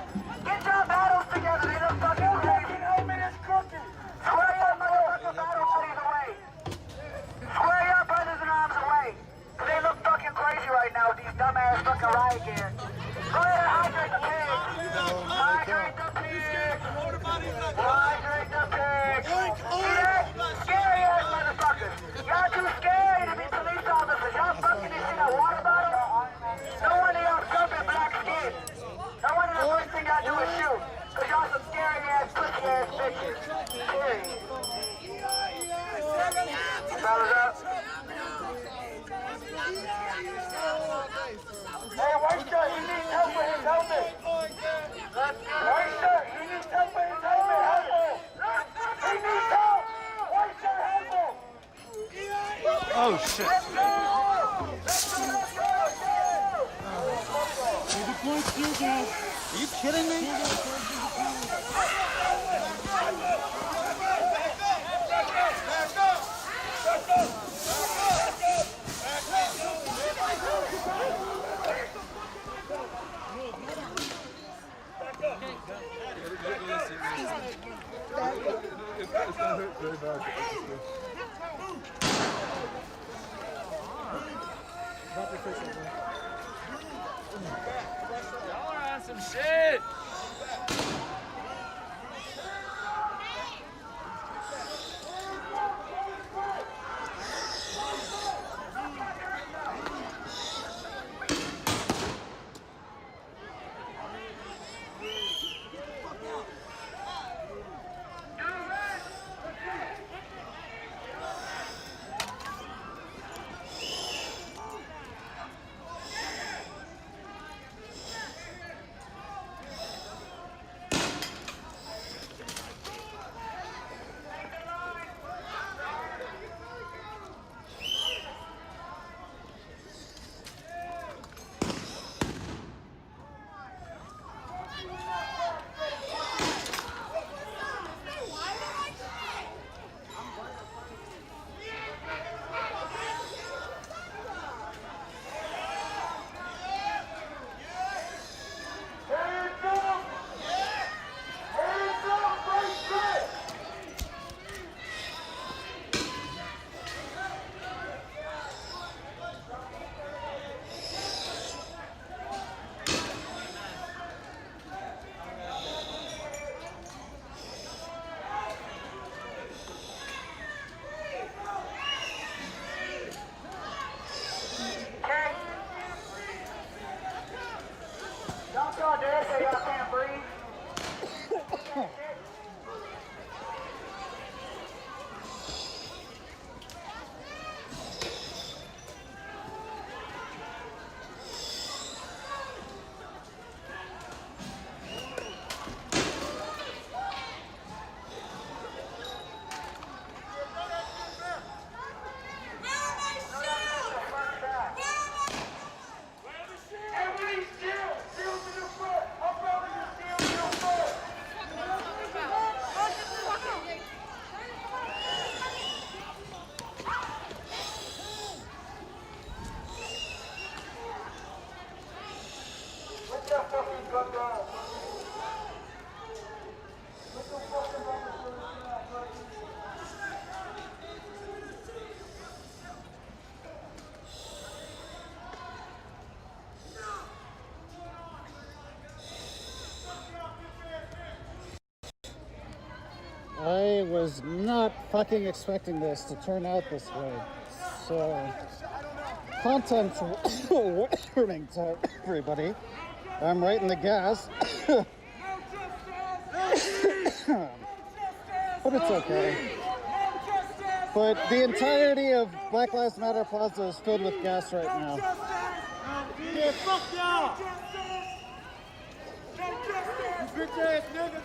Get your battles together! They look fucking crazy! Square your motherfucking battle buddies away! Square your brothers in arms away! They look fucking crazy right now with these dumbass fucking riot gear. Go ahead and hydrate the pigs! Hydrate the pigs! Hydrate the pigs! See that? Scary ass motherfuckers! Y'all too scary to be police officers! Y'all fucking this shit at water bottles? No wonder y'all jumping black skin! No wonder the first thing y'all do is shoot! Cause y'all some scary ass, pussy ass bitches! Serious! Fellas up! Hey, white shirt, he needs help with his helmet. White shirt, he needs help with his helmet. Help him. He needs help. White shirt, help him. Oh shit. Let's go. Are you kidding me? It's gonna hurt very bad. Drop your face over. Y'all are on some shit. Don't y'all dare say y'all can't breathe. I was not fucking expecting this to turn out this way. So, content warning to everybody. I'm right in the gas. But it's okay. But the entirety of Black Lives Matter Plaza is filled with gas right now. Yeah, fuck y'all! You bitch ass niggas!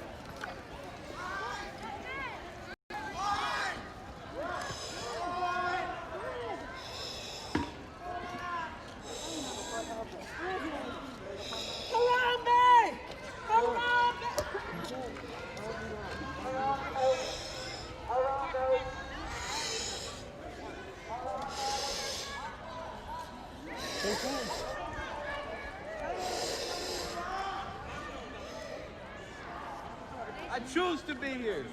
I choose to be here.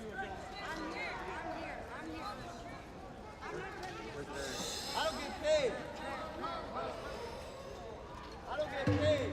I don't get paid. I don't get paid.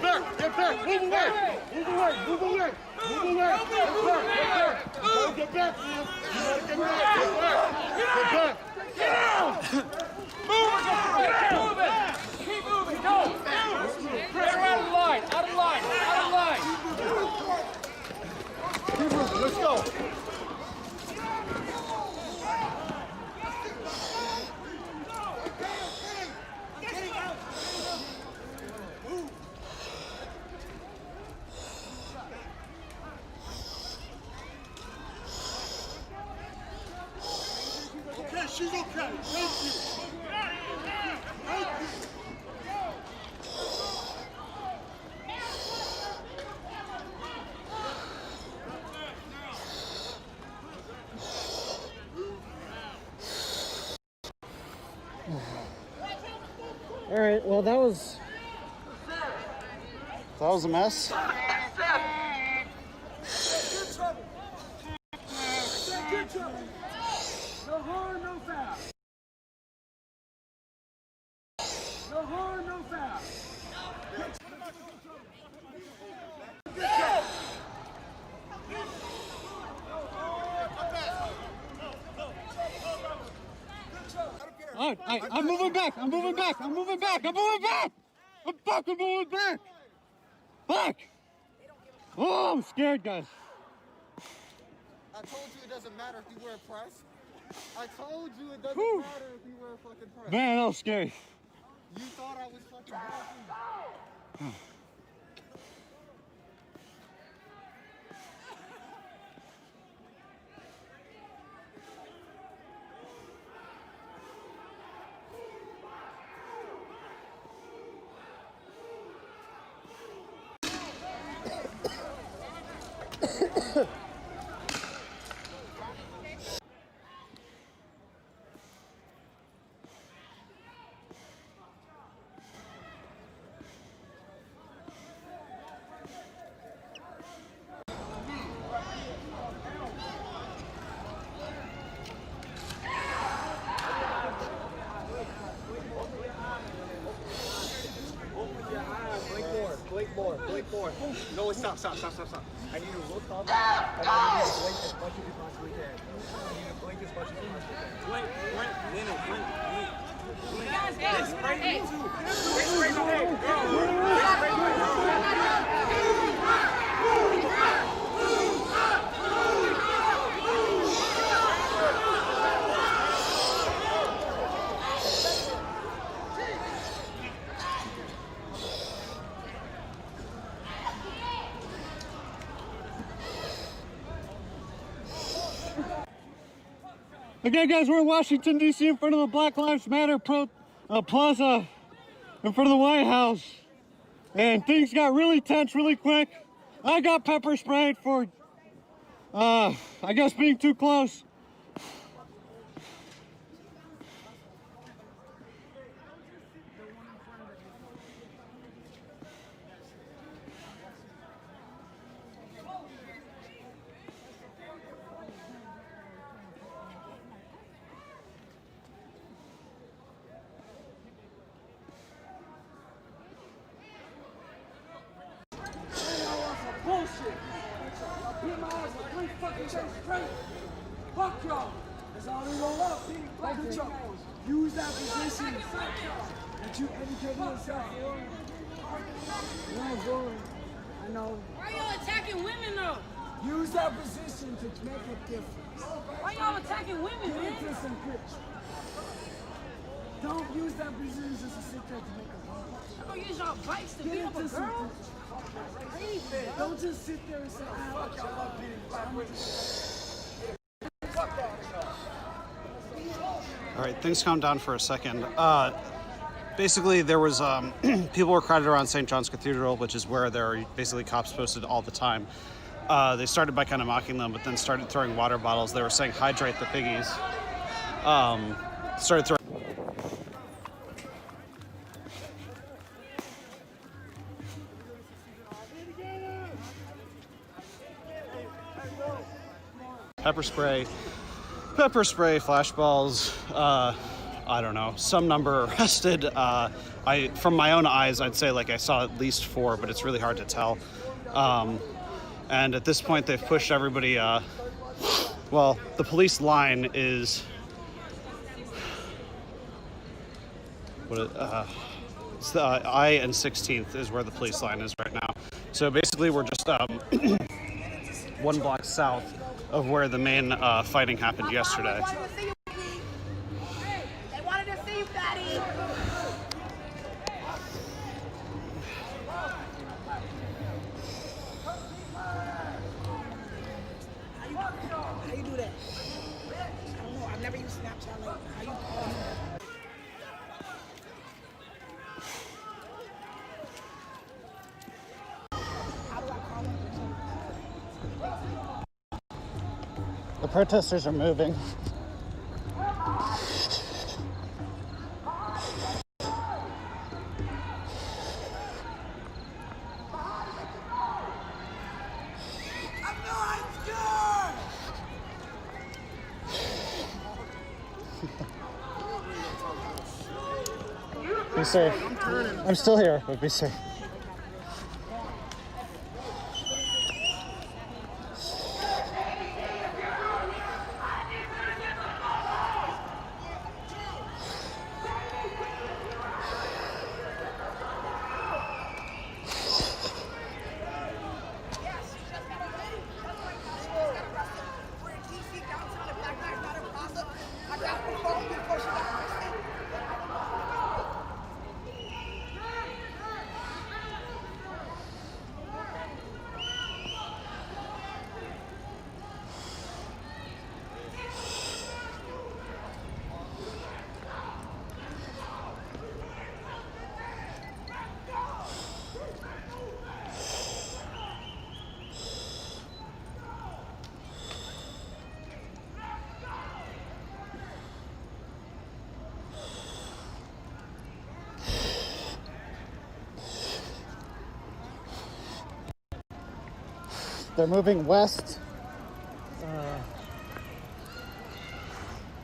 back, get back, move away, move away, move away, move away, get back, man. You gotta get back, get back. Get out! Move it! Keep moving, go! Get her out of the line, out of the line, out of the line! Keep moving, let's go. Okay, she's okay. Thank you. Thank you. All right, well, that was a mess. No harm, no foul. No harm, no foul. All right, I'm moving back. I'm moving back. I'm moving back. I'm moving back. I'm fucking moving back. Back. Oh, I'm scared, guys. I told you it doesn't matter if you wear a press. I told you it doesn't matter if you wear a fucking press. Man, that was scary. You thought I was fucking joking. Blink more. No, stop. I need to look up and I need to blink as much as you possibly can. I need to blink as much as you possibly can. Blink. Yes, right here too. Right here. Okay, guys, we're in Washington, D.C. in front of the Black Lives Matter plaza in front of the White House. And things got really tense really quick. I got pepper sprayed for, I guess, being too close. Bullshit. Y'all beat my ass for 3 fucking days straight. Fuck y'all. That's all they roll up. Fuck y'all. Use that position that you educated yourself for. No, boy. I know. Why y'all attacking women though? Use that position to make a difference. Why y'all attacking women, man? Get some pitch. Don't use that position just to sit there to make a difference. Don't use y'all bikes to beat up a girl. Don't just sit there and say, fuck y'all love beating black women. All right, things calmed down for a second. Basically, there was people were crowded around St. John's Cathedral, which is where there are basically cops posted all the time. They started by kind of mocking them, but then started throwing water bottles. They were saying, hydrate the piggies. Started throwing. Pepper spray, flashballs, I don't know, some number arrested. from my own eyes, I'd say like I saw at least 4, but it's really hard to tell. And at this point, they've pushed everybody. Well, the police line is it's the I and 16th is where the police line is right now. So basically, we're just 1 block south of where the main fighting happened yesterday. They wanted to see you, Daddy. How you do that? I don't know. I've never used Snapchat. Like, how you call me? The protesters are moving. Be safe. I'm still here, but be safe. They're moving west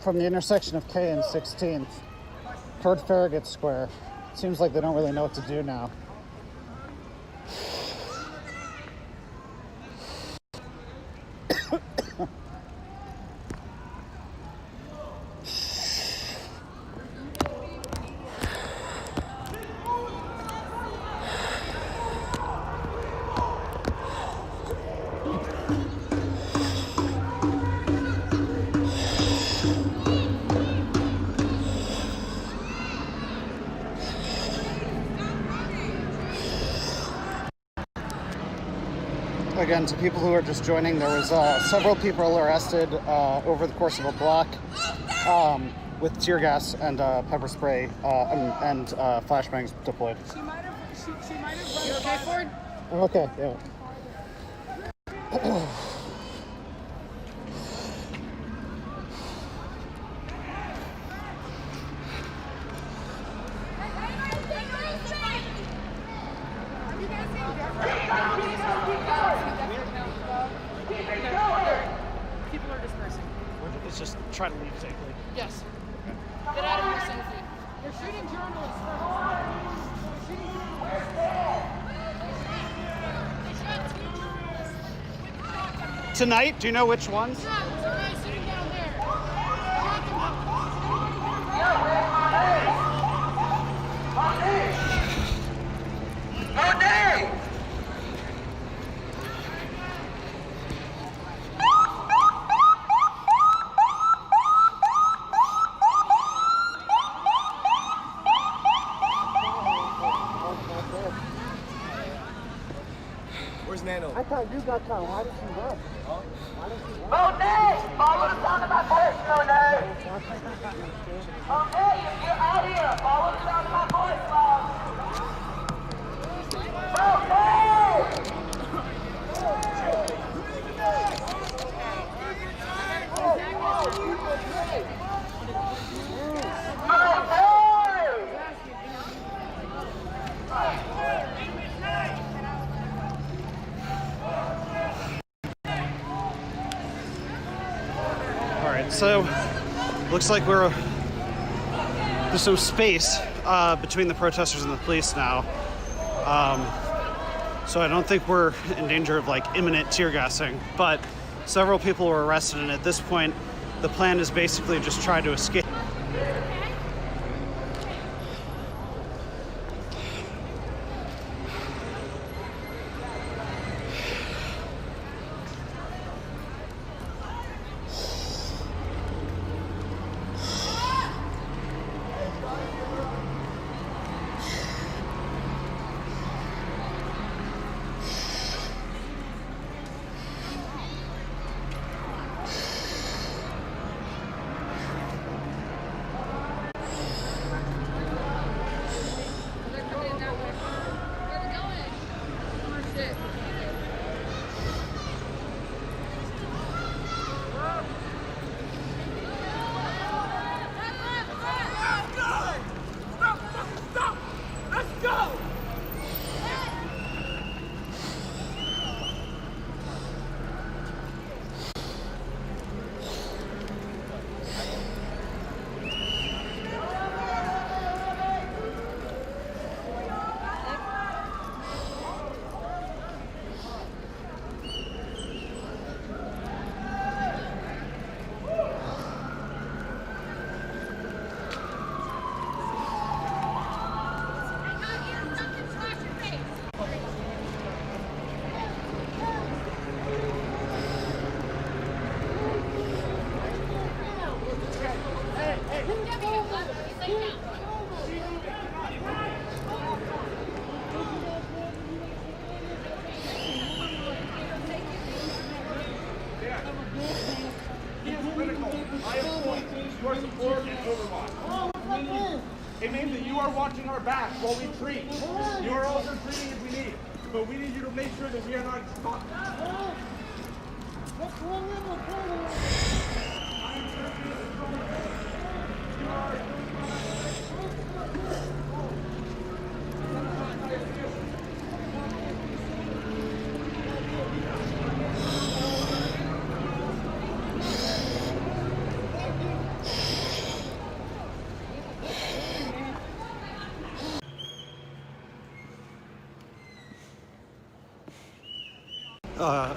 from the intersection of K and 16th toward Farragut Square. Seems like they don't really know what to do now. Again, to people who are just joining, there was several people arrested over the course of a block with tear gas and pepper spray and flashbangs deployed. She might have. You okay, Ford? Okay, yeah. People are dispersing. Let's just try to leave safely. Yes. Get out of here safely. They're shooting journalists. Tonight, do you know which ones? Where's Nano? I thought you got caught. Why did you run? Why did you run? Monet! Follow the sound of my voice, Monet! Monet, if you're out here, follow the sound of my voice, Mom! All right, so looks like there's some space between the protesters and the police now. So I don't think we're in danger of like imminent tear gassing, but several people were arrested, and at this point, the plan is basically just try to escape. It means that you are watching our back while we treat. You are also treating if we need. But we need you to make sure that we are not stopped.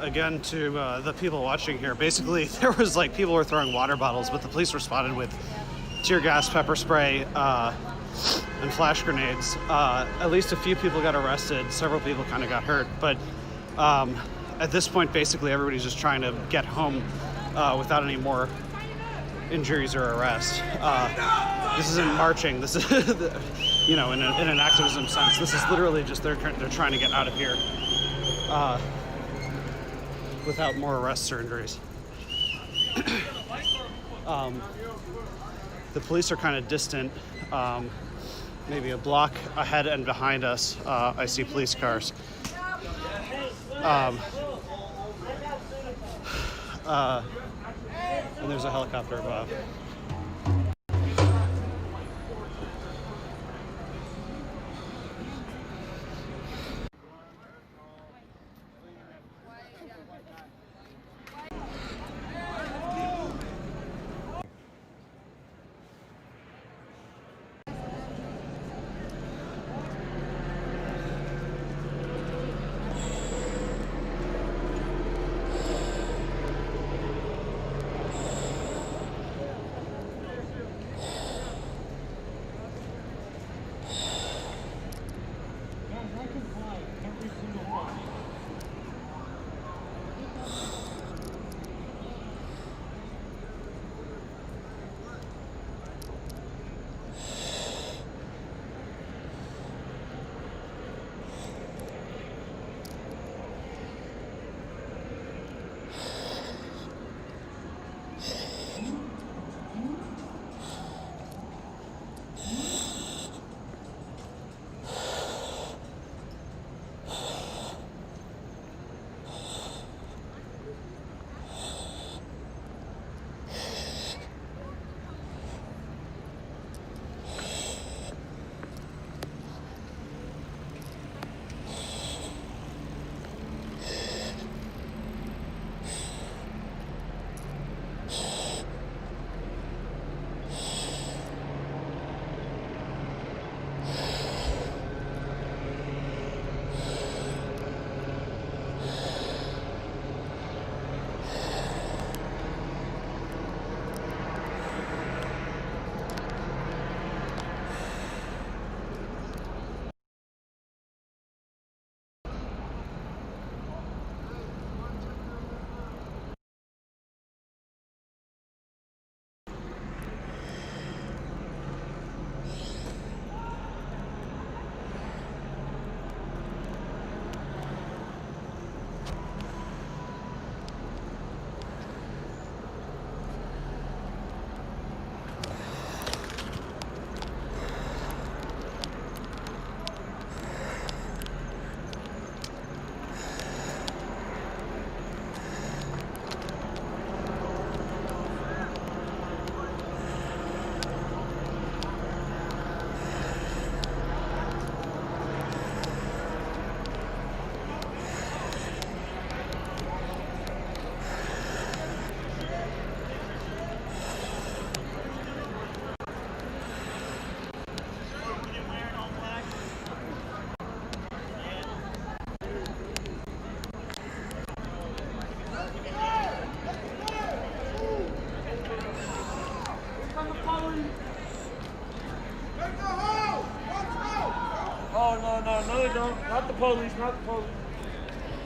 Again, to the people watching here, basically there was like people were throwing water bottles, but the police responded with tear gas, pepper spray, and flash grenades. At least a few people got arrested, several people kind of got hurt, but at this point basically everybody's just trying to get home without any more injuries or arrests. This isn't marching, this is you know, in an activism sense, this is literally just they're trying to get out of here without more arrests or injuries. The police are kind of distant, maybe a block ahead and behind us. I see police cars. And there's a helicopter above. it, though. Not the police, not the police.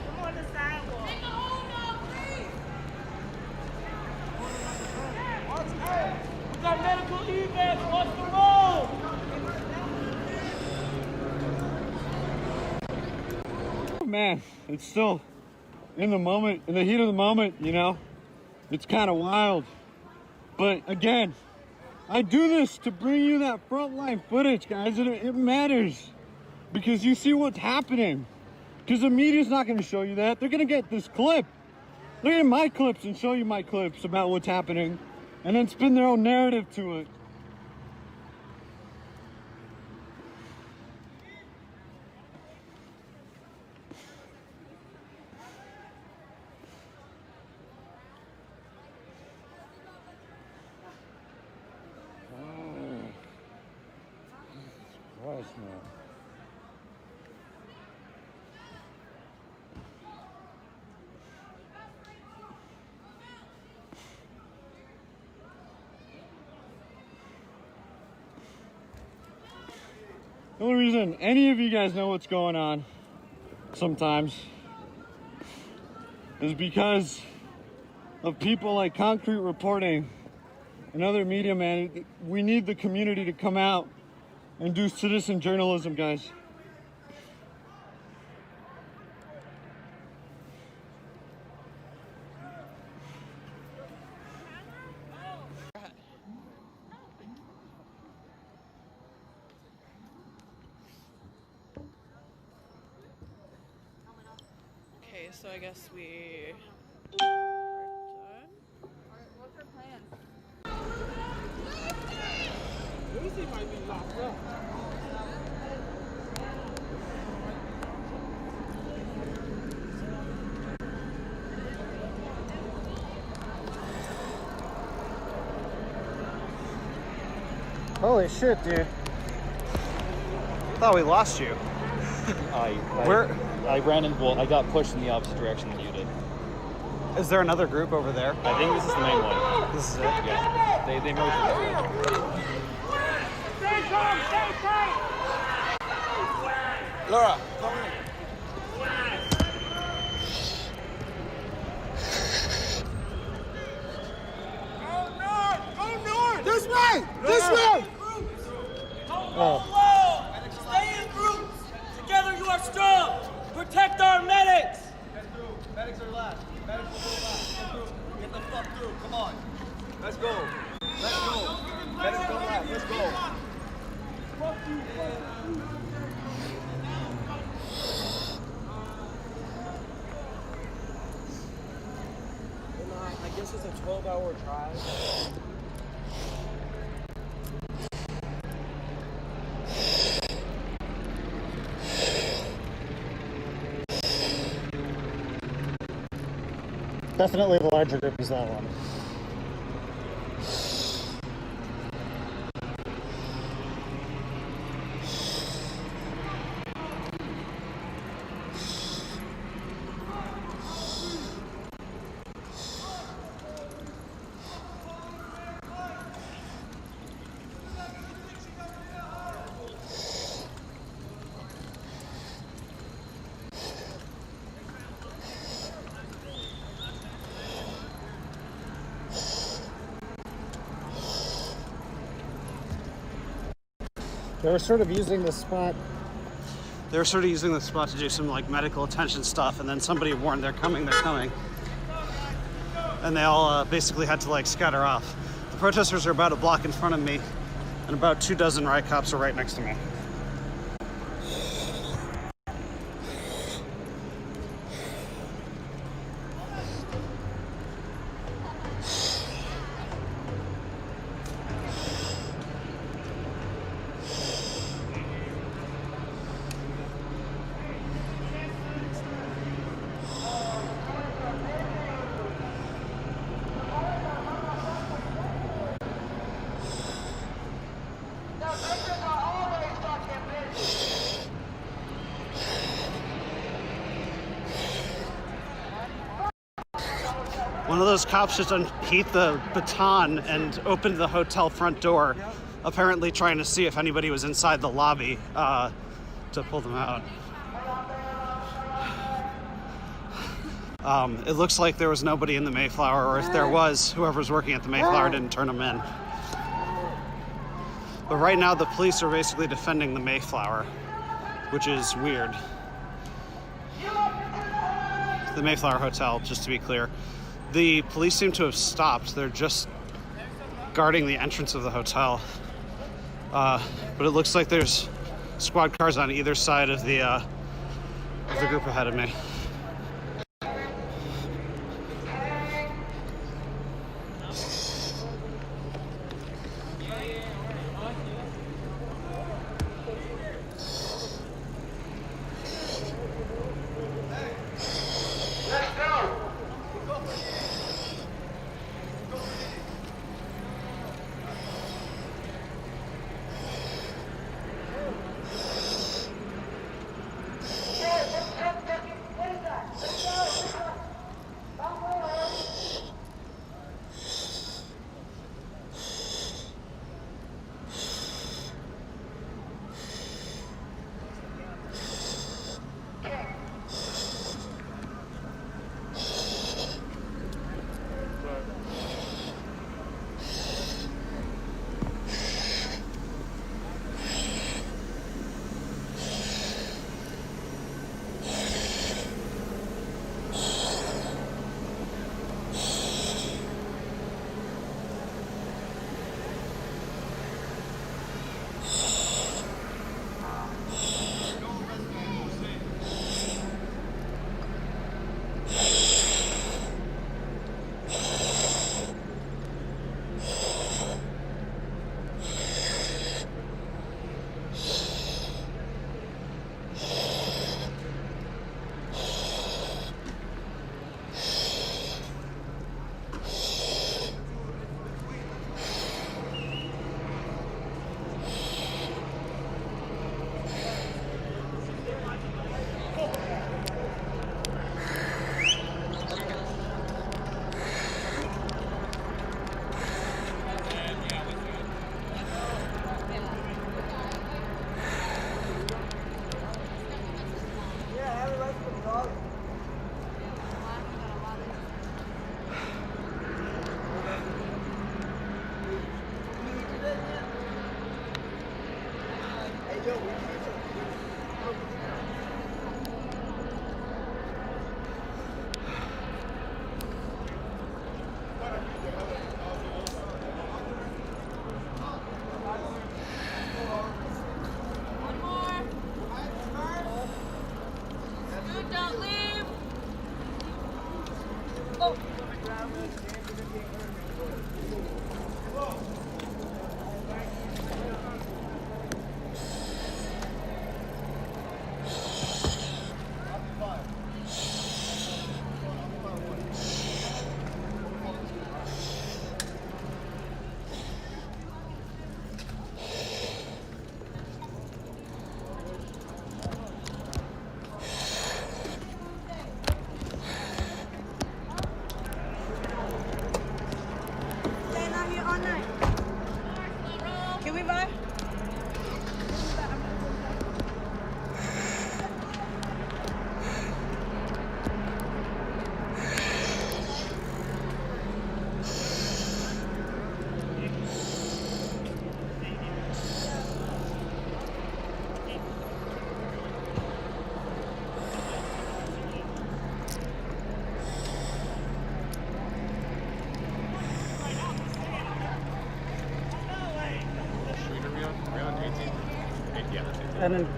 I'm on the sidewalk. We got medical evacs. Watch the road. Man, it's still in the moment, in the heat of the moment, you know, it's kind of wild. But again, I do this to bring you that frontline footage, guys. It matters because you see what's happening. Because the media's not going to show you that. They're going to get this clip. They're going to get my clips and show you my clips about what's happening and then spin their own narrative to it. Christ, man. The only reason any of you guys know what's going on sometimes is because of people like Concrete Reporting and other media, man. We need the community to come out and do citizen journalism, guys. Okay, so I guess we are done. What's our plan? Lucy might be locked up. Holy shit, dude. I thought we lost you. I ran in, well, I got pushed in the opposite direction than you did. Is there another group over there? I think this is the main one. This is it? Yeah. They merged into it. Stay calm, stay tight. Laura, come in. Go north! This way! This way! Oh. Stay in groups. Together you are strong. Protect our medics. Medics are last. Medics will go last. Get the fuck through. Come on. Let's go. Let's go. Medics go last. Let's go. Fuck you. I guess it's a 12-hour drive. Definitely the larger group is that one. They were sort of using this spot. They were sort of using this spot to do some like medical attention stuff, and then somebody warned they're coming. And they all basically had to like scatter off. The protesters are about a block in front of me, and about 24 riot cops are right next to me. One of those cops just unheat the baton and opened the hotel front door, apparently trying to see if anybody was inside the lobby to pull them out. It looks like there was nobody in the Mayflower, or if there was, whoever's working at the Mayflower didn't turn them in. But right now the police are basically defending the Mayflower, which is weird. The Mayflower Hotel, just to be clear. The police seem to have stopped. They're just guarding the entrance of the hotel. But it looks like there's squad cars on either side of the group ahead of me.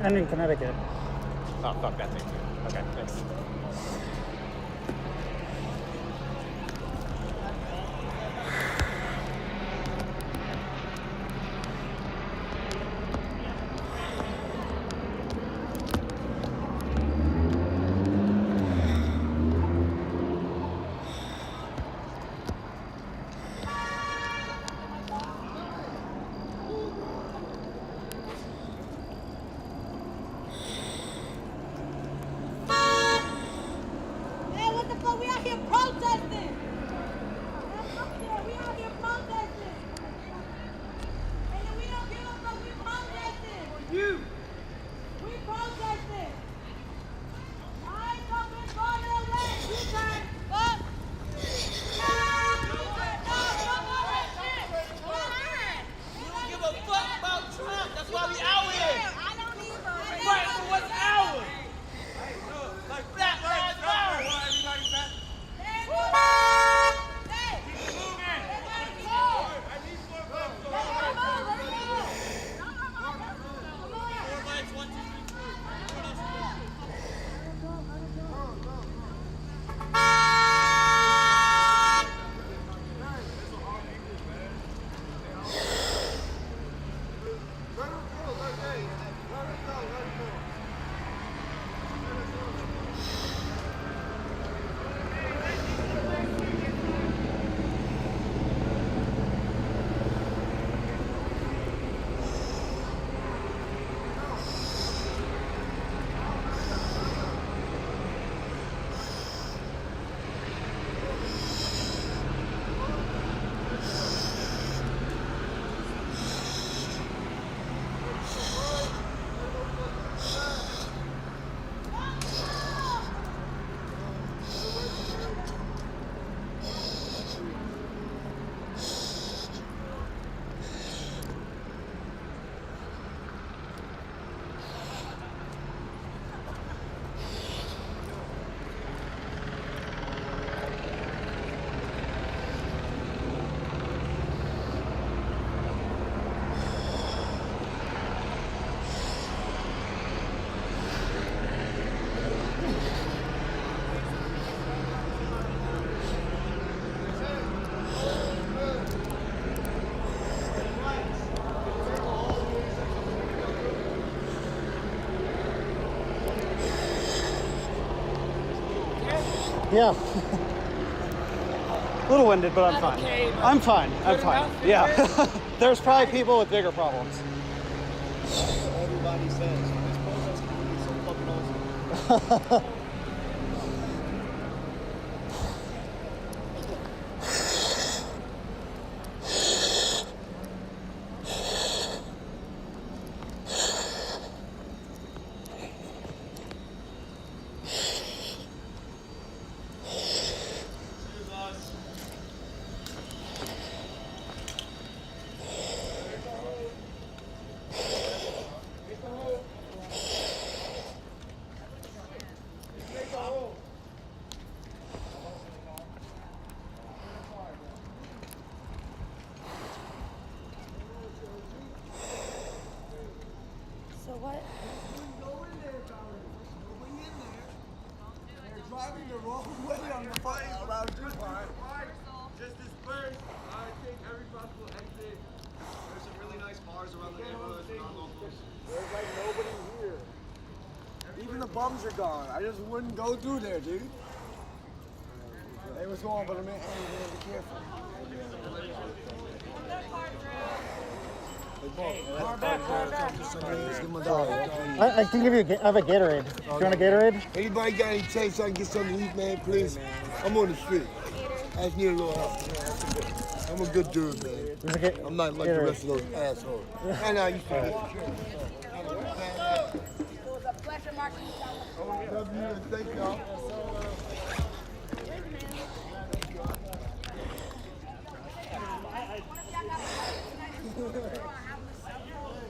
And in Connecticut. Oh, fuck that thing. Okay, thanks. Yeah. A little winded, but I'm fine. Okay, but I'm fine. I'm good fine. enough? Yeah. There's probably people with bigger problems. Everybody says this protest is so fucking awesome. So what? They're driving the wrong way on the fucking around this part. Just disperse. I take every possible exit. There's some really nice bars around the neighborhood. There's like nobody here. Even the bums are gone. I just wouldn't go through there, dude. They was going, but I mean, hey, you gotta be careful. I can give you I have a Gatorade. Do you want a Gatorade? Anybody got any change so I can get something to eat, man, please? I'm on the street. I just need a little help. I'm a good dude, man. I'm not like the rest of those assholes. And I used to be. Thank y'all.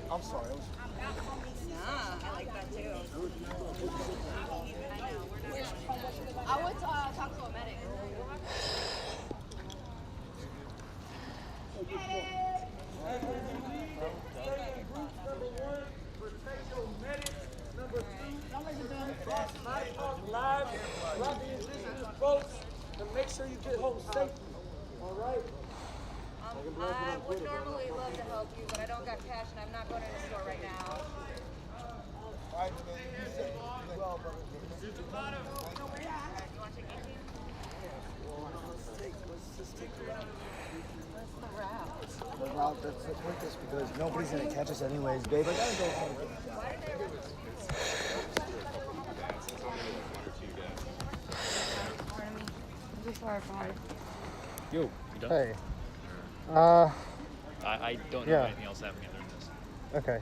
I'm sorry. Nah, I like that too. I would talk to a medic. And make sure you get home safe. All right? I would normally love to help you, but I don't got cash and I'm not going to the store right now. All right, man. You said well, brother. Let's just take the route. What's the route? The route that's the quickest because nobody's gonna catch us anyways, babe. I gotta go home. Yo, you done? Hey. I don't know yeah. anything else happening other than this. Okay.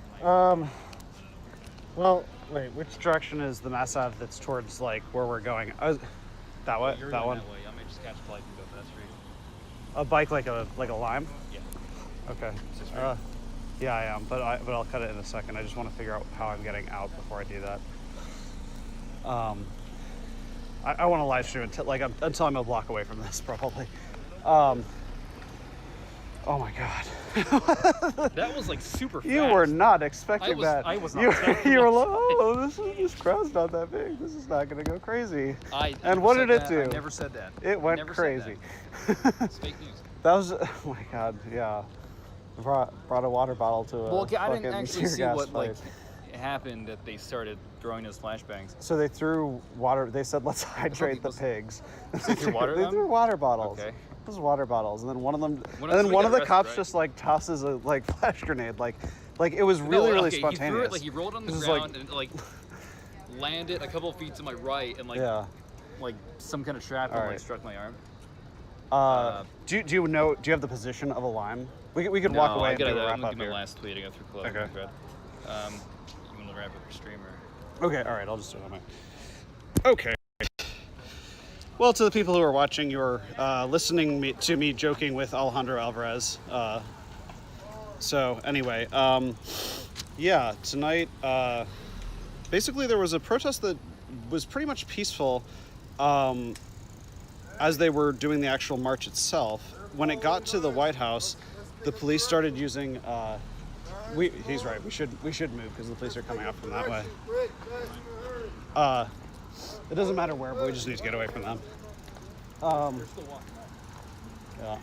Well, wait, which direction is the mass Ave that's towards like where we're going? That way? You're That going one? that way. I might just catch a bike and go for that street. A bike like a lime? Yeah. Okay. Is this right? Yeah, I am, but I'll cut it in a second. I just want to figure out how I'm getting out before I do that. I want to live stream until I'm a block away from this, probably. Oh my god. That was like super fast. You were not expecting that. I was not expecting You were like, oh, this crowd's not that big. This is not going to go crazy. And what did it do? I never said that. It went Never crazy. It's fake news. That was, oh my god, yeah. Brought a water bottle to a Well, I didn't fucking actually tear see gas what place. happened that they started throwing those flashbangs. So they threw water. They said, let's hydrate the pigs. They threw water at They them? threw water bottles. Okay. Those water bottles, and then one of them, One and of then them one of the got cops arrested, just like tosses a flash grenade, like it was really really okay, spontaneous. He threw it like he rolled on the This is ground and landed a couple of feet to my right and like some kind of shrapnel All right. struck my arm. Do you know? Do you have the position of a lime? We could walk away and do a wrap I'm gonna up do my here. last tweet. I got through close. Okay. You want to wrap up your streamer? Okay, all right, I'll just do it on my. Okay. Well, to the people who are watching, you're listening to me joking with Alejandro Alvarez. So anyway, yeah, tonight, basically there was a protest that was pretty much peaceful as they were doing the actual march itself. When it got to the White House, the police started using. He's right. We should move because the police are coming up from that way. It doesn't matter where, but we just need to get away from them. Yeah.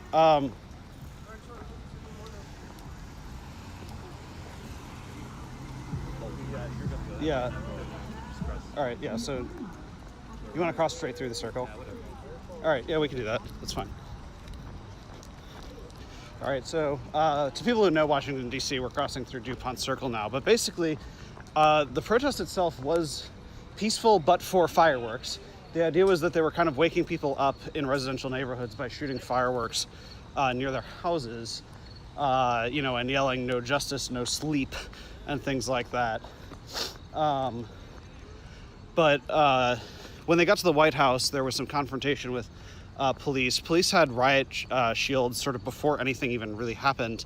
Yeah. All right. Yeah. So you want to cross straight through the circle? All right, yeah, we can do that. That's fine. All right, so to people who know Washington, D.C., we're crossing through DuPont Circle now. But basically, the protest itself was peaceful but for fireworks. The idea was that they were kind of waking people up in residential neighborhoods by shooting fireworks near their houses, you know, and yelling "no justice, no sleep" and things like that. But when they got to the White House, there was some confrontation with police. Police had riot shields sort of before anything even really happened.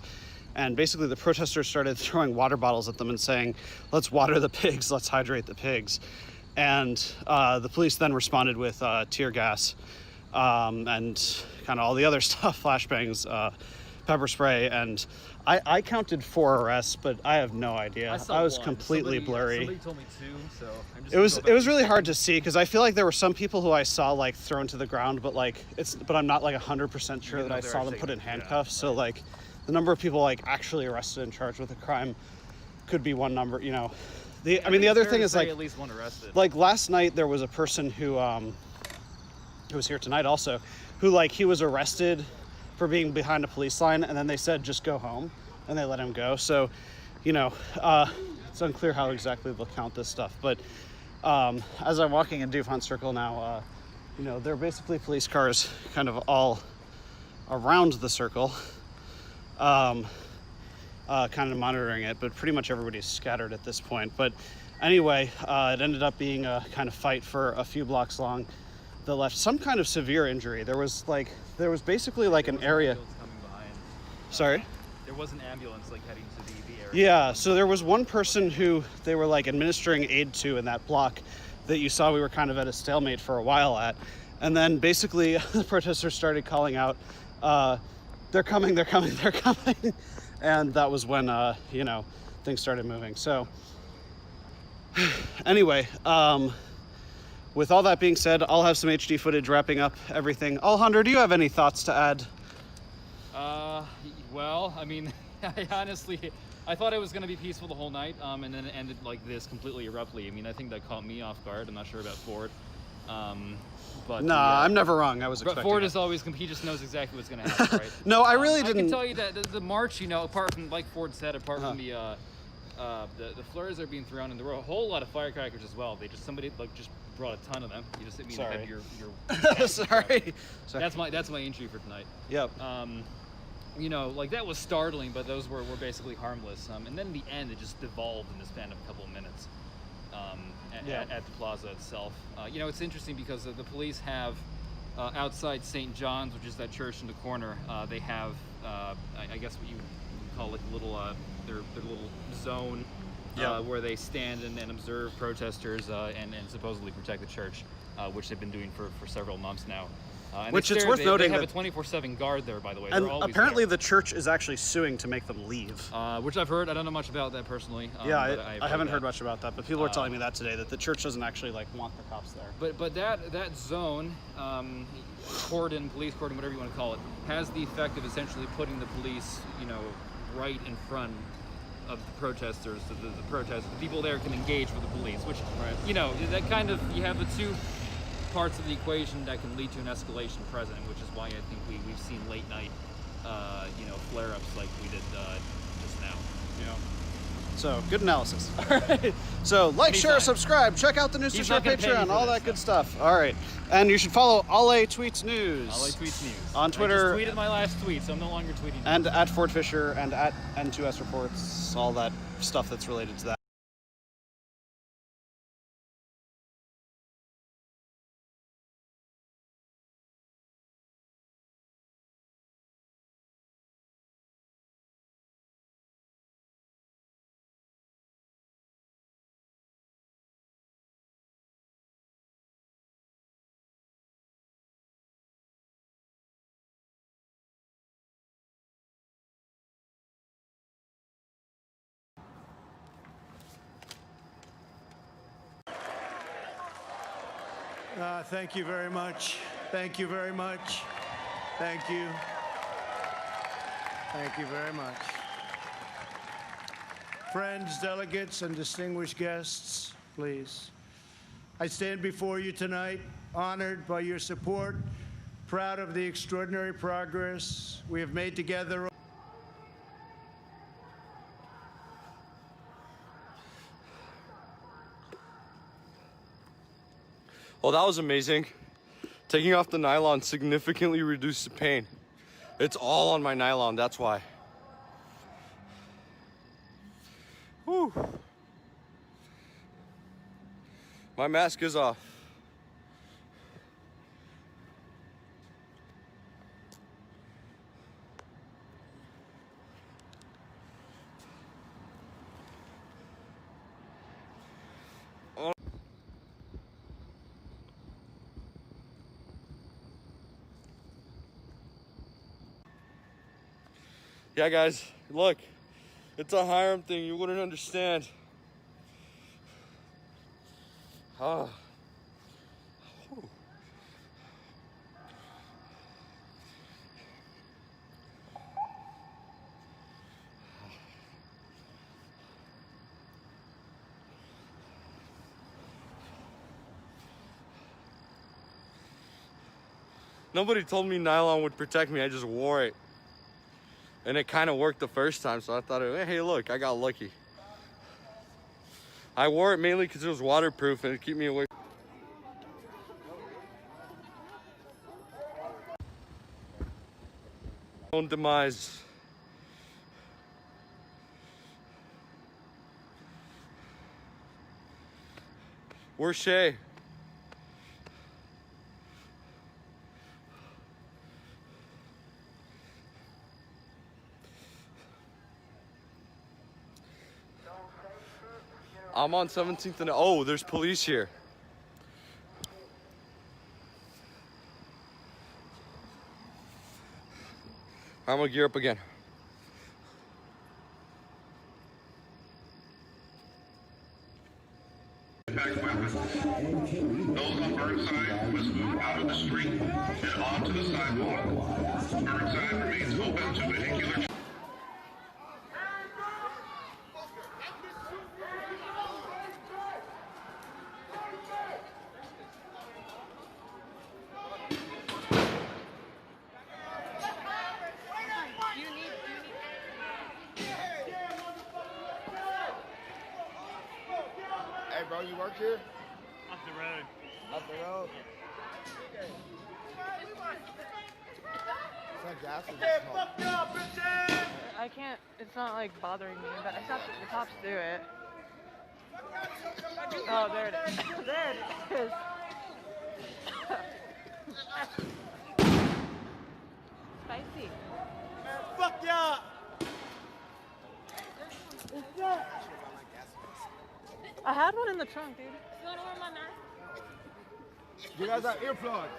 And basically the protesters started throwing water bottles at them and saying, "Let's water the pigs, let's hydrate the pigs." And the police then responded with tear gas and kind of all the other stuff, flashbangs, pepper spray. And I counted 4 arrests, but I have no idea. I was completely blurry. Somebody told me 2, so I'm just It was really hard to see because I feel like there were some people who I saw like thrown to the ground, but I'm not like 100% sure that I saw them put in handcuffs. So like the number of people like actually arrested and charged with a crime could be one number, you know. The other thing is like at least one arrested. Like last night there was a person who was here tonight also, who like he was arrested for being behind a police line, and then they said just go home, and they let him go. So, you know, it's unclear how exactly they'll count this stuff. But as I'm walking in DuPont Circle now, you know, there are basically police cars kind of all around the circle, kind of monitoring it, but pretty much everybody's scattered at this point. But anyway, it ended up being a kind of fight for a few blocks long that left some kind of severe injury. There was basically like an area. Sorry? There was an ambulance like heading to the area. Yeah, so there was one person who they were like administering aid to in that block that you saw we were kind of at a stalemate for a while at. And then basically the protesters started calling out, they're coming, they're coming, they're coming. And that was when, you know, things started moving. So anyway, with all that being said, I'll have some HD footage wrapping up everything. Alejandro, do you have any thoughts to add? Well, I mean, I thought it was going to be peaceful the whole night, and then it ended like this completely abruptly. I mean, I think that caught me off guard. I'm not sure about Ford. But I'm never wrong. I was expecting Ford it. is always, he just knows exactly what's going to happen, right? No, I really didn't. I can tell you that the march, you know, apart from, like Ford said, apart from the flowers that are being thrown, and there were a whole lot of firecrackers as well. Somebody just brought a ton of them. You just hit me in the head. Your Sorry. That's my injury for tonight. Yep. You know, like that was startling, but those were basically harmless. And then in the end, it just devolved in the span of a couple of minutes at the plaza itself. You know, it's interesting because the police have outside St. John's, which is that church in the corner. They have, I guess what you call like their little zone where they stand and observe protesters and supposedly protect the church, which they've been doing for several months now. Which it's worth noting they have a 24/7 guard there, by the way. And apparently the church is actually suing to make them leave. Which I've heard. I don't know much about that personally. I haven't heard much about that, but people were telling me that today, that the church doesn't actually like want the cops there. But that zone, cordon, police cordon, whatever you want to call it, has the effect of essentially putting the police, you know, right in front of the protesters. So the people there can engage with the police, which, you know, that kind of, you have the two parts of the equation that can lead to an escalation present, which is why I think we've seen late night, you know, flare-ups like we did just now. Yeah. So good analysis. All right. So like, share, subscribe, check out the news to share Patreon, all that good stuff. All right. And you should follow Ale Tweets News. Ale Tweets News. On Twitter. I just tweeted my last tweet, so I'm no longer tweeting. And at Ford Fisher and at N2S Reports, all that stuff that's related to that. Thank you very much. Thank you very much. Thank you. Thank you very much. Friends, delegates, and distinguished guests, please. I stand before you tonight, honored by your support proud of the extraordinary progress we have made together. Well, that was amazing. Taking off the nylon significantly reduced the pain. It's all on my nylon, that's why. Whew. My mask is off. Yeah, guys, look, it's a Hiram thing. You wouldn't understand. Ah. Whew. Nobody told me nylon would protect me. I just wore it. And it kind of worked the first time, so I thought, hey, look, I got lucky. I wore it mainly because it was waterproof and it'd keep me away. Own demise. Where's Shay? I'm on 17th and oh, there's police here. I'm gonna gear up again. Those on Burnside must move out of the street and onto the sidewalk. Burnside remains open to vehicular. Hey, bro, you work here? Up the road. Up the road? Is that gas or just smoke? I can't, it's not like bothering me, but I thought the cops do it. Oh, there it is. There it is. Spicy. Man, fuck y'all! I had one in the trunk, dude. You wanna wear my mask? You guys have earplugs.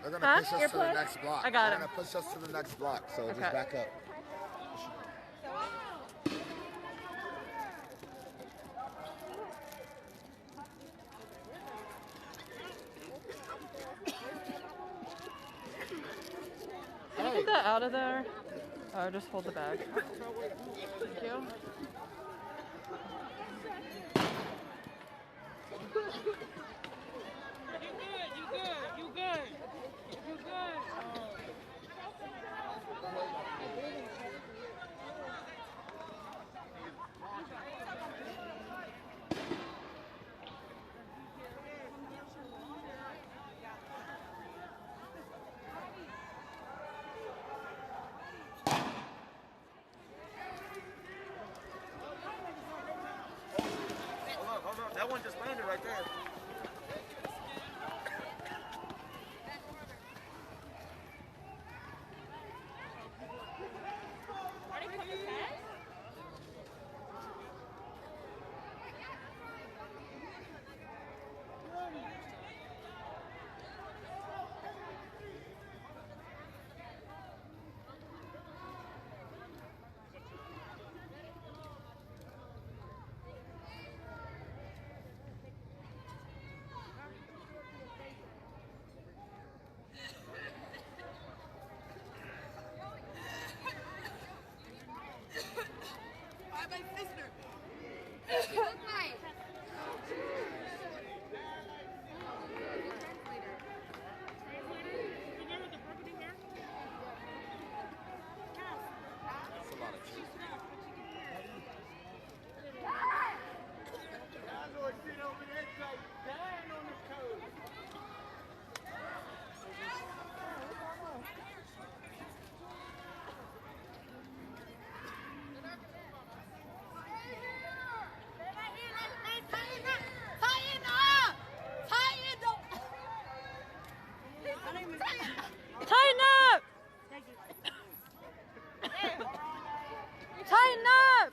They're gonna push us to the next block. I got They're him. gonna push us to the next block, so Okay. just back up. Can you get that out of there? Oh, just hold the bag. Thank you. You good. Hold on. That one just landed right there.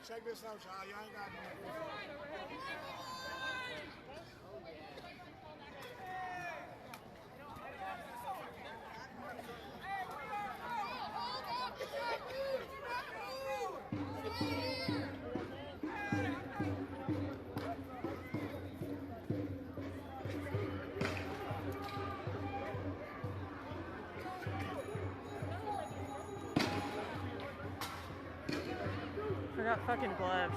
check this out, y'all. Y'all ain't got to do this. Forgot fucking gloves.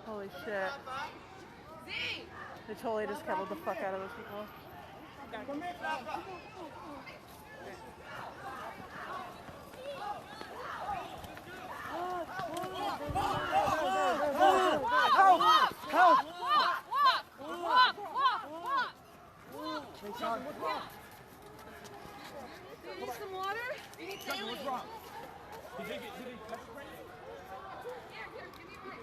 Holy shit. They totally just kettled the fuck out of those people. Do you need some water? You need saline. What's wrong? Did he pepper spray? Here, give me a break.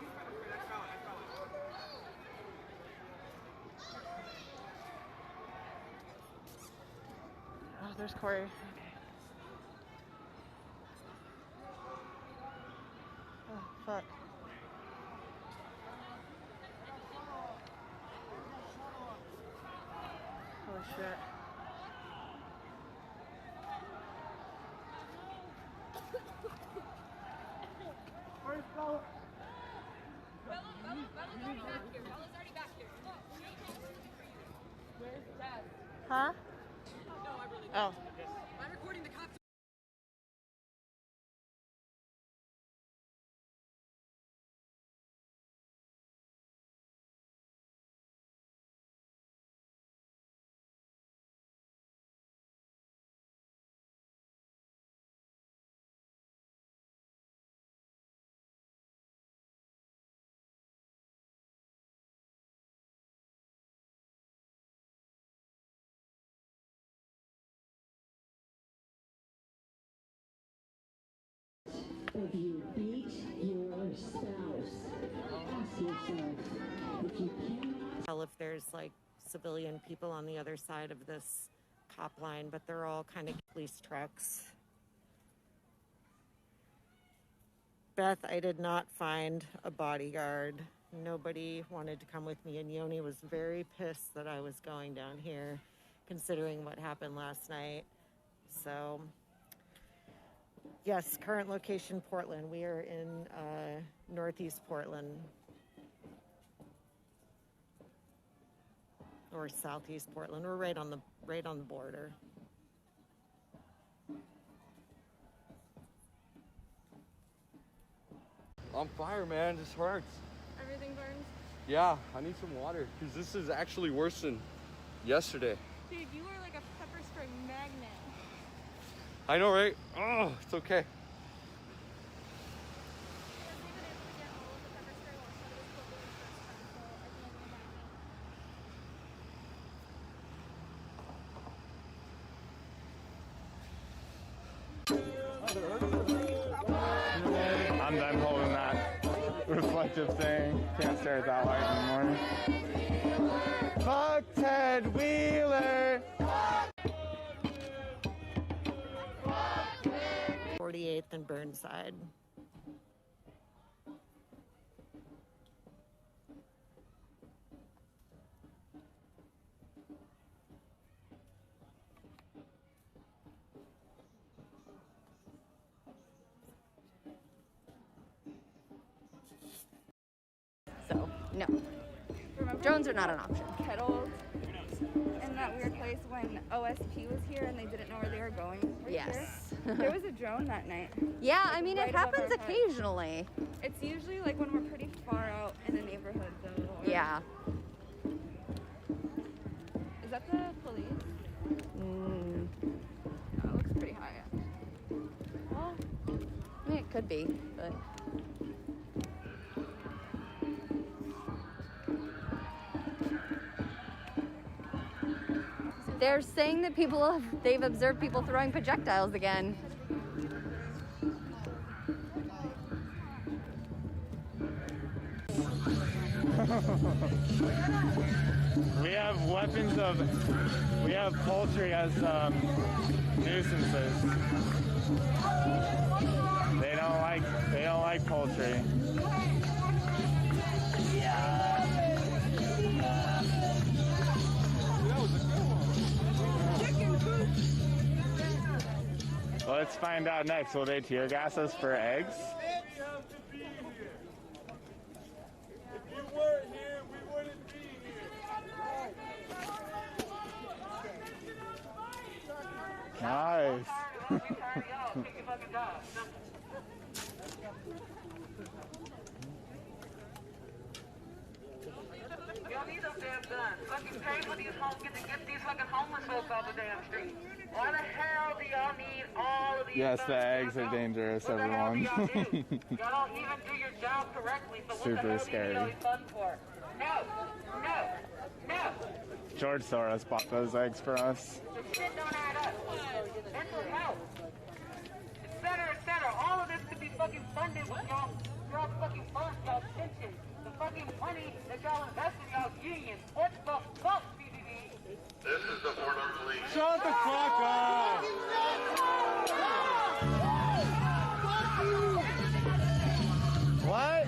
Oh, there's Corey. Okay. Oh, fuck. Holy shit. Where's Bella? Bella's already back here. Bella's already back here. Where's Dad? Huh? No, I really Oh. I'm recording the cops. If you beat your spouse, ask yourself if you cannot tell if there's like civilian people on the other side of this cop line, but they're all kind of police trucks. Beth, I did not find a bodyguard. Nobody wanted to come with me, and Yoni was very pissed that I was going down here, considering what happened last night. So, yes, current location, Portland. We are in Northeast Portland. Or Southeast Portland. We're right on the border. I'm fire, man. This hurts. Everything burns? Yeah, I need some water because this is actually worse than yesterday. Dude, you are like a pepper spray magnet. I know, right? Oh, it's okay. I'm done holding that reflective thing. Can't stare at that light anymore. Fuck Ted Wheeler! 48th and Burnside. So, no. Drones are not an option. Kettles in that weird place when OSP was here and they didn't know where they were going. Yes. There was a drone that night. Yeah, I mean, right it above happens our heads. occasionally. It's usually like when we're pretty far out in a neighborhood, though. or- Yeah. Is that the police? Mm. No, it looks pretty high up. Well, I mean, it could be, but. They're saying that they've observed people throwing projectiles again. We have poultry as nuisances. They don't like poultry. Well, let's find out next. Will they tear gas us for eggs? Nice. Y'all need those damn guns. Fucking pay for these get these fucking homeless folks off the damn street. Why the hell do y'all need all of these Yes, guns? the eggs are dangerous, What the hell do everyone. y'all do? Y'all don't even do your job correctly, so what the Super hell do you scary. need all these guns for? No, no, no. George Soros bought those eggs for us. The shit don't add up. Mental health, et cetera. All of this could be fucking funded with y'all fucking funds, y'all pensions, the fucking money that y'all invest in y'all unions. What the fuck, BBB? This is the border police. Shut the fuck up! What?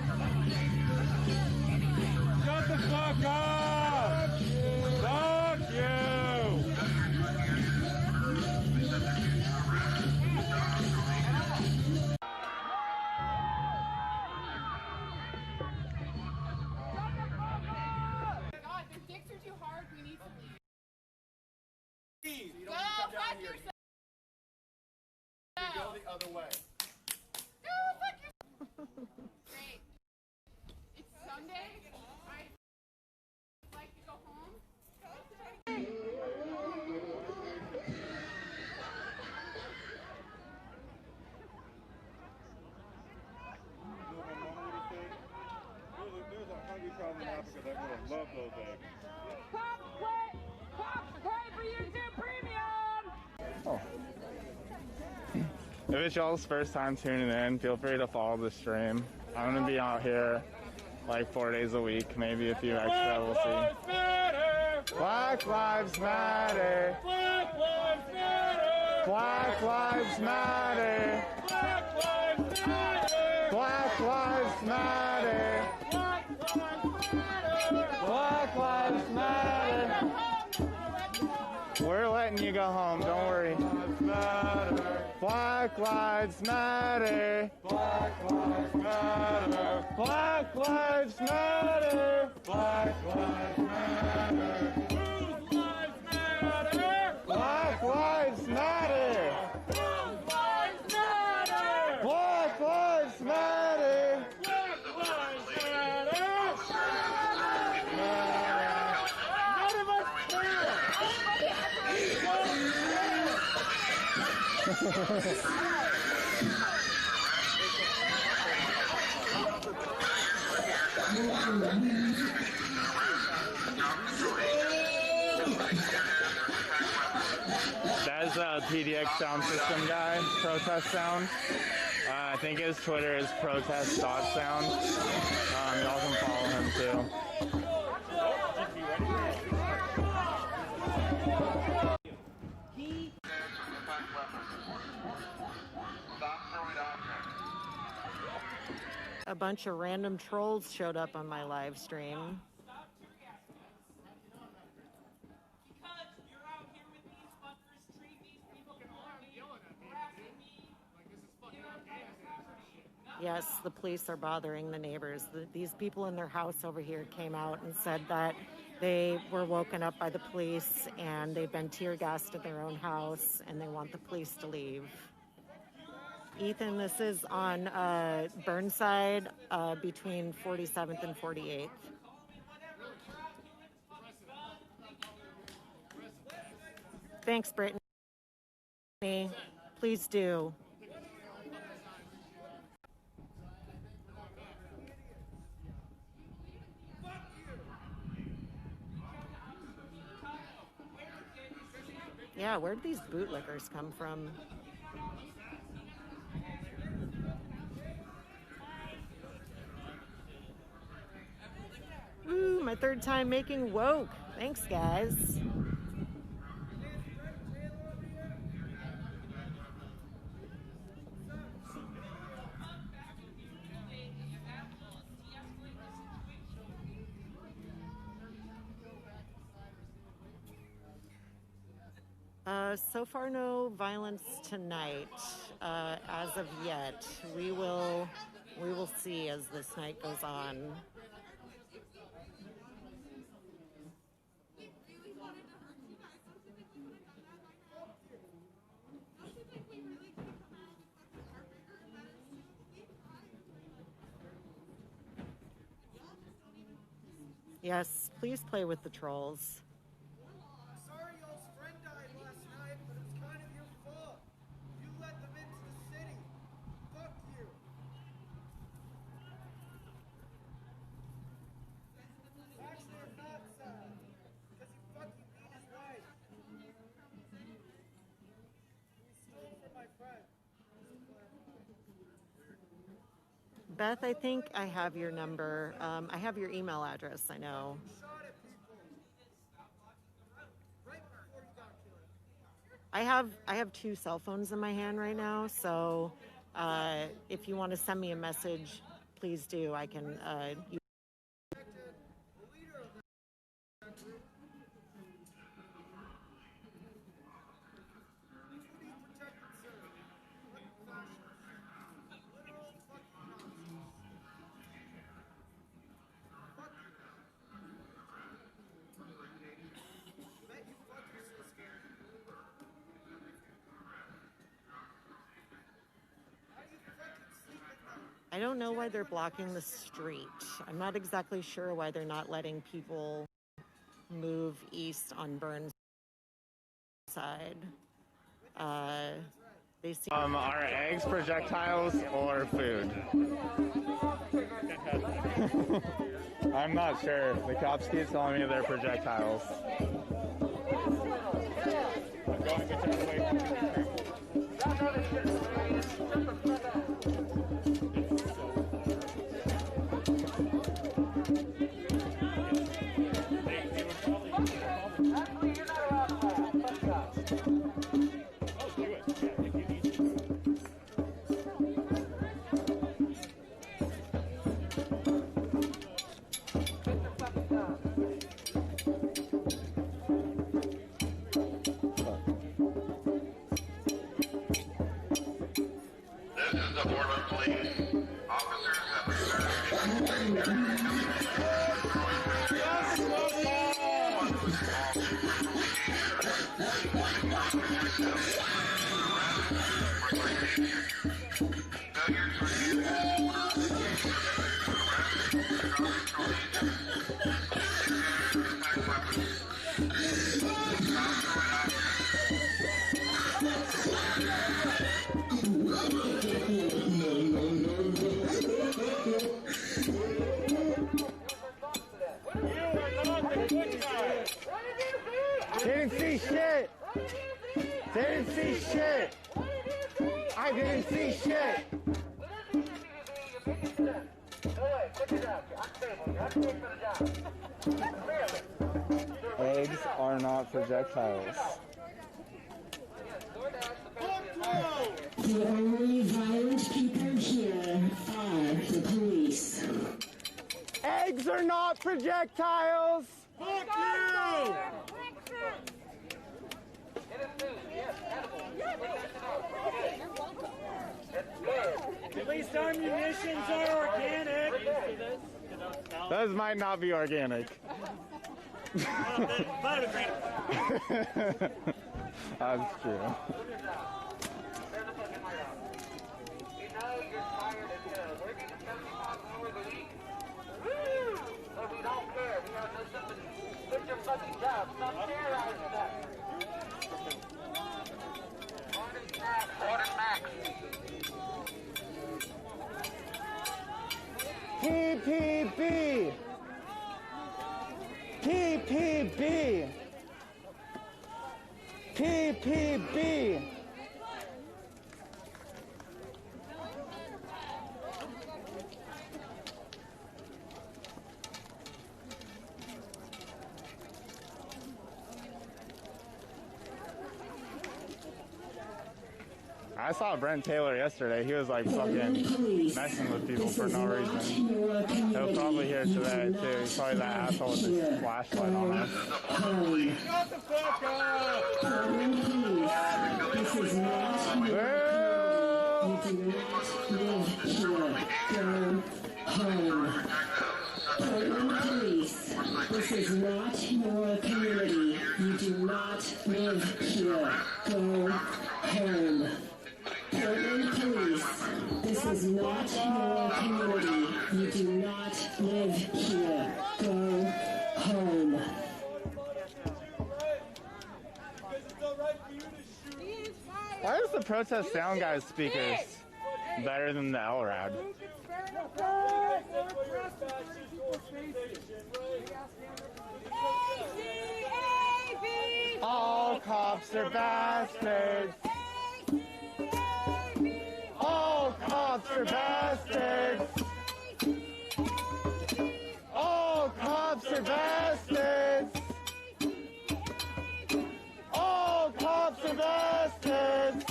Shut the fuck up! Fuck you! God, their dicks are too hard. We need to leave. Go fuck yourself. Go the other way. Go fuck yourself. Great. It's Sunday. I'd like to go home. There's a hungry child in Africa that would have loved those eggs. Cops pay for YouTube Premium! Oh. If it's y'all's first time tuning in, feel free to follow the stream. I'm gonna be out here like 4 days a week, maybe a few extra, we'll see. Black Lives Matter! Black Lives Matter! Black Lives Matter! Black Lives Matter! Black Lives Matter! We're letting you go home, don't worry. Black Lives Matter! Black Lives Matter! Black Lives Matter! Black Lives Matter! Whose lives matter? Black Lives Matter! Whose lives matter? Black Lives Matter! Black Lives Matter! None of us That's a PDX sound system guy, protest sound. I think his Twitter is protest.sound. Y'all can follow him too. A bunch of random trolls showed up on my live stream. Yes, the police are bothering the neighbors. These people in their house over here came out and said that they were woken up by the police and they've been tear gassed at their own house and they want the police to leave. Ethan, this is on Burnside between 47th and 48th. Thanks, Brittany. Please do. Yeah, where'd these bootlickers come from? Woo, my third time making woke. Thanks, guys. So far, no violence tonight, as of yet. We will see as this night goes on. Yes, please play with the trolls. Sorry y'all's friend died last night, but it was kind of your fault. You let them into the city. Fuck you. Actually, I'm not sad. Because he fucking beat his wife. He stole from my friend. Beth, I think I have your number. I have your email address, I know. I have 2 cell phones in my hand right now, so if you want to send me a message, please do. I can I don't know why they're blocking the street. I'm not exactly sure why they're not letting people move east on Burnside. They see Are eggs projectiles or food? I'm not sure. The cops keep telling me they're projectiles. I'm going whichever way you want me to turn. Didn't see shit. Didn't see shit. I didn't see shit. Eggs are not projectiles. The only violent people here are the police. Eggs are not projectiles. Fuck you! At least our munitions are organic. Those might not be organic. That's true. PPB. PPB. PPP. I saw Brent Taylor yesterday. He was like fucking messing with people for no reason. He'll probably hear today too. He's probably that asshole with his flashlight on us. Shut the fuck up! This is not you do not live here. Go home. Portland Police, this is not your community. You do not live here. Go home. Portland Police, this is not your community. You do not live here. Go home. Why does the protest sound guy's speakers better than the LRAD? All cops are bastards. All cops are bastards. All cops are bastards. All cops are bastards.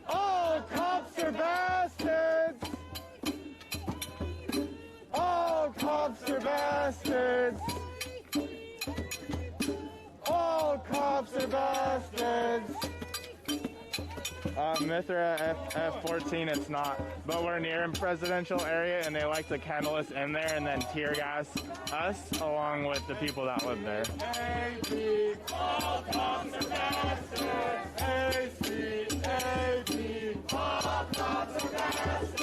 All cops are bastards. All cops are bastards. All cops are bastards. Mithra F14, it's not. But we're near a presidential area and they like to kennel us in there and then tear gas us along with the people that live there. AP, all cops are bastards. AC, AP, all cops are bastards.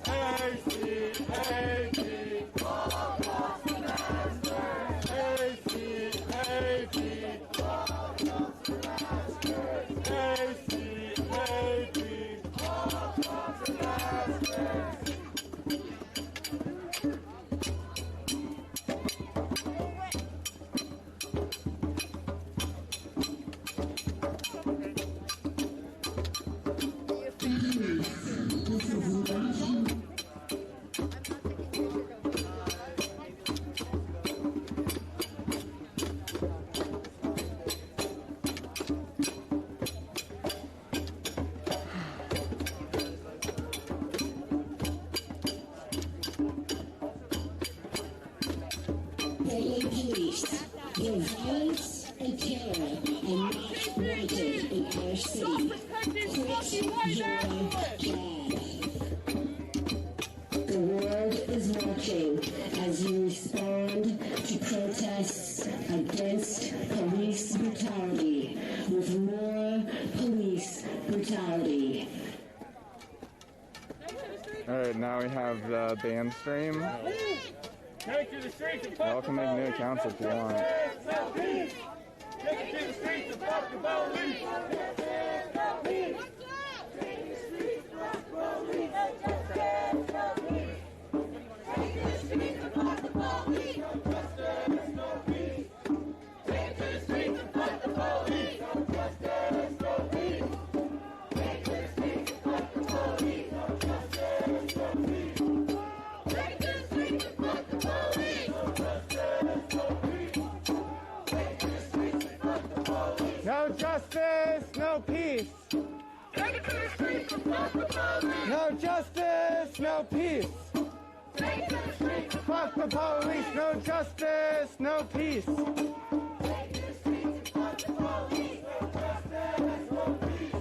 AC, AP, all cops are bastards. AC, AP, all cops are bastards. AC, Police, the violence and terror are not wanted in our city. Quit your job. The world is watching as you respond to protests against police brutality with more police brutality. Alright, now we have the band stream. Take to the streets and Y'all can make new accounts if you want. Take it to the streets and fuck the police. No justice, no peace. Take it to the streets and fuck the police. No justice, no peace. Take it to the streets and Fuck the police. No justice, no peace. take it to the streets and fuck the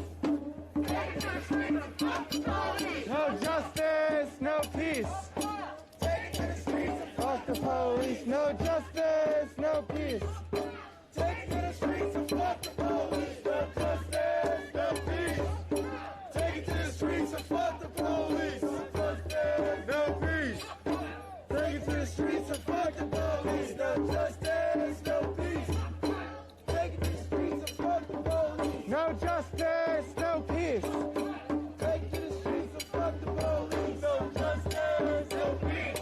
police. Take it to the streets and fuck the police. No justice, no peace. Take it to the streets and Fuck the police. No justice, no peace. take it to the streets and fuck the police. No justice, no peace. Take it to the streets and fuck the police. No justice, No peace. take it to the streets and fuck the police. No justice, no peace. Take it to the streets and fuck the police. No justice, no peace. Take it to the streets and fuck the police. No justice, no peace.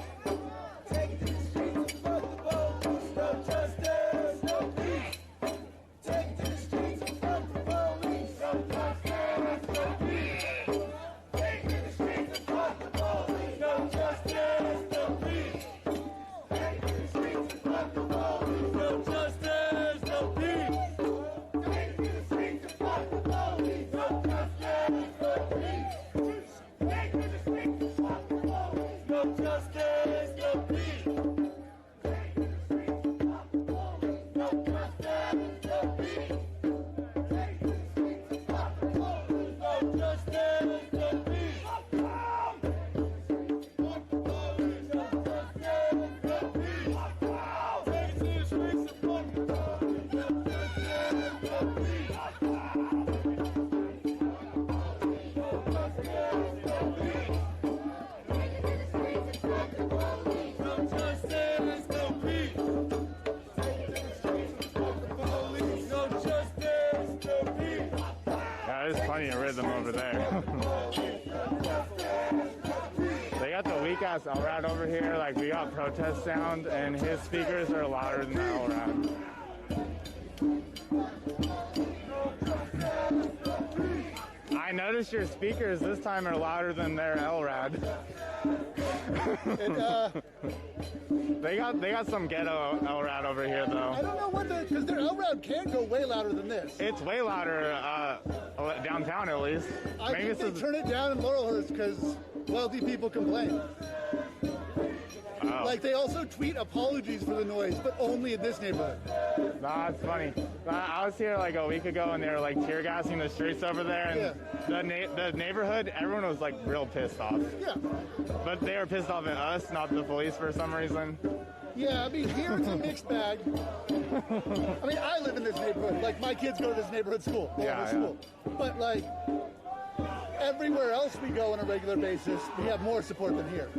Take it to the streets and fuck the police. No justice, no peace. there's plenty of rhythm over there. They got the weak ass LRAD over here. Like, we got protest sound, and his speakers are louder than the LRAD. I noticed your speakers this time are louder than their LRAD. They got some ghetto LRAD over here though. I don't know what because their LRAD can go way louder than this. It's way louder downtown at least. I think they turn it down in Laurelhurst because wealthy people complain. Oh. Like, they also tweet apologies for the noise, but only in this neighborhood. Nah, it's funny. I was here like a week ago and they were like tear gassing the streets over there, and the neighborhood, everyone was like real pissed off. Yeah. But they were pissed off at us, not the police for some reason. Yeah, I mean, here it's a mixed bag. I mean, I live in this neighborhood. Like, my kids go to this neighborhood school. School. But like, everywhere else we go on a regular basis, we have more support than here.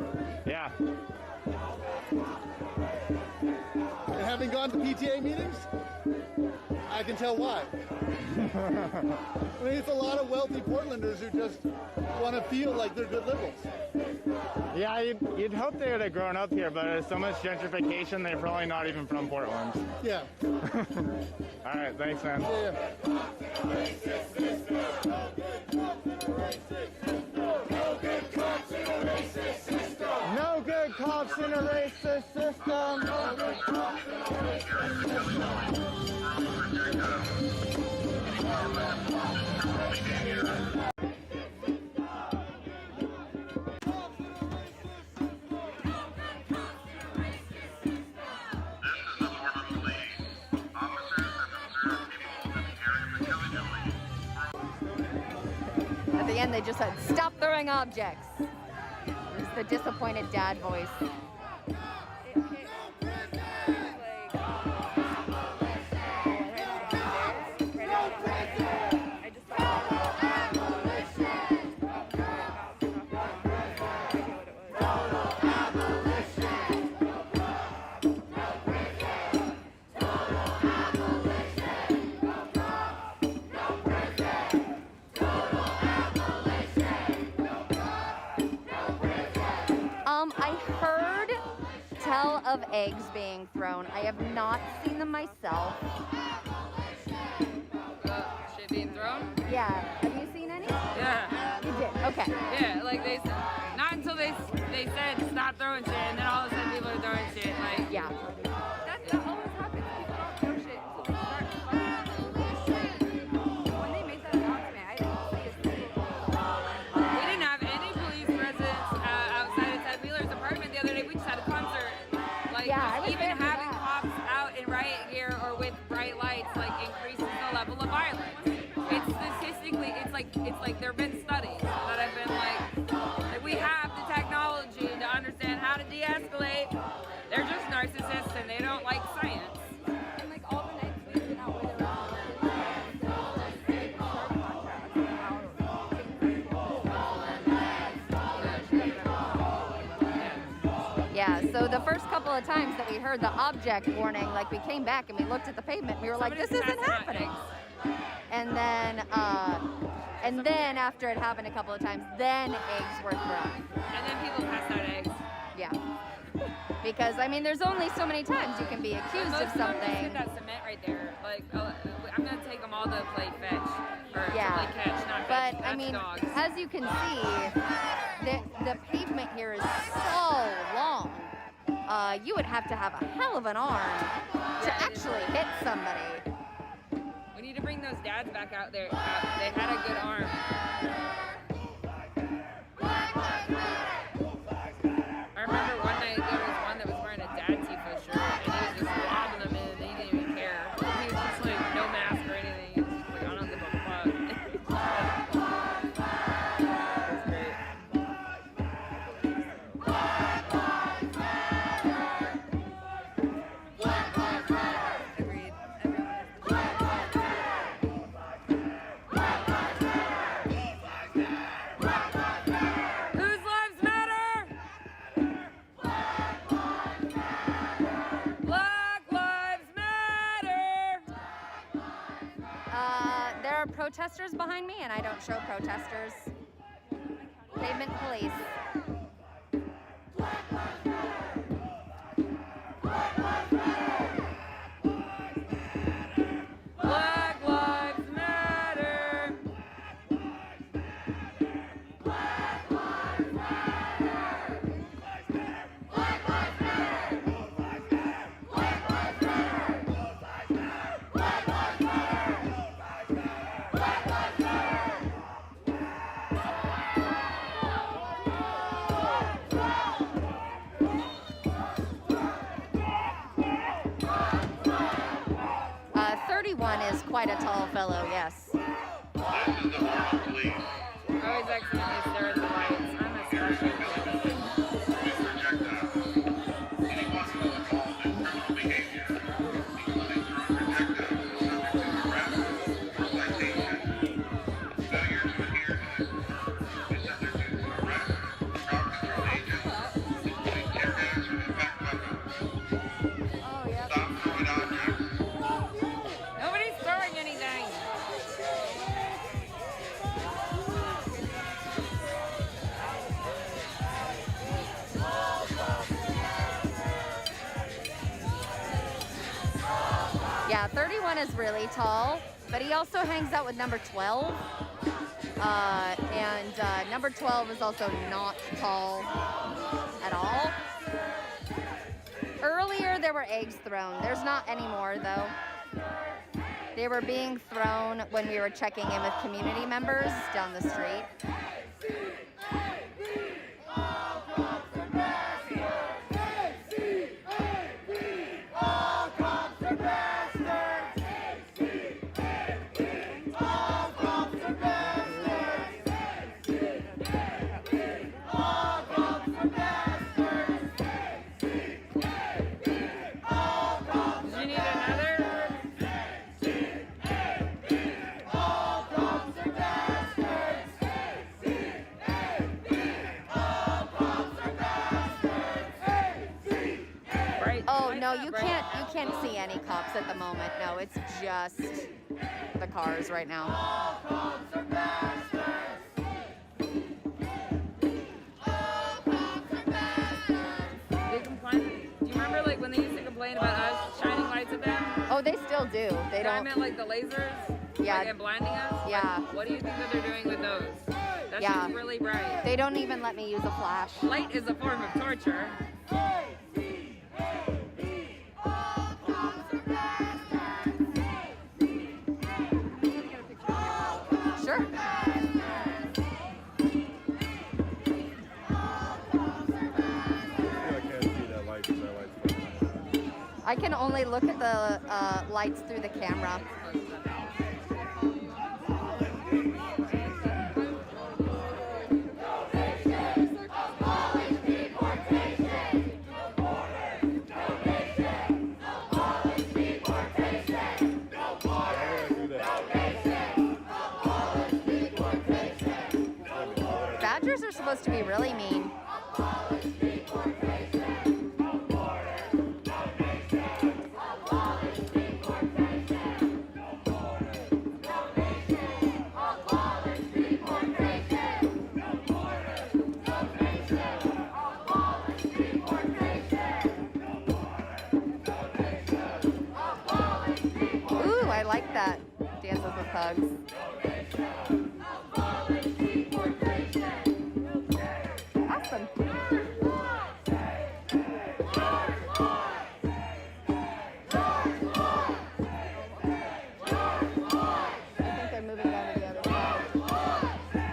Yeah. And having gone to PTA meetings, I can tell why. I mean, it's a lot of wealthy Portlanders who just want to feel like they're good liberals. Yeah, you'd hope they would have grown up here, but there's so much gentrification, they're probably not even from Portland. Yeah. All right, thanks, man. No good cops in a racist system. No good cops in a racist At the end, they just said, "Stop throwing objects." It was the disappointed dad voice. I heard tell of eggs being thrown. I have not seen them myself. Shit being thrown? Yeah. Have you seen any? Yeah. You did? Okay. Yeah, like not until they said stop throwing shit, and then all of a sudden people are throwing shit. Like, yeah. That always happens. People don't throw shit until they start fucking shit. When they made that announcement, I didn't see a single. We didn't have any police presence outside of Ted Wheeler's apartment the other day. We just had a concert. Like, Yeah, I was even there for having that. cops out in riot gear or with bright lights like increases the level of violence. It's statistically, it's like there have been studies that have been like we have the technology to understand how to de-escalate. They're just narcissists and they don't like science. And like all the nights we've been out with Yeah, so the first couple of times that we heard the object warning, like we came back and we looked at the pavement and we were like, this isn't happening. And then after it happened a couple of times, then eggs were thrown. And then people passed out eggs. Yeah. Because, I mean, there's only so many times you can be accused of something. That cement right there. Like, I'm gonna take them all to play fetch or to play catch, not But fetch. I mean, dogs. as you can see, the pavement here is so long. You would have to have a hell of an arm to actually hit somebody. We need to bring those dads back out there. They had a good arm. I remember one night there was one that was wearing a dad Tifa shirt and he was just lobbing them in and he didn't even care. He was just like no mask or anything. He was just like, I don't give a fuck. That's great. Agreed. protesters behind me, and I don't show protesters. Pavement police. Black Lives Matter. Uh, 31 is quite a tall fellow, yes. This is the Moral Police. I always accidentally stare at the lights. I'm especially guilty. Anyone who is involved in criminal behavior, including throwing projectiles, is subject to arrest or citation. Failure to adhere to this order is subject to arrest, crowd control agents, including tear gas or impact weapons. Stop throwing objects. Nobody's throwing anything. Yeah, 31 is really tall, but he also hangs out with number 12. And number 12 is also not tall at all. Earlier, there were eggs thrown. There's not anymore, though. They were being thrown when we were checking in with community members down the street. Do you need another? Right. Oh no, you can't see any cops at the moment. No, it's just the cars right now. They complain. Do you remember like when they used to complain about us shining lights at them? Oh, they still do. They I don't. meant like the lasers. Yeah. Like, and blinding us. Yeah. Like, what do you think that they're doing with those? That Yeah. shit's really bright. They don't even let me use a flash. Light is a form of torture. Sure. I can only look at the lights through the camera. Badgers are supposed to be really mean. Ooh, I like that. Dances with Hugs. Awesome. I think they're moving down to the other side.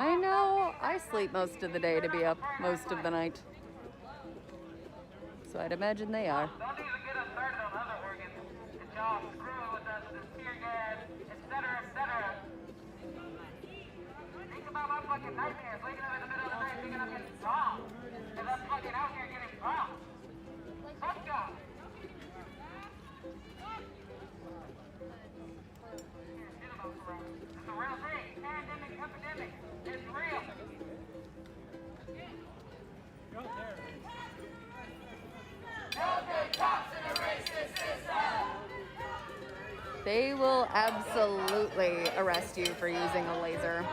I know. I sleep most of the day to be up most of the night. So I'd imagine they are. Don't even get us started on other organs. That y'all screw with us with this tear gas, etc., etc. Think about my fucking nightmares, waking up in the middle of the night thinking I'm getting bombed. And I'm fucking out here getting bombed. Fuck y'all. It's a real thing. Pandemic, epidemic. It's real. They will absolutely arrest you for using a laser.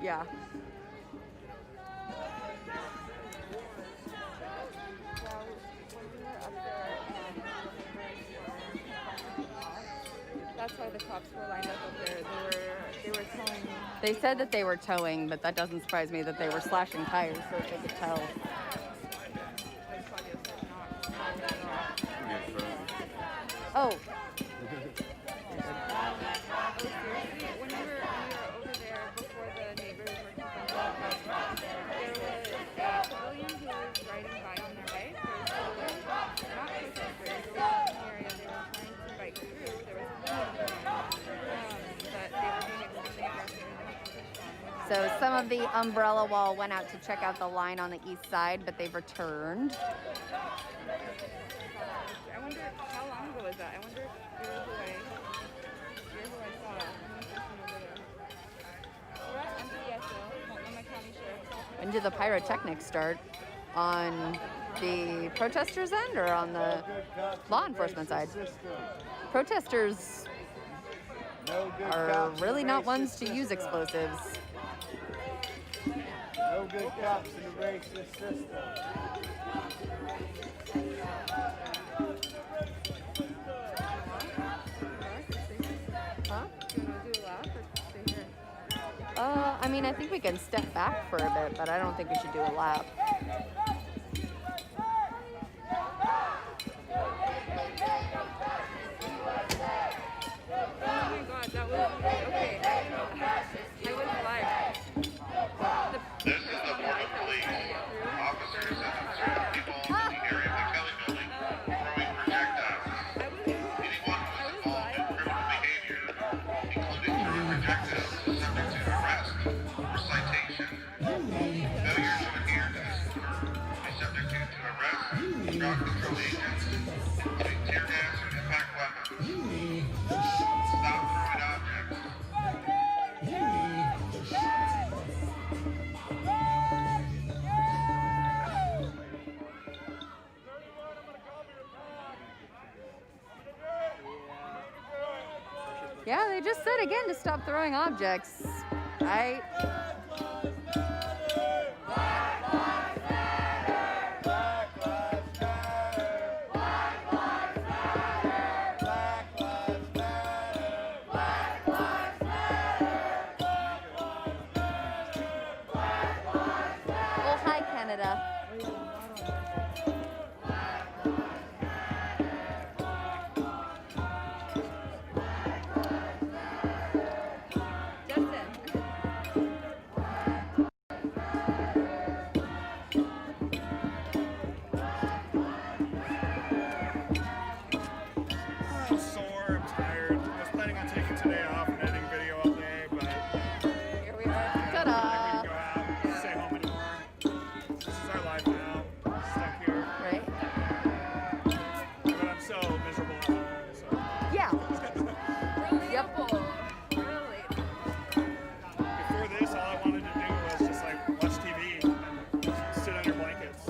Yeah. That's why the cops were lined up there. They were towing. They said that they were towing, but that doesn't surprise me that they were slashing tires so that they could tell. Oh. When we were over there before the neighbors were confronted, there was a civilian who was riding by on their bike. There was not protesters. They were in the area. They were trying to bike through. There was but they were being extremely aggressive. So some of the umbrella wall went out to check out the line on the east side, but they've returned. I wonder how long ago was that? I wonder if you're who I saw. We're at MPSO, Multnomah County Sheriff's Office. When did the pyrotechnics start? On the protesters' end or on the law enforcement side? Protesters are really not ones to use explosives. No good cops in the racist system. Huh? Do you want to do a lap or stay here? I mean, I think we can step back for a bit, but I don't think we should do a lap. Oh my god, that was okay. I was live. This is the Board of Police. Officers have observed people in the area of the Kelly building throwing projectiles. Anyone who is involved in criminal behavior, including throwing projectiles, is subject to arrest or citation. Failure to adhere to this order will be subjected to arrest, drug control agents, including tear gas or impact weapons. Stop throwing objects. Yeah, they just said again to stop throwing objects. Florida. I'm sore, I'm tired. I was planning on taking today off and editing video all day, but here we are. Ta-da! I couldn't go out, stay home anymore. This is our life now, stuck here. Right. But I'm so miserable at home, so. Yeah. Yep. Before this, all I wanted to do was just like watch TV and sit under blankets.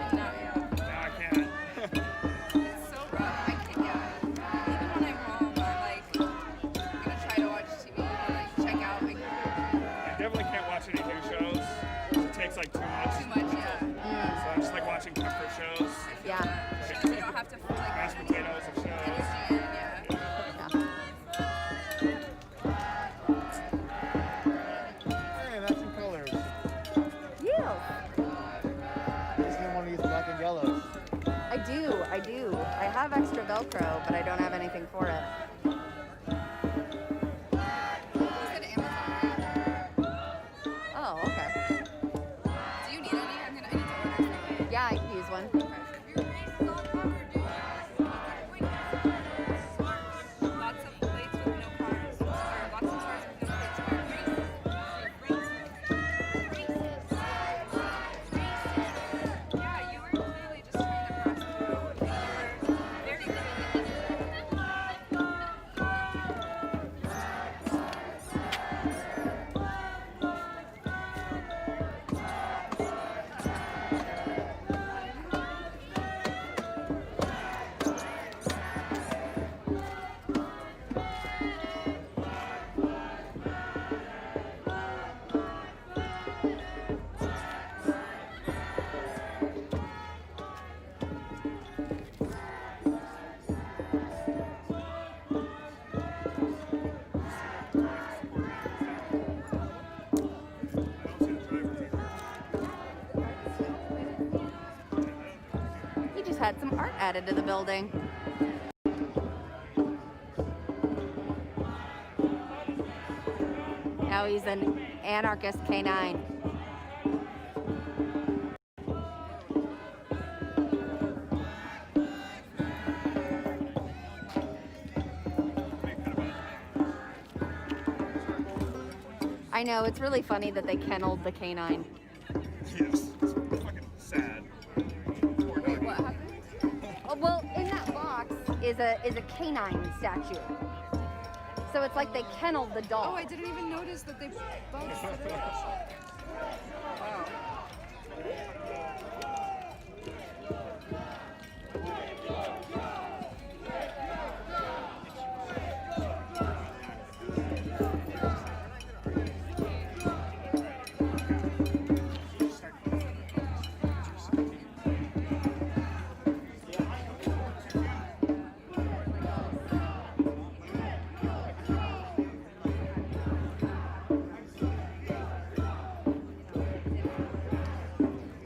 Now I can't. It's so rough. I can't, yeah. Even when I'm home, I'm like, gonna try to watch TV or like check out. Like, I definitely can't watch any new shows. It takes like too much. Too much, yeah. So I'm just like watching comfort shows. Yeah. So you don't have to like mashed potatoes of shows. Hey, that's in colors. Yeah. I just didn't want to use black and yellows. I do. I have extra Velcro, but I don't have anything for it. Oh, okay. Do you need any? I need to order some. Yeah, I can use one. Lots of plates with no carbs. Or lots of stars with no Yeah, you were clearly just trying to pass through. You were very clearly. He just had some art added to the building. Now he's an anarchist canine. I know, it's really funny that they kenneled the canine. Yes, it's fucking sad. Wait, what happened? Oh, well, in that box is a canine statue. So it's like they kenneled the dog. Oh, I didn't even notice that they boxed it up. Wow.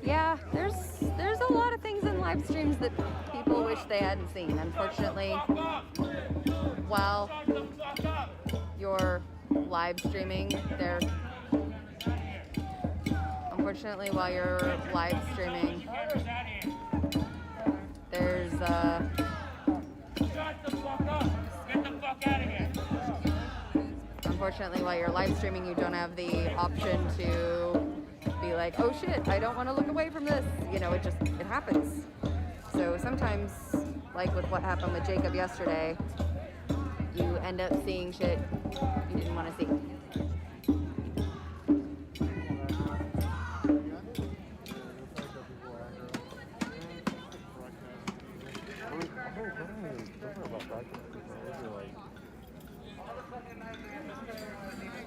Yeah, there's a lot of things in live streams that people wish they hadn't seen. Unfortunately, while you're live streaming, there's unfortunately while you're live streaming, you don't have the option to be like, oh shit, I don't want to look away from this. You know, it happens. So sometimes, like with what happened with Jacob yesterday, you end up seeing shit you didn't want to see.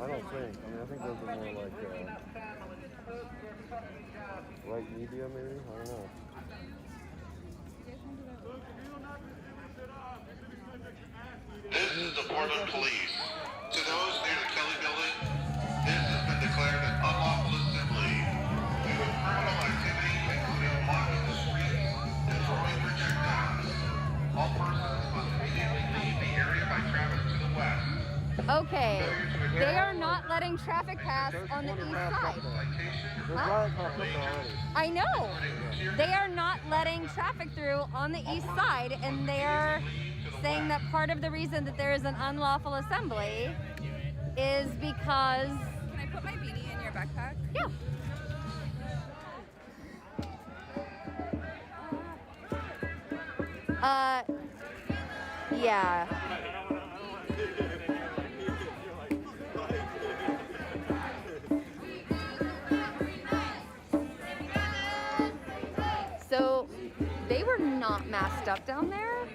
I don't think. I think those are more like light media, maybe. I don't know. This is the Portland Police. To those near the Kelly Building, this has been declared an unlawful assembly. We would Okay, they are not letting traffic pass on the east side. Huh? I know. They are not letting traffic through on the east side, and they're saying that part of the reason that there is an unlawful assembly is because... Can I put my beanie in your backpack? Yeah. Yeah. So, they were not masked up down there.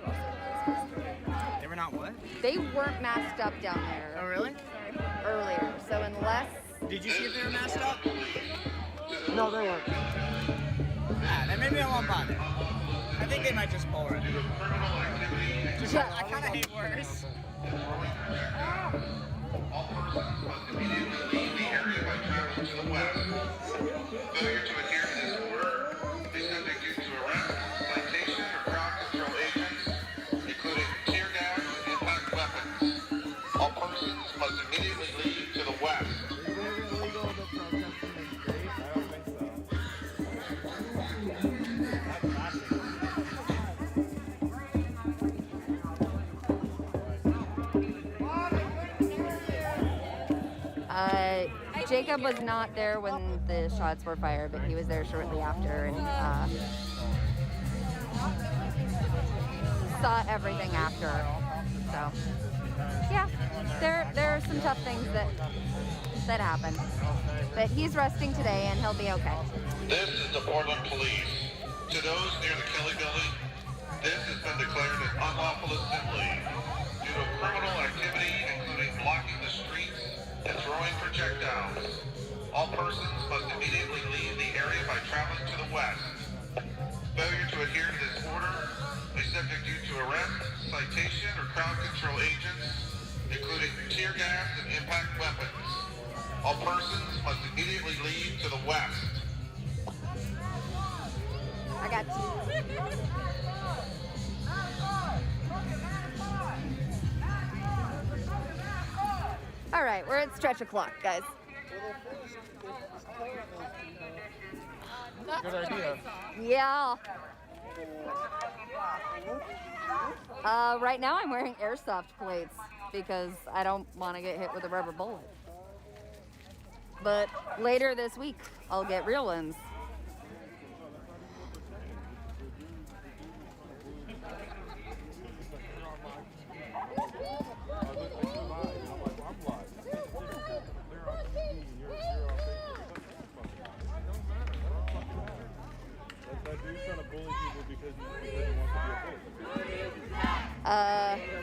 They were not what? They weren't masked up down there. Oh, really? Earlier. So unless... Did you see if they were masked up? No, they weren't. Ah, then maybe I won't bother. I think they might just pull it. I kind of hate worse. Failure to adhere to this order may subject you to arrest, citation, or crowd control agents, including tear gas and impact weapons. All persons must immediately leave to the west. Jacob was not there when the shots were fired, but he was there shortly after and saw everything after. So, yeah, there are some tough things that happen. But he's resting today, and he'll be okay. This is the Portland Police. To those near the Kelly Building, this has been declared an unlawful assembly due to criminal activity, including blocking the streets and throwing projectiles. All persons must immediately leave the area by traveling to the west. Failure to adhere to this order may subject you to arrest, citation, or crowd control agents, including tear gas and impact weapons. All persons must immediately leave to the west. I got you. All right, we're at stretch o'clock, guys. Good idea. Yeah. Right now I'm wearing airsoft plates because I don't want to get hit with a rubber bullet. But later this week, I'll get real ones.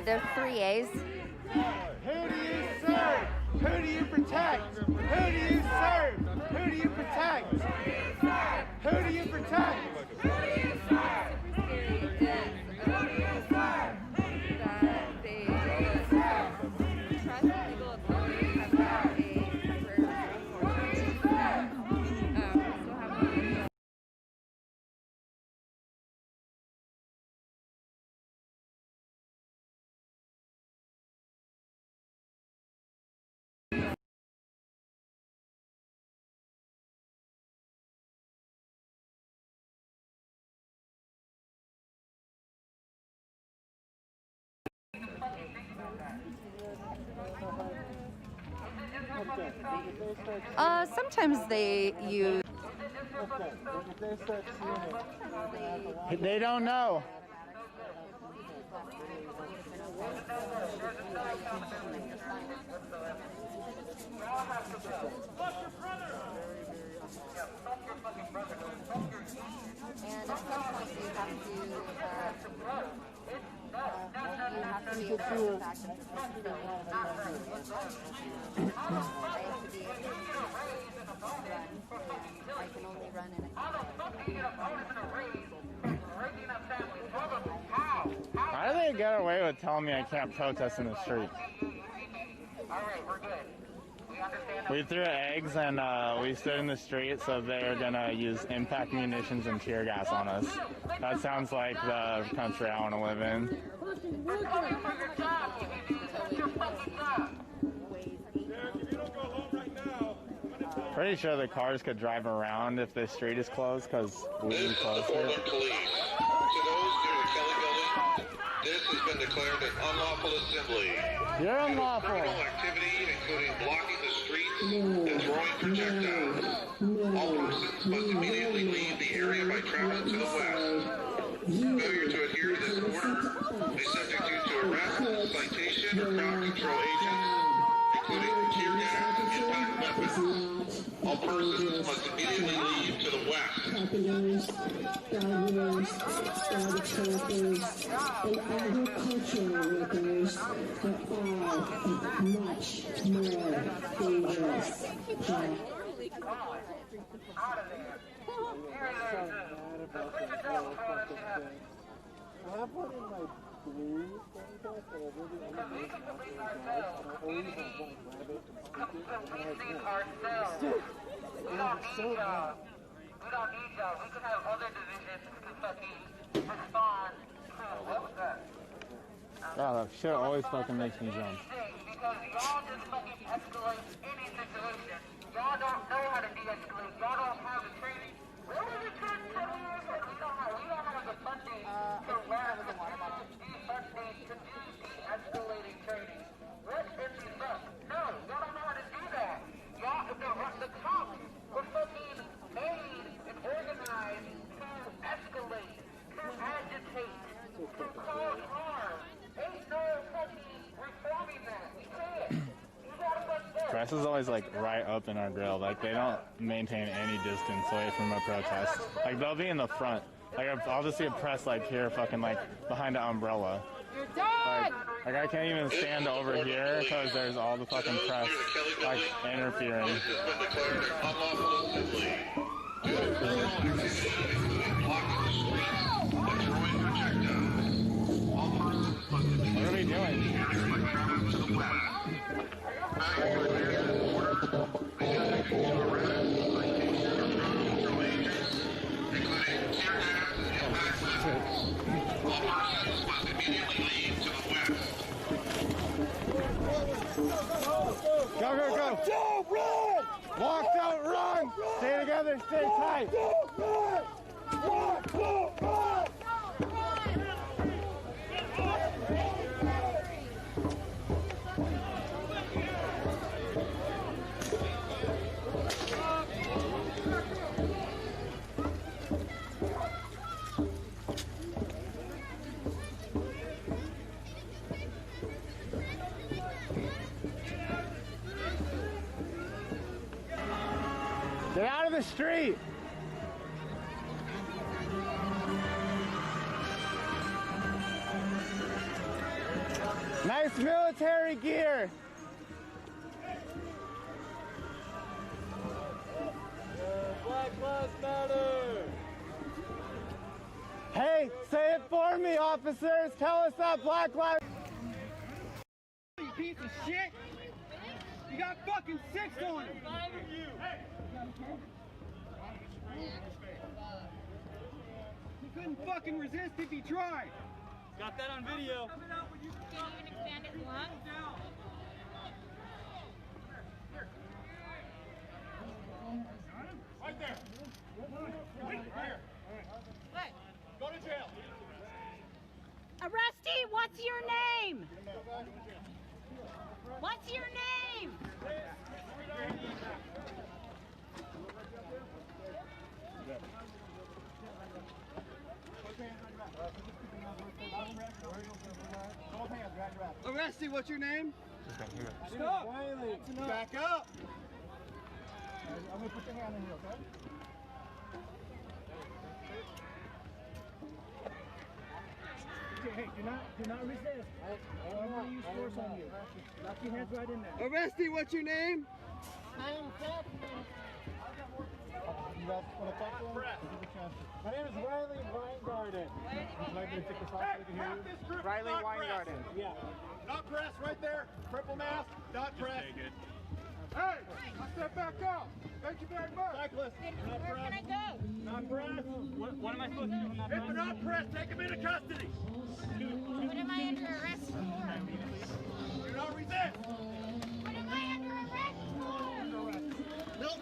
They're 3As. Who do you serve? Who do you protect? Who do you serve? Who do you protect? Who do you protect? Sometimes they use... They don't know. And at some point you have to be able to back to I can only run in How do they get away with telling me I can't protest in the street? We threw eggs and we stood in the street, so they're gonna use impact munitions and tear gas on us. That sounds like the country I want to live in. Pretty sure the cars could drive around if the street is closed because we closed Portland it. Police. To those near the Kelly Building, this has been declared an unlawful assembly. You're unlawful. Criminal activity, including blocking the streets and throwing projectiles. All persons must immediately leave the area by traveling to the west. Failure to adhere to this order may subject you to arrest, citation, or crowd control agents, including tear gas and impact weapons. All persons must immediately leave to the west. Carpenters, gardeners, garbage collectors, and agricultural workers are all much more dangerous. We don't need y'all. We don't need y'all. We can have other divisions to fucking respond to what was that? God, that shit always fucking makes me jump. Because y'all just fucking escalate any situation. Y'all don't know how to de-escalate. Y'all don't have the training. Where was the training 7 years ago? We don't have the funding to learn the funding to do de-escalating training. What in the fuck? No, y'all don't know how to do that. Y'all, the cops were fucking made and organized to escalate, to agitate, to cause harm. Ain't no fucking reforming that. We can't. You gotta fuck that. Press is always like right up in our grill. Like they don't maintain any distance away from a protest. Like they'll be in the front. Like I'll just see a press like here, fucking like behind an umbrella. You're done! Like I can't even stand over here because there's all the fucking press like interfering. This has been declared an unlawful assembly. Due to criminal activity, including blocking the streets and throwing projectiles. All persons must immediately What are we leave doing? the area by traveling to the west. Failure to adhere to this order may subject you to arrest, citation, or crowd control agents, including tear gas and impact weapons. All persons must immediately leave to the west. Go, go, go! Don't run! Walk, don't run! Stay together, stay tight! Don't run! Walk, don't run! Get out of the street! Nice military gear! Black Lives Matter! Hey, say it for me, officers! Tell us that Black Lives... You piece of shit! You got fucking 6 on him! He couldn't fucking resist if he tried! Got that on video. Can you even expand his lungs? Right there! Right here! What? Go to jail! Arrestee, what's your name? What's your name? Arrested, what's your name? Stop! Back up! I'm gonna put your hand in here, okay? Hey, do not resist. I'm gonna use force on you. Lock your hands right in there. Arrested, what's your name? You guys want to talk to him? Give a chance. My name is Riley Weingarten. Would you like me to take this off so we can hear you? Riley Weingarten. Yeah. Not press right there. Triple mask. Not press. Hey, I said back up. Thank you very much. Cyclist. Not Where press. can I go? Not press. What am I supposed to do? If you're not pressed, take him into custody. What am I under arrest for? Do not resist. What am I under arrest for? Nope.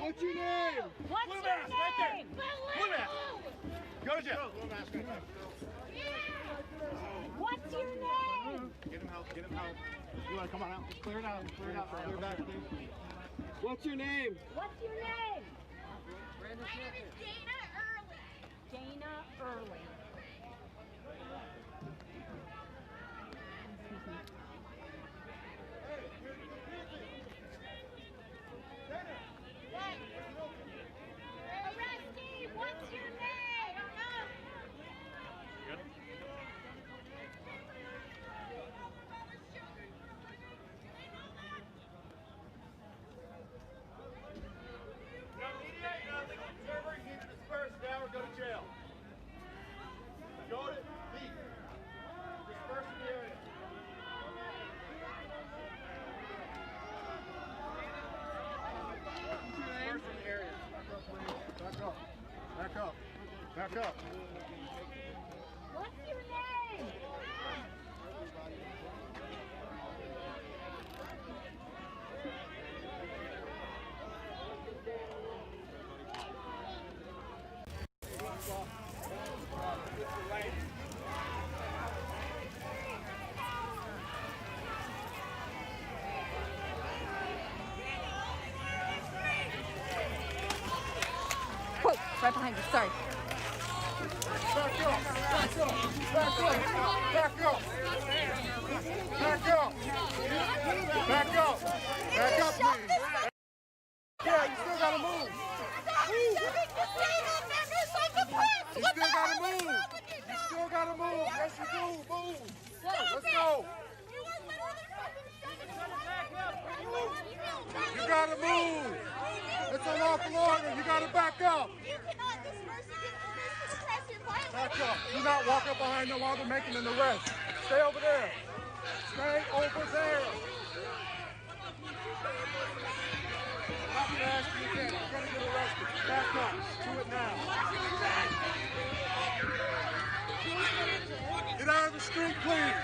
What's your name? What's Blue your mask, right there. name? Blue mask. Go to jail. Blue mask right there. What's your name? Get him help. Get him help. You want to come on out? Just clear it out. Clear it out. Clear back, please. What's your name? What's your name? My name is Dana Early. Dana Early. Arrestee, what's your name? Now or go to jail. Go to leave. Disperse in the area. Disperse in the area. Back up. Back up. Back up. What's your name? Whoa, right behind you. Sorry. Back up. Back up. Back up. Back up. Back up. Back up. Back up, please. Yeah, you still gotta move. You still gotta move. You still gotta move. Yes, you do. Move. Let's go. You gotta move. It's an awful order. You gotta back up. You cannot disperse against press your violence. Back up. Do not walk up behind them while they're making an arrest. Stay over there. Stay over there. Not fast as you can. You're gonna get arrested. Back up. Do it now. Get out of the street, please.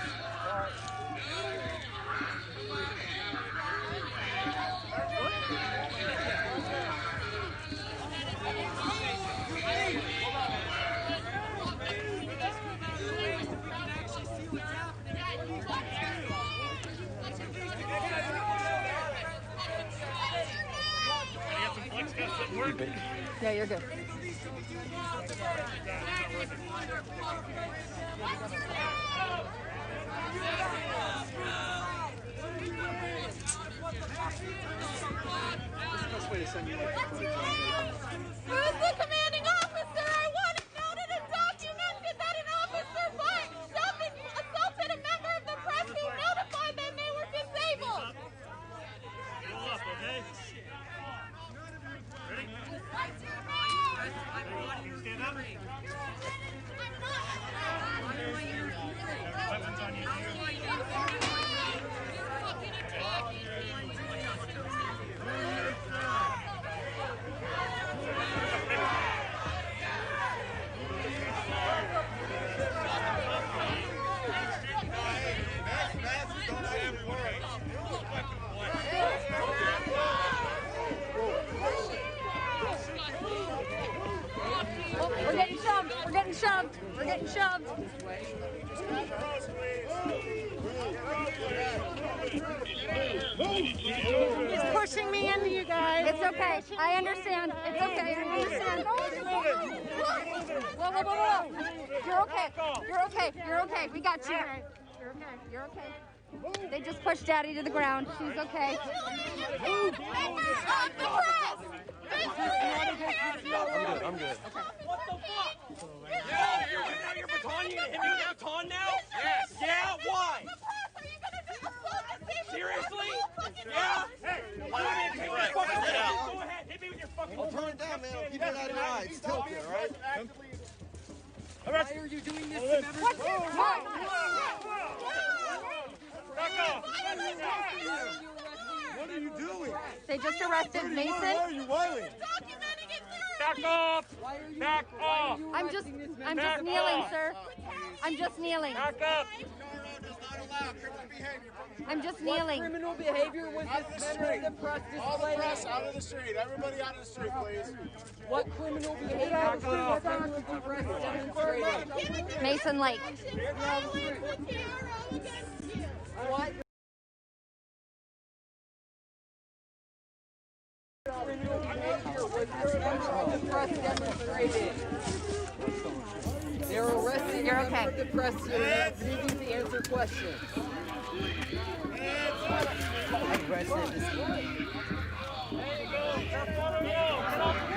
Yeah, you're good. Who's the commanding officer? I want it noted and documented that an officer assaulted a member of the press who notified them they were disabled. Roll up, okay? Ready? Stand up. Weapons on you. We're getting shoved. We're getting shoved. We're getting shoved. He's pushing me into you guys. It's okay. I understand. It's okay. I understand. Whoa, whoa, whoa, whoa. You're okay. You're okay. You're okay. We got you. You're okay. You're okay. They just pushed Daddy to the ground. She's okay. I'm good. What the fuck? Yeah, you're getting out your baton. You gonna hit me with a baton now? Yes. Yeah, why? Seriously? Yeah? Hey, why don't you take your fucking shit out? Go ahead, hit me with your fucking... I'll turn it down, man. I'll keep it out of your eyes. Tilt it, all right? Why are you doing this to members of the Back off! What are you doing? They just arrested Mason. Why are you whining? Back off! Back off! I'm just kneeling, sir. I'm just kneeling. Back up. I'm just kneeling. What criminal behavior was this member of the press displaying? All the press out of the street. Everybody out of the street, please. What criminal behavior was this member of the press demonstrating? Mason Lake. What criminal behavior was this member of the press demonstrating? They're arresting You're a member okay. of the press here and needing to answer questions.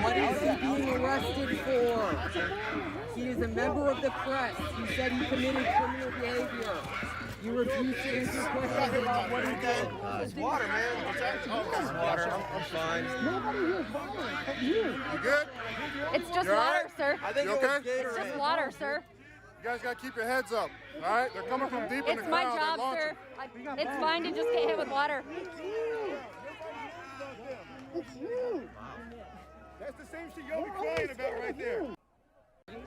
What is he being arrested for? He is a member of the press. He said he committed criminal behavior. You refuse to answer questions about what he did. It's water, man. What's that? Oh, it's water. I'm fine. Nobody here is violent. You good? It's just You all water, right? sir. I think you okay? It's just water, sir. You guys gotta keep your heads up. All right? They're coming from deep in the It's my crowd. job, They're sir. launching. It's fine to just get hit with water. It's you. That's the same shit you'll be crying about right there. This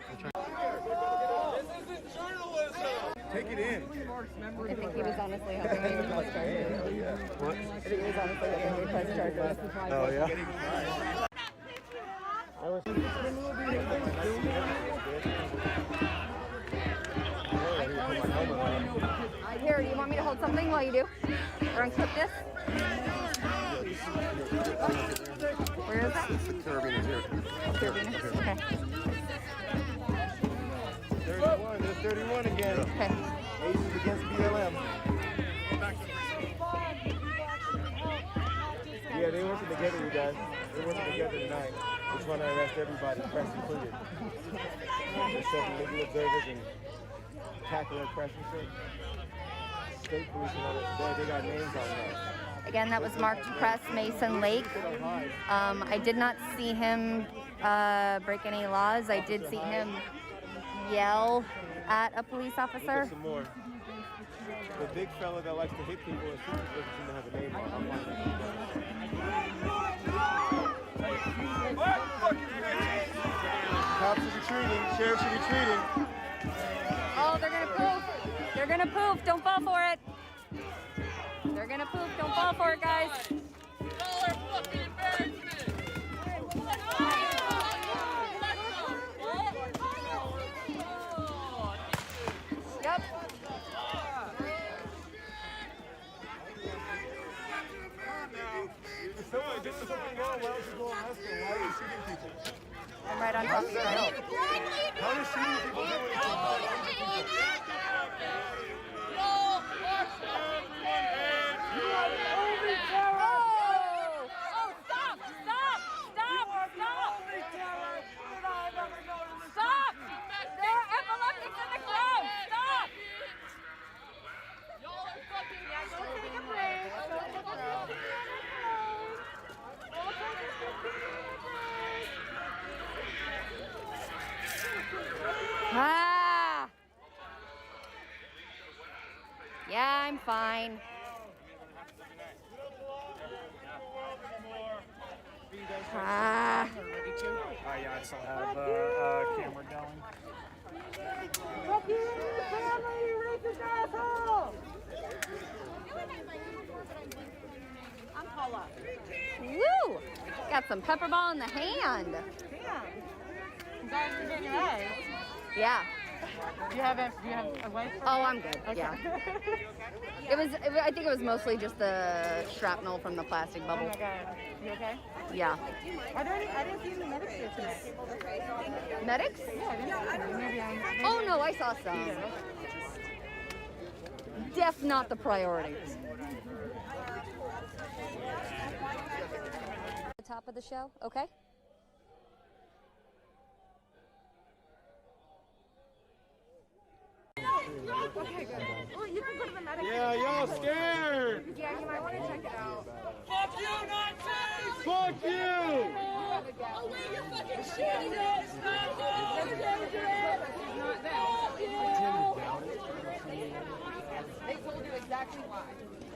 isn't journalism. Take it in. I think he was honestly hoping they would press charges. What? I think he was honestly hoping they would press charges. Oh, yeah? Here, do you want me to hold something while you do? Or unclip this? Where is that? The carabiner is here. Carabiner? Okay. 31. There's 31 again. Okay. Aces against BLM. Yeah, they working together, you guys. They're working together tonight. They're trying to arrest everybody, press included. They're setting legal observers and tackling press and shit. State police and all that. They got names on that. Again, that was marked press Mason Lake. I did not see him break any laws. I did see him yell at a police officer. Some more. The big fella that likes to hit people and shoot people doesn't seem to have a name on. I'm Cops are retreating. Sheriffs are retreating. Oh, they're gonna poof. They're gonna poof. Don't fall for it. They're gonna poof. Don't fall for it, guys. Y'all are fucking embarrassment. Yep. If someone gets something wrong, why don't you go arrest them? Why are you shooting people? I'm right on top of you. How does shooting people do anything? Ah! Yeah, I'm fine. Ah. Yeah, I still have camera going. Fuck you, family, you racist asshole! I'm Paula. Woo! Got some pepper ball in the hand. Damn. You guys are getting your eyes. Yeah. Do you have a wife? Oh, I'm good. Okay. Yeah. I think it was mostly just the shrapnel from the plastic Oh bubble. my god. You okay? Yeah. Are there any? I didn't see any medics here tonight. Medics? Yeah, I didn't see any. Maybe I'm. Oh no, I saw some. Death not the priority. The top of the show, okay? Okay, good. Well, you can go to the medic. Yeah, y'all scared. Yeah, you might want to check it out. Fuck you, Nazis! Fuck you! Oh, wait, you're fucking shitting us! They told you exactly why.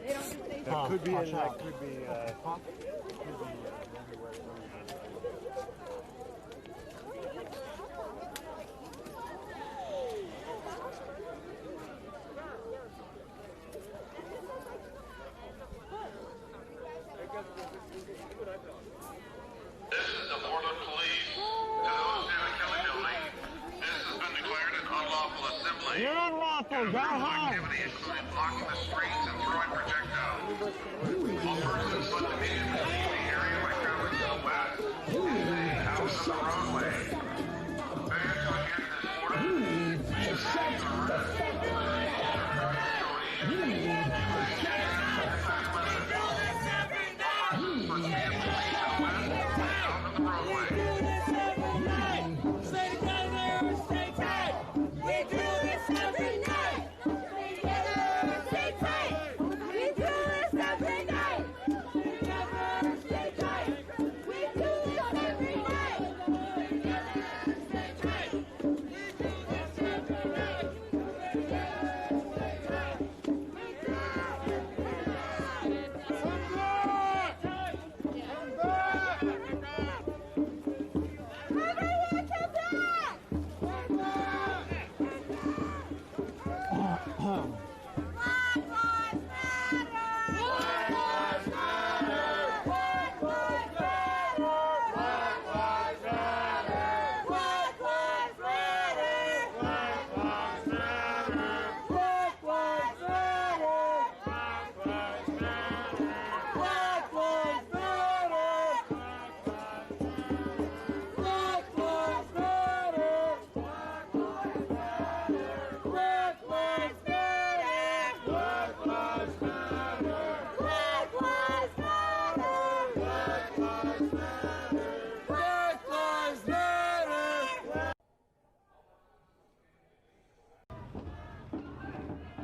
They don't just say That could be in, that could be, awful. Go home. Activity included blocking the streets and throwing projectiles. All persons must immediately leave the area by traveling to the west, out of the roadway. Failure to adhere to this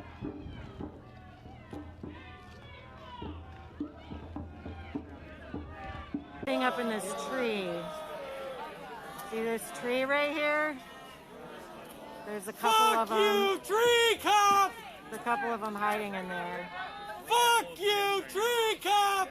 order may result in Up in this tree. See this tree right here? There's a couple of them. Fuck you, tree cop! There's a couple of them hiding in there. Fuck you, tree cop!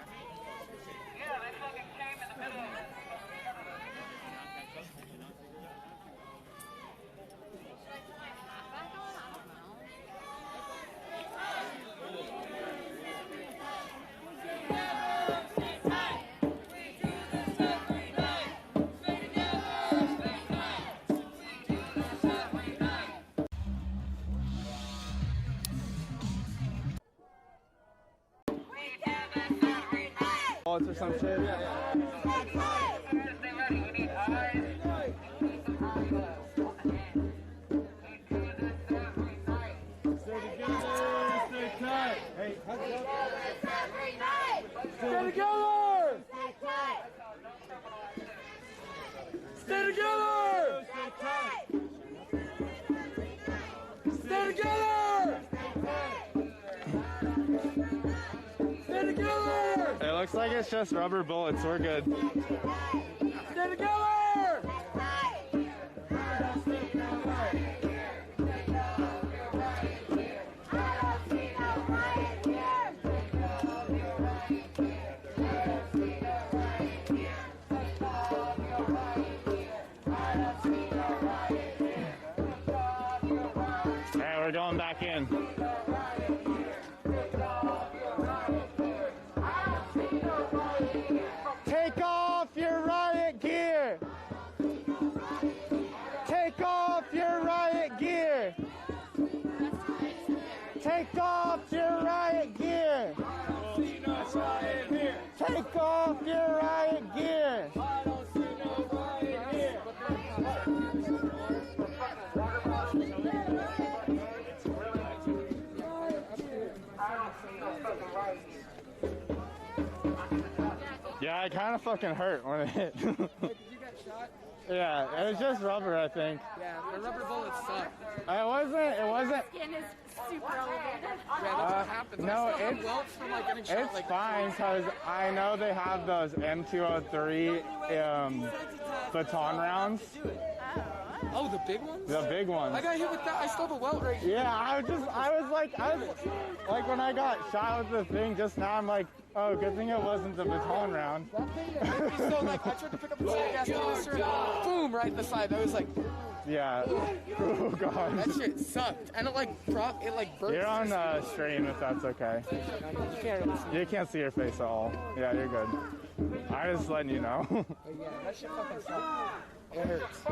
Or some shit. It looks like it's just rubber bullets. We're good. Stay together! Alright, we're going back in. Take off your riot gear! Take off your riot gear! Take off your riot gear! Take off your riot gear! Yeah, it kind of fucking hurt when it hit. Did you get shot? Yeah, it was just rubber, I think. Yeah, the rubber bullets suck. It wasn't. Skin is super elevated. Yeah, that's what happens. No, I still have welts from like getting shot. It's fine because I know they have those M203 baton rounds. Oh, the big ones? The big ones. I got hit with that. I still have a welt right here. Yeah, I was like when I got shot with the thing just now, I'm like, oh, good thing it wasn't the baton round. That thing hit me so like I tried to pick up the gas canister and boom, right in the side. I was like, yeah. Oh god. that shit sucked. And it like burnt. You're on stream if that's okay. You can't see your face at all. Yeah, you're good. I'm just letting you know. Yeah, that shit fucking sucked. It hurts.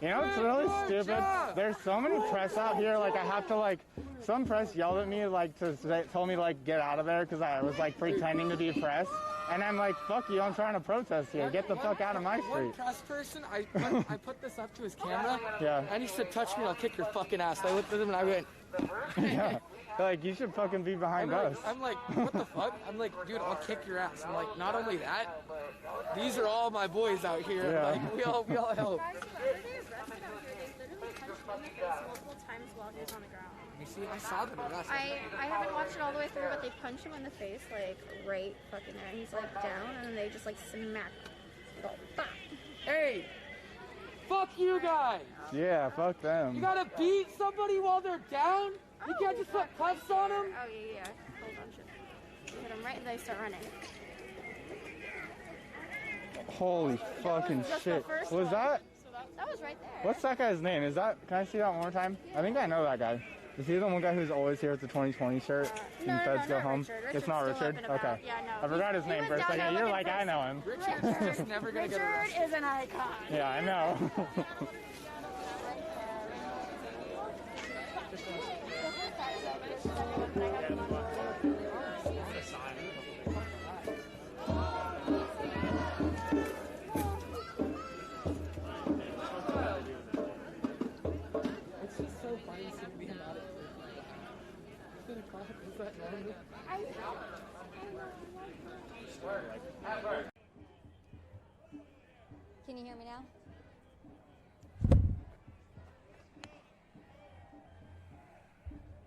You know, it's really stupid. There's so many press out here. Like, I have to, like, some press yelled at me, like, told me to, like, get out of there because I was, like, pretending to be press. And I'm like, fuck you, I'm trying to protest here. Get the fuck out of my street. One press person, I put this up to his camera, yeah. And he said, touch me and I'll kick your fucking ass. I looked at him and I went, yeah. Like, you should fucking be behind us. I'm like, what the fuck? I'm like, dude, I'll kick your ass. I'm like, not only that, these are all my boys out here. Yeah. Like, we all help. Multiple times while he was on the ground. You see, I saw the arrest. I haven't watched it all the way through, but they punched him in the face, like, right fucking there. And he's, like, down, and then they just, like, smack. Go, bah! Hey! Fuck you guys! Yeah, fuck them. You gotta beat somebody while they're down? You can't just put cuffs on them? Oh, yeah. Hold on, shit. Hit them right, and they start running. Holy fucking shit. Was that? That was right there. What's that guy's name? Is that, can I see that one more time? I think I know that guy. Is he the one guy who's always here with the 2020 shirt? And Feds go home? Richard. It's not Richard? Okay. Yeah, no. I forgot his name for a second. You're like, I know him. Richard's just never gonna get arrested. Richard is an icon. Yeah, I know. It's just so funny seeing him out Can you hear me now?